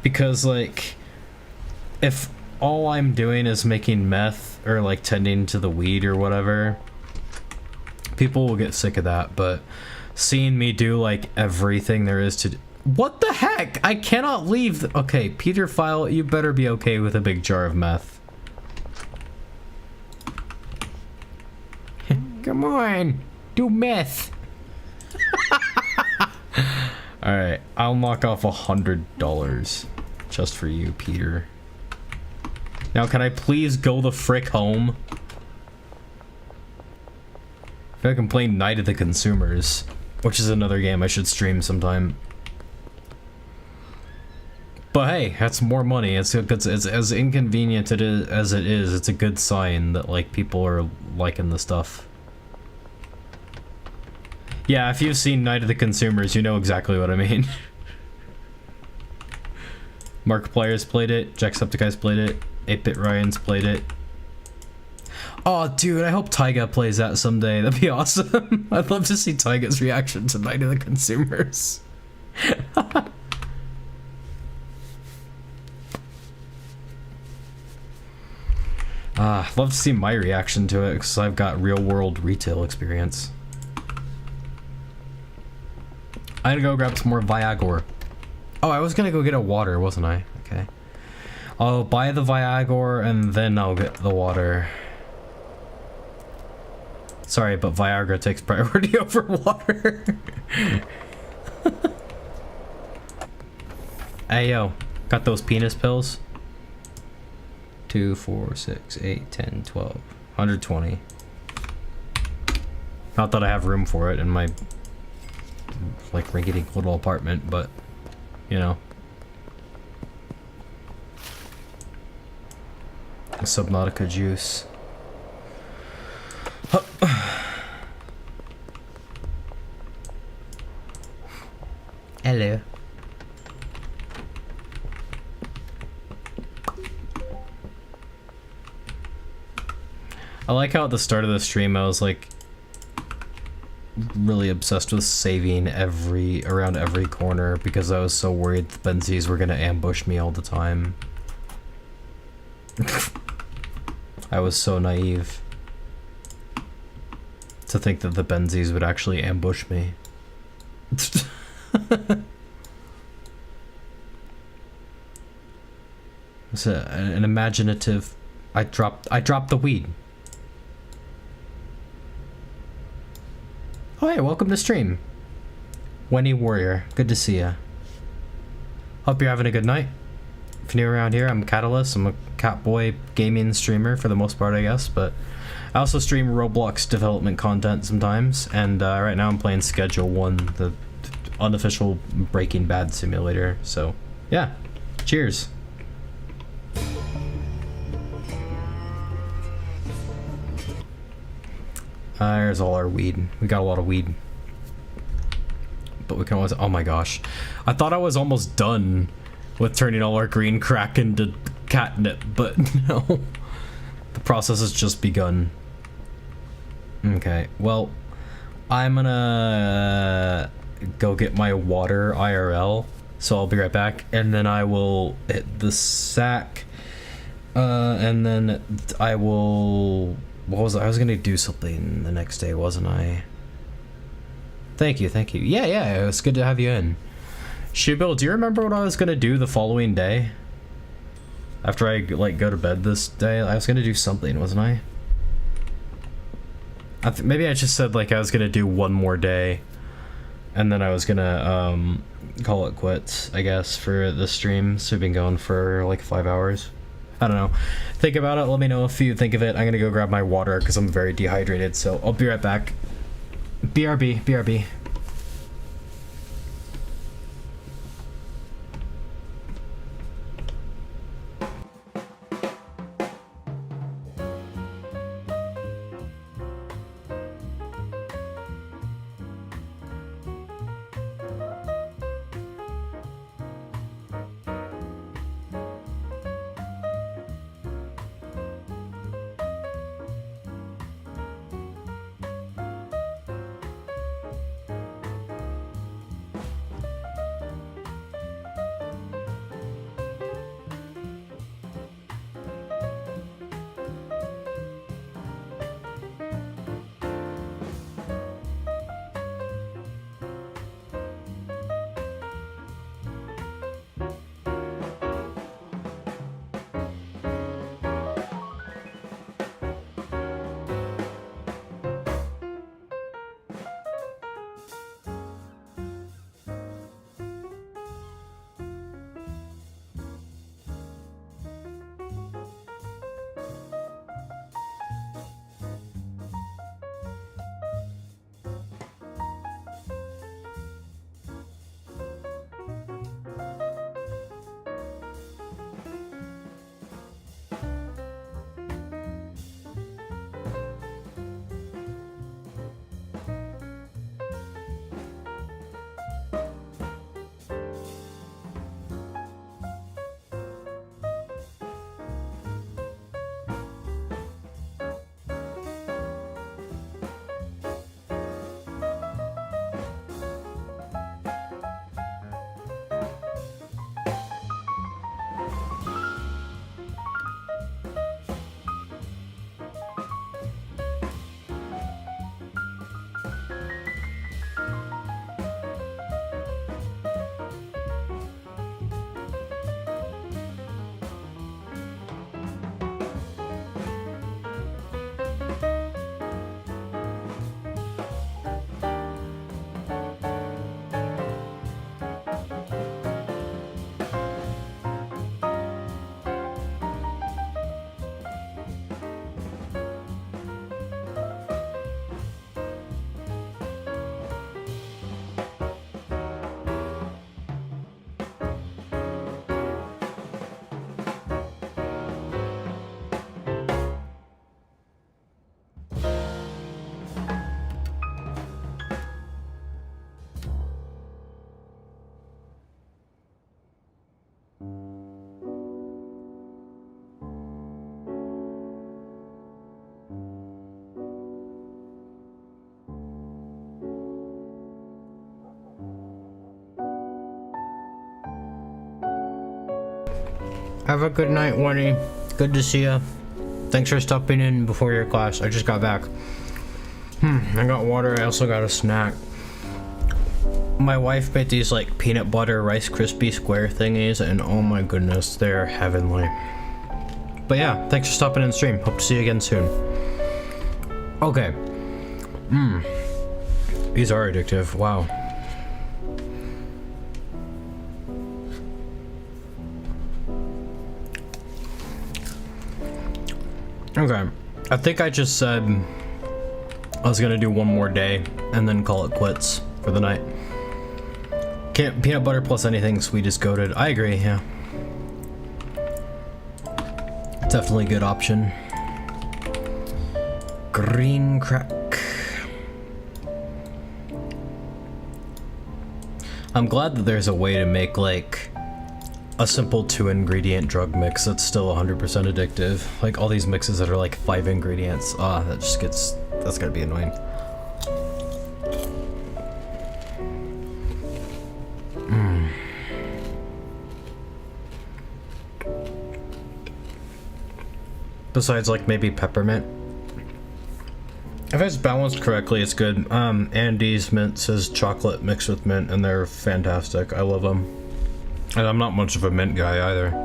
Because, like, if all I'm doing is making meth or like tending to the weed or whatever, people will get sick of that. But seeing me do like everything there is to do, what the heck? I cannot leave. Okay, Peter File, you better be okay with a big jar of meth. Come on, do meth. All right, I'll knock off $100 just for you, Peter. Now, can I please go the frick home? I feel like I'm playing Night of the Consumers, which is another game I should stream sometime. But hey, that's more money. It's as inconvenient as it is. It's a good sign that like people are liking the stuff. Yeah, if you've seen Night of the Consumers, you know exactly what I mean. Markiplier's played it, Jacksepticeye's played it, 8-Bit Ryan's played it. Oh, dude, I hope Taiga plays that someday. That'd be awesome. I'd love to see Taiga's reaction to Night of the Consumers. Love to see my reaction to it, because I've got real-world retail experience. I gotta go grab some more Viagra. Oh, I was gonna go get a water, wasn't I? Okay. I'll buy the Viagra, and then I'll get the water. Sorry, but Viagra takes priority over water. Hey, yo. Got those penis pills? 2, 4, 6, 8, 10, 12, 120. Not that I have room for it in my, like, rinky-dink little apartment, but, you know. Subnautica juice. Hello. I like how at the start of the stream I was like really obsessed with saving around every corner because I was so worried the Benzies were gonna ambush me all the time. I was so naive to think that the Benzies would actually ambush me. It's an imaginative. I dropped the weed. Oh hey, welcome to stream. Wenny Warrior, good to see ya. Hope you're having a good night. If you're new around here, I'm Catulus. I'm a Catboy gaming streamer for the most part, I guess, but I also stream Roblox development content sometimes, and right now I'm playing Schedule 1, the unofficial Breaking Bad simulator, so yeah, cheers. There's all our weed. We got a lot of weed. But we can always... Oh my gosh. I thought I was almost done with turning all our green crack into catnip, but no. The process has just begun. Okay, well, I'm gonna go get my water IRL, so I'll be right back, and then I will hit the sack, and then I will... What was I was gonna do something the next day, wasn't I? Thank you. Yeah, it was good to have you in. Shubil, do you remember what I was gonna do the following day? After I, like, go to bed this day? I was gonna do something, wasn't I? Maybe I just said, like, I was gonna do one more day. And then I was gonna, call it quits, I guess, for the stream. So we've been going for, like, 5 hours. I don't know. Think about it. Let me know if you think of it. I'm gonna go grab my water because I'm very dehydrated, so I'll be right back. BRB. Have a good night, Winnie. Good to see you. Thanks for stopping in before your class. I just got back. I got water. I also got a snack. My wife made these like peanut butter Rice Krispie square thingies, and oh my goodness, they're heavenly. But yeah, thanks for stopping in the stream. Hope to see you again soon. Okay. These are addictive. Wow. Okay. I think I just said I was gonna do one more day and then call it quits for the night. Can't peanut butter plus anything sweet is goated. I agree, yeah. Definitely a good option. Green crack. I'm glad that there's a way to make like a simple 2-ingredient drug mix that's still 100% addictive. Like all these mixes that are like 5 ingredients. That just gets, that's gotta be annoying. Besides like maybe peppermint. If it's balanced correctly, it's good. Andy's mint says chocolate mixed with mint, and they're fantastic. I love them. And I'm not much of a mint guy either.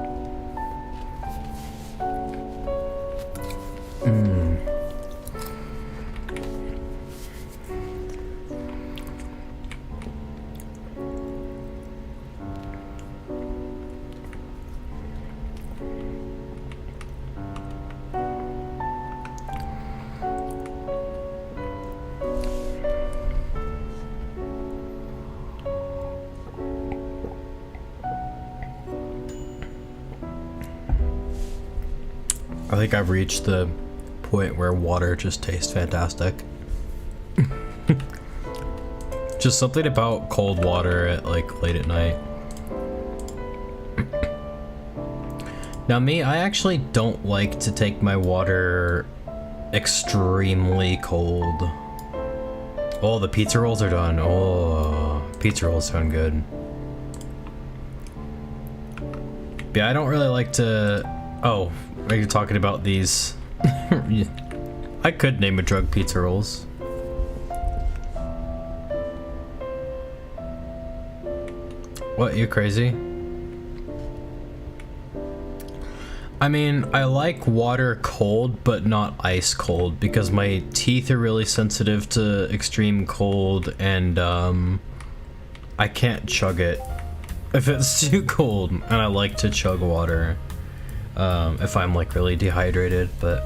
I think I've reached the point where water just tastes fantastic. Just something about cold water at like late at night. Now me, I actually don't like to take my water extremely cold. Oh, the pizza rolls are done. Oh, pizza rolls sound good. Yeah, I don't really like to... Oh, are you talking about these? I could name a drug pizza rolls. What, you crazy? I mean, I like water cold, but not ice cold, because my teeth are really sensitive to extreme cold, and I can't chug it if it's too cold, and I like to chug water if I'm like really dehydrated. But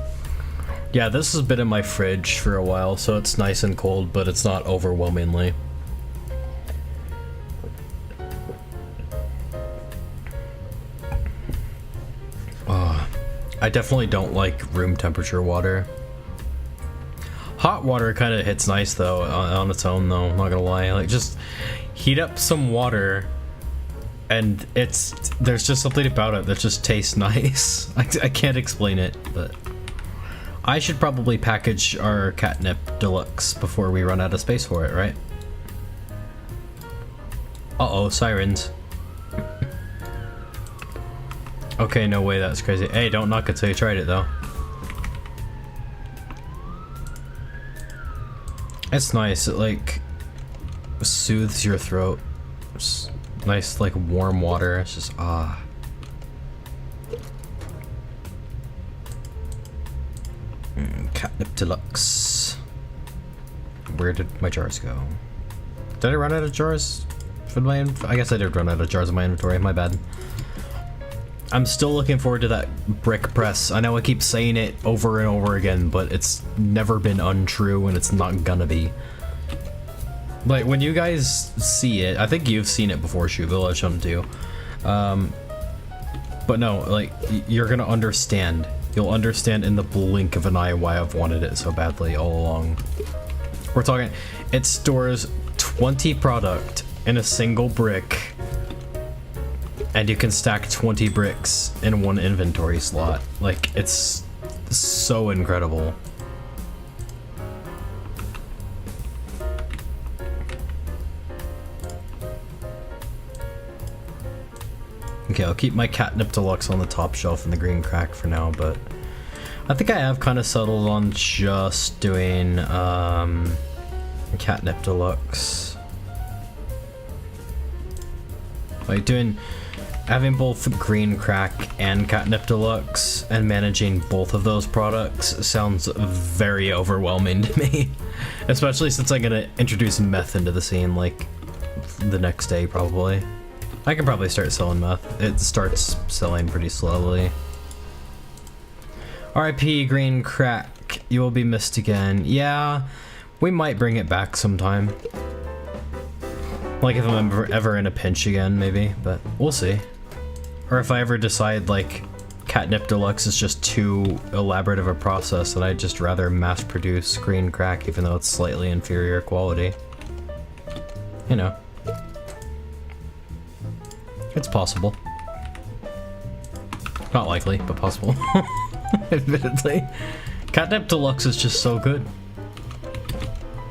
yeah, this has been in my fridge for a while, so it's nice and cold, but it's not overwhelmingly. I definitely don't like room temperature water. Hot water kind of hits nice though, on its own though, I'm not gonna lie. Like, just heat up some water and there's just something about it that just tastes nice. I can't explain it, but I should probably package our catnip deluxe before we run out of space for it, right? Uh-oh, sirens. Okay, no way, that's crazy. Hey, don't knock it till you tried it, though. It's nice, it, like, soothes your throat. It's nice, like, warm water. It's just, ah. Catnip Deluxe. Where did my jars go? Did I run out of jars? I guess I did run out of jars in my inventory, my bad. I'm still looking forward to that brick press. I know I keep saying it over and over again, but it's never been untrue and it's not gonna be. Like, when you guys see it, I think you've seen it before, Shubil, I've shown it to you. But no, like, you're gonna understand. You'll understand in the blink of an eye why I've wanted it so badly all along. We're talking, it stores 20 product in a single brick. And you can stack 20 bricks in one inventory slot. Like, it's so incredible. Okay, I'll keep my Catnip Deluxe on the top shelf in the green crack for now, but I think I have kind of settled on just doing Catnip Deluxe. Like having both green crack and Catnip Deluxe and managing both of those products sounds very overwhelming to me. Especially since I'm gonna introduce meth into the scene like the next day probably. I can probably start selling meth. It starts selling pretty slowly. RIP green crack, you will be missed again. Yeah, we might bring it back sometime. Like if I'm ever in a pinch again, maybe, but we'll see. Or if I ever decide like Catnip Deluxe is just too elaborate of a process and I'd just rather mass produce green crack even though it's slightly inferior quality. You know. It's possible. Not likely, but possible. Admittedly. Catnip Deluxe is just so good.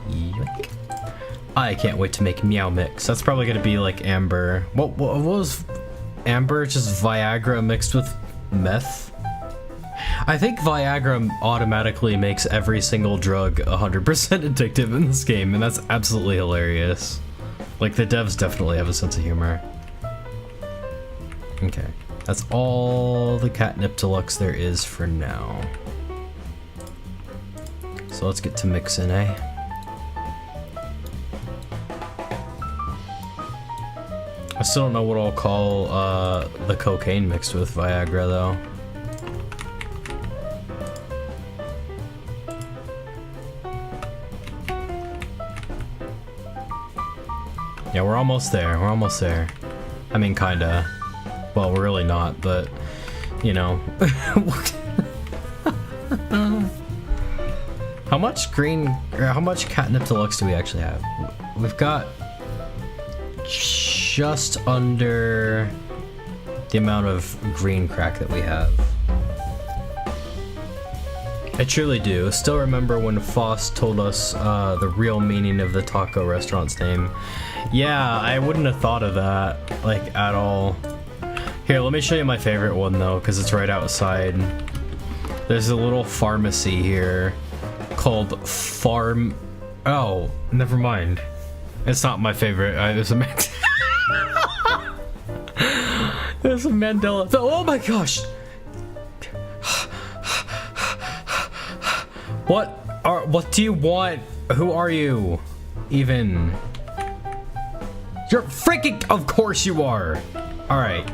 Yoink. I can't wait to make Meow Mix. That's probably gonna be like Amber. What was Amber? Just Viagra mixed with meth? I think Viagra automatically makes every single drug 100% addictive in this game, and that's absolutely hilarious. Like, the devs definitely have a sense of humor. Okay, that's all the Catnip Deluxe there is for now. So let's get to mixing, eh? I still don't know what I'll call the cocaine mixed with Viagra though. Yeah, we're almost there, we're almost there. I mean, kinda. Well, we're really not, but, you know. How much Catnip Deluxe do we actually have? We've got just under the amount of green crack that we have. I truly do. Still remember when Foss told us the real meaning of the taco restaurant's name. Yeah, I wouldn't have thought of that, like, at all. Here, let me show you my favorite one, though, because it's right outside. There's a little pharmacy here called Farm... Oh, never mind. It's not my favorite. There's a There's a Mandela... Oh my gosh! What do you want? Who are you? Even... You're freaking... Of course you are! Alright.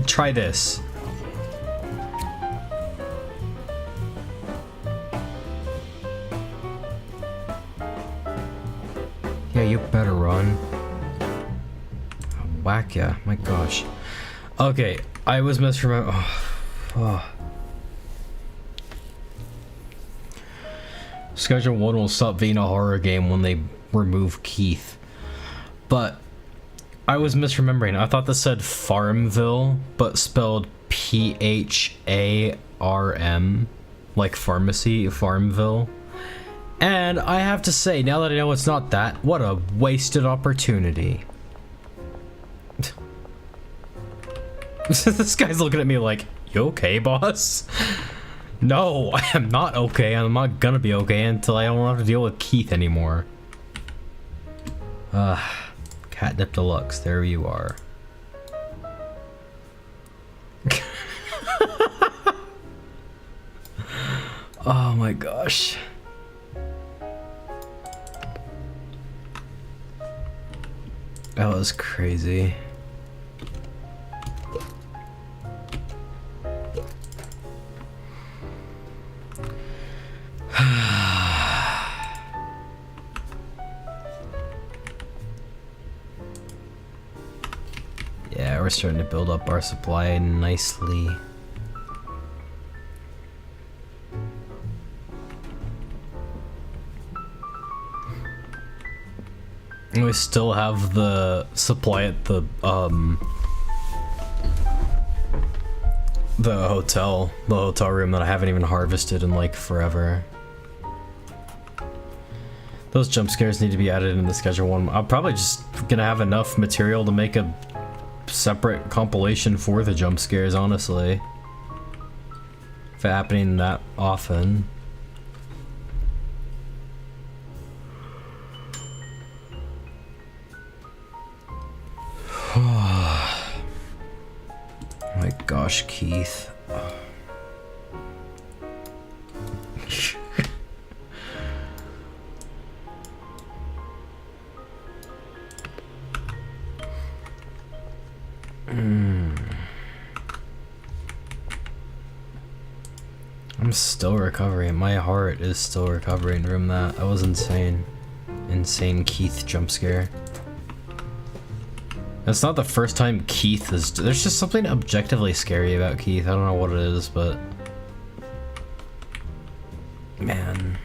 Try this. Yeah, you better run. Whack ya, my gosh. Okay, I was misremembering. Oh. Schedule 1 will stop being a horror game when they remove Keith. But I was misremembering. I thought this said Farmville, but spelled P-H-A-R-M, like pharmacy, Farmville. And I have to say, now that I know it's not that, what a wasted opportunity. This guy's looking at me like, you okay, boss? No, I am not okay. I'm not gonna be okay until I don't have to deal with Keith anymore. Catnip Deluxe, there you are. Oh my gosh. That was crazy. Yeah, we're starting to build up our supply nicely. We still have the supply at the hotel room that I haven't even harvested in like forever. Those jump scares need to be added in the schedule 1. I'm probably just gonna have enough material to make a separate compilation for the jump scares, honestly. If it happening that often. My gosh, Keith. I'm still recovering. My heart is still recovering from that. That was insane. Insane Keith jump scare. It's not the first time Keith is... There's just something objectively scary about Keith. I don't know what it is, but... Man.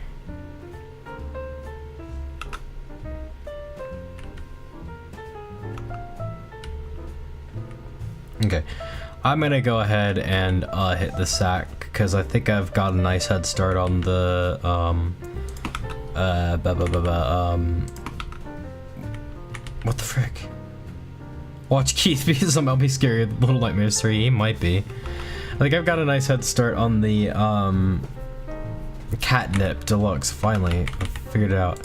Okay. I'm gonna go ahead and hit the sack, because I think I've got a nice head start on the... what the frick? Watch Keith be somehow be scary at Little Nightmares 3. He might be. I think I've got a nice head start on the Catnip Deluxe. Finally, I figured it out.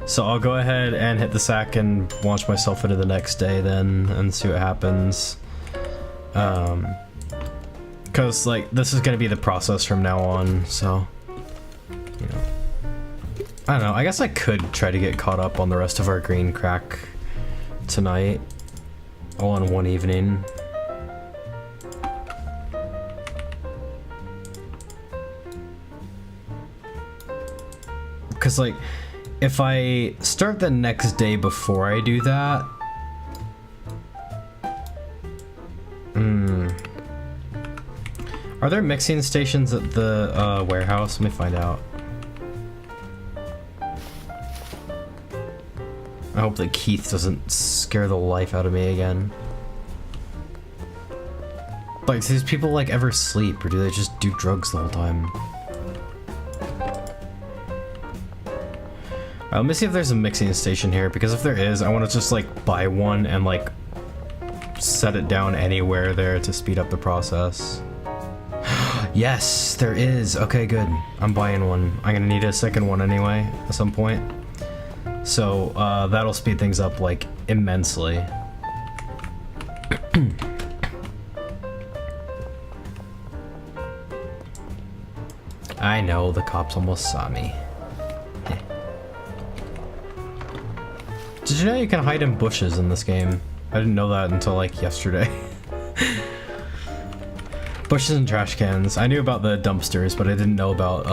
So I'll go ahead and hit the sack and launch myself into the next day then and see what happens. Cause like this is gonna be the process from now on. So you know, I don't know. I guess I could try to get caught up on the rest of our green crack tonight. All in one evening. Because, like, if I start the next day before I do that... Are there mixing stations at the warehouse? Let me find out. I hope that Keith doesn't scare the life out of me again. Like, do these people like ever sleep, or do they just do drugs the whole time? Alright, let me see if there's a mixing station here, because if there is, I want to just like buy one and like set it down anywhere there to speed up the process. Yes, there is. Okay, good. I'm buying one. I'm gonna need a second one anyway at some point. So, that'll speed things up, like, immensely. I know, the cops almost saw me. Did you know you can hide in bushes in this game? I didn't know that until, like, yesterday. Bushes and trash cans. I knew about the dumpsters, but I didn't know about,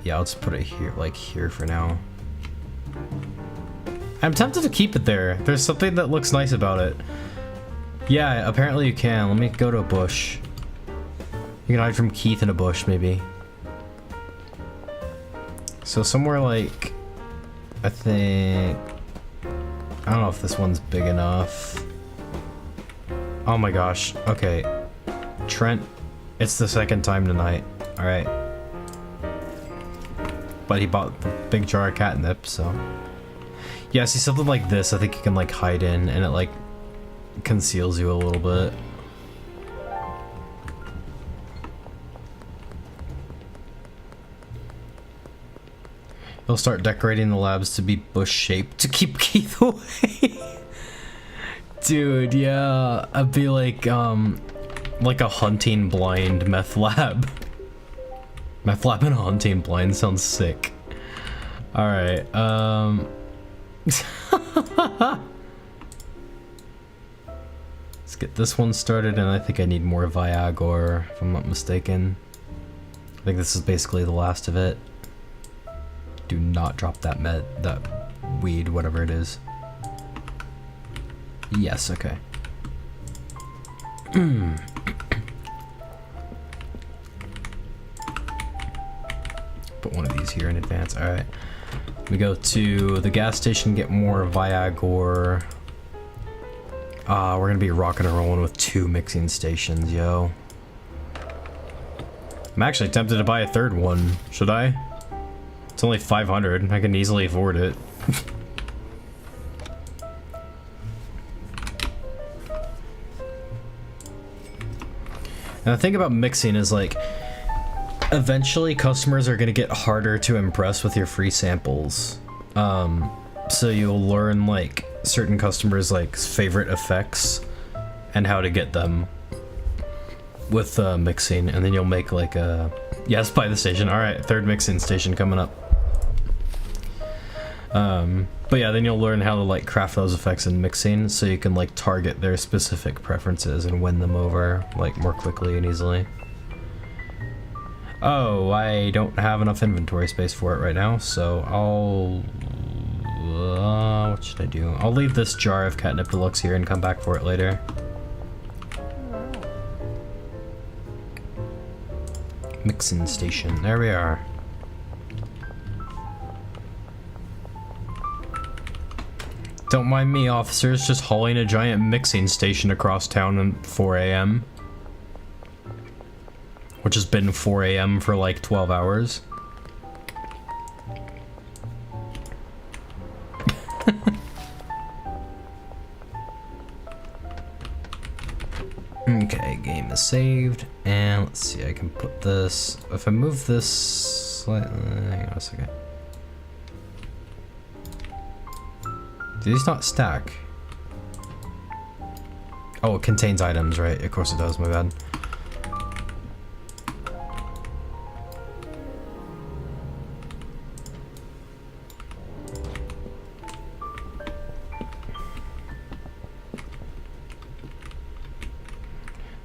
yeah, let's put it here, like here for now. I'm tempted to keep it there. There's something that looks nice about it. Yeah, apparently you can. Let me go to a bush. You can hide from Keith in a bush, maybe. So somewhere like, I think, I don't know if this one's big enough. Oh my gosh. Okay. Trent, it's the second time tonight. All right. But he bought the big jar of catnip, so... Yeah, see, something like this, I think you can, like, hide in, and it, like, conceals you a little bit. They'll start decorating the labs to be bush-shaped to keep Keith away. Dude, yeah, I'd be like a hunting blind meth lab. Meth lab and a hunting blind sounds sick. Alright, let's get this one started, and I think I need more Viagra, if I'm not mistaken. I think this is basically the last of it. Do not drop that that weed, whatever it is. Yes, okay. Put one of these here in advance. Alright. We go to the gas station, get more Viagra. We're gonna be rocking and rolling with 2 mixing stations, yo. I'm actually tempted to buy a third one. Should I? It's only 500. I can easily afford it. And the thing about mixing is like, eventually customers are gonna get harder to impress with your free samples. So you'll learn like certain customers' like favorite effects and how to get them with mixing, and then you'll make like a yes by the station. All right, third mixing station coming up. But yeah, then you'll learn how to like craft those effects in mixing, so you can like target their specific preferences and win them over like more quickly and easily. Oh, I don't have enough inventory space for it right now, so I'll what should I do? I'll leave this jar of catnip deluxe here and come back for it later. Mixing station, there we are. Don't mind me, officers, just hauling a giant mixing station across town at 4 AM. Which has been 4 AM for like 12 hours. Okay, game is saved, and let's see, I can put this, if I move this slightly, hang on a second. Do these not stack? Oh, it contains items, right? Of course it does, my bad.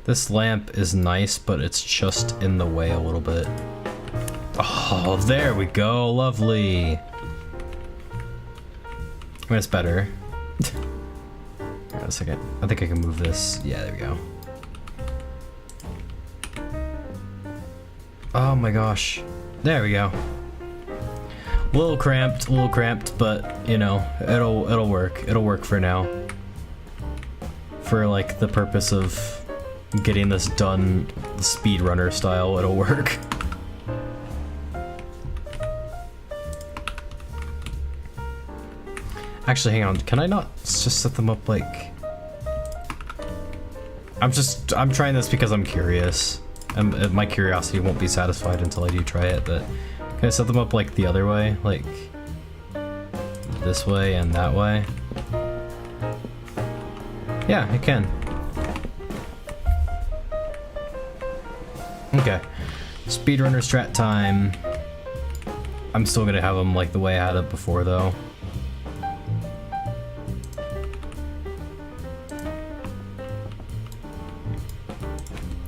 This lamp is nice, but it's just in the way a little bit. Oh, there we go, lovely. I mean, it's better. Wait a second, I think I can move this. Yeah, there we go. Oh my gosh, there we go. A little cramped, but you know, it'll work. It'll work for now. For like the purpose of getting this done speedrunner style, it'll work. Actually, hang on, can I not just set them up like... I'm trying this because I'm curious. And my curiosity won't be satisfied until I do try it, but can I set them up like the other way? Like this way and that way? Yeah, I can. Okay, speedrunner strat time. I'm still gonna have them like the way I had it before though.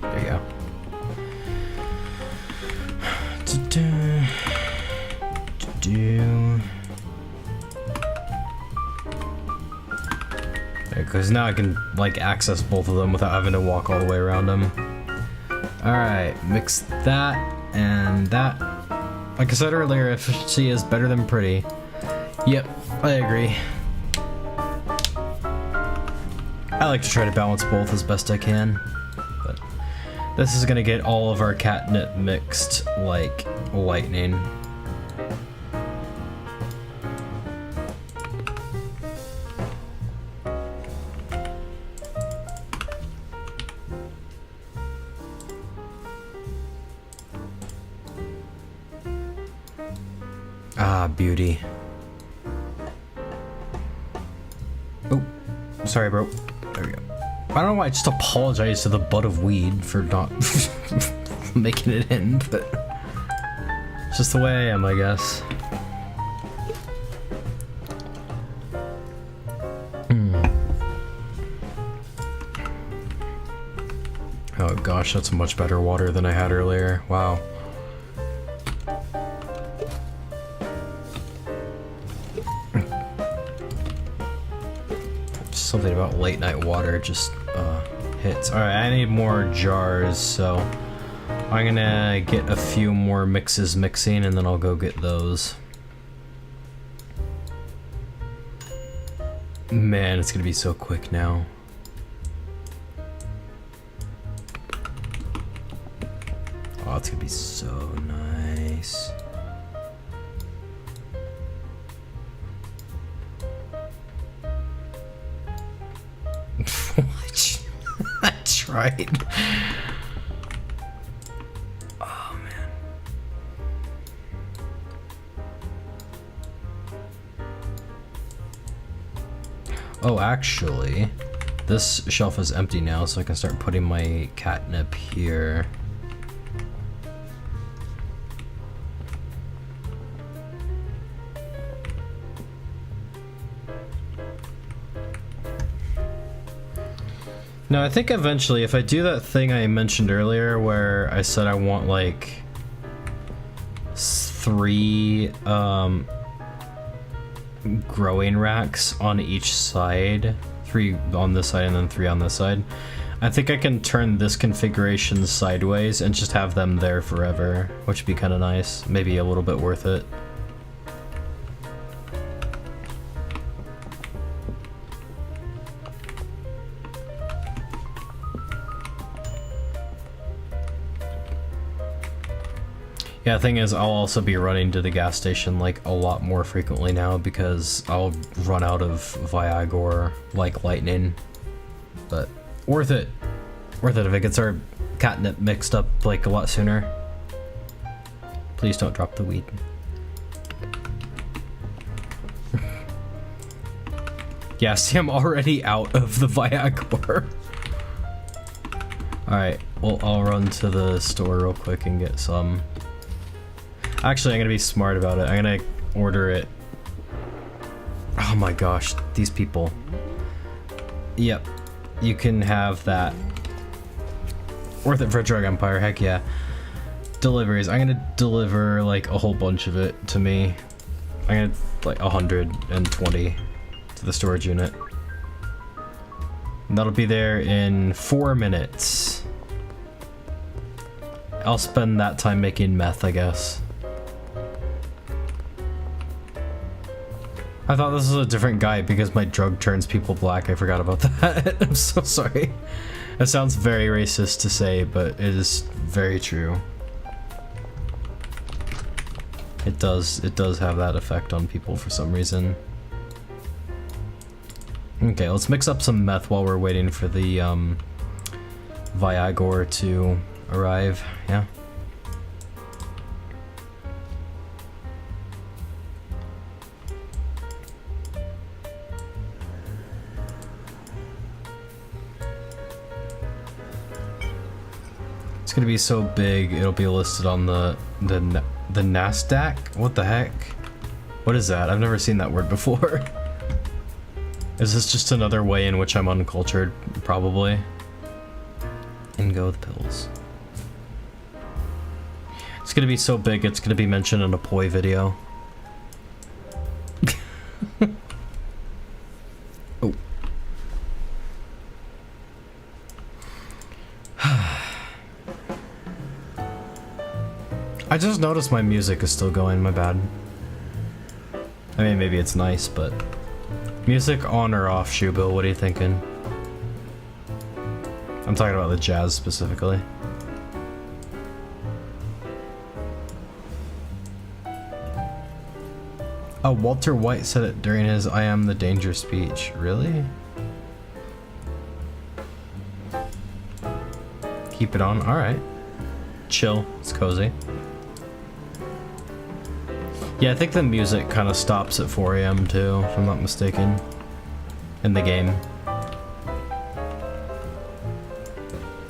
There you go. Because now I can like access both of them without having to walk all the way around them. Alright, mix that and that. Like I said earlier, efficiency is better than pretty. Yep, I agree. I like to try to balance both as best I can. But this is gonna get all of our catnip mixed like lightning. Ah, beauty. Oh, sorry, bro. There we go. I don't know why I just apologize to the butt of weed for not making it in, but it's just the way I am, I guess. Oh gosh, that's much better water than I had earlier. Wow. Something about late night water just hits. Alright, I need more jars, so I'm gonna get a few more mixes mixing and then I'll go get those. Man, it's gonna be so quick now. Oh, it's gonna be so nice. I tried. Oh, actually, this shelf is empty now, so I can start putting my catnip here. No, I think eventually, if I do that thing I mentioned earlier where I said I want like 3 growing racks on each side, 3 on this side and then 3 on this side, I think I can turn this configuration sideways and just have them there forever, which would be kind of nice, maybe a little bit worth it. Yeah, the thing is, I'll also be running to the gas station like a lot more frequently now because I'll run out of Viagra like lightning. But worth it. Worth it if it gets our catnip mixed up like a lot sooner. Please don't drop the weed. Yeah, see, I'm already out of the Viagra. Alright, well, I'll run to the store real quick and get some. Actually, I'm gonna be smart about it. I'm gonna order it. Oh my gosh, these people. Yep, you can have that. Worth it for a drug empire, heck yeah. Deliveries, I'm gonna deliver like a whole bunch of it to me. I'm gonna like 120 to the storage unit. And that'll be there in 4 minutes. I'll spend that time making meth, I guess. I thought this was a different guy because my drug turns people black. I forgot about that. I'm so sorry. It sounds very racist to say, but it is very true. It does have that effect on people for some reason. Okay, let's mix up some meth while we're waiting for the Viagra to arrive. Yeah. It's gonna be so big, it'll be listed on the NASDAQ? What the heck? What is that? I've never seen that word before. Is this just another way in which I'm uncultured? Probably. In go the pills. It's gonna be so big, it's gonna be mentioned in a poi video. Oh. I just noticed my music is still going, my bad. I mean, maybe it's nice, but... Music on or off, Shubo? What are you thinking? I'm talking about the jazz specifically. Oh, Walter White said it during his I Am the Danger speech. Really? Keep it on? Alright. Chill. It's cozy. Yeah, I think the music kind of stops at 4 AM too, if I'm not mistaken. In the game.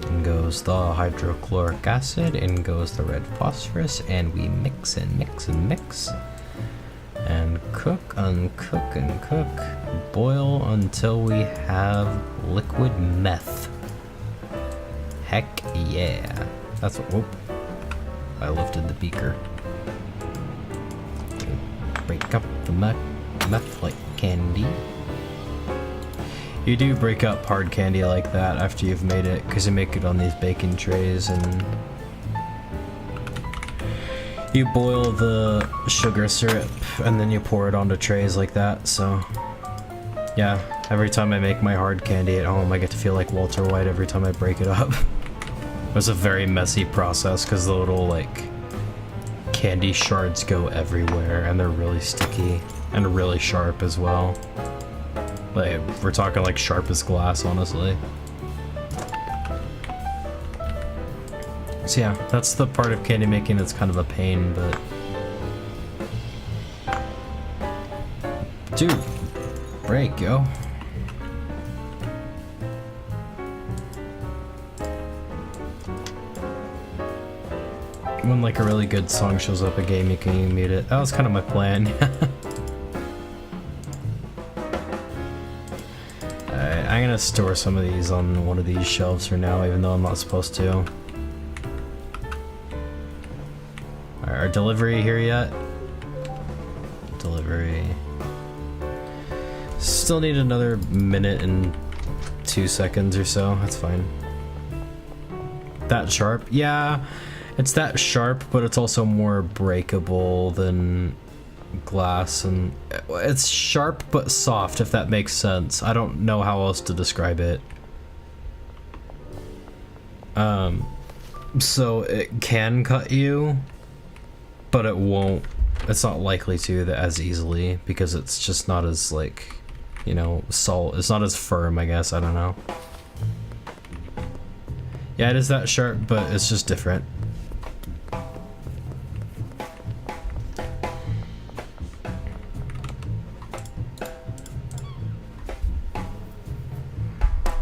In goes the hydrochloric acid, in goes the red phosphorus, and we mix and mix and mix. And cook, uncook, and cook. Boil until we have liquid meth. Heck yeah. That's what, whoop. I lifted the beaker. Break up the meth like candy. You do break up hard candy like that after you've made it, because you make it on these baking trays and you boil the sugar syrup and then you pour it onto trays like that. So yeah, every time I make my hard candy at home, I get to feel like Walter White every time I break it up. It was a very messy process because the little like candy shards go everywhere and they're really sticky and really sharp as well. Like, we're talking like sharp as glass, honestly. So yeah, that's the part of candy making that's kind of a pain, but... Dude, break, yo. When like a really good song shows up a game, you can mute it. That was kind of my plan. Alright, I'm gonna store some of these on one of these shelves for now, even though I'm not supposed to. Alright, our delivery here yet? Delivery. Still need another minute and 2 seconds or so. That's fine. That sharp? Yeah, it's that sharp, but it's also more breakable than glass, and it's sharp but soft, if that makes sense. I don't know how else to describe it. So it can cut you, but it won't. It's not likely to as easily because it's just not as like, you know, it's not as firm, I guess. I don't know. Yeah, it is that sharp, but it's just different.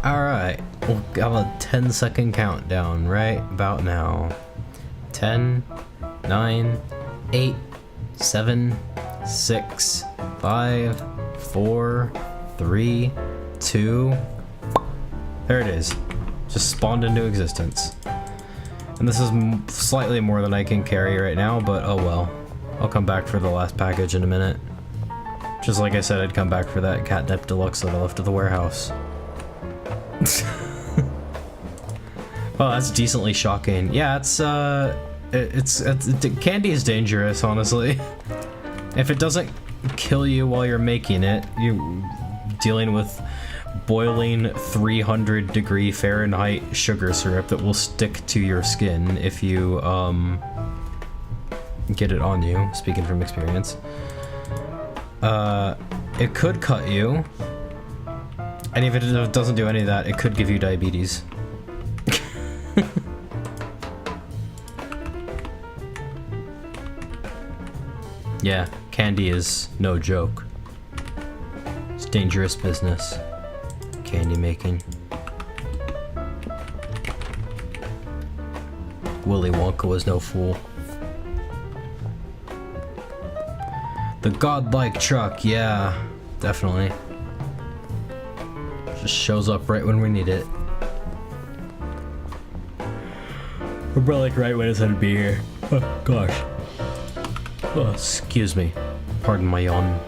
Alright, we'll have a 10-second countdown right about now. 10, 9, 8, 7, 6, 5, 4, 3, 2. There it is. Just spawned into existence. And this is slightly more than I can carry right now, but oh well. I'll come back for the last package in a minute. Just like I said, I'd come back for that catnip deluxe that I left at the warehouse. Well, that's decently shocking. Yeah, candy is dangerous, honestly. If it doesn't kill you while you're making it, you're dealing with boiling 300-degree Fahrenheit sugar syrup that will stick to your skin if you get it on you, speaking from experience. It could cut you, and if it doesn't do any of that, it could give you diabetes. Yeah, candy is no joke. It's dangerous business. Candy making. Willy Wonka was no fool. The godlike truck, yeah, definitely. Just shows up right when we need it. We're probably like right when it's gonna be here. Oh gosh. Oh, excuse me. Pardon my yawn.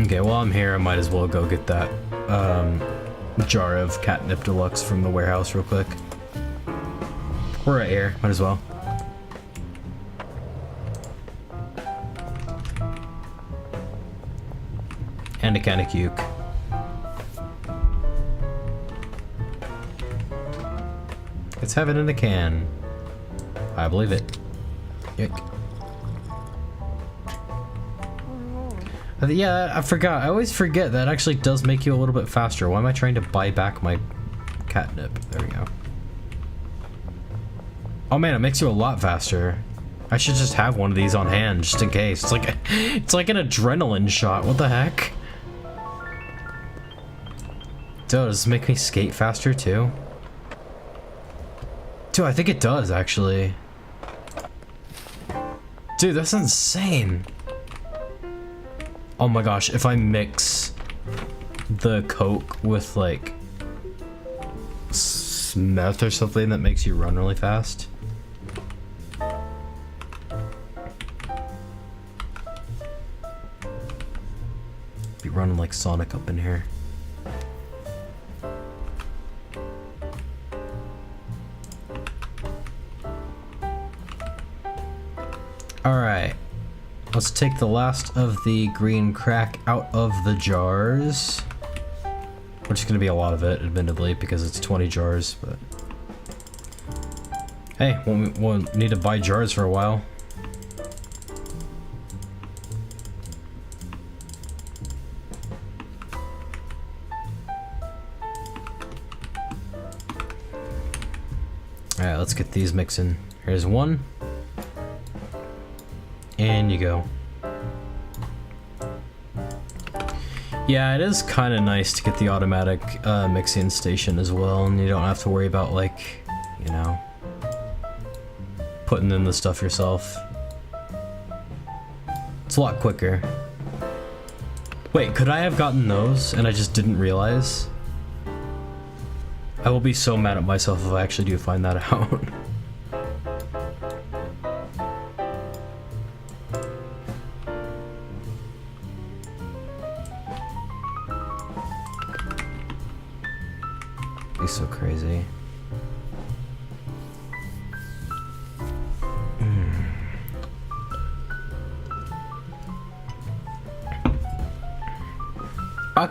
Okay, while I'm here, I might as well go get that jar of catnip deluxe from the warehouse real quick. We're right here, might as well. And a can of cuke. It's heaven in a can. I believe it. Yuck. Yeah, I forgot. I always forget that actually does make you a little bit faster. Why am I trying to buy back my catnip? There we go. Oh man, it makes you a lot faster. I should just have one of these on hand just in case. It's like an adrenaline shot. What the heck? Dude, does this make me skate faster too? Dude, I think it does actually. Dude, that's insane. Oh my gosh, if I mix the Coke with like meth or something that makes you run really fast. Be running like Sonic up in here. Alright. Let's take the last of the green crack out of the jars. Which is going to be a lot of it, admittedly, because it's 20 jars, but... Hey, we'll need to buy jars for a while. Alright, let's get these mixing. Here's one. And you go. Yeah, it is kind of nice to get the automatic mixing station as well, and you don't have to worry about, like, you know, putting in the stuff yourself. It's a lot quicker. Wait, could I have gotten those and I just didn't realize? I will be so mad at myself if I actually do find that out. He's so crazy.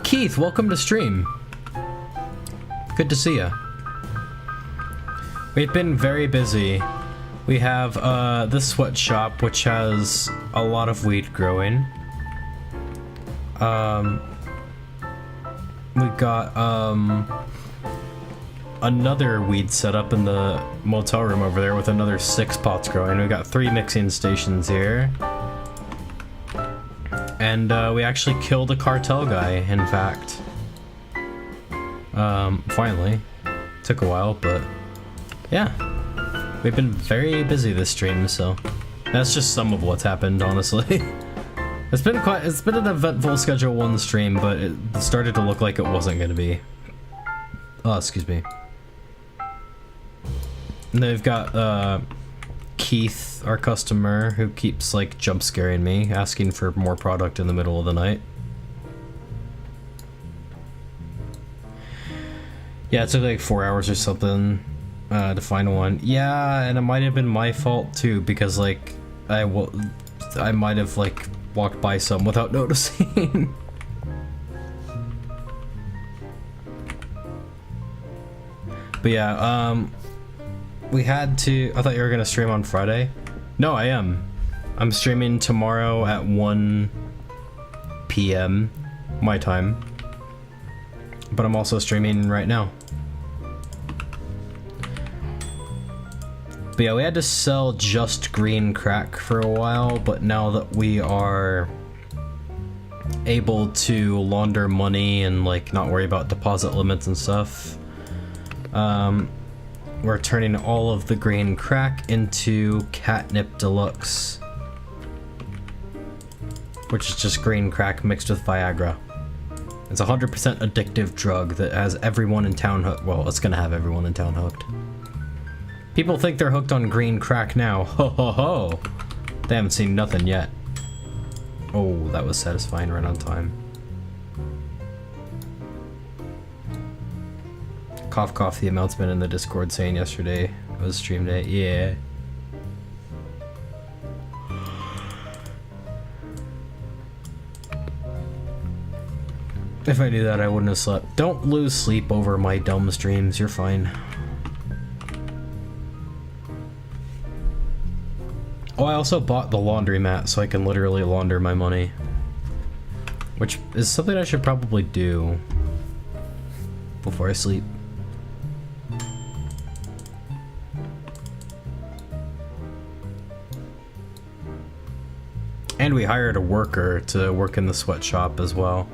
Keith, welcome to stream. Good to see ya. We've been very busy. We have this sweatshop which has a lot of weed growing. We got another weed setup in the motel room over there with another 6 pots growing. We got 3 mixing stations here. And we actually killed a cartel guy, in fact. Finally. Took a while, but yeah. We've been very busy this stream, so that's just some of what's happened, honestly. It's been an eventful Schedule 1 stream, but it started to look like it wasn't gonna be. Oh, excuse me. And they've got Keith, our customer, who keeps like jump scaring me, asking for more product in the middle of the night. Yeah, it took like 4 hours or something to find one. Yeah, and it might have been my fault too, because like I might have like walked by some without noticing. But yeah, we had to. I thought you were gonna stream on Friday. No, I am. I'm streaming tomorrow at 1 p.m. my time. But I'm also streaming right now. But yeah, we had to sell just green crack for a while, but now that we are able to launder money and like not worry about deposit limits and stuff, we're turning all of the green crack into catnip deluxe, which is just green crack mixed with Viagra. It's a 100% addictive drug that has everyone in town hooked. Well, it's gonna have everyone in town hooked. People think they're hooked on green crack now. Ho ho ho! They haven't seen nothing yet. Oh, that was satisfying right on time. Cough cough, the announcement in the Discord saying yesterday was stream day. Yeah. If I knew that, I wouldn't have slept. Don't lose sleep over my dumb streams, you're fine. Oh, I also bought the laundromat so I can literally launder my money. Which is something I should probably do before I sleep. And we hired a worker to work in the sweatshop as well.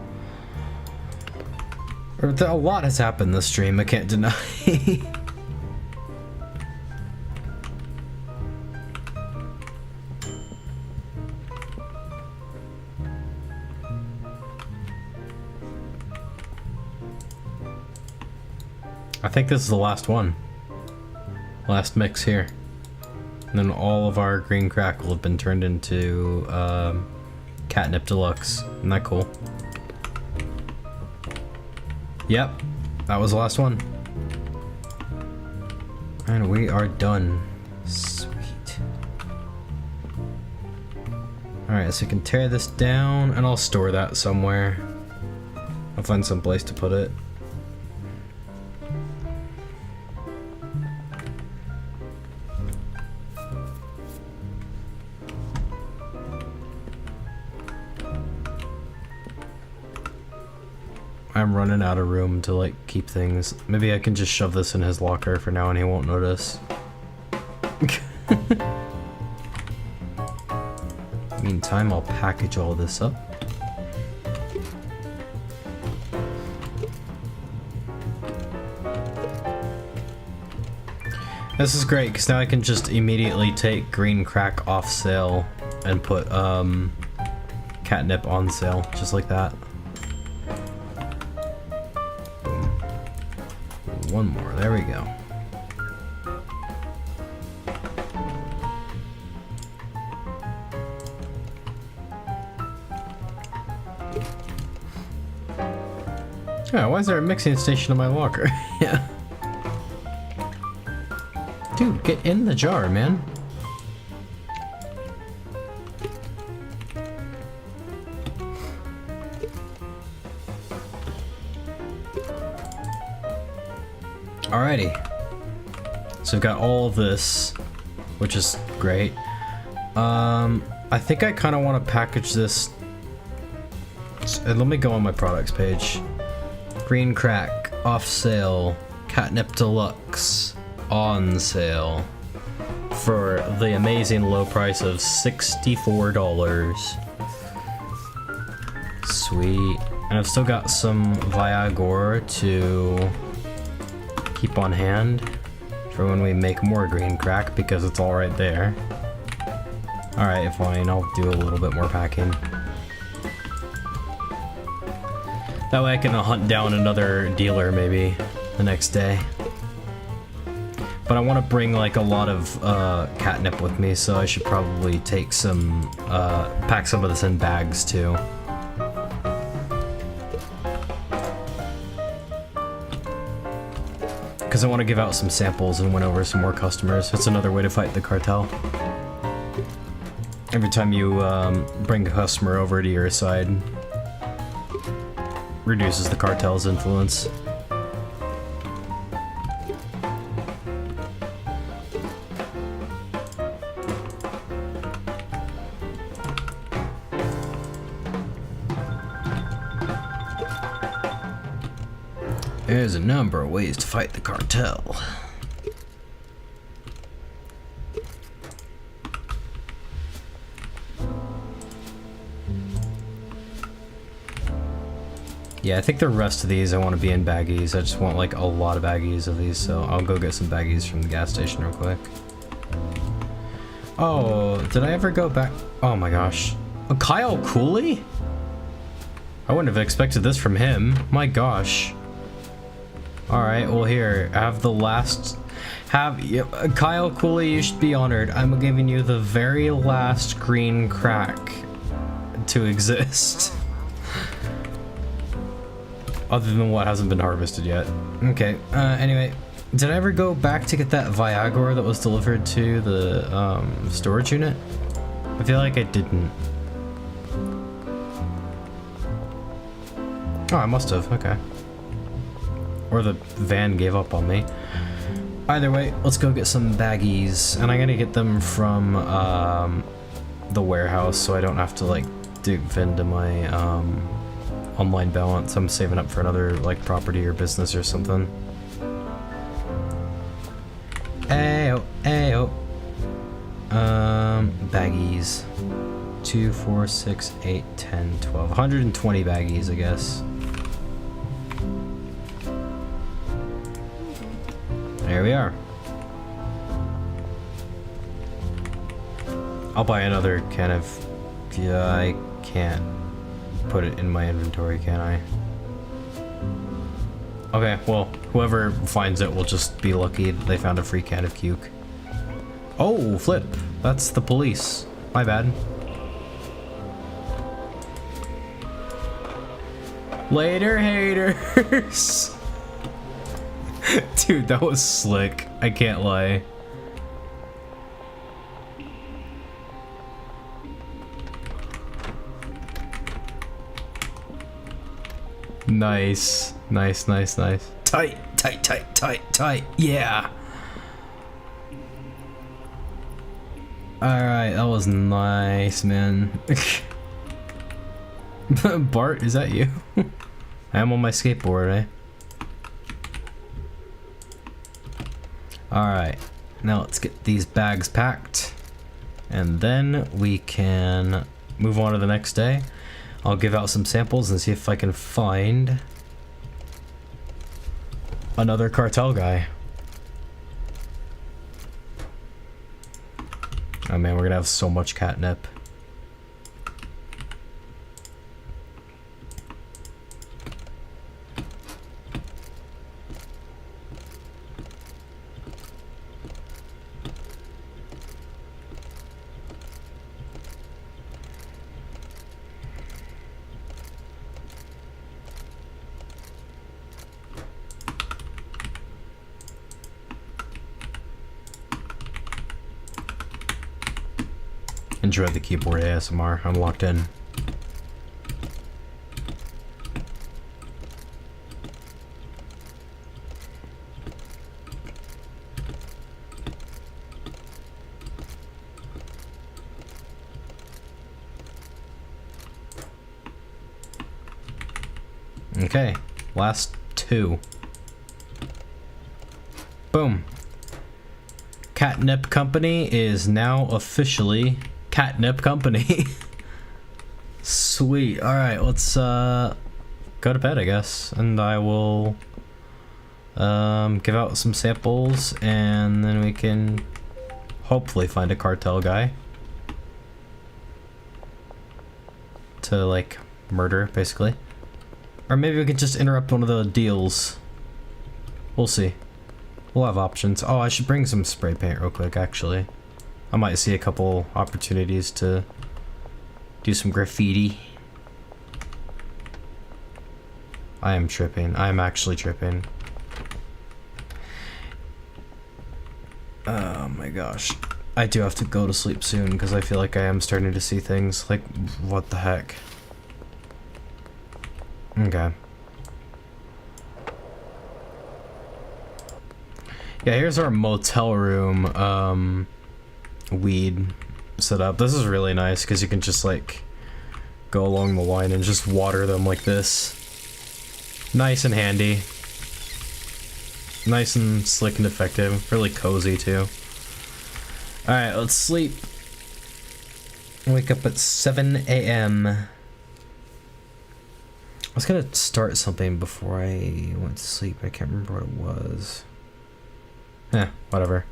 A lot has happened this stream, I can't deny. I think this is the last one. Last mix here. And then all of our green crack will have been turned into catnip deluxe. Isn't that cool? Yep, that was the last one. And we are done. Sweet. Alright, so we can tear this down, and I'll store that somewhere. I'll find some place to put it. I'm running out of room to like keep things. Maybe I can just shove this in his locker for now and he won't notice. Meantime, I'll package all this up. This is great, because now I can just immediately take green crack off sale and put catnip on sale, just like that. Boom. One more, there we go. Yeah, why is there a mixing station in my locker? Yeah. Dude, get in the jar, man. Alrighty. So I've got all of this, which is great. I think I kind of want to package this. Let me go on my products page. Green crack, off sale. Catnip deluxe, on sale. For the amazing low price of $64. Sweet. And I've still got some Viagra to keep on hand for when we make more green crack, because it's all right there. Alright, fine, I'll do a little bit more packing. That way I can hunt down another dealer maybe the next day. But I want to bring like a lot of catnip with me, so I should probably take some, pack some of this in bags too. Because I want to give out some samples and win over some more customers. It's another way to fight the cartel. Every time you bring a customer over to your side, reduces the cartel's influence. There's a number of ways to fight the cartel. Yeah, I think the rest of these I want to be in baggies. I just want like a lot of baggies of these, so I'll go get some baggies from the gas station real quick. Oh, did I ever go back? Oh my gosh. Kyle Cooley? I wouldn't have expected this from him. My gosh. Alright, well here, have the last... Kyle Cooley, you should be honored. I'm giving you the very last green crack to exist. Other than what hasn't been harvested yet. Okay, anyway, did I ever go back to get that Viagra that was delivered to the storage unit? I feel like I didn't. Oh, I must have, okay. Or the van gave up on me. Either way, let's go get some baggies, and I'm gonna get them from the warehouse so I don't have to like dig into my online balance. I'm saving up for another like property or business or something. Ayo, ayo. Baggies. 2, 4, 6, 8, 10, 12. 120 baggies, I guess. There we are. I'll buy another can of... Yeah, I can't put it in my inventory, can I? Okay, well, whoever finds it will just be lucky that they found a free can of cuke. Oh, flip. That's the police. My bad. Later, haters. Dude, that was slick. I can't lie. Nice. Nice, nice, nice. Tight, tight, tight, tight, tight. Yeah. Alright, that was nice, man. Bart, is that you? I am on my skateboard, eh? Alright, now let's get these bags packed, and then we can move on to the next day. I'll give out some samples and see if I can find another cartel guy. Oh man, we're gonna have so much catnip. Enjoy the keyboard ASMR. I'm locked in. Okay, last two. Boom. Catnip Company is now officially Catnip Company. Sweet. Alright, let's go to bed, I guess. And I will give out some samples, and then we can hopefully find a cartel guy to, like, murder, basically. Or maybe we can just interrupt one of the deals. We'll see. We'll have options. Oh, I should bring some spray paint real quick, actually. I might see a couple opportunities to do some graffiti. I am tripping. I am actually tripping. Oh my gosh. I do have to go to sleep soon because I feel like I am starting to see things. Like, what the heck? Okay. Yeah, here's our motel room. Weed set up. This is really nice because you can just like go along the line and just water them like this. Nice and handy. Nice and slick and effective. Really cozy too. Alright, let's sleep. Wake up at 7 a.m. I was gonna start something before I went to sleep. I can't remember what it was. Whatever.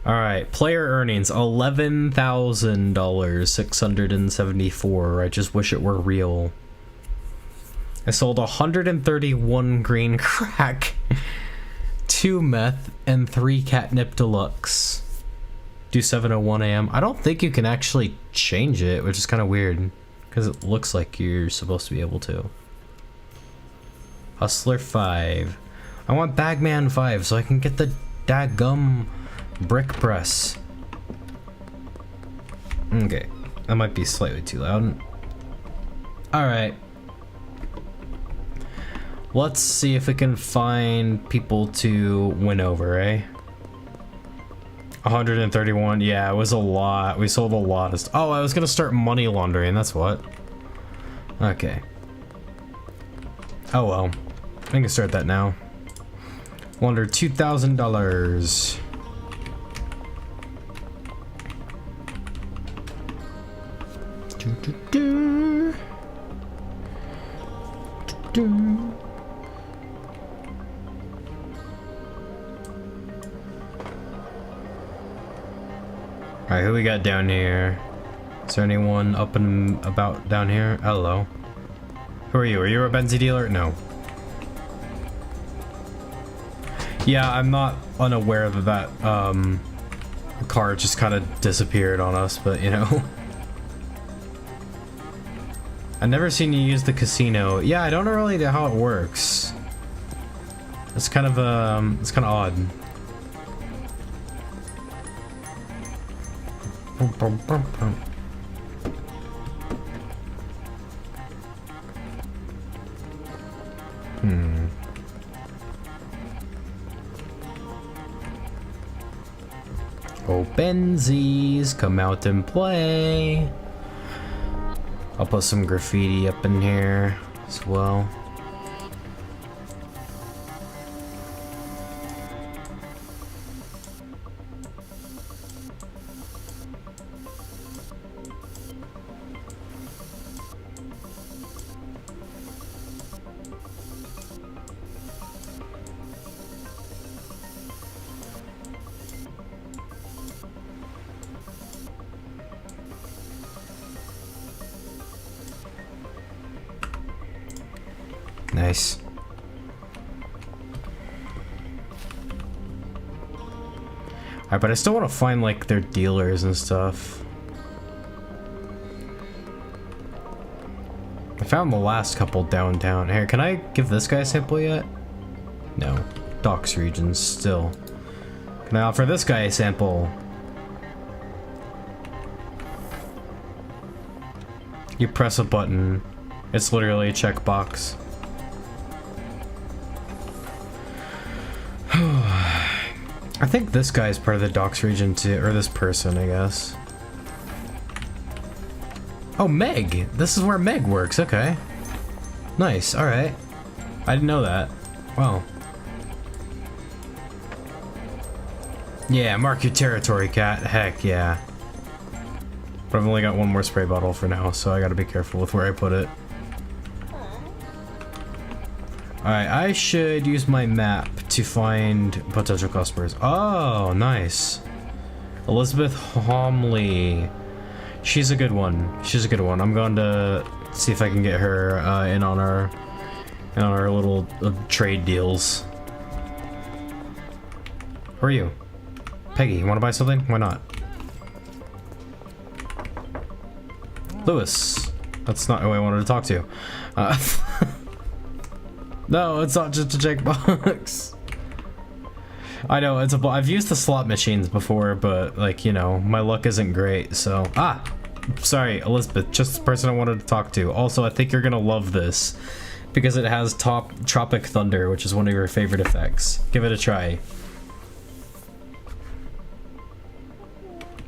Alright, player earnings, $11,000, 674. I just wish it were real. I sold 131 green crack, 2 meth, and 3 catnip deluxe. Do 7:01 a.m. I don't think you can actually change it, which is kind of weird, because it looks like you're supposed to be able to. Hustler 5. I want Bagman 5 so I can get the daggum brick press. Okay, that might be slightly too loud. Alright. Let's see if we can find people to win over, eh? 131, yeah, it was a lot. We sold a lot of oh, I was gonna start money laundering, that's what. Okay. Oh well. I can start that now. Launder $2,000. Alright, who we got down here? Is there anyone up and about down here? Hello. Who are you? Are you a Benzie dealer? No. Yeah, I'm not unaware that that car just kind of disappeared on us, but you know. I've never seen you use the casino. Yeah, I don't know really how it works. It's kind of odd. Oh, Benzies, come out and play. I'll put some graffiti up in here as well. Nice. Alright, but I still want to find, like, their dealers and stuff. I found the last couple downtown. Here, can I give this guy a sample yet? No. Docks regions, still. Can I offer this guy a sample? You press a button. It's literally a checkbox. I think this guy is part of the docks region too, or this person, I guess. Oh, Meg! This is where Meg works, okay. Nice, alright. I didn't know that. Wow. Yeah, mark your territory, cat. Heck yeah. But I've only got one more spray bottle for now, so I gotta be careful with where I put it. Alright, I should use my map to find potential customers. Oh, nice. Elizabeth Homley. She's a good one. She's a good one. I'm going to see if I can get her in on our little trade deals. Who are you? Peggy, you want to buy something? Why not? Lewis. That's not who I wanted to talk to. No, it's not just a checkbox. I know, it's a... I've used the slot machines before, but, like, you know, my luck isn't great, so... Ah! Sorry, Elizabeth, just the person I wanted to talk to. Also, I think you're gonna love this, because it has Tropic Thunder, which is one of your favorite effects. Give it a try.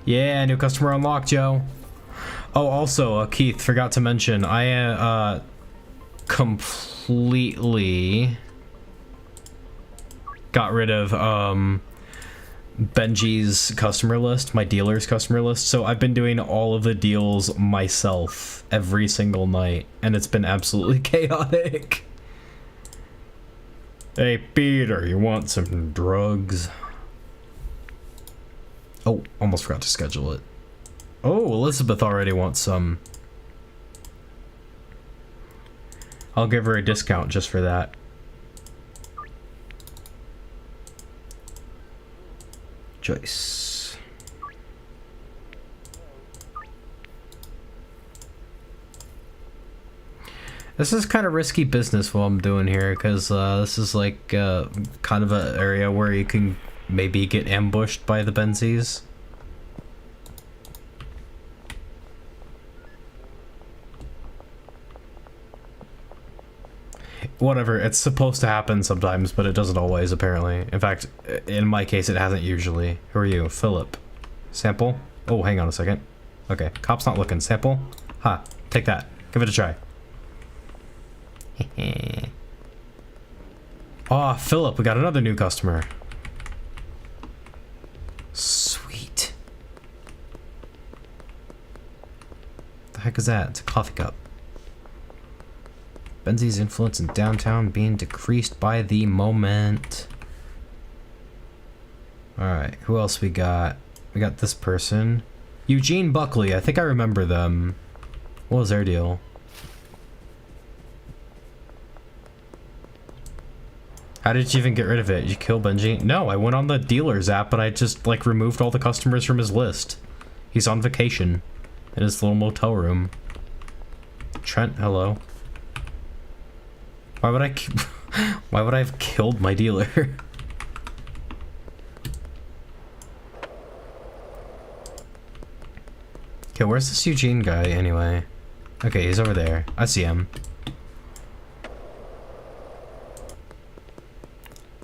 Yeah, new customer unlocked, Joe. Oh, also, Keith, forgot to mention, I, completely got rid of Benji's customer list, my dealer's customer list, so I've been doing all of the deals myself every single night, and it's been absolutely chaotic. Hey Peter, you want some drugs? Oh, almost forgot to schedule it. Oh, Elizabeth already wants some. I'll give her a discount just for that. Joyce. This is kind of risky business what I'm doing here, because this is like kind of an area where you can maybe get ambushed by the Benzies. Whatever, it's supposed to happen sometimes, but it doesn't always, apparently. In fact, in my case, it hasn't usually. Who are you? Philip. Sample? Oh, hang on a second. Okay, cop's not looking. Sample? Ha, take that. Give it a try. Oh, Philip, we got another new customer. Sweet. The heck is that? It's a coffee cup. Benzi's influence in downtown being decreased by the moment. Alright, who else we got? We got this person. Eugene Buckley, I think I remember them. What was their deal? How did you even get rid of it? Did you kill Benji? No, I went on the dealer's app and I just, like, removed all the customers from his list. He's on vacation in his little motel room. Trent, hello. Why would why would I have killed my dealer? Okay, where's this Eugene guy anyway? Okay, he's over there. I see him.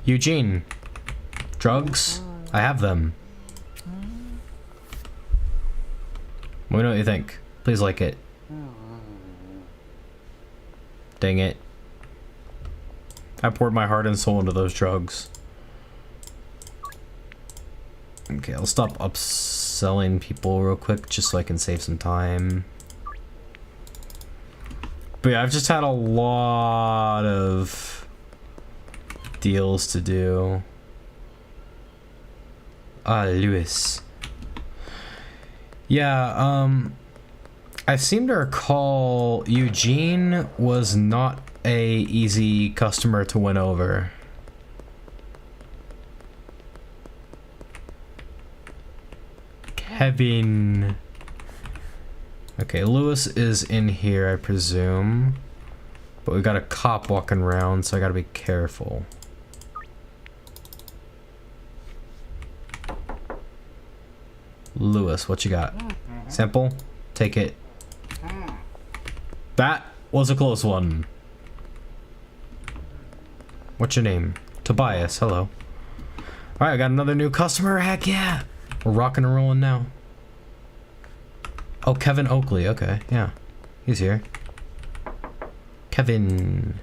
Eugene. Drugs? I have them. Let me know what you think. Please like it. Dang it. I poured my heart and soul into those drugs. Okay, I'll stop upselling people real quick just so I can save some time. But yeah, I've just had a lot of deals to do. Lewis. Yeah, I seem to recall Eugene was not a easy customer to win over. Kevin. Okay, Lewis is in here, I presume. But we got a cop walking around, so I gotta be careful. Lewis, what you got? Sample? Take it. That was a close one. What's your name? Tobias, hello. Alright, I got another new customer, heck yeah! We're rocking and rolling now. Oh, Kevin Oakley, okay, yeah. He's here. Kevin.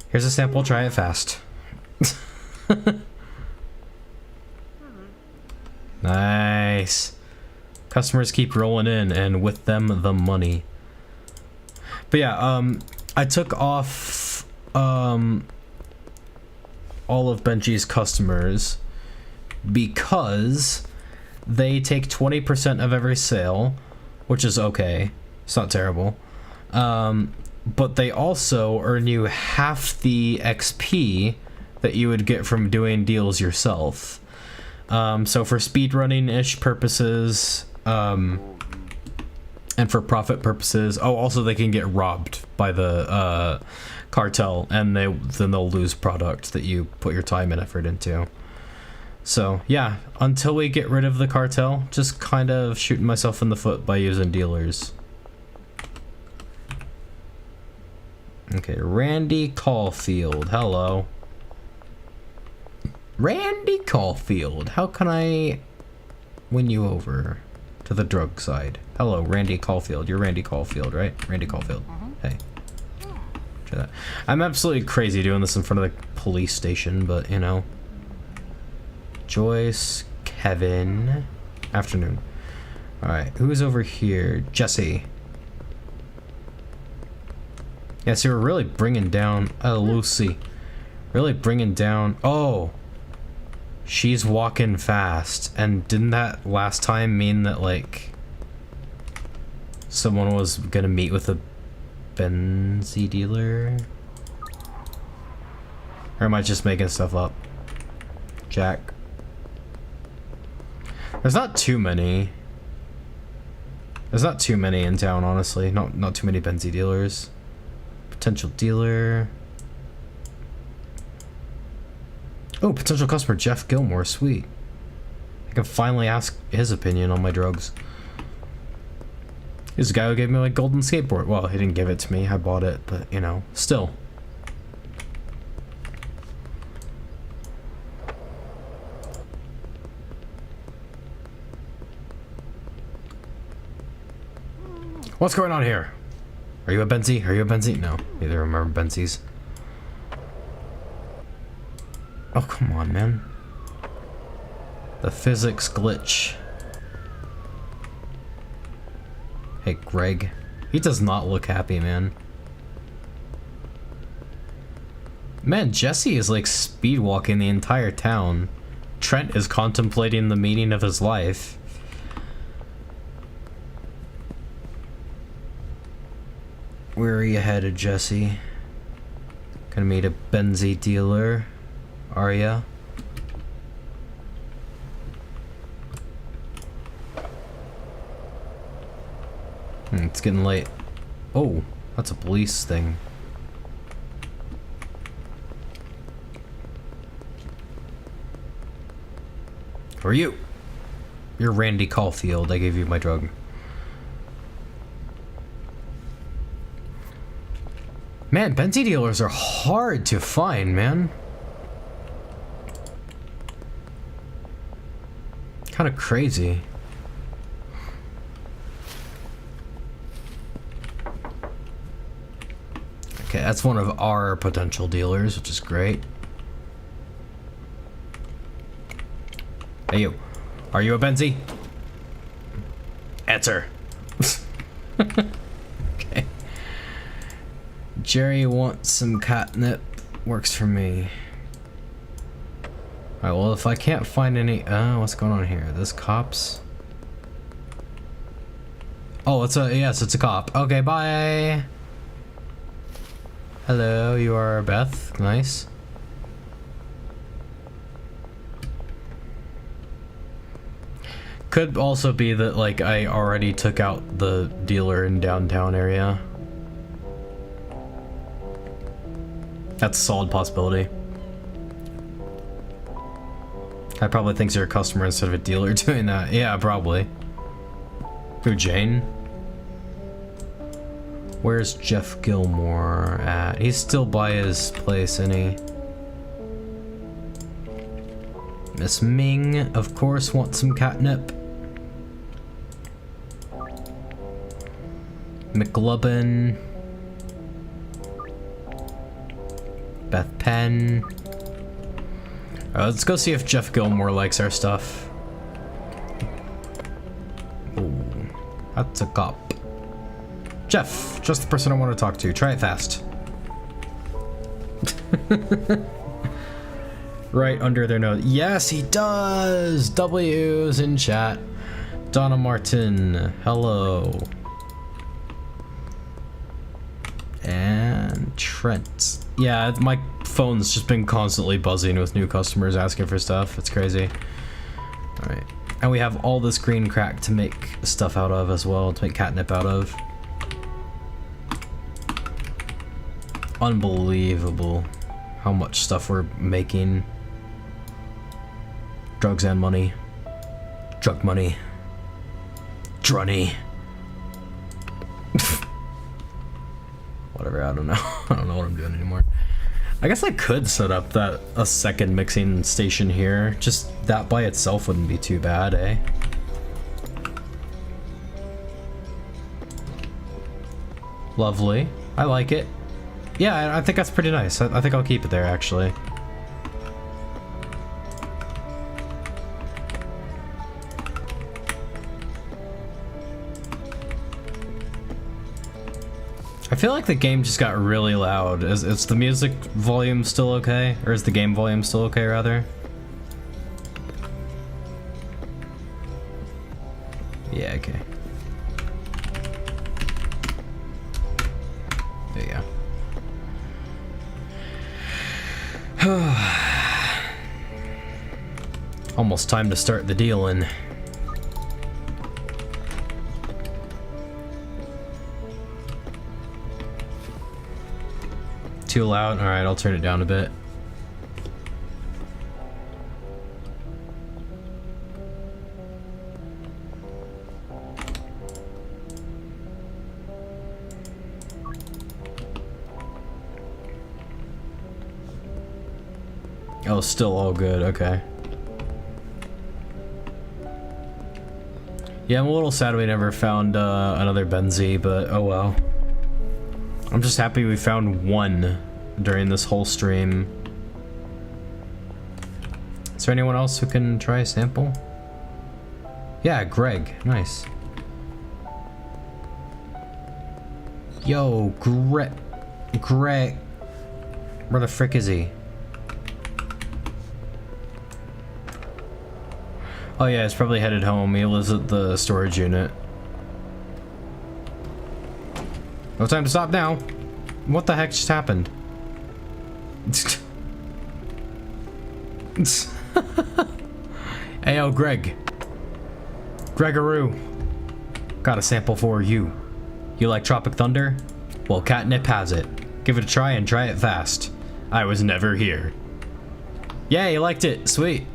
Here's a sample, try it fast. Nice. Customers keep rolling in, and with them, the money. But yeah, I took off, all of Benji's customers because they take 20% of every sale, which is okay. It's not terrible. But they also earn you half the XP that you would get from doing deals yourself. So for speedrunning-ish purposes, and for profit purposes, oh, also they can get robbed by the cartel, and then they'll lose product that you put your time and effort into. So yeah, until we get rid of the cartel, just kind of shooting myself in the foot by using dealers. Okay, Randy Caulfield, hello. Randy Caulfield, how can I win you over to the drug side? Hello, Randy Caulfield. You're Randy Caulfield, right? Randy Caulfield. Hey. Try that. I'm absolutely crazy doing this in front of the police station, but you know. Joyce, Kevin. Afternoon. Alright, who's over here? Jesse. Yeah, see, we're really bringing down... Lucy. Really bringing down... Oh! She's walking fast. And didn't that last time mean that, like... someone was gonna meet with a Benzie dealer? Or am I just making stuff up? Jack. There's not too many. There's not too many in town, honestly. Not too many Benzie dealers. Potential dealer. Oh, potential customer Jeff Gilmore, sweet. I can finally ask his opinion on my drugs. He's the guy who gave me my golden skateboard. Well, he didn't give it to me, I bought it, but you know, still. What's going on here? Are you a Benzie? Are you a Benzie? No, neither remember Benzies. Oh, come on, man. The physics glitch. Hey, Greg. He does not look happy, man. Man, Jesse is like speed walking the entire town. Trent is contemplating the meaning of his life. Where are you headed, Jesse? Gonna meet a Benzie dealer. Are ya? It's getting late. Oh, that's a police thing. Who are you? You're Randy Caulfield. I gave you my drug. Man, Benzie dealers are hard to find, man. Kind of crazy. Okay, that's one of our potential dealers, which is great. Hey, you. Are you a Benzie? Answer. Okay. Jerry wants some catnip. Works for me. Alright, well, if I can't find any... what's going on here? This cops? Oh, it's a... Yes, it's a cop. Okay, bye! Hello, you are Beth. Nice. Could also be that, like, I already took out the dealer in downtown area. That's a solid possibility. I probably thinks you're a customer instead of a dealer doing that. Yeah, probably. Who, Jane? Where's Jeff Gilmore at? He's still by his place, isn't he? Miss Ming, of course, wants some catnip. McLubbin. Beth Penn. Let's go see if Jeff Gilmore likes our stuff. Ooh, that's a cop. Jeff, just the person I want to talk to. Try it fast. Right under their nose. Yes, he does! W's in chat. Donna Martin, hello. And Trent. Yeah, my phone's just been constantly buzzing with new customers asking for stuff. It's crazy. Alright. And we have all this green crack to make stuff out of as well, to make catnip out of. Unbelievable how much stuff we're making. Drugs and money. Drug money. Drunny. Whatever, I don't know. I don't know what I'm doing anymore. I guess I could set up a second mixing station here. Just that by itself wouldn't be too bad, eh? Lovely. I like it. Yeah, I think that's pretty nice. I think I'll keep it there, actually. I feel like the game just got really loud. Is the music volume still okay? Or is the game volume still okay, rather? Yeah, okay. There you go. Almost time to start the dealing. Too loud? Alright, I'll turn it down a bit. Oh, still all good, okay. Yeah, I'm a little sad we never found another Benzie, but oh well. I'm just happy we found one during this whole stream. Is there anyone else who can try a sample? Yeah, Greg. Nice. Yo, Greg. Where the frick is he? Oh yeah, he's probably headed home. He lives at the storage unit. No time to stop now. What the heck just happened? Hey, yo, Greg. Gregoroo. Got a sample for you. You like Tropic Thunder? Well, Catnip has it. Give it a try and try it fast. I was never here. Yeah, he liked it. Sweet.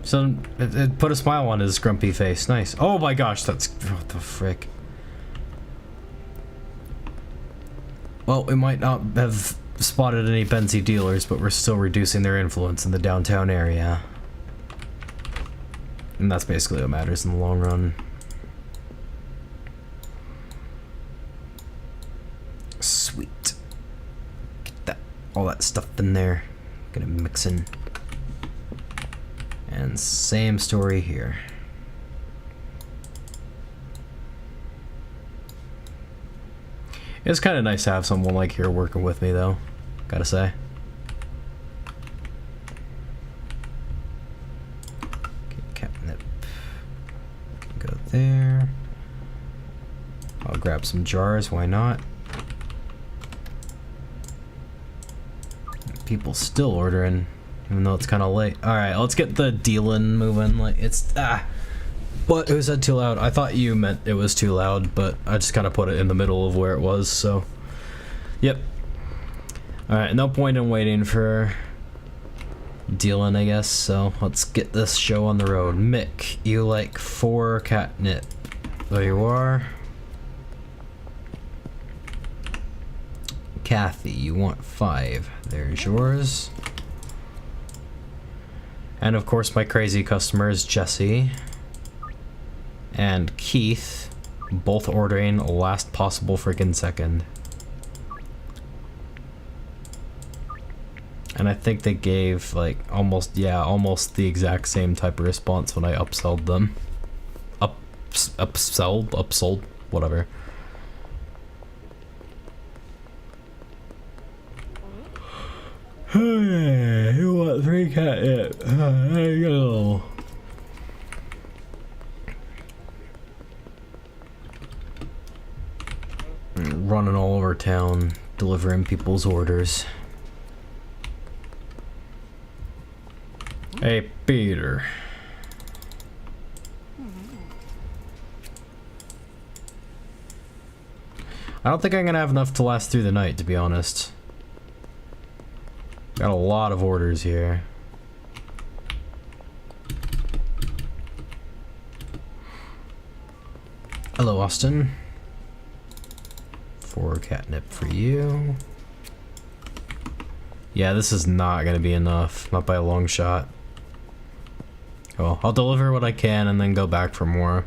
So, it put a smile on his grumpy face. Nice. Oh my gosh, that's... What the frick? Well, we might not have spotted any Benzie dealers, but we're still reducing their influence in the downtown area. And that's basically what matters in the long run. Sweet. Get that, all that stuff in there. Gonna mix in. And same story here. It's kind of nice to have someone like here working with me, though. Gotta say. Okay, catnip. Go there. Oh, grab some jars, why not? People still ordering, even though it's kind of late. Alright, let's get the dealing moving. Like, it's, What? Who said too loud? I thought you meant it was too loud, but I just kind of put it in the middle of where it was, so. Yep. Alright, no point in waiting for dealing, I guess, so let's get this show on the road. Mick, you like 4 catnip. There you are. Kathy, you want 5. There's yours. And of course my crazy customer is Jesse. And Keith, both ordering last possible freaking second. And I think they gave like almost the exact same type of response when I upsold them. Upsold, whatever. Hey, you want 3 catnip? There you go. Running all over town, delivering people's orders. Hey, Peter. I don't think I'm gonna have enough to last through the night, to be honest. Got a lot of orders here. Hello, Austin. 4 catnip for you. Yeah, this is not gonna be enough. Not by a long shot. Well, I'll deliver what I can and then go back for more.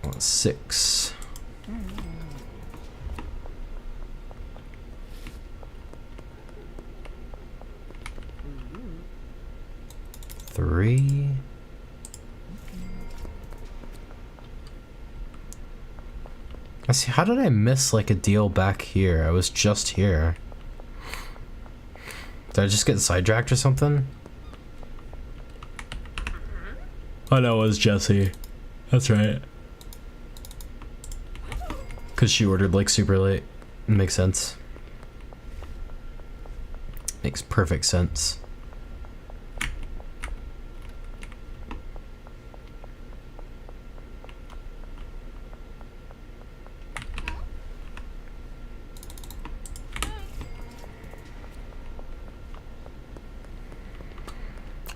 Well, 6. Three. I see. How did I miss like a deal back here? I was just here. Did I just get sidetracked or something? Oh, no, it was Jessie. That's right. Because she ordered like super late. It makes sense. Makes perfect sense.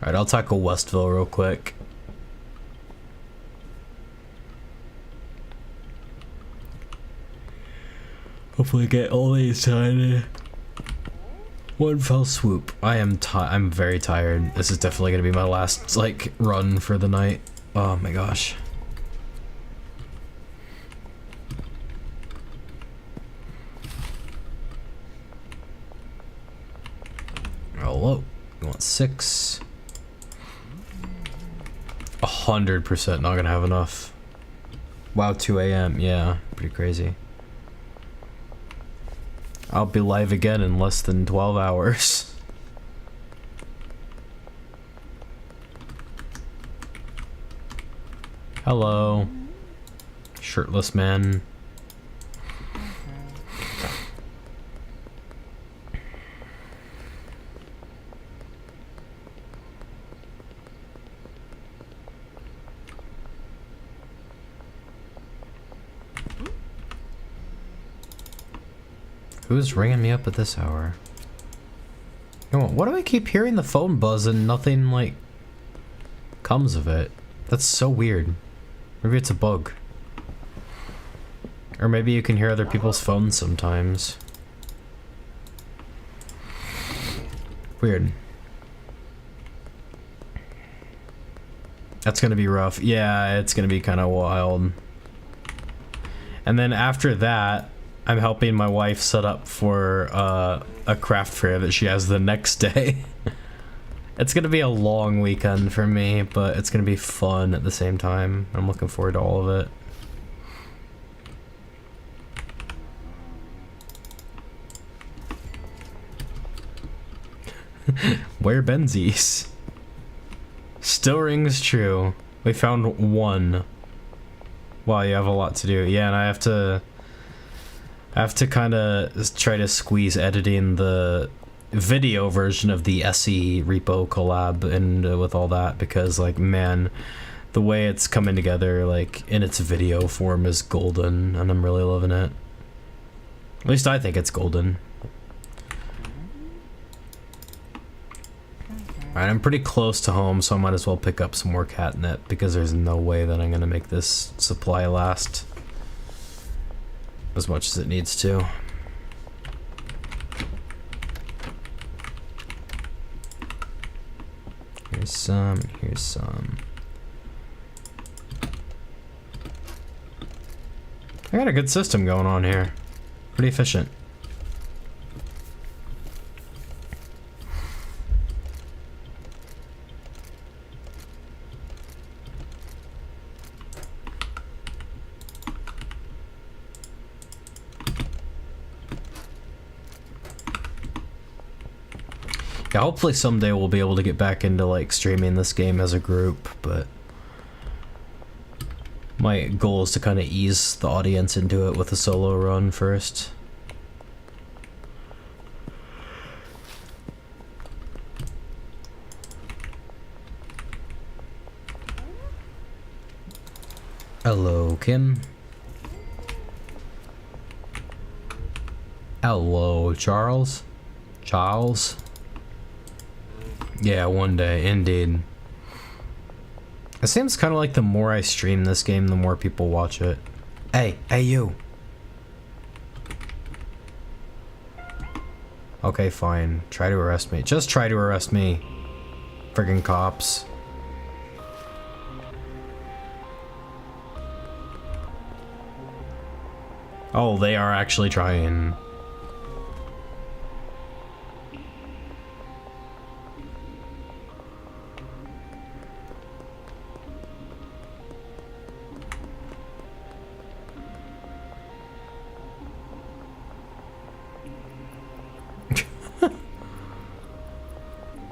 Alright, I'll tackle Westville real quick. Hopefully get all these done. One fell swoop. I'm very tired. This is definitely gonna be my last, like, run for the night. Oh my gosh. Hello. You want 6? 100% not gonna have enough. Wow, 2 AM. Yeah, pretty crazy. I'll be live again in less than 12 hours. Hello. Shirtless man. Who's ringing me up at this hour? What do I keep hearing the phone buzz and nothing, like, comes of it? That's so weird. Maybe it's a bug. Or maybe you can hear other people's phones sometimes. Weird. That's gonna be rough. Yeah, it's gonna be kind of wild. And then after that, I'm helping my wife set up for a craft fair that she has the next day. It's gonna be a long weekend for me, but it's gonna be fun at the same time. I'm looking forward to all of it. Where Benzies? Still rings true. We found one. Wow, you have a lot to do. Yeah, and I have to kind of try to squeeze editing the video version of the SE repo collab and with all that, because like, man, the way it's coming together like in its video form is golden, and I'm really loving it. At least I think it's golden. Alright, I'm pretty close to home, so I might as well pick up some more catnip, because there's no way that I'm gonna make this supply last as much as it needs to. Here's some, and here's some. I got a good system going on here. Pretty efficient. Yeah, hopefully someday we'll be able to get back into like streaming this game as a group, but my goal is to kind of ease the audience into it with a solo run first. Hello, Kim. Hello, Charles. Charles. Yeah, one day, indeed. It seems kind of like the more I stream this game, the more people watch it. Hey, you. Okay, fine. Try to arrest me. Just try to arrest me. Friggin' cops. Oh, they are actually trying.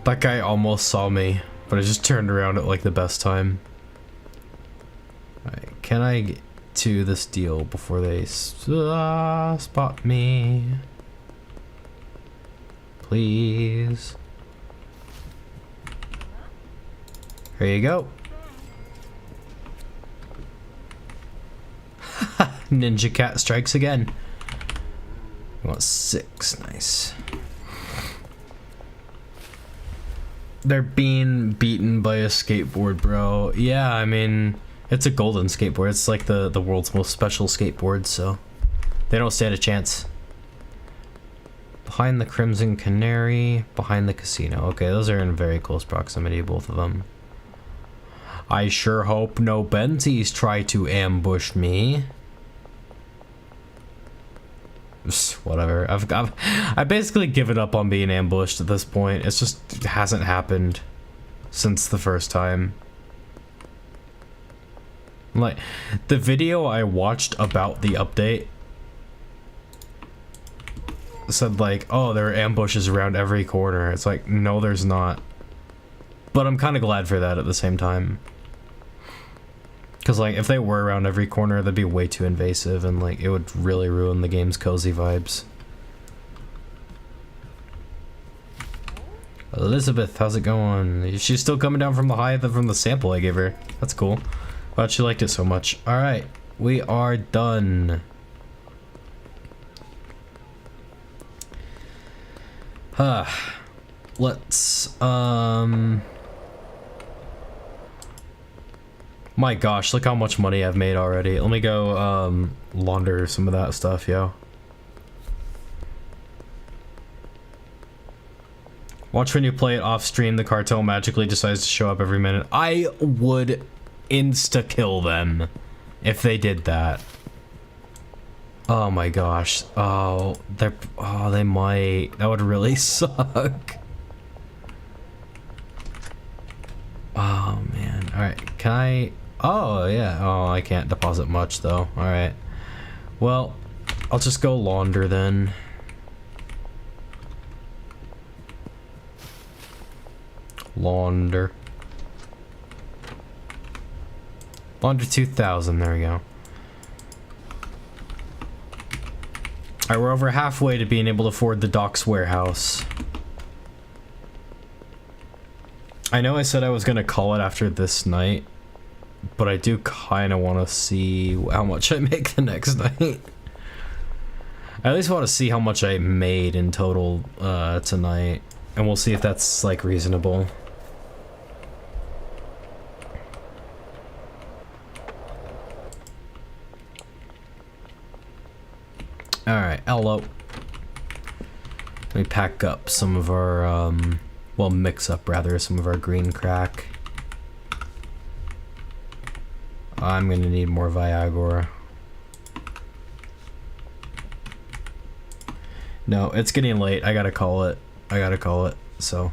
That guy almost saw me, but I just turned around at like the best time. Alright, can I get to this deal before they spot me? Please. Here you go. Ninja cat strikes again. I want 6, nice. They're being beaten by a skateboard, bro. Yeah, I mean, it's a golden skateboard. It's like the world's most special skateboard, so they don't stand a chance. Behind the Crimson Canary, behind the casino. Okay, those are in very close proximity, both of them. I sure hope no Benzies try to ambush me. Whatever. I've basically given up on being ambushed at this point. It's just, it hasn't happened since the first time. Like, the video I watched about the update said like, oh, there are ambushes around every corner. It's like, no, there's not. But I'm kind of glad for that at the same time. Because, like, if they were around every corner, that'd be way too invasive, and, like, it would really ruin the game's cozy vibes. Elizabeth, how's it going? She's still coming down from the high from the sample I gave her. That's cool. Glad she liked it so much. Alright, we are done. Let's, my gosh, look how much money I've made already. Let me go, launder some of that stuff, yo. Watch when you play it off stream, the cartel magically decides to show up every minute. I would insta-kill them if they did that. Oh my gosh. Oh, they might. That would really suck. Oh man. Alright, can I... Oh, yeah. Oh, I can't deposit much, though. Alright. Well, I'll just go launder, then. Launder. Under 2,000, there we go. Alright, we're over halfway to being able to afford the docks warehouse. I know I said I was gonna call it after this night, but I do kinda wanna see how much I make the next night. I at least want to see how much I made in total tonight, and we'll see if that's like reasonable. Alright, hello. Let me pack up some of our, well, mix up rather, some of our green crack. I'm gonna need more Viagra. No, it's getting late. I gotta call it. So,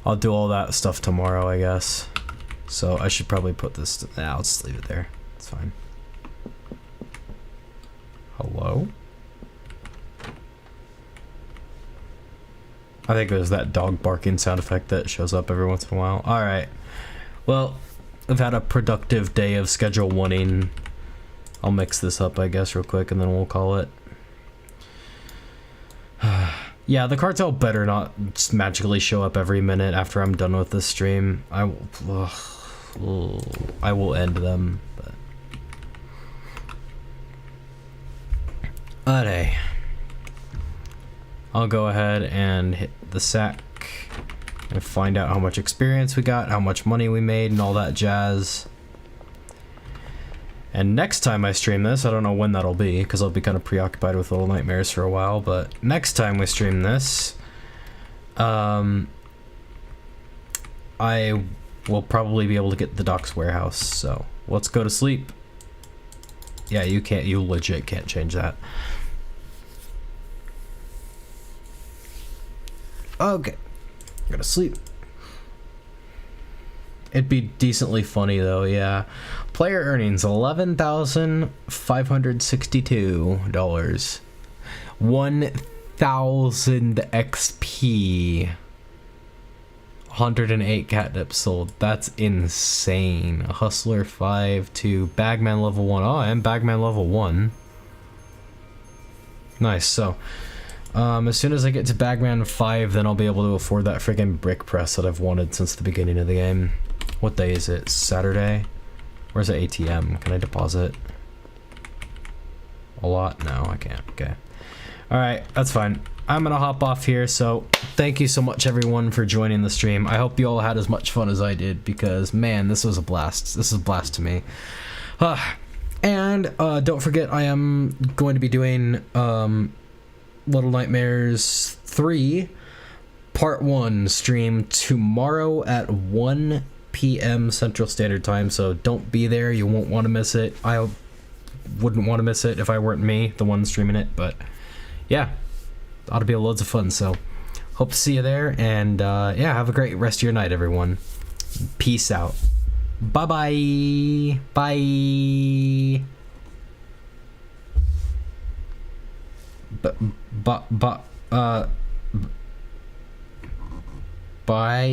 I'll do all that stuff tomorrow, I guess. So, I should probably put this... I'll just leave it there. It's fine. Hello? I think it was that dog barking sound effect that shows up every once in a while. Alright. Well, I've had a productive day of schedule oneing. I'll mix this up, I guess, real quick, and then we'll call it. Yeah, the cartel better not just magically show up every minute after I'm done with this stream. I will end them, but hey, I'll go ahead and hit the sack and find out how much experience we got, how much money we made, and all that jazz. And next time I stream this, I don't know when that'll be, because I'll be kind of preoccupied with Little Nightmares for a while, but next time we stream this, I will probably be able to get the docks warehouse, so let's go to sleep. Yeah, you legit can't change that. Okay, go to sleep. It'd be decently funny though, yeah. Player earnings $11,562. 1,000 XP. 108 catnip sold. That's insane. Hustler 5 to Bagman level 1. Oh, I am Bagman level 1. Nice. So, as soon as I get to Bagman 5, then I'll be able to afford that friggin' brick press that I've wanted since the beginning of the game. What day is it? Saturday? Where's the ATM? Can I deposit? A lot? No, I can't. Okay. Alright, that's fine. I'm gonna hop off here, so thank you so much everyone for joining the stream. I hope you all had as much fun as I did, because man, this was a blast. This is a blast to me. And don't forget, I am going to be doing Little Nightmares 3 Part 1 stream tomorrow at 1 p.m. Central Standard Time, so don't be there. You won't want to miss it. I wouldn't want to miss it if I weren't me, the one streaming it, but yeah, ought to be loads of fun, so hope to see you there, and yeah, have a great rest of your night, everyone. Peace out. Bye-bye. Bye. Bye.